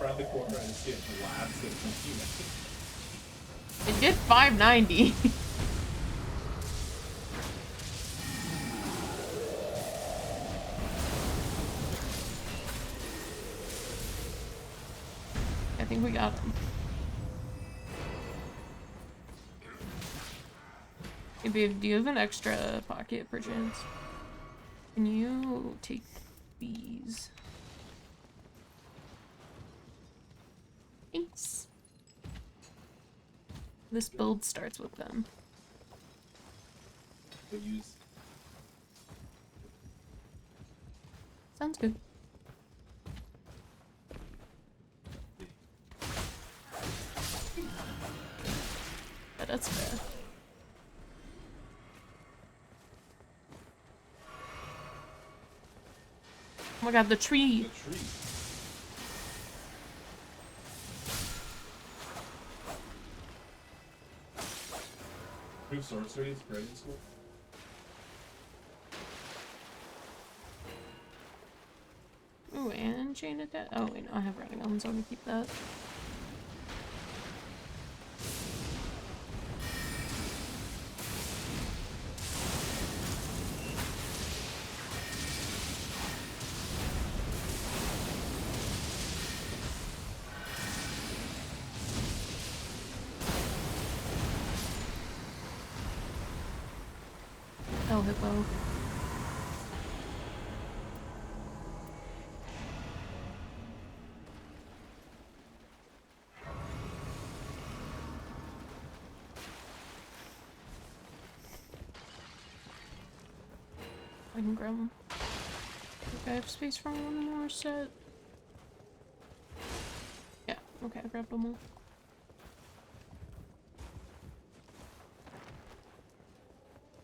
Around the corner and see it blast it. It did 590. think we got him. Hey babe, do you have an extra pocket perchance? Can you take these? Thanks. This build starts with them. They use. Sounds good. Yeah, that's fair. Oh my god, the tree! The tree. Proof sorcery is great in school. Ooh, and chain of death. Oh wait, no, I have running on, so I'm gonna keep that. Oh, hippo. I can grab them. Okay, I have space for one more set. Yeah, okay, I grabbed them all.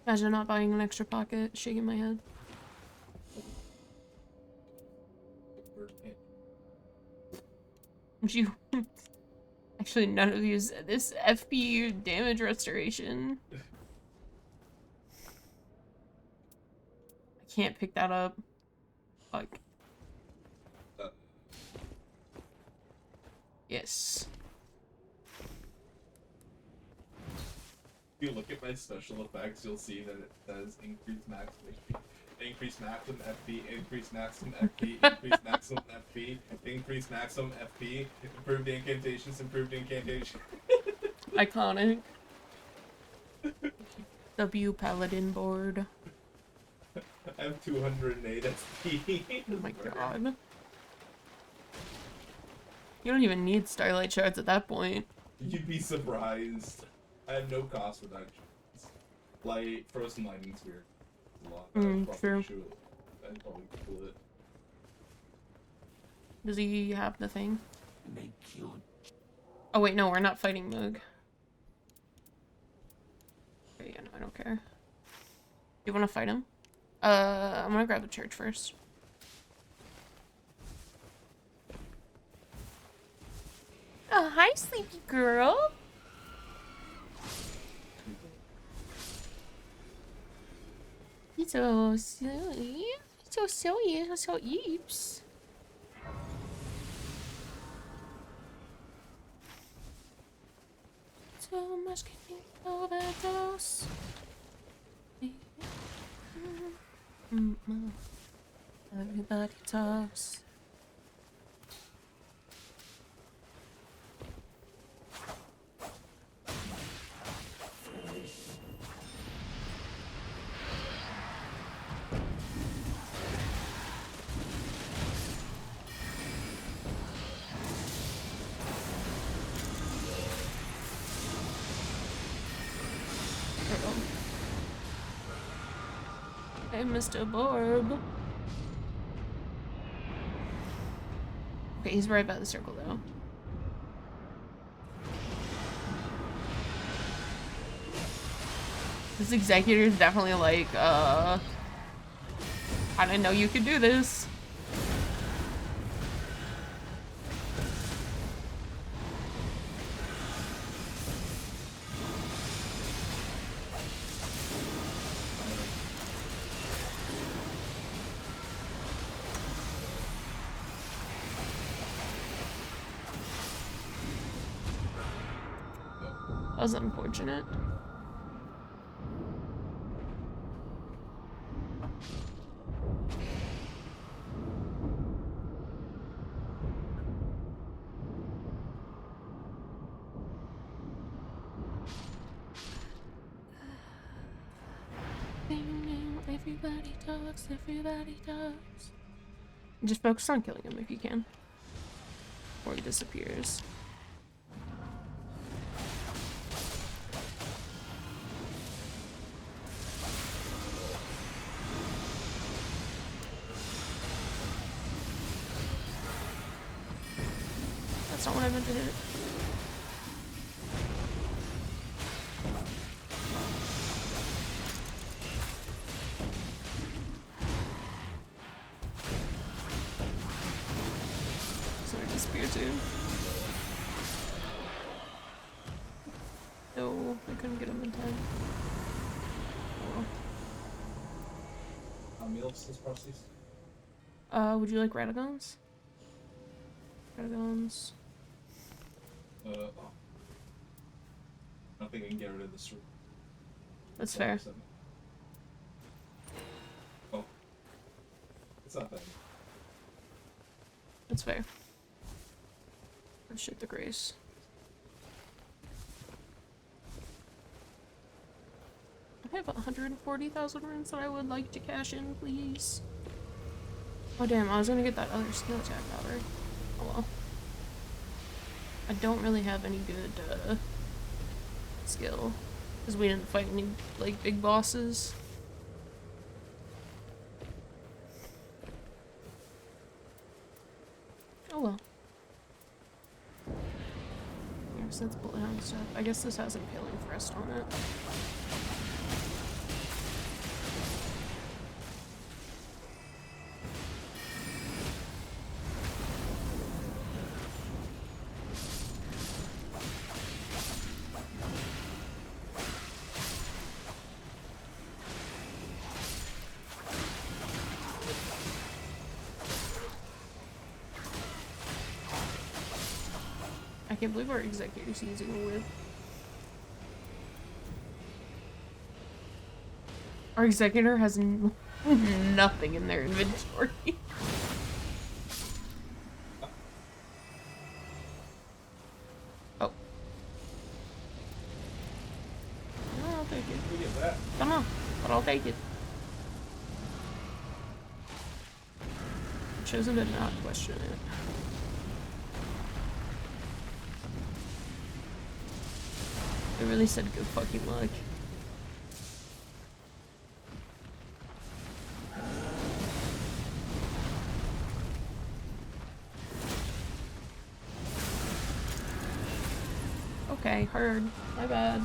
Imagine not buying an extra pocket, shaking my head. You actually none of these this FP damage restoration. I can't pick that up. Fuck. Yes. If you look at my special effects, you'll see that it says increase max HP, increase maximum FP, increase maximum FP, increase maximum FP, increase maximum FP, improved incantations, improved incantation. Iconic. W Paladin board. I have 208 FP. Oh my god. You don't even need Starlight Shards at that point. You'd be surprised. I have no cost reductions. Light, frozen lightning's weird. A lot. True. I'd probably cool it. Does he have the thing? Make you Oh wait, no, we're not fighting Moog. Okay, yeah, no, I don't care. You wanna fight him? I'm gonna grab the church first. Oh, hi, sleepy girl. He's so silly. So silly. So eeps. So much can you overdose. Everybody talks. Hey, Mr. Borb. Okay, he's right by the circle, though. This executor is definitely like, I didn't know you could do this. That was unfortunate. Everybody talks, everybody talks. Just focus on killing him if you can. Or he disappears. That's not what I meant to hit. Sorry, disappear too. No, I couldn't get him in time. Oh Meals this process. well. Would you like Radagons? Radagons. I don't think I can get rid of this. That's fair. Oh. It's not that. That's fair. Appreciate the grace. I have 140,000 runes that I would like to cash in, please. Oh damn, I was gonna get that other snow attack powder. Oh well. I don't really have any good skill. Because we didn't fight any, like, big bosses. Oh well. Yes, that's Bloodhound stuff. I guess this has Impaling Thrust on it. I can't believe our executor's using a whip. Our executor has nothing in their inventory. Oh. No, I'll take it. Look at that. Come on, but I'll take it. Chosen to not question it. I really said good fucking luck. Okay, heard. My bad.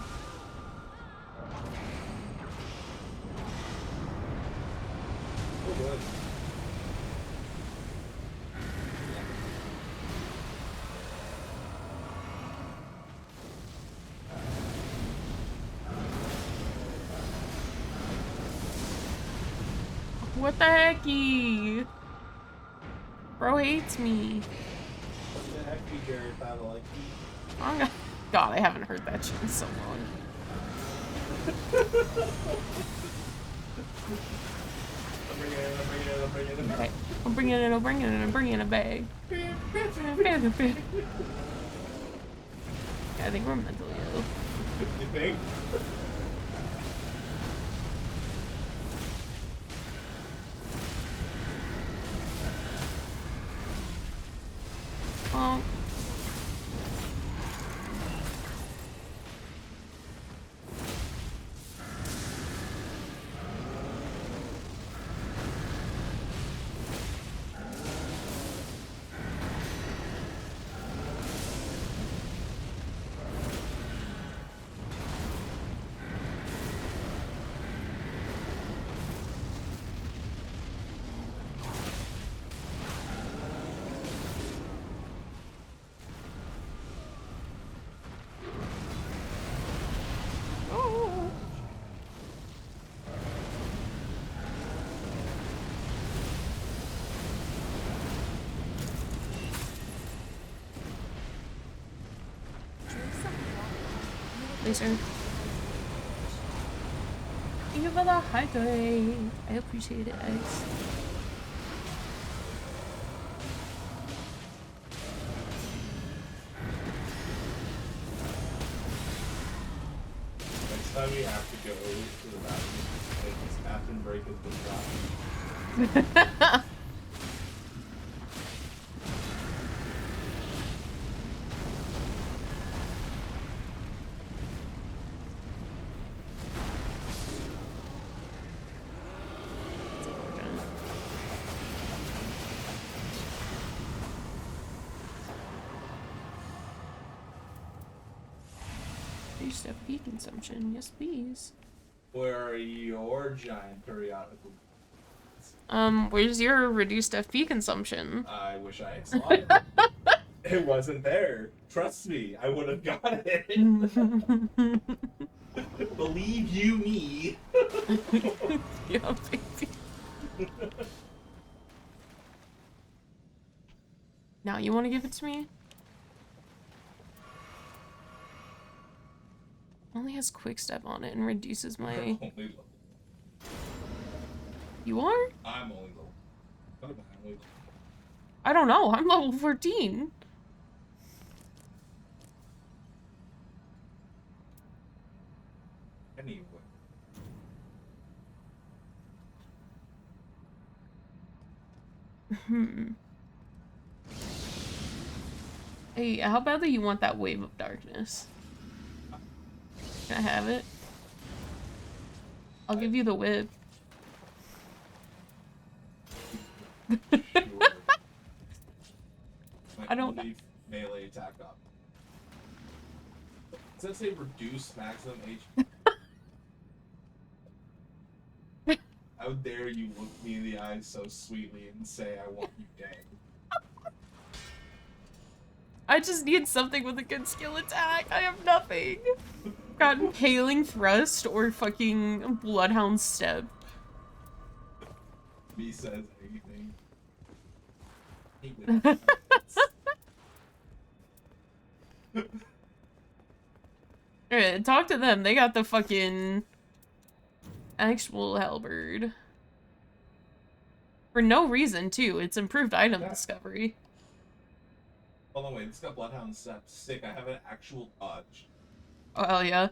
Oh, good. What the hecky? Bro hates me. What the heck, Jared? I like you. Oh my God, I haven't heard that shit in so long. I'm bringing it in. Okay, I'm bringing it in, I'm bringing it in, I'm bringing in a bag. Yeah, I think we're mentally ill. You think? Oh. Oh. Laser. Thank you for the hydrate. I appreciate it, Ice. Next time we have to go to the bathroom, take this Captain Break is the trap. Reduced FP consumption, yes please. Where are your giant periodical? Where's your reduced FP consumption? I wish I had saw it. It wasn't there. Trust me, I would have got it. Believe you me. Yeah, baby. Now you want to give it to me? Only has quick step on it and reduces my. I'm only low. You are? I'm only low. What am I only low? I don't know. I'm level 14. Anyway. Hey, how badly you want that wave of darkness? Can I have it? I'll give you the whip. Sure. I don't- Only melee attack up. Does that say reduce maximum HP? How dare you look me in the eyes so sweetly and say I want you dead? I just need something with a good skill attack. I have nothing. Got Impaling Thrust or fucking Bloodhound Step. Me says anything. Hate with confidence. Alright, talk to them. They got the fucking actual halberd. For no reason, too. It's improved item Yeah. discovery. Hold on, wait. This got Bloodhound Step. Sick. I have an actual dodge. Oh, hell yeah.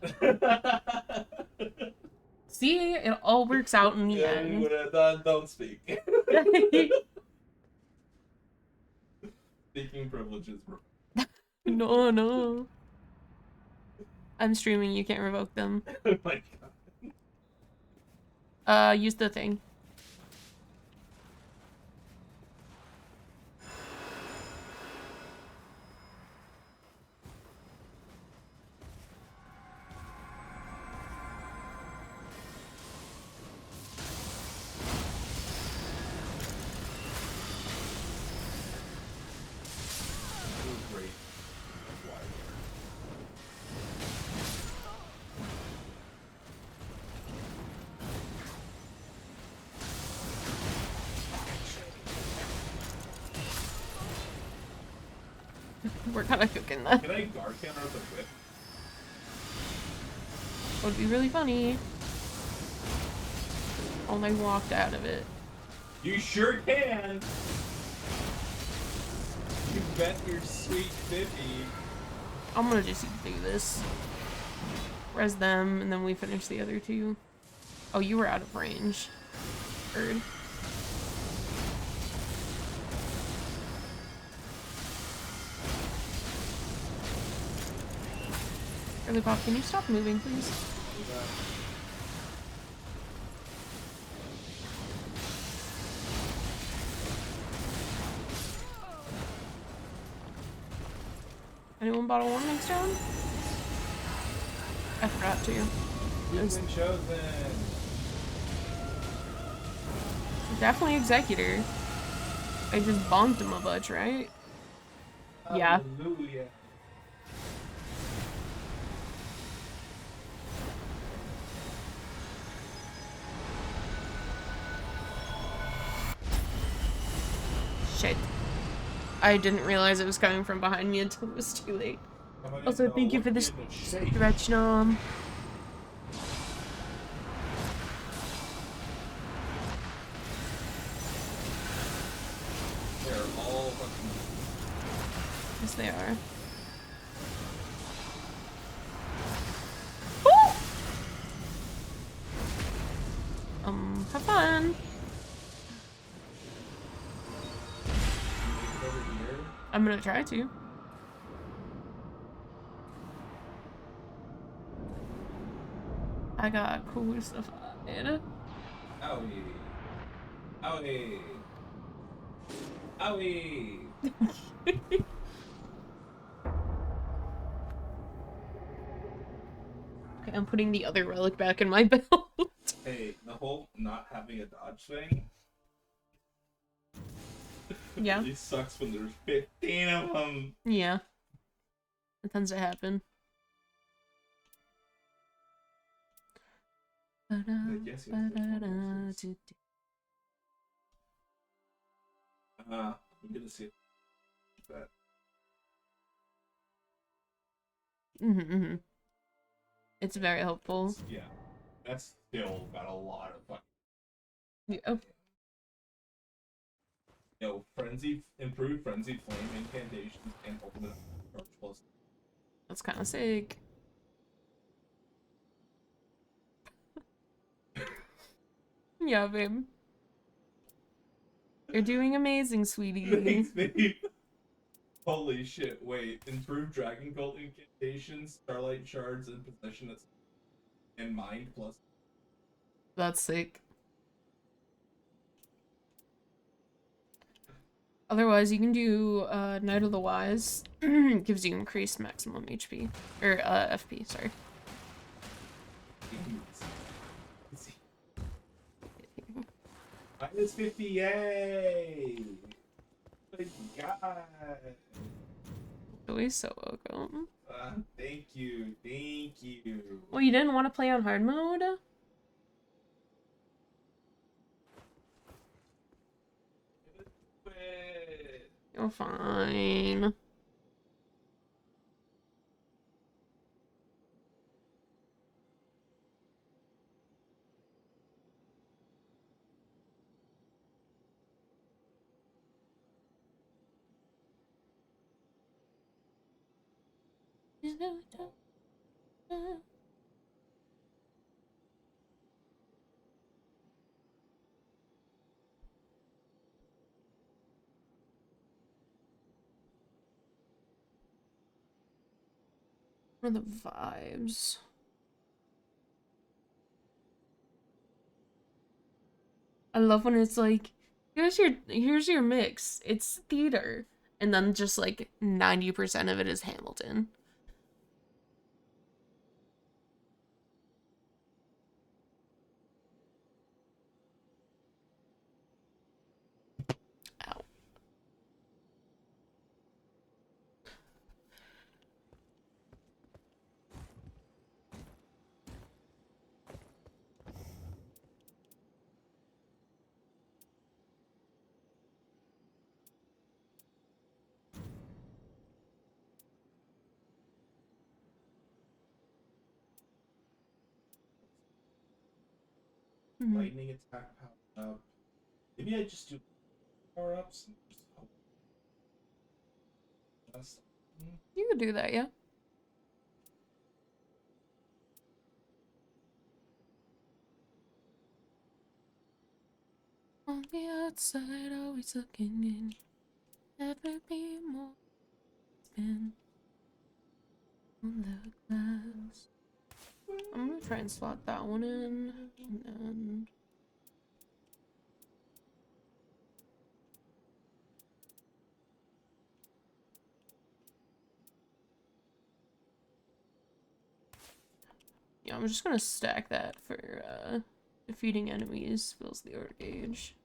See? It all works out in the Yeah, you end. would have done. Don't speak. Speaking privileges, bro. No, no. I'm streaming. You can't revoke them. Oh my god. Use the thing. It was great. Why? We're kind of cooking that. Can I guard counter with a whip? Would be really funny. Only walked out of it. You sure can! You bet your sweet 50. I'm gonna just do this. Res them, and then we finish the other two. Oh, you were out of range. Heard. Early Pop, can you stop moving, please? Anyone bought a warming stone? I forgot to. You've been chosen. Definitely Executor. I just bonked him a bunch, right? Yeah. Hallelujah. Shit. I didn't realize it was coming from behind me until it was too late. Also, thank you for this stretch, Nom. They're all fucking. Yes, they are. Woo! I'm gonna try to. I got cool stuff. Owie. Owie. Owie. Okay, I'm putting the other relic back in my belt. Hey, the whole not having a dodge thing. Yeah. It sucks when there's 15 of them. Yeah. It tends to happen. Yes, yes, I'm gonna see that. Mm-hmm. It's very helpful. Yeah, that's still got a lot of fucking. Yeah. Yo, improved frenzied flame incantations and ultimate charge plus. That's kind of sick. Yeah, babe. You're doing amazing, sweetie. Thanks, babe. Holy shit! Wait, improved dragon cult incantations, starlight shards, and possession that's and mind plus. That's sick. Otherwise, you can do Night of the Wise. Gives you increased maximum HP. Or FP, sorry. Minus 50, yay! Good God! Always so welcome. Thank you, thank you. Well, you didn't want to play on hard mode? You're fine. What are the vibes? I love when it's like, here's your mix. It's theater. And then just like 90% of it is Hamilton. Ow. Lightning attack power up. Maybe I just do power ups and just hope. You could do that, yeah. On the outside, always looking in. Never be more than on the glass. I'm gonna try and slot that one in, and then... Yeah, I'm just gonna stack that for, defeating enemies, fills the order gauge.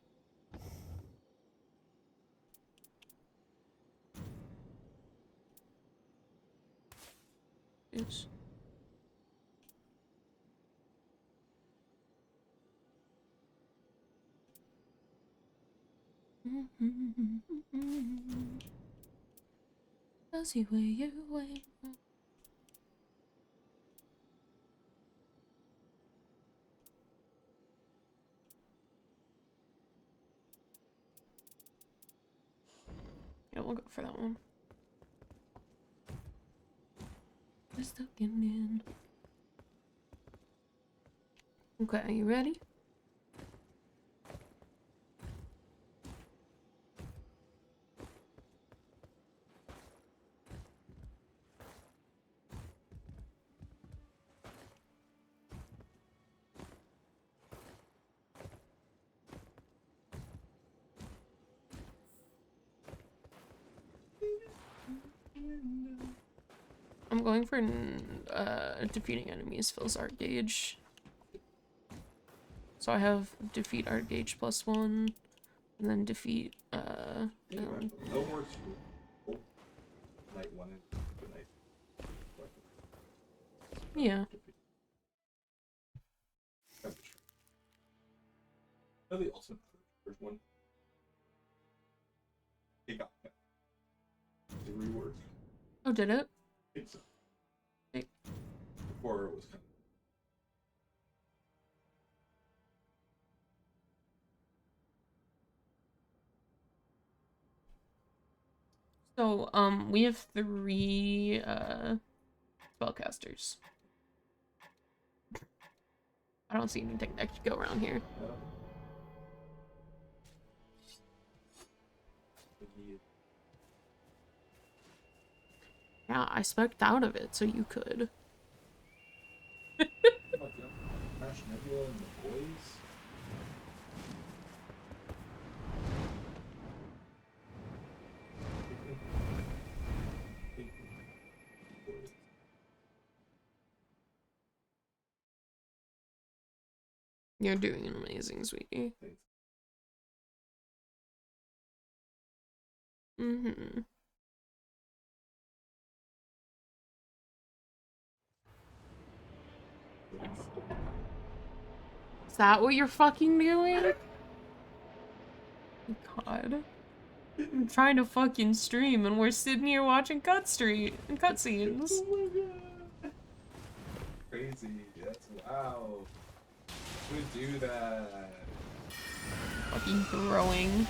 Oops. I'll see where you went. Yeah, we'll go for that one. Just looking in. Okay, are you ready? I'm going for defeating enemies fills art gauge. So I have defeat art gauge +1, and then defeat No more night 1 and good night. yeah. Oh, the ultimate first one. It got the rework. Oh, did it? I think so. Hey. Before it was kind of. So, we have 3 spellcasters. I don't see anything that could go around here. Yeah, I spec'd out of it, so you could. Crash Nebula and the boys. You're doing an amazing, sweetie. Thanks. Mm-hmm. Is that what you're fucking doing? God. I'm trying to fucking stream and we're sitting here watching cutscenes. Oh my god. Crazy. That's wow. Who would do that? Fucking throwing.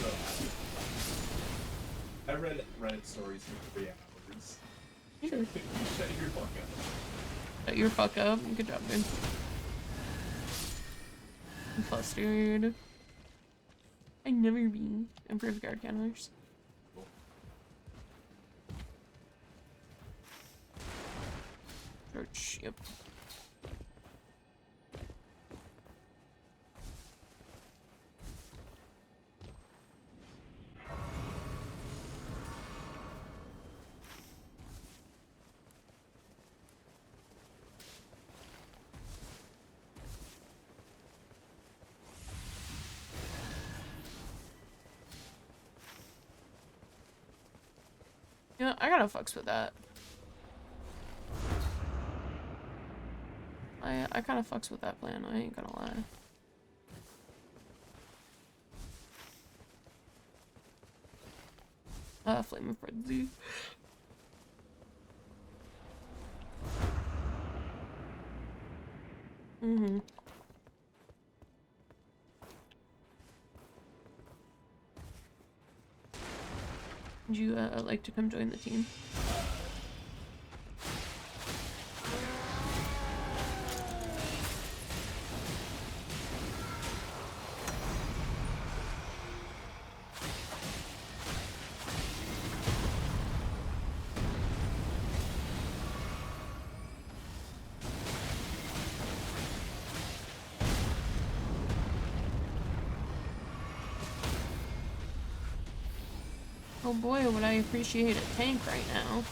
So I read Reddit stories for 3 hours. Sure. Shut your fuck up. Shut your fuck up. Good job, dude. I'm flustered. I never be. Improved guard counters. Church, yep. Yeah, I gotta fucks with that. I kinda fucks with that plan, I ain't gonna lie. Flame of Frenzy. Mm-hmm. Would you, like to come join the team? Oh boy, would I appreciate a tank right now.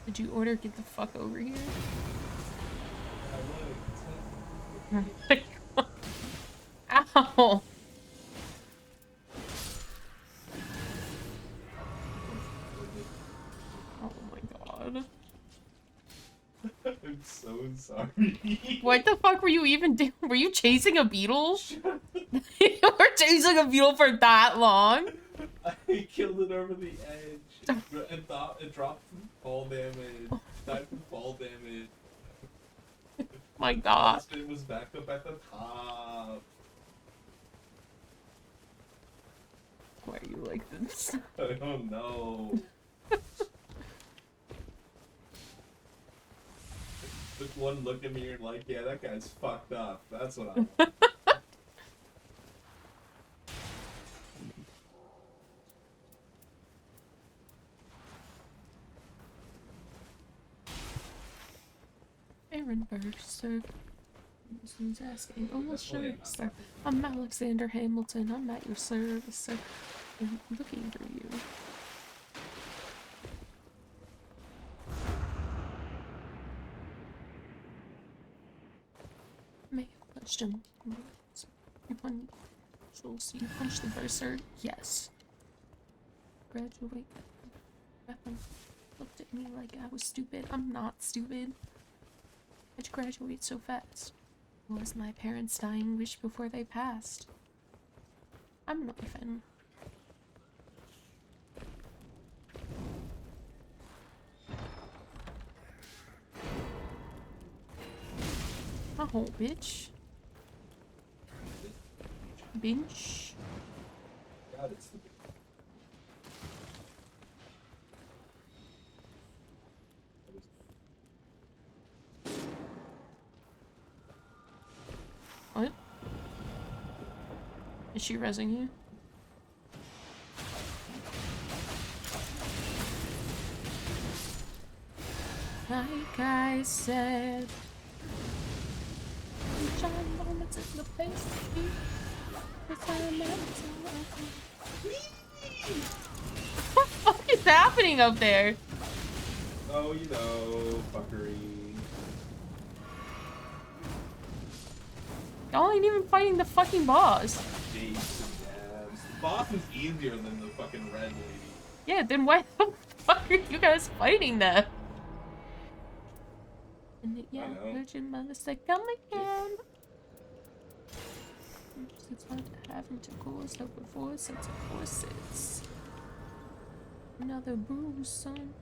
Did you order get the fuck over here? Ow! Oh my god. I'm so sorry. What the fuck were you even doing? Were you chasing a beetle? You were chasing a beetle for that long? I killed it over the edge and thought it dropped from fall damage. Died from fall damage. My god. It was back up at the top. Why are you like this? I don't know. Took one look at me and like, yeah, that guy's fucked up. That's what I'm. Aaron Burr, sir. Who's asking? Oh, That's sure, fully sir. I'm Alexander Hamilton. I'm at your service, sir. I'm looking for you. May have punched him. You punched the bursar? Yes. Graduate. Weapon. Looked at me like I was stupid. I'm not stupid. How'd you graduate so fast? It was my parents' dying wish before they passed. I'm an orphan. Oh, bitch. Binch. God, it's the What? Is she rezzing you? Like I said, John moments in the face of me. What the fuck is happening up there? Oh, you know, fuckery. Y'all ain't even fighting the fucking boss. Japes and dabs. The boss is easier than the fucking red lady. Yeah, then why the fuck are you guys fighting that? And the I know. Virgin Mother said, come again. It's not having to course over 4 sets of forces. Another bruise, son.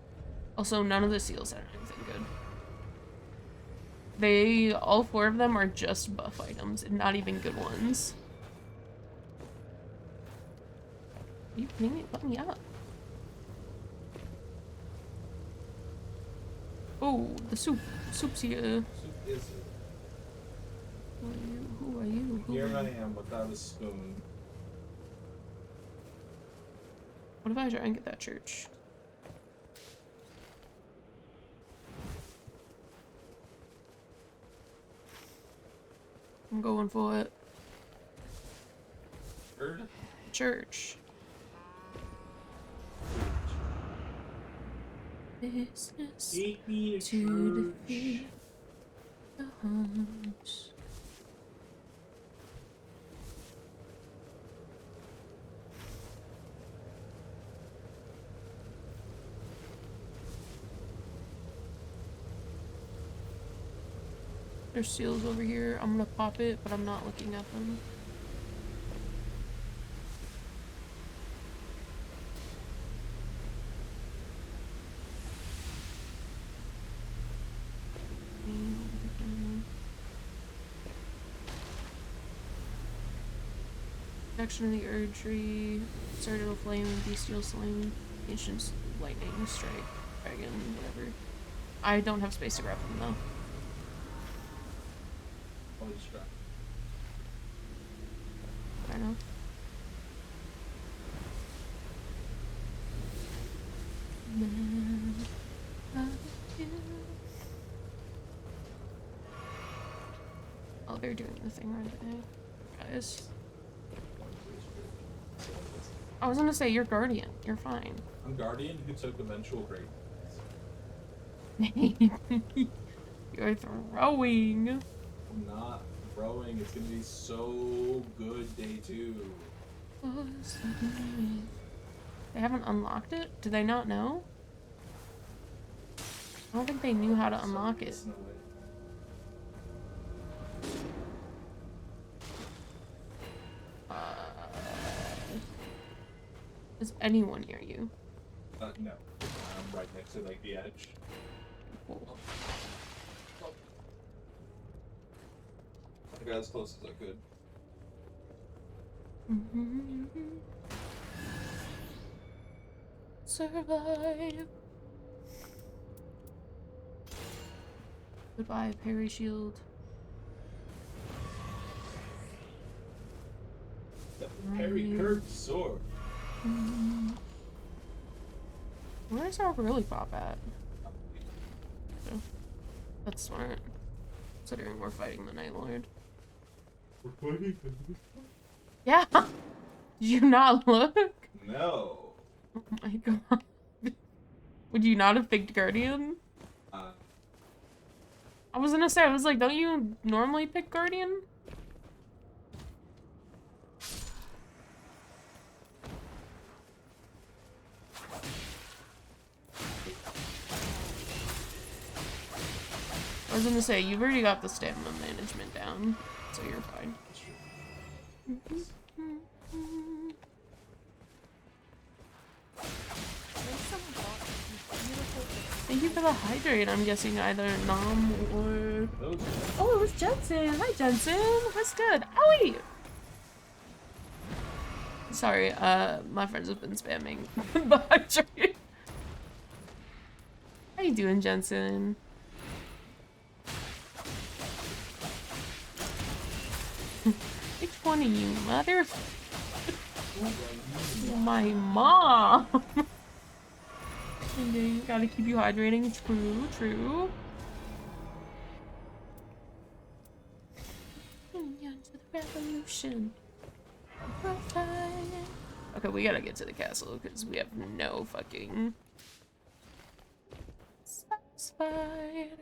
Also, none of the seals are anything good. All 4 of them are just buff items and not even good ones. Are you kidding me? Let me up. Oh, the soup. Soup's here. Soup is it? Who are you? Who are you? Who Here are I you? am without a spoon. What if I try and get that church? I'm going for it. Bird? Church. Business Take me to church. defeat the Huns. There's seals over here. I'm gonna pop it, but I'm not looking at them. Protection of the Erd Tree, Citadel Flame, Bestial Sling, Ancient's Lightning, Strike, Dragon, whatever. I don't have space to grab them though. Holy crap. I know. Oh, they're doing the thing right now, guys. I was gonna say, you're Guardian. You're fine. I'm Guardian who took eventual greatness. You're throwing. I'm not throwing. It's gonna be so good day 2. They haven't unlocked it? Do they not know? I don't think they knew how to unlock it. No way. Is anyone near you? No. I'm right next to like the edge. Cool. I got as close as I could. Survive. Goodbye, Perry Shield. The Perry curved sword. Where's our really pop at? Oh, that's smart. Considering we're fighting the Night Lord. We're fighting. Yeah! Did you not look? No. Oh my god. Would you not have picked Guardian? I was gonna say, I was like, don't you normally pick Guardian? I was gonna say, you've already got the stamina management down, so you're fine. Thank you for the hydrate. I'm guessing either Nom or... Oh, it was Jensen. Hi, Jensen. What's good? Owie! Sorry, my friends have been spamming the hydrate. How you doing, Jensen? Which one of you, mother? My mom. Okay, gotta keep you hydrating. True, true. To the revolution. Okay, we gotta get to the castle because we have no fucking satisfied.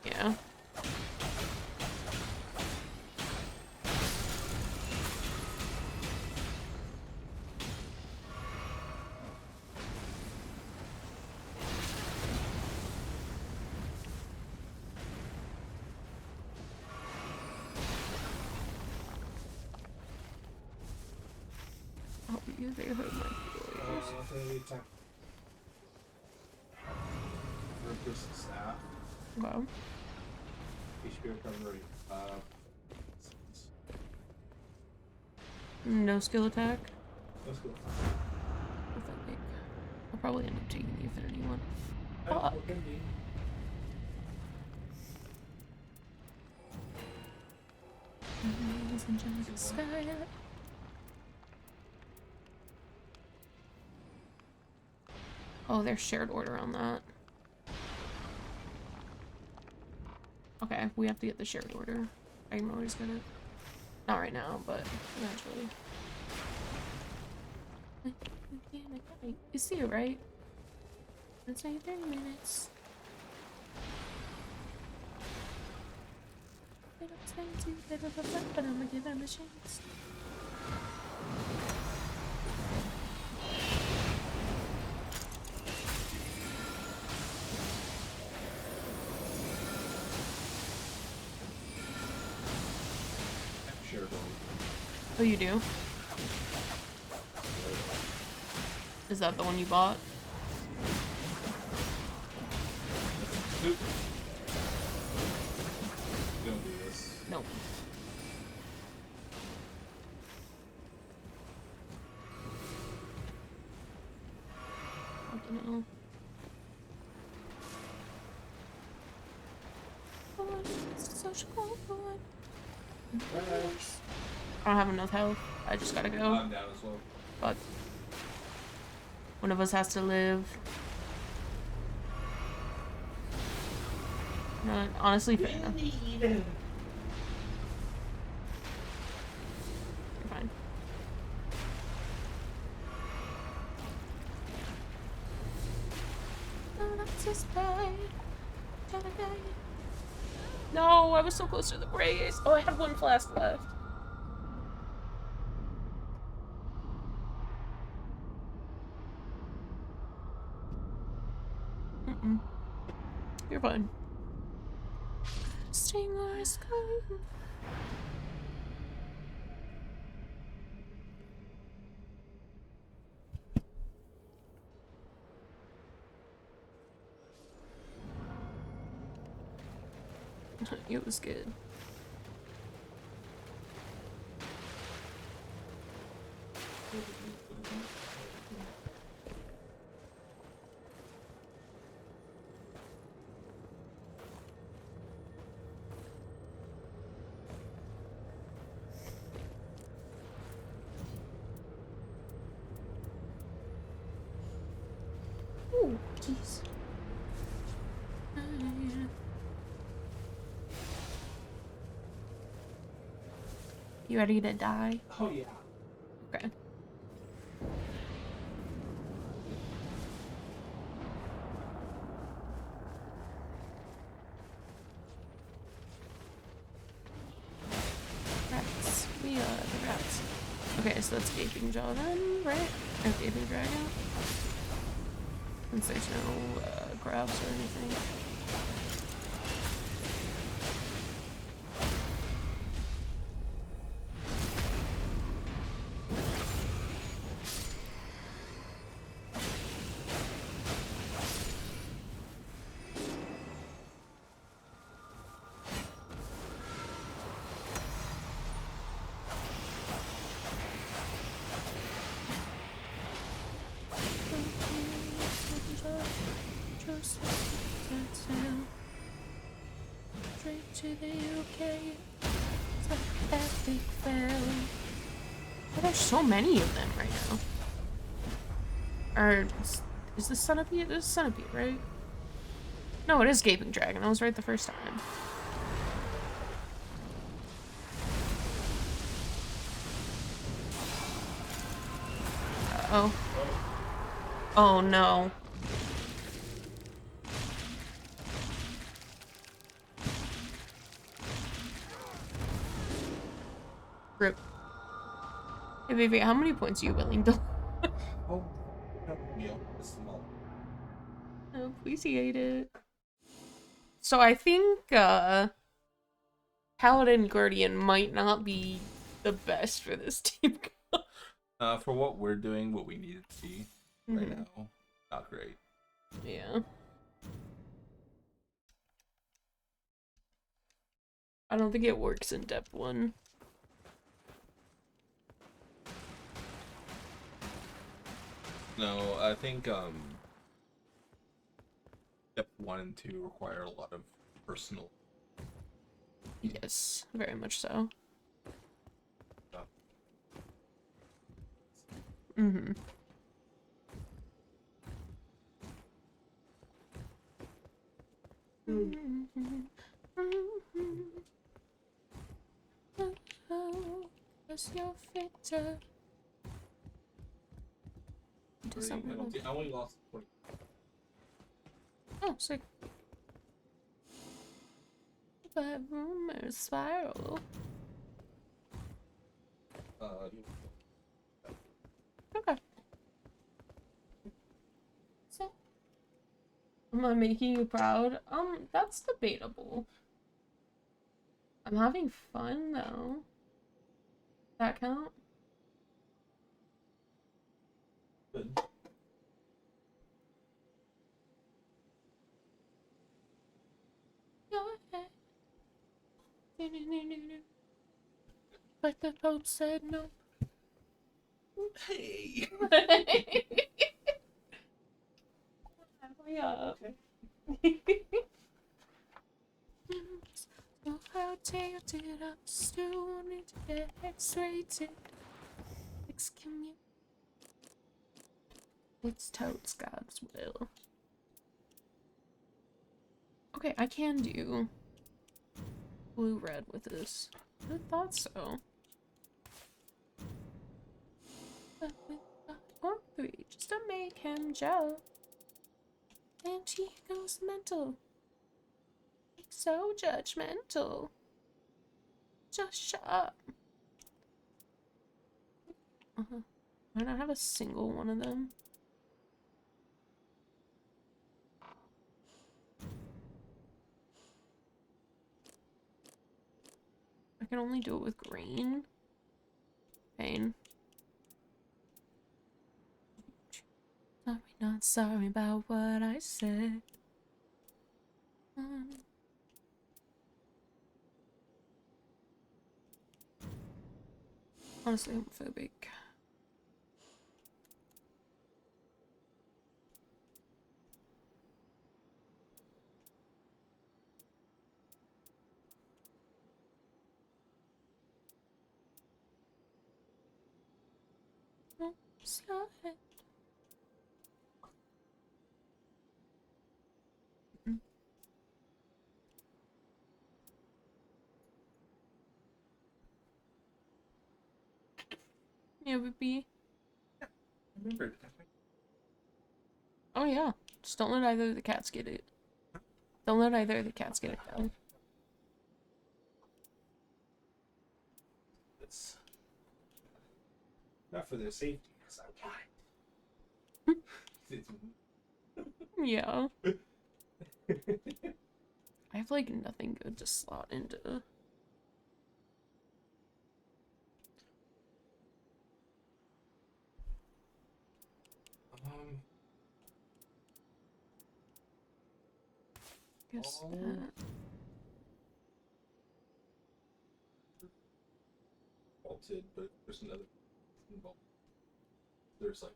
Yeah. Oh, they hurt my feelings. Staff. Wow. HP recovery. No skill attack. Let's go. Pathetic. I'll probably end up taking the affinity one. Ladies and gentlemen, sky. Oh, there's shared order on that. Okay, we have to get the shared order. I can always get it. Not right now, but eventually. You see it, right? Let's say 30 minutes. They don't stand too bad of a fight, but I'm gonna give them a chance. Oh, you do? Is that the one you bought? Nope. You don't do this. Nope. Fucking hell. I don't have enough health. I just gotta go. I'm down as well. But one of us has to live. No, honestly, fair enough. You're fine. No, I was so close to the race. Oh, I have one flask left. You're fine. Stinger is coming. It was good. Ooh, jeez. You ready to die? Oh yeah. Okay. Rats. We are the rats. Okay, so that's Gaping Jaw then, right? Or Gaping Dragon? Since there's no grabs or anything. Straight to the UK. It's like epic fail. Oh, there's so many of them right now. Or is this Centipede? This is Centipede, right? No, it is Gaping Dragon. I was right the first time. Uh-oh. Oh no. Rip. Hey baby, how many points are you willing to? Oh, meal. It's small. I appreciate it. So I think Paladin Guardian might not be the best for this team. For what we're doing, what we need it to be right Mhm. now, not great. Yeah. I don't think it works in depth 1. No, I think step 1 and 2 require a lot of personal. Yes, very much so. stuff. Mm-hmm. Your fitter. I only lost 20. Oh, sick. But rumors spiral. Okay. So, am I making you proud? That's debatable. I'm having fun though. That count? Good. Your head. But the Pope said no. Hey. Hurry up. So how tilted up, still wanted to get X-rated. Excommunicated. It's totes God's will. Okay, I can do blue-red with this. I thought so. But with 5 or 3, just to make him jealous. And she goes mental. Like so judgmental. Just shut up. I don't have a single one of them. I can only do it with green. Pain. Sorry, not sorry about what I said. Honestly, homophobic. Sky. Yeah, baby. Remember, Oh yeah. Just don't let either of the cats get it. Don't let either of the cats get it down. it's not for their safety. Because I lied. Yeah. I have like nothing good to slot into. Guess that. Vaulted, but there's another vault. There's like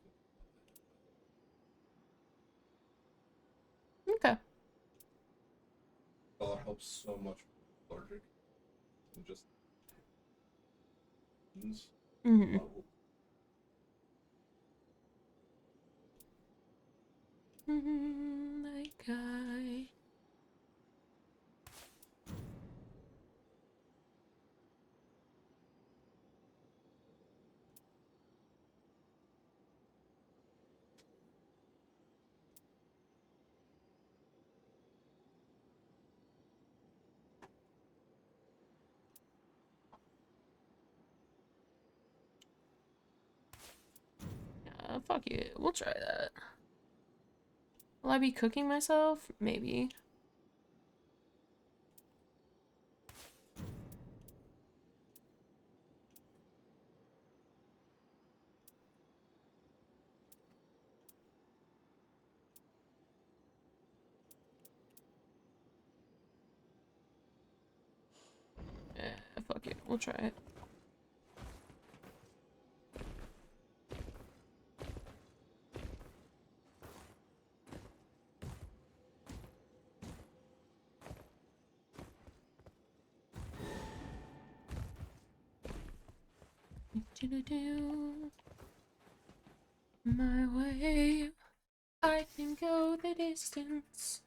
Okay. well, it helps so much larger than just Mm-hmm. That guy. Fuck it. We'll try that. Will I be cooking myself? Maybe. Fuck it. We'll try it. Do my way. I can go the distance.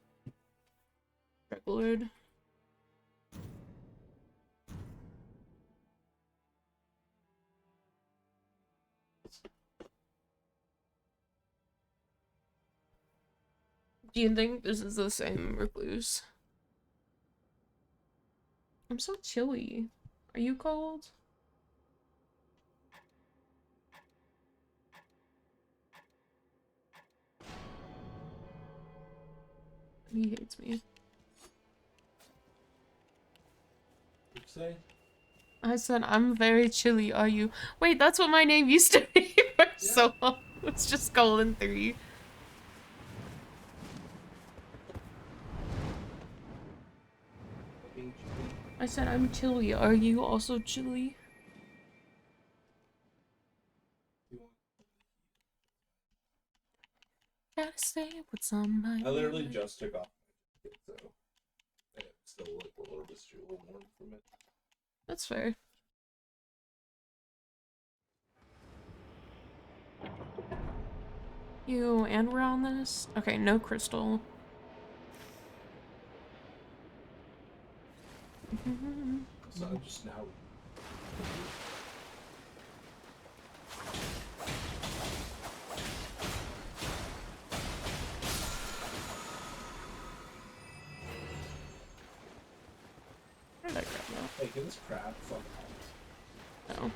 Lord. Do you think this is the same recluse? I'm so chilly. Are you cold? He hates me. What'd you say? I said, I'm very chilly, are you? Wait, that's what my name used to be for so long. It's just Golden 3. I said, I'm chilly. Are you also chilly? Gotta say what's on my I literally mind. just took off my jacket, so I still like a little bit warm from it. That's fair. You and we're on this? Okay, no crystal. So I'm just now. Where did I grab that? Hey, get this crab. Fuck off. Oh.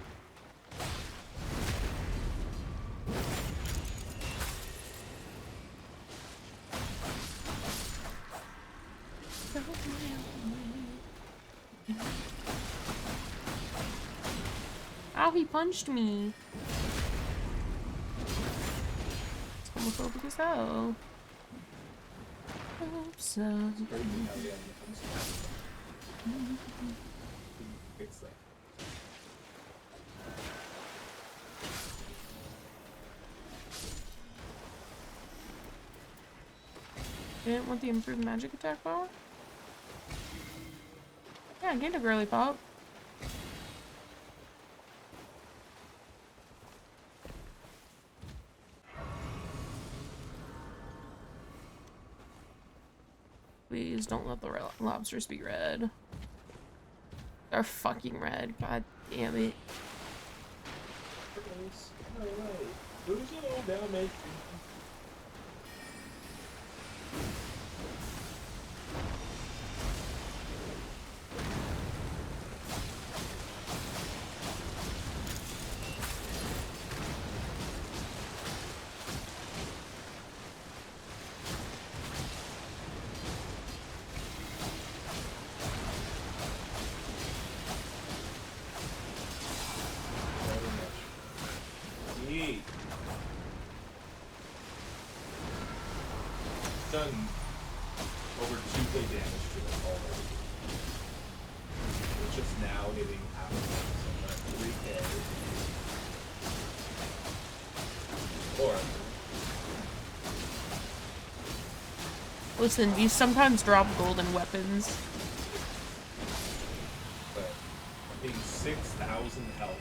Ow, he punched me. It's homophobic as hell. Hope so. Breaking out the onions. Fix that. You didn't want the improved magic attack power? Yeah, I gained a girly pop. Please don't let the lobsters be red. They're fucking red. God damn it. Yeet. Done over 2k damage to it already. It's just now hitting half of it, so that's 3k. Or Listen, you sometimes drop golden weapons. but I think 6,000 health.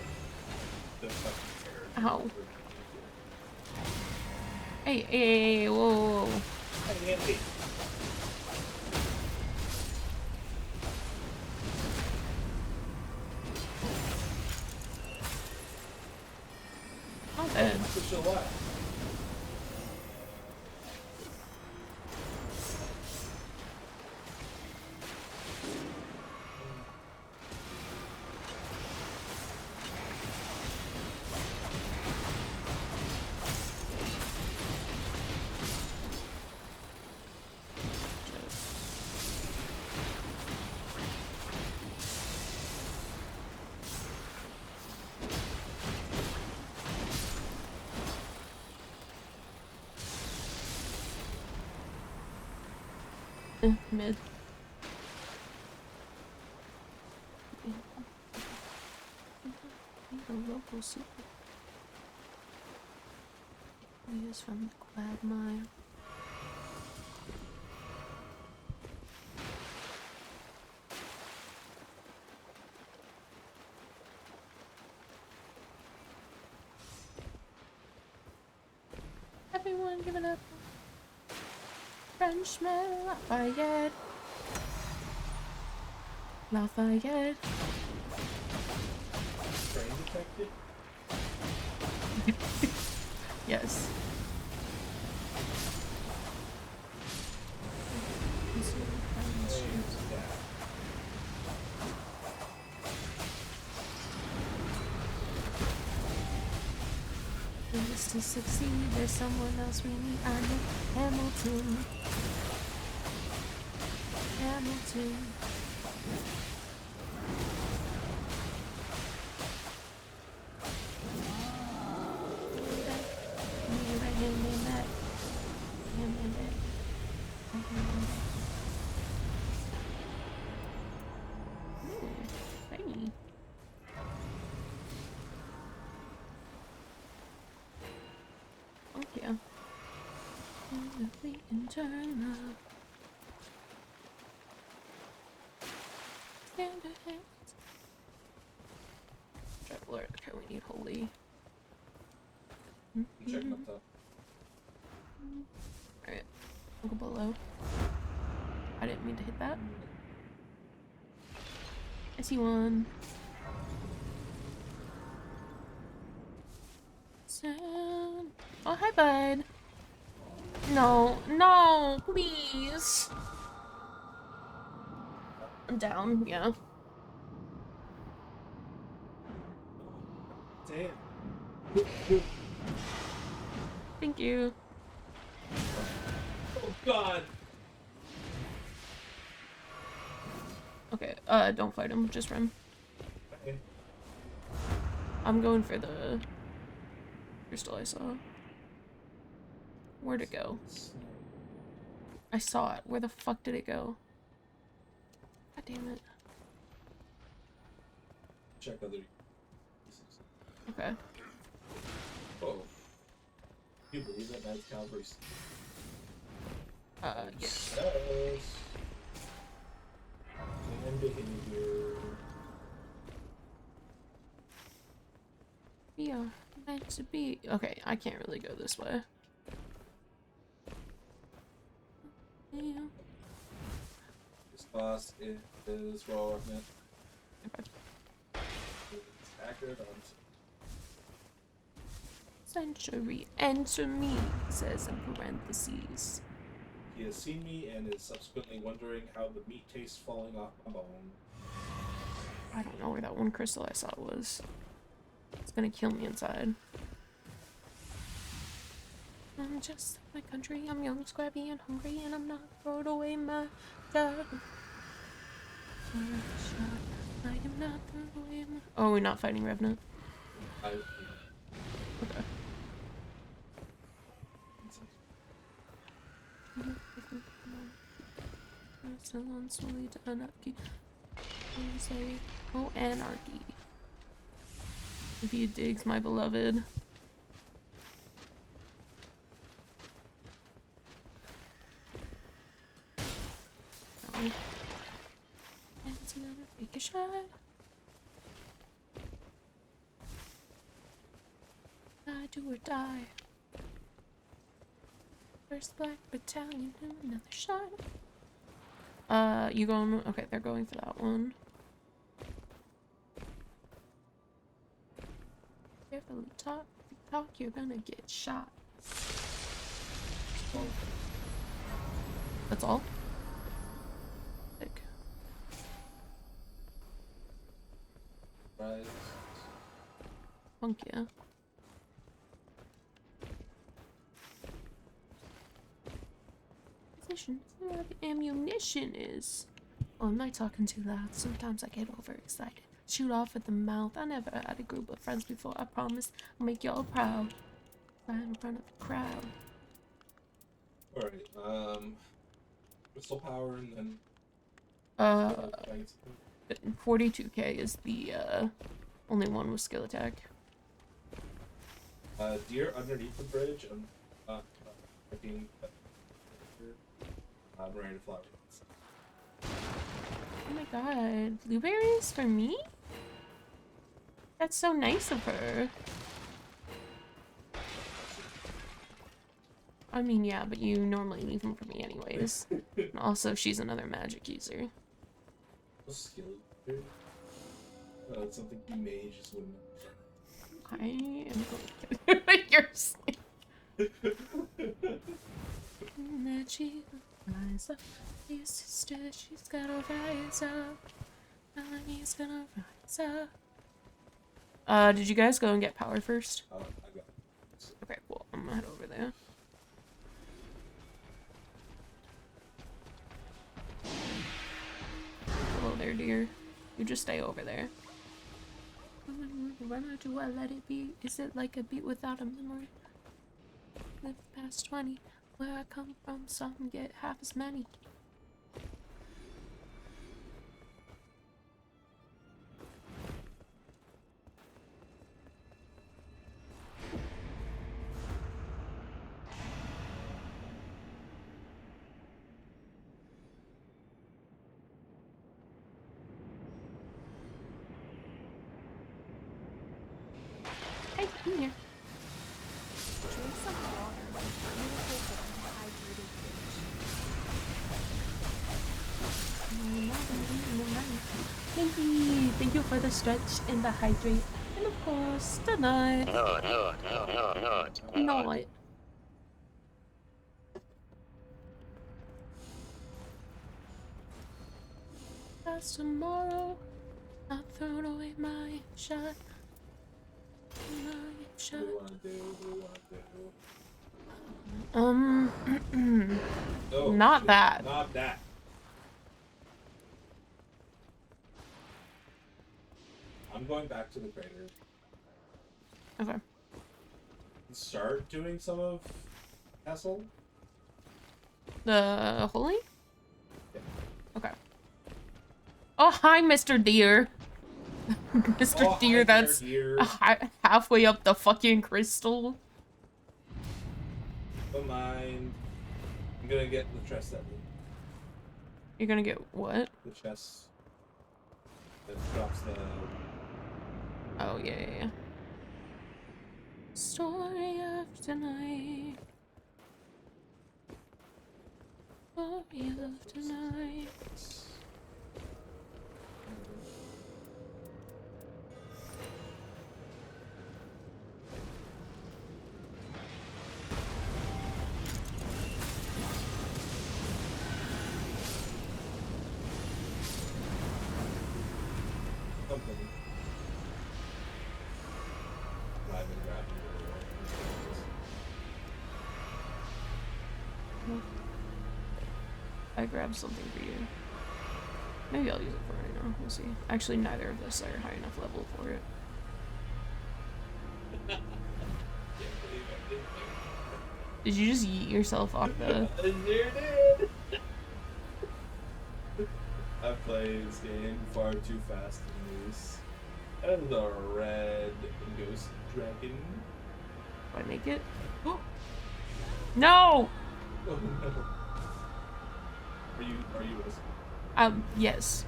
The fucking terror. Ow. Hey, whoa, whoa, whoa. Hey, Andy. Not bad. What's your life? Mid. A local super. He is from the Quagmire. Everyone give it up. Frenchman Lafayette. Lafayette. Train detected? Yes. Just to succeed, there's someone else we need. I know Hamilton. Hamilton. Yeah. Internal. Traveler. Okay, we need holy. Check my top. Alright. I'll go below. I didn't mean to hit that. I see one. Sound. Oh, hi, bud. No, no, please. I'm down, yeah. Damn. Thank you. Oh god. Okay, don't fight him, just run. Okay. I'm going for the crystal I saw. Where'd it go? I saw it. Where the fuck did it go? God damn it. Check other pieces. Okay. Oh. Do you believe that that's Calvary's? Yeah. Yes. And behavior. We are meant to be. Okay, I can't really go this way. Yeah. Boss is raw Revenant. It's accurate on Century, enter me, says in parentheses. He has seen me and is subsequently wondering how the meat tastes falling off my bone. I don't know where that one crystal I saw was. It's gonna kill me inside. I'm just my country, I'm young, scrappy, and hungry, and I'm not throwing away my shot. I am not throwing away my... Oh, we're not fighting Revenant? I, Okay. Someone slowly to anarchy. Say, oh, anarchy. If he digs my beloved. No. And it's another take a shot. I do or die. First Black Battalion, another shot. You going? Okay, they're going for that one. Carefully talk. If you talk, you're gonna get shot. That's all? Sick. Right. Funk yeah. Position where the ammunition is. Oh, am I talking too loud? Sometimes I get overexcited. Shoot off at the mouth. I never had a group of friends before. I promise I'll make y'all proud. Right in front of the crowd. Alright, Crystal Power and then... 42k is the, only one with skill attack. Deer underneath the bridge. I'm not picking... I'm ready to fly. Oh my god. Blueberries for me? That's so nice of her. I mean, yeah, but you normally leave them for me anyways. And also, she's another magic user. Skill. It's something you may just wouldn't. I am going to You're asleep. That she rise up. Your sister, she's gotta rise up. Melanie's gonna rise up. Did you guys go and get power first? I got it. Okay, cool. I'm gonna head over there. Hello there, dear. You just stay over there. When do I let it be? Is it like a beat without a memory? Live past 20. Where I come from, some get half as many. Hey, come here. Drink some water. You will get hydrated Thank you for the stretch and the hydrate. And of course, the nut. Nut. That's tomorrow. I've thrown away my shot. My shot. What do you want to do? Oh, Not shit. that. Not that. I'm going back to the crater. Okay. Start doing some of Castle. The holy? Yeah. Okay. Oh, hi, Mr. Deer. Mr. Oh, Deer, hi there, that's dear. halfway up the fucking crystal. Don't mind. I'm gonna get the chest that You're gonna get what? the chest that drops the. Oh, yeah. Story of tonight. Story of tonight. I grabbed something for you. Maybe I'll use it for right now. We'll see. Actually, neither of us are high enough level for it. Did you just yeet yourself off the... I sure did! I play this game far too fast and loose. That is a red ghost dragon. Do I make it? No! Oh no. Are you listening? Yes.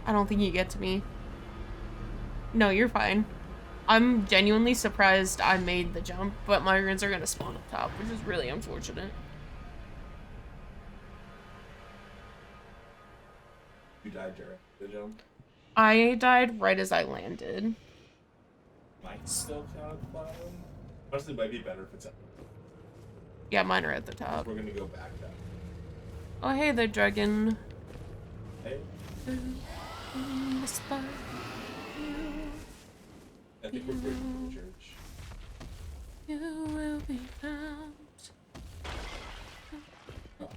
I don't think you get to me. No, you're fine. I'm genuinely surprised I made the jump, but my runes are gonna spawn up top, which is really unfortunate. You died during the jump? I died right as I landed. Might still count at the bottom. Honestly, it might be better if it's at Yeah, mine are at the top. We're gonna go back down. Oh, hey there, dragon. Hey, I think we're good for the church. You will be found. Oh.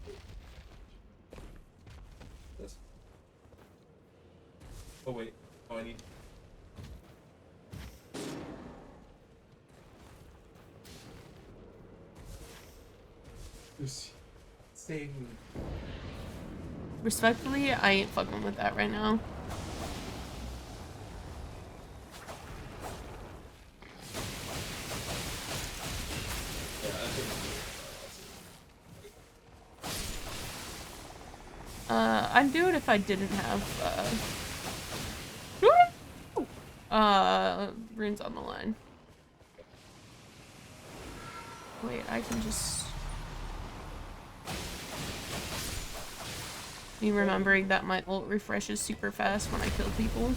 This. Oh wait. Oh, I need. Save me. Respectfully, I ain't fucking with that right now. Yeah, I think. I'd do it if I didn't have, runes on the line. Wait, I can just... Me remembering that my ult refreshes super fast when I kill people.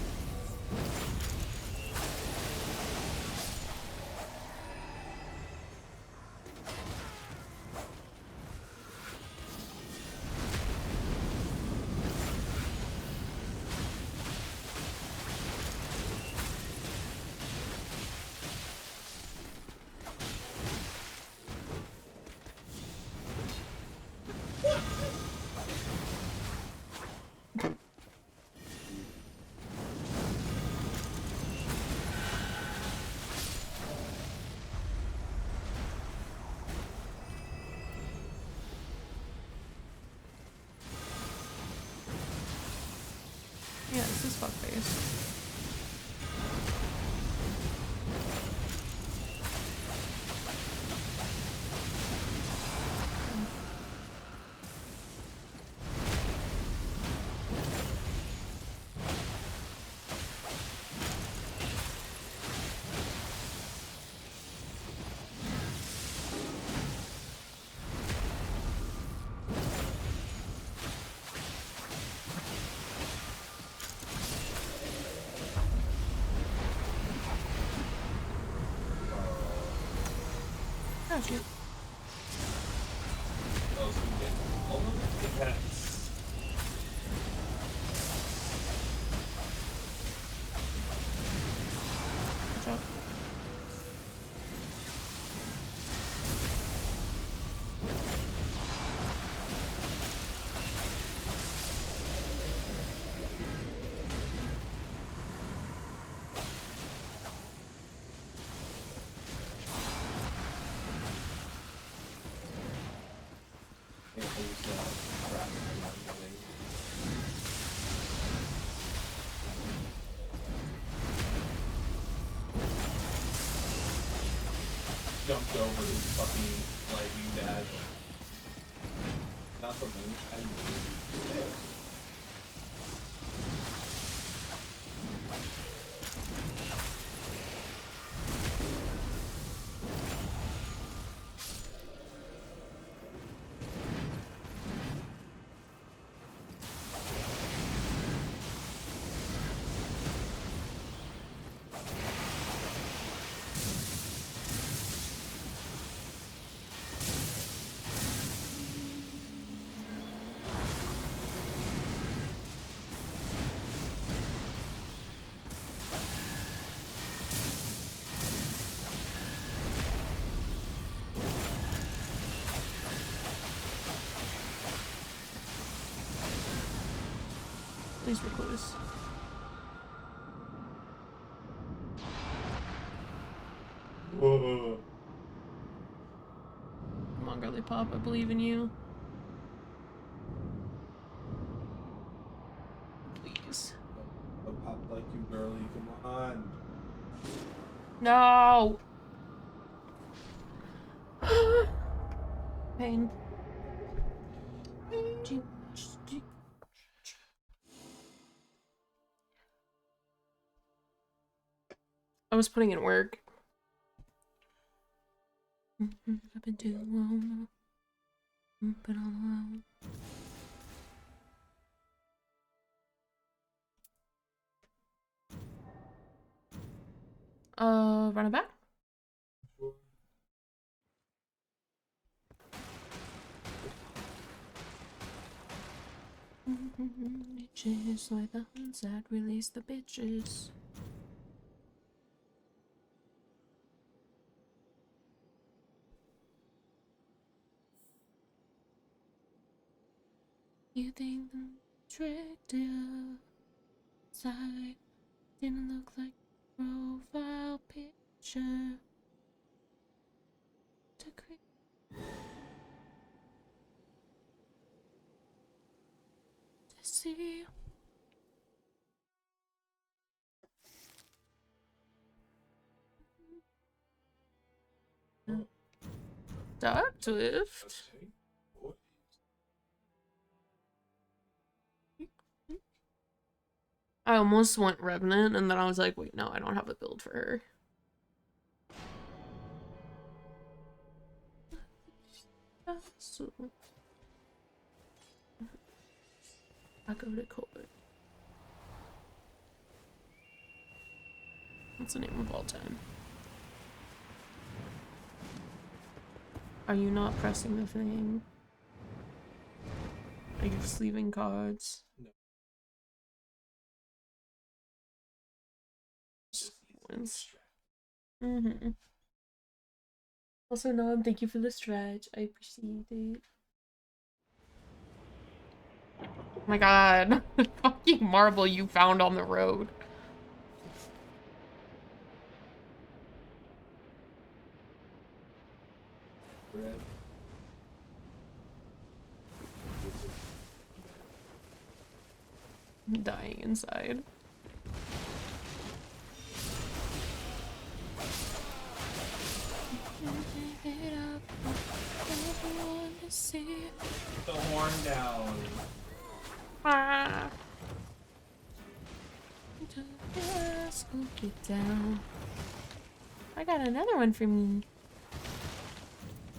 Yeah, this is fuckface. Oh shoot. Oh, so we get all of the pets. Watch out. Jumped over his fucking lightning dash. Not the moon. I knew it. Please recluse. Whoa. Come on, girly pop, I believe in you. Please. A pop like you, girly. Come on. No! Pain. I was putting in work. I've been too long. Been all alone. Run it back. Bitches like the ones that release the bitches. You think the tricked you side didn't look like profile picture to create. To see Dark Drift. I almost went Revenant, and then I was like, wait, no, I don't have a build for her. So, I go to court. What's the name of all time? Are you not pressing the thing? Are you just leaving cards? No. Mm-hmm. Also, Noam, thank you for the stretch. I appreciate it. Oh my god. The fucking marble you found on the road. Red. I'm dying inside. Put the horn down. Ah. Just go get down. I got another one for me.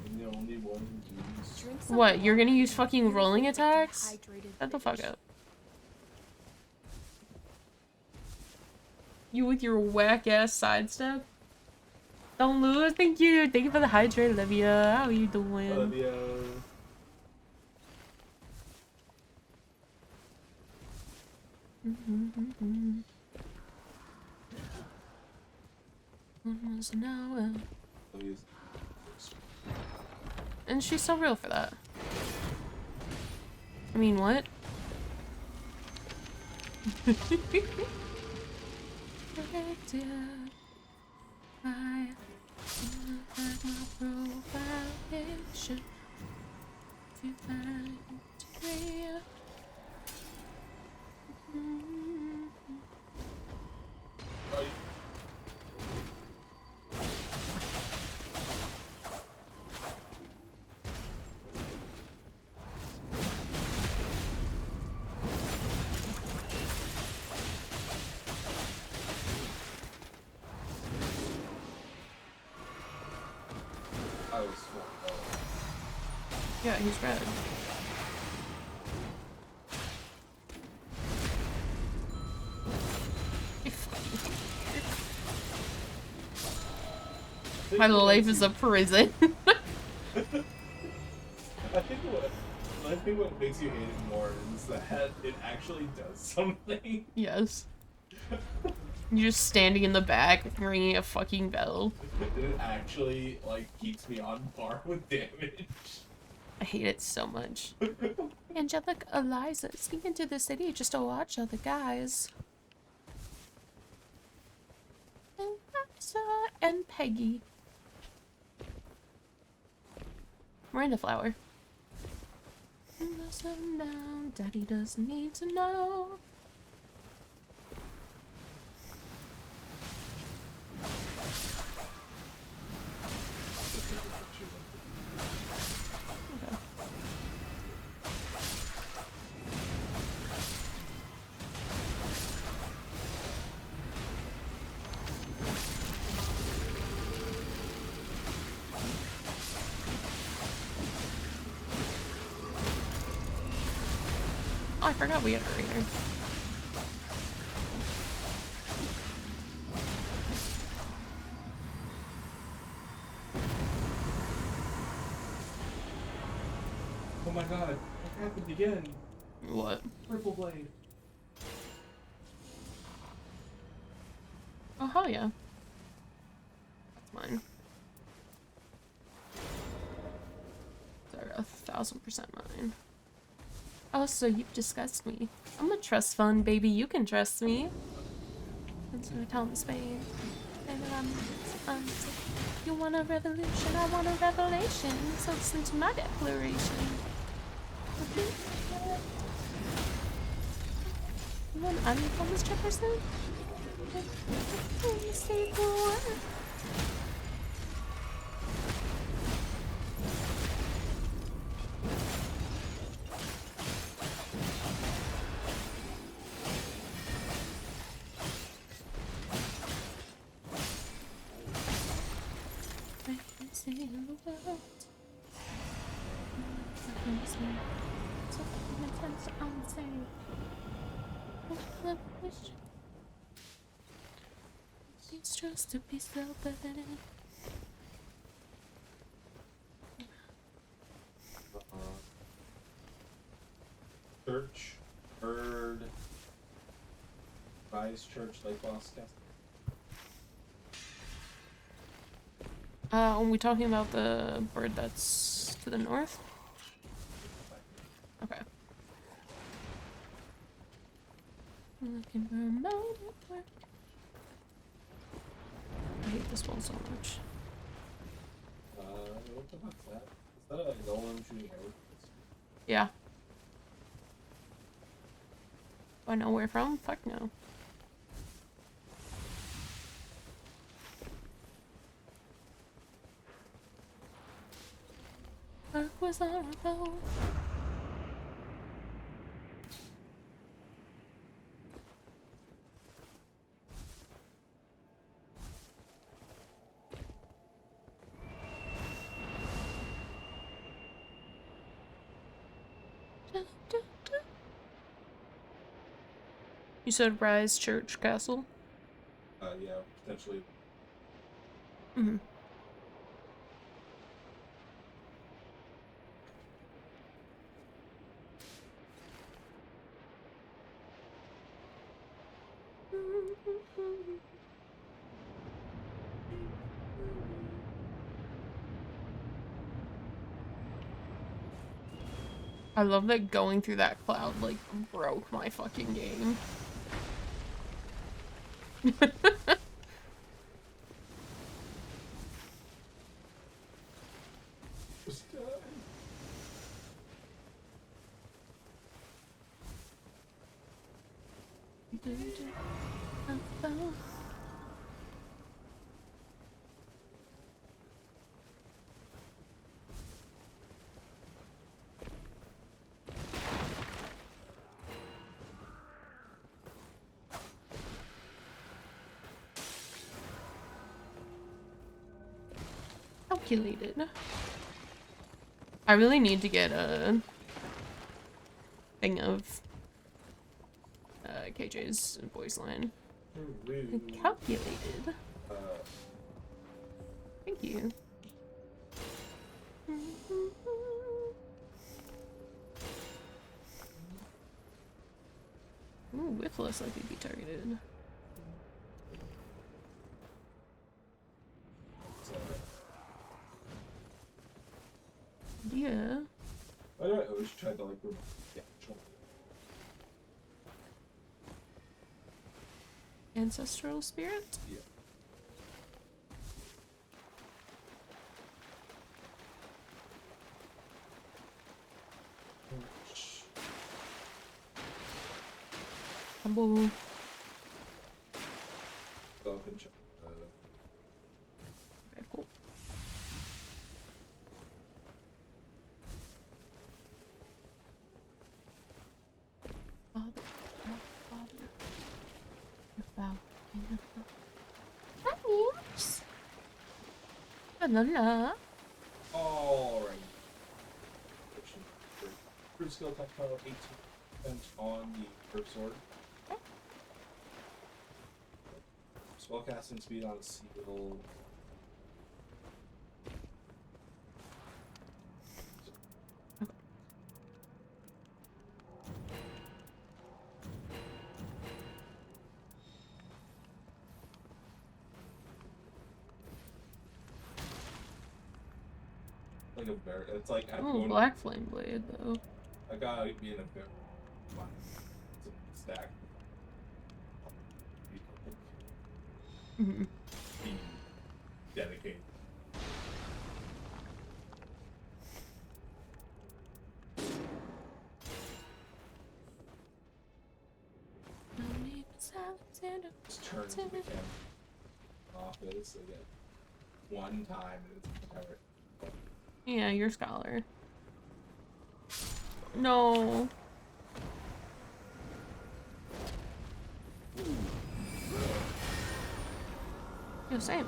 I'm the only one who uses. Drink some What, you're gonna water use and fucking beautiful rolling but attacks? dehydrated Shut the fuck bitch. up. You with your whack ass sidestep? Don't lose, thank you. Thank you for the hydrate, Olivia. How are you doing? Olivia. Almost an hour. Olivia's. And she's so real for that. I mean, what? I had my profile picture. If you find me, I was full. yeah, he's red. My life is a prison. I think what makes you hate it more is that it actually does something. Yes. You're just standing in the back ringing a fucking bell. It actually like keeps me on par with damage. I hate it so much. Angelic Eliza sneak into the city just to watch other guys. Eliza and Peggy. Miranda Flower. Listen down, Daddy doesn't need to know. Okay. Oh, I forgot we had a reader. Oh my god, it happened again. What? Purple blade. Oh, hell yeah. That's mine. They're 1000% mine. Oh, so you've discussed me. I'm a trust fund, baby. You can trust me. That's what I tell him, Spade. And you want a revolution, I want a revelation. So listen to my declaration. You want onion from Miss Jefferson? Stay for it's just to be so pathetic. Church, bird, Rise Church, Lake Lost Castle. Are we talking about the bird that's to the north? Okay. Looking for a moment where... I hate this one so much. What the fuck's that? Is that a golem shooting arrows? Yeah. Do I know where from? Fuck no. Work was on a boat. You said Rise Church Castle? Yeah, potentially. Mm-hmm. I love that going through that cloud, like, broke my fucking game. Calculated. I really need to get a thing of KJ's voice line. Calculated. Thank you. Ooh, with less likely to be targeted. Yeah. just tried to like remove the actual. Ancestral spirit? Yeah. Humble. Go up and check. Okay, cool. Father, Father, if thou Yes. Banana. Alright. Cruise skill attack power 18% on the first sword. Spellcasting speed on a seal. Like a bear. It's like I'm Oh, going. black flame blade though. I gotta be in a bear. It's a stack. Mm-hmm. Be dedicated. Just turn to the camera. Office again. One time and it's pirate. Yeah, you're scholar. No. Yo, same.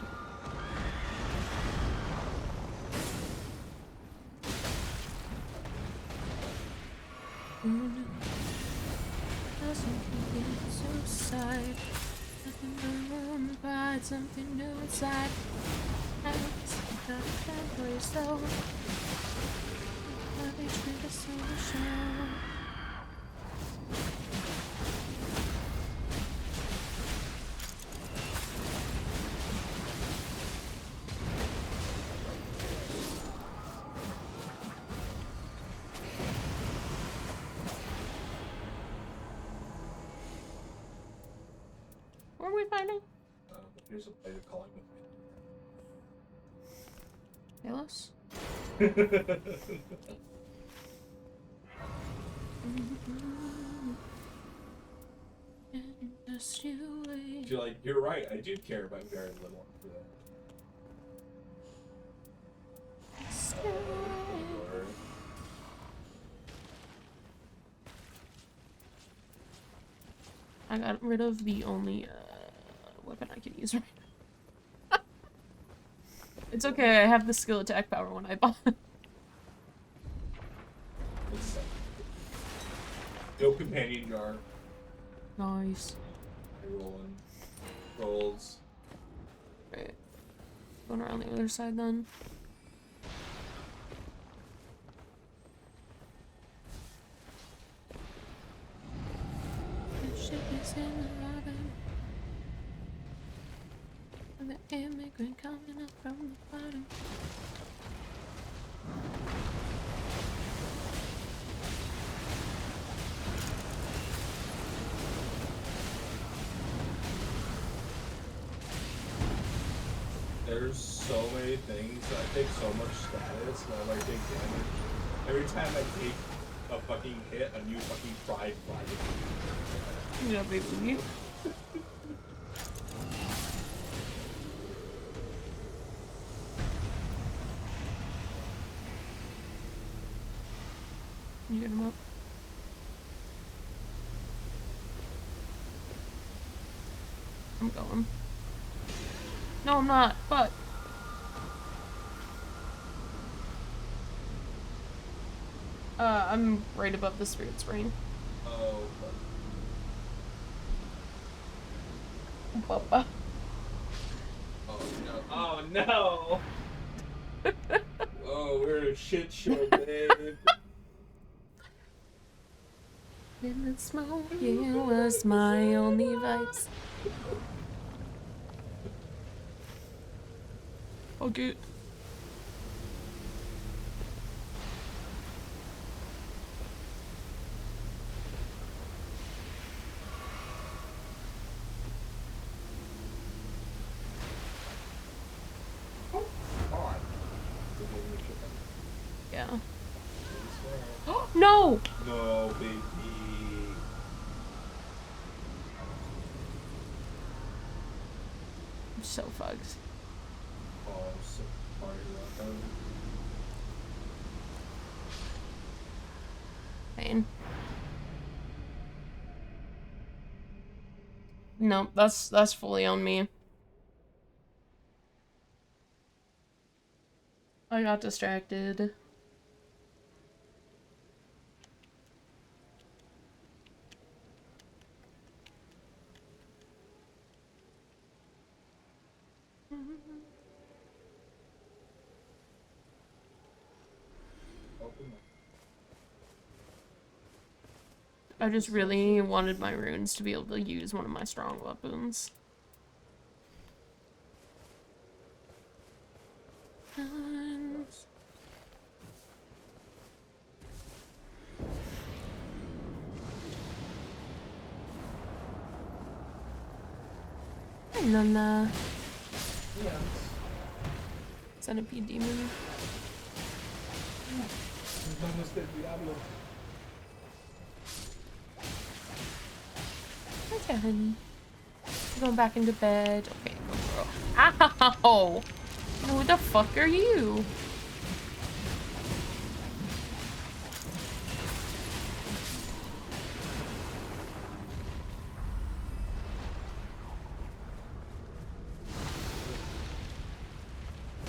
Suicide. Nothing to find something new inside. I got time for yourself. Let me treat the solution. Where are we finding? Here's a player calling with Talos? You're like, you're right, I do care about very little for that. I got rid of the only weapon I could use right now. It's okay, I have the skill attack power when I bought. No companion jar. Nice. Rolling. Rolls. Right. Going around the other side then. The ship is in the harbor. And the immigrant coming up from the bottom. There's so many things. I take so much status whenever I take damage. Every time I take a fucking hit, a new fucking pride flag. Yeah, baby. You get him up. I'm going. No, I'm not, but. I'm right above the spirit's brain. Oh, Bubba. oh no. Oh no! Oh, we're in a shit show, man. In the smoking was my only vice. Okay. Yeah. No! No, baby. I'm so fucked. Oh, I'm so sorry about that. Pain. No, that's fully on me. I got distracted. I just really wanted my runes to be able to use one of my strong weapons. Hi, Nana. Yeah. Centipede demon. Okay, honey. You're going back into bed. Okay, go girl. Ow! Who the fuck are you?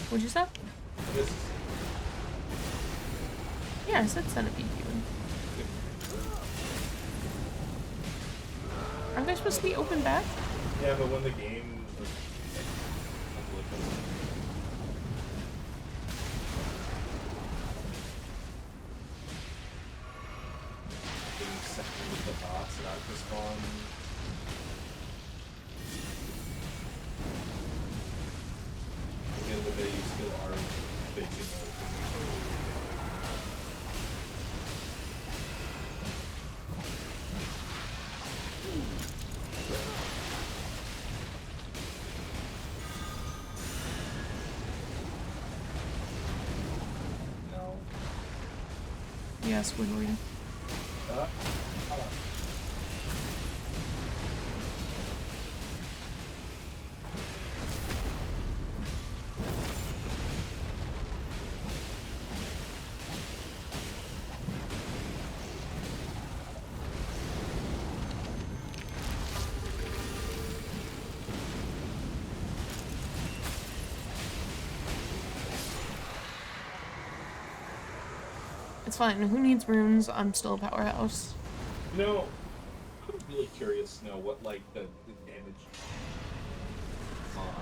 What'd you say? This Yeah, I said centipede demon. Aren't they supposed to be open back? yeah, but when the game was being set with the bots and I was spawn. At the end of the day, you still are facing no. Yes, Woodward. Hold on. It's fine. Who needs runes? I'm still a powerhouse. You know, I'm really curious to know what, like, the damage on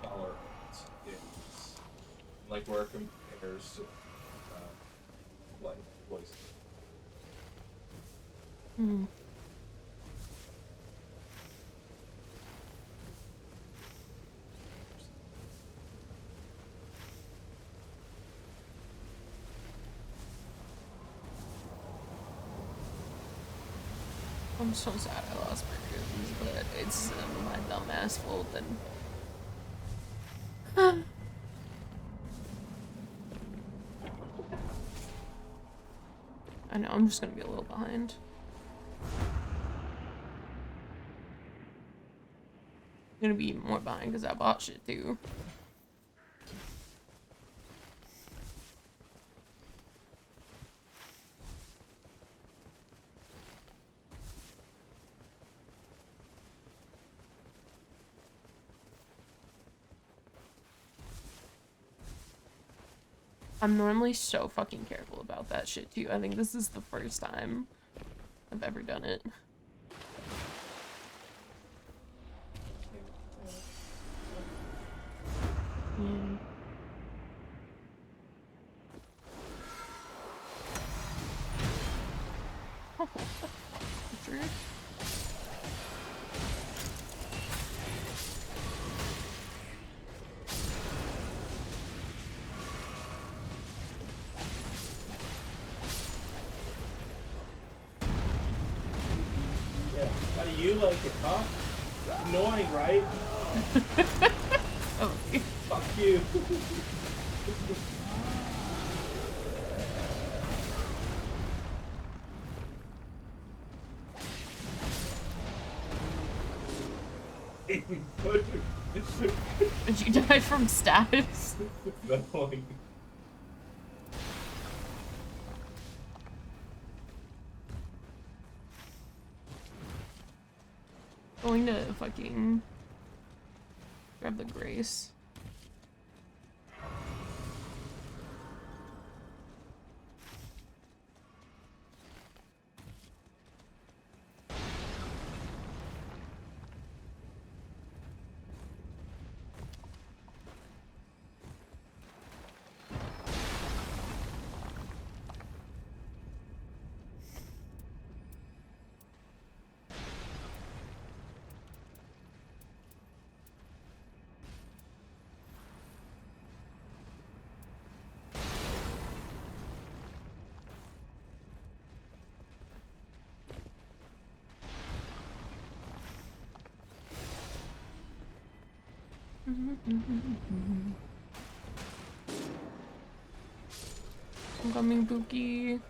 dollar is. Like, where it compares to, like, voice. Hmm. I'm so sad I lost my runes, but it's my dumbass fault and I know, I'm just gonna be a little behind. I'm gonna be even more behind because I bought shit too. I'm normally so fucking careful about that shit too. I think this is the first time I've ever done it. Yeah. Oh, true. Yeah. How do you like it, huh? Annoying, right? Oh, Fuck you. Did you die from status? No, like, Going to fucking grab the grace. I'm coming, Pookie.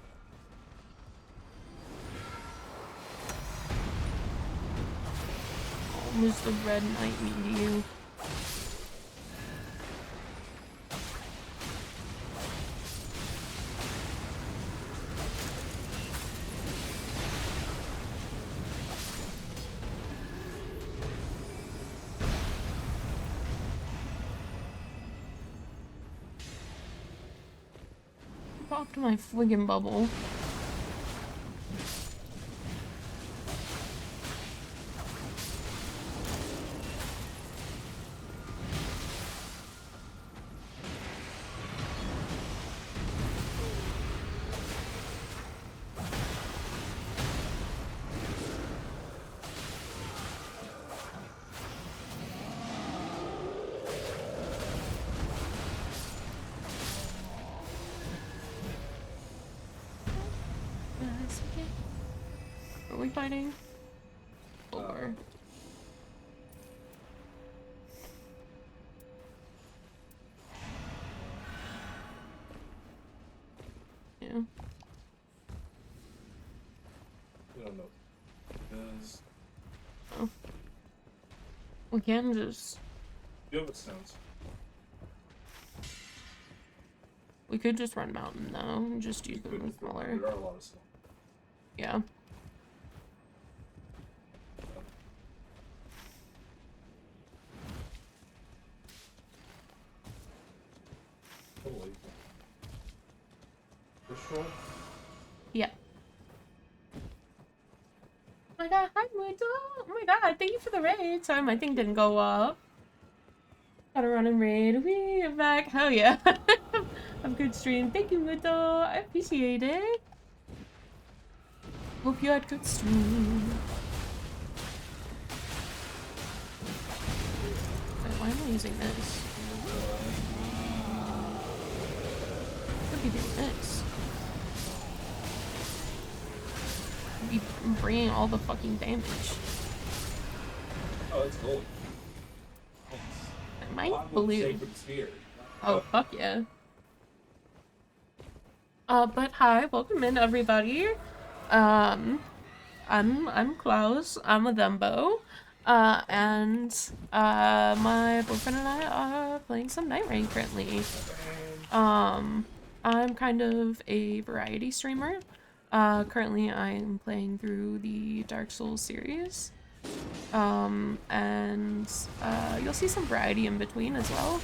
Oh, was the red knight mean to you? Popped my friggin' bubble. That's okay. Are we fighting? Or yeah. I don't know. Because Oh. We can just you have what sounds. we could just run mountain though and just use them smaller. There are a lot of stuff. Yeah. Holy. For sure. Yeah. Oh my god, hi Mudo! Oh my god, thank you for the raid. Sorry, my thing didn't go up. Gotta run and raid. We are back. Hell yeah. Have a good stream. Thank you, Mudo. I appreciate it. Hope you had good stream. Wait, why am I using this? Could be doing this. Be bringing all the fucking damage. Oh, it's gold. I might blue. Sacred sphere. Oh, fuck yeah. But hi, welcome in everybody. I'm Klaus, I'm a Thembo. And my boyfriend and I are playing some Night Rain currently. I'm kind of a variety streamer. Currently I'm playing through the Dark Souls series. You'll see some variety in between as well,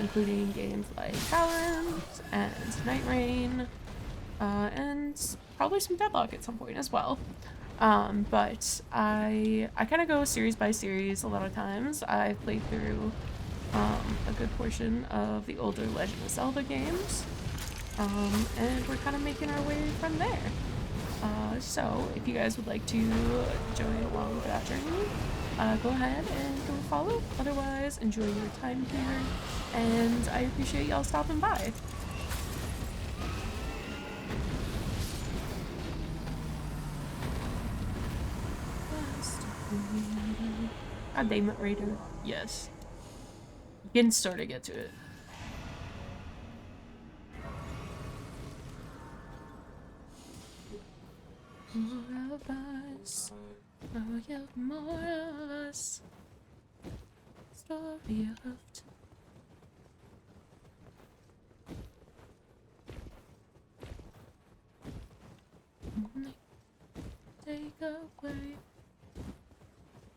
including games like Valorant and Night Rain, and probably some Deadlock at some point as well. But I kind of go series by series a lot of times. I've played through a good portion of the older Legend of Zelda games, and we're kind of making our way from there. So if you guys would like to join along with that journey, go ahead and go follow. Otherwise, enjoy your time here, and I appreciate y'all stopping by. God damn it, Raider. Yes. You can start to get to it. More of us. Oh, yeah, more of us. overlooked. Take away.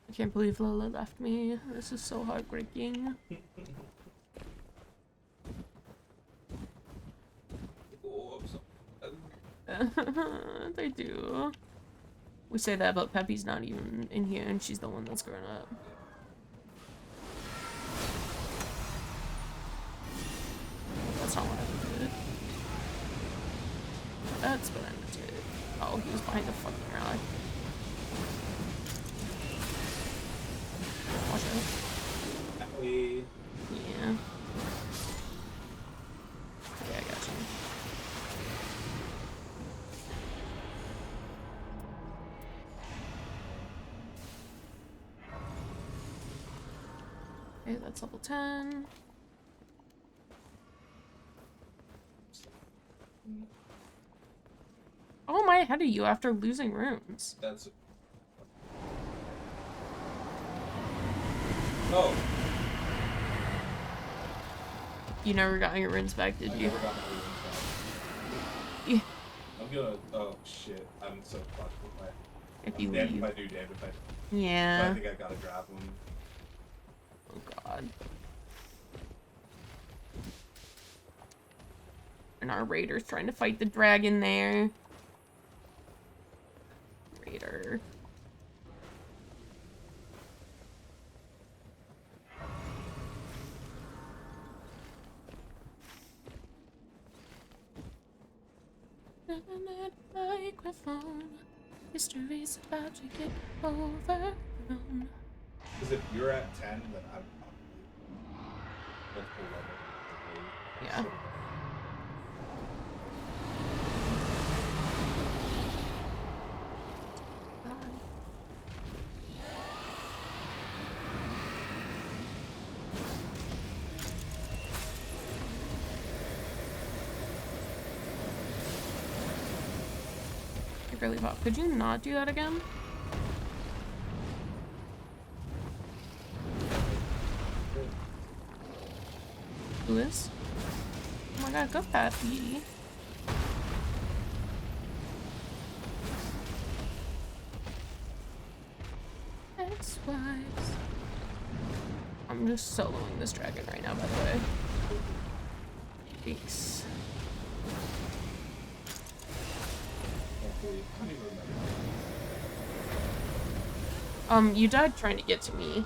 I can't believe Lola left me. This is so heartbreaking. Oh, I'm so They do. We say that, but Peppy's not even in here, and she's the one that's grown up. That's not what I did. That's what I did. Oh, he was behind the fucking rock. Watch out. Owie. Yeah. Okay, I got you. Okay, that's level 10. Oh, am I ahead of you after losing runes? That's. Oh, You never got your runes back, did I you? never got my reasons Yeah. back. I'm gonna. Oh shit! I'm so fucked with my. If you Damned leave. if I do, damned if I. I Yeah. think I gotta grab one. Oh god. And our raider's trying to fight the dragon there. Raider. Microphone. History's about to get overthrown. Because if you're at 10, then I'm multiple level. Yeah. Really pop. Could you not do that again? Lewis? Oh my god, go Pappy. Ex-wives. I'm just soloing this dragon right now, by the way. Thanks. Hopefully, I don't even remember. You died trying to get to me.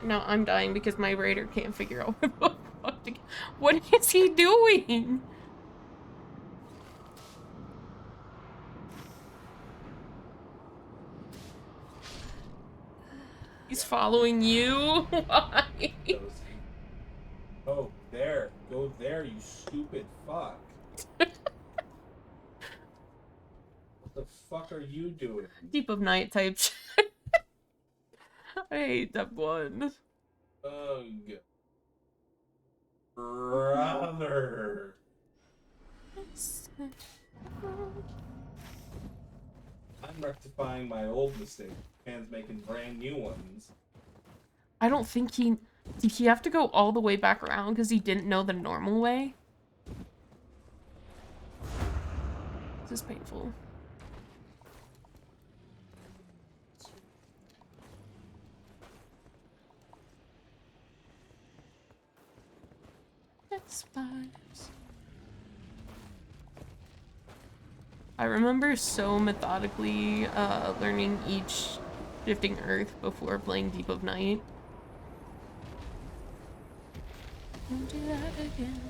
Now I'm dying because my raider can't figure out what the fuck to... What is he doing? He's following you? Why? Oh, there. Go there, you stupid fuck. What the fuck are you doing? Deep of night type shit. I hate that one. Ugh. Brother. I'm rectifying my old mistake. Man's making brand new ones. I don't think he... Did he have to go all the way back around because he didn't know the normal way? This is painful. X-Files. I remember so methodically learning each Shifting Earth before playing Deep of Night. Won't do that again.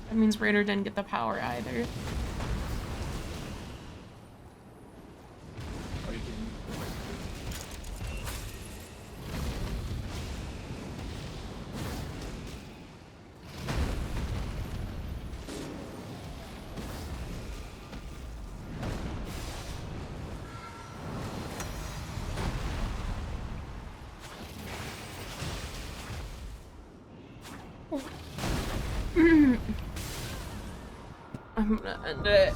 That means Raider didn't get the power either. Are you kidding me? I'm gonna end it.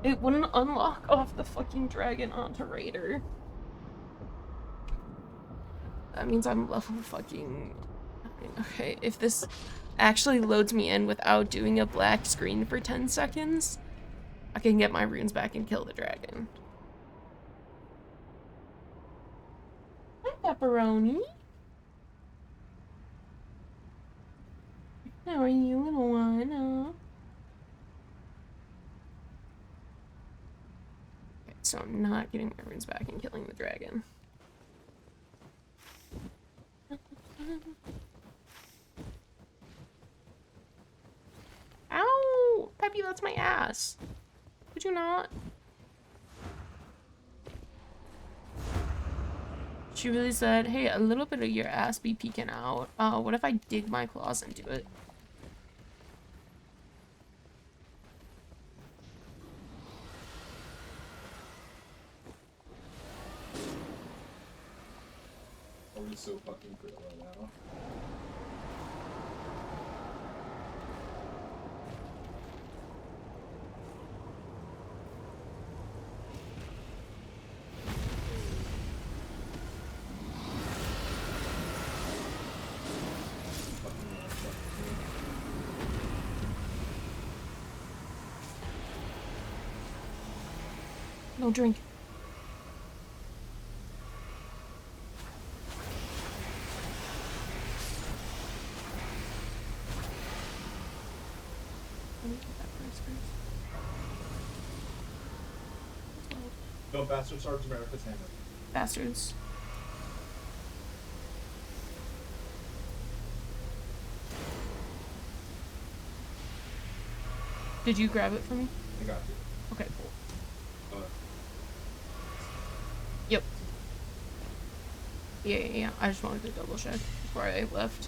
It wouldn't unlock off the fucking dragon onto Raider. That means I'm level fucking... Okay, if this actually loads me in without doing a black screen for 10 seconds, I can get my runes back and kill the dragon. Hi, Pepperoni. How are you, little one? Okay, so I'm not getting my runes back and killing the dragon. Ow! Peppy, that's my ass. Could you not? She really said, hey, a little bit of your ass be peeking out. What if I dig my claws into it? I'm just so fucking good right now. No drink. Let me get that first. Go Bastard Sergeant America's hammer. Bastards. Did you grab it for me? I got you. Okay, cool. Uh, Yep. Yeah. I just wanted to double check before I left.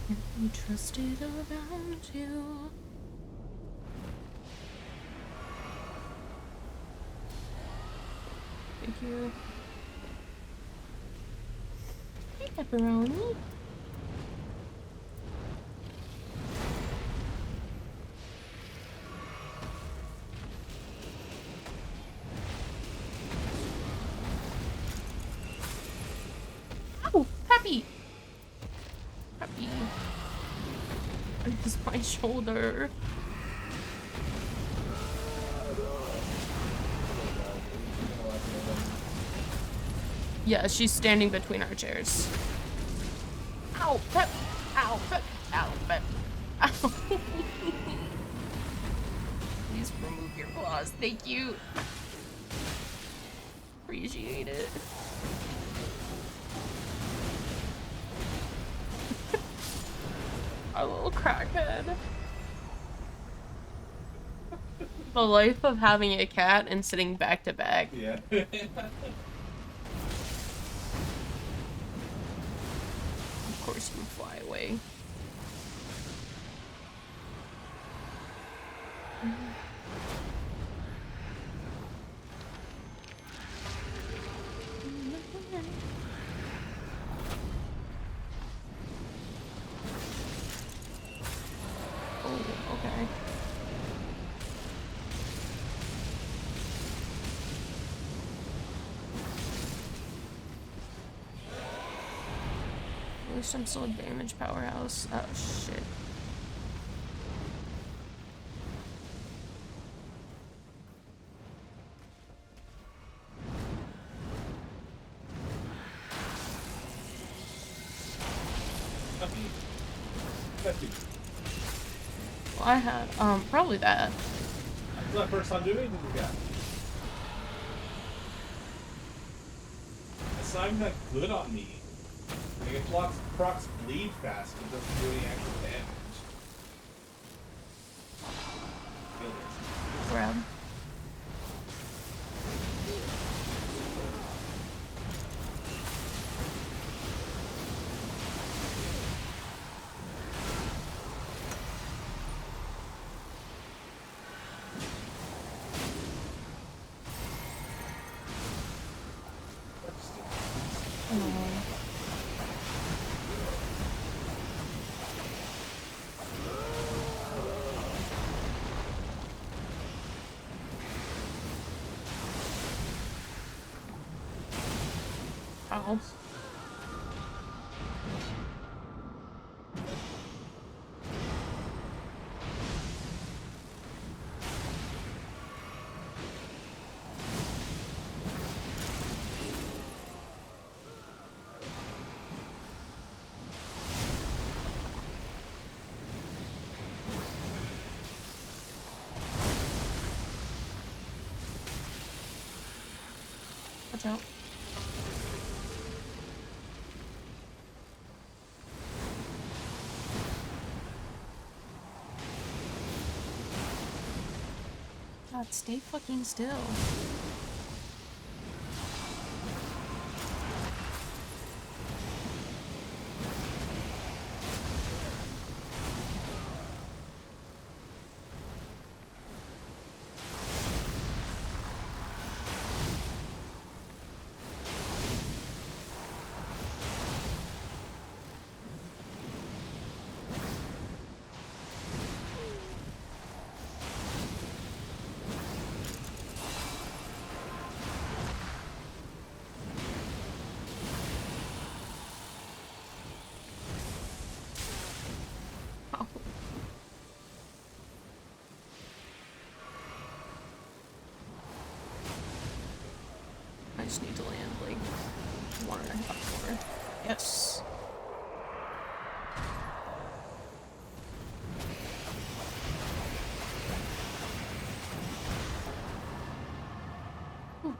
And we trusted around you. Thank you. Hey, Pepperoni. Ow! Peppy! Peppy. It's my shoulder. Yeah, she's standing between our chairs. Ow! Pep! Ow! Pep! Ow! Pep! Ow! Please remove your claws. Thank you. Appreciate it. Our little crackhead. The life of having a cat and sitting back to back. yeah. Of course you fly away. Oh, okay. At least I'm still a damage powerhouse. Oh shit. Well, I had probably that. That's my first time doing anything with that. It's not even that good on me. Like, it procs bleed fast, but it doesn't do any actual damage. Feel this. Grab. Oh. Watch out. God, stay fucking still. Oh. I just need to land like 1.5 more. Yes. Whew.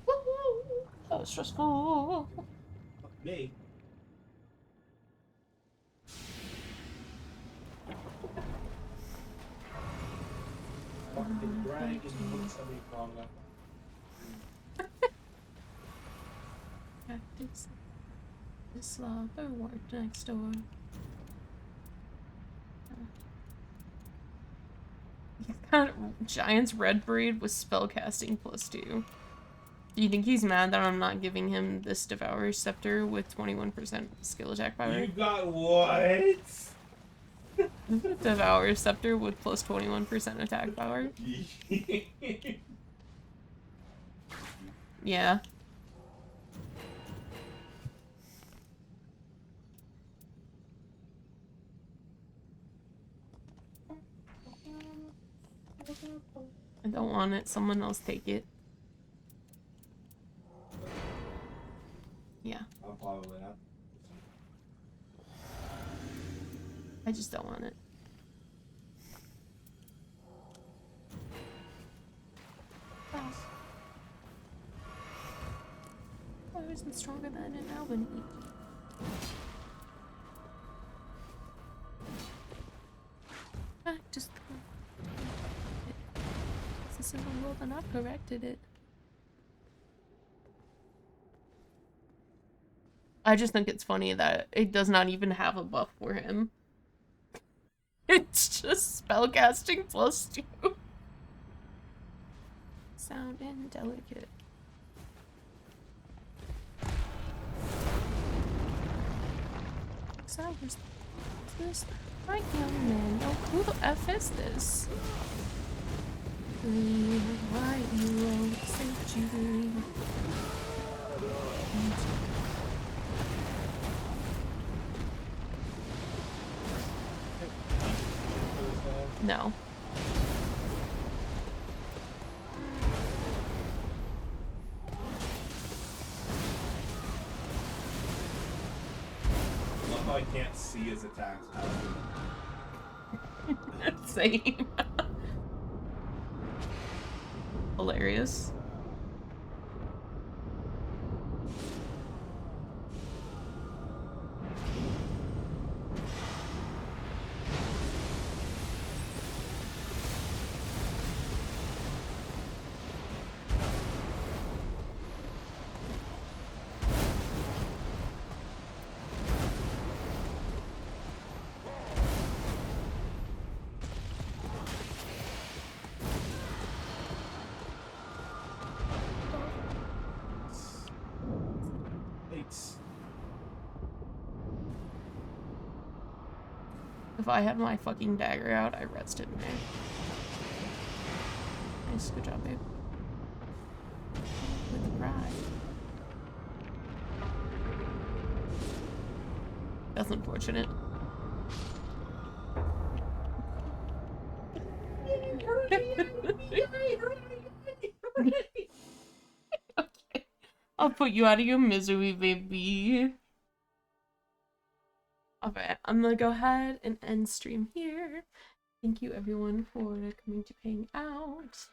Woo-hoo. That was stressful. Me. Fucking dragon looks at me wrong. Cactus. This lava worked next door. Giant's red breed with spellcasting +2. Do you think he's mad that I'm not giving him this Devour Scepter with 21% skill attack power? You got what? Devour Scepter with plus 21% attack power? Yeah. I don't want it. Someone else take it. Yeah. I'll probably not. I just don't want it. Why isn't stronger than an Albany? Just this is a world and I've corrected it. I just think it's funny that it does not even have a buff for him. It's just spellcasting +2. Sound indelicate. So, who's this? Right, young man. Oh, who the F is this? White hero, St. Jude. No. I love how I can't see his attacks. Same. Hilarious. If I had my fucking dagger out, I rested me. Nice, good job, babe. With pride. That's unfortunate. Okay. I'll put you out of your misery, baby. Alright, I'm gonna go ahead and end stream here. Thank you everyone for coming to hang out.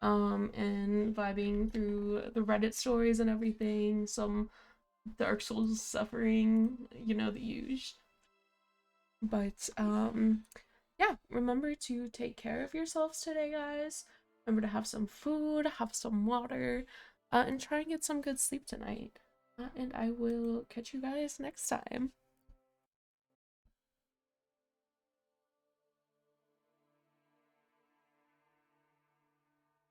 And vibing through the Reddit stories and everything. Some Dark Souls suffering, you know, the usual. But, yeah, remember to take care of yourselves today, guys. Remember to have some food, have some water, and try and get some good sleep tonight. And I will catch you guys next time.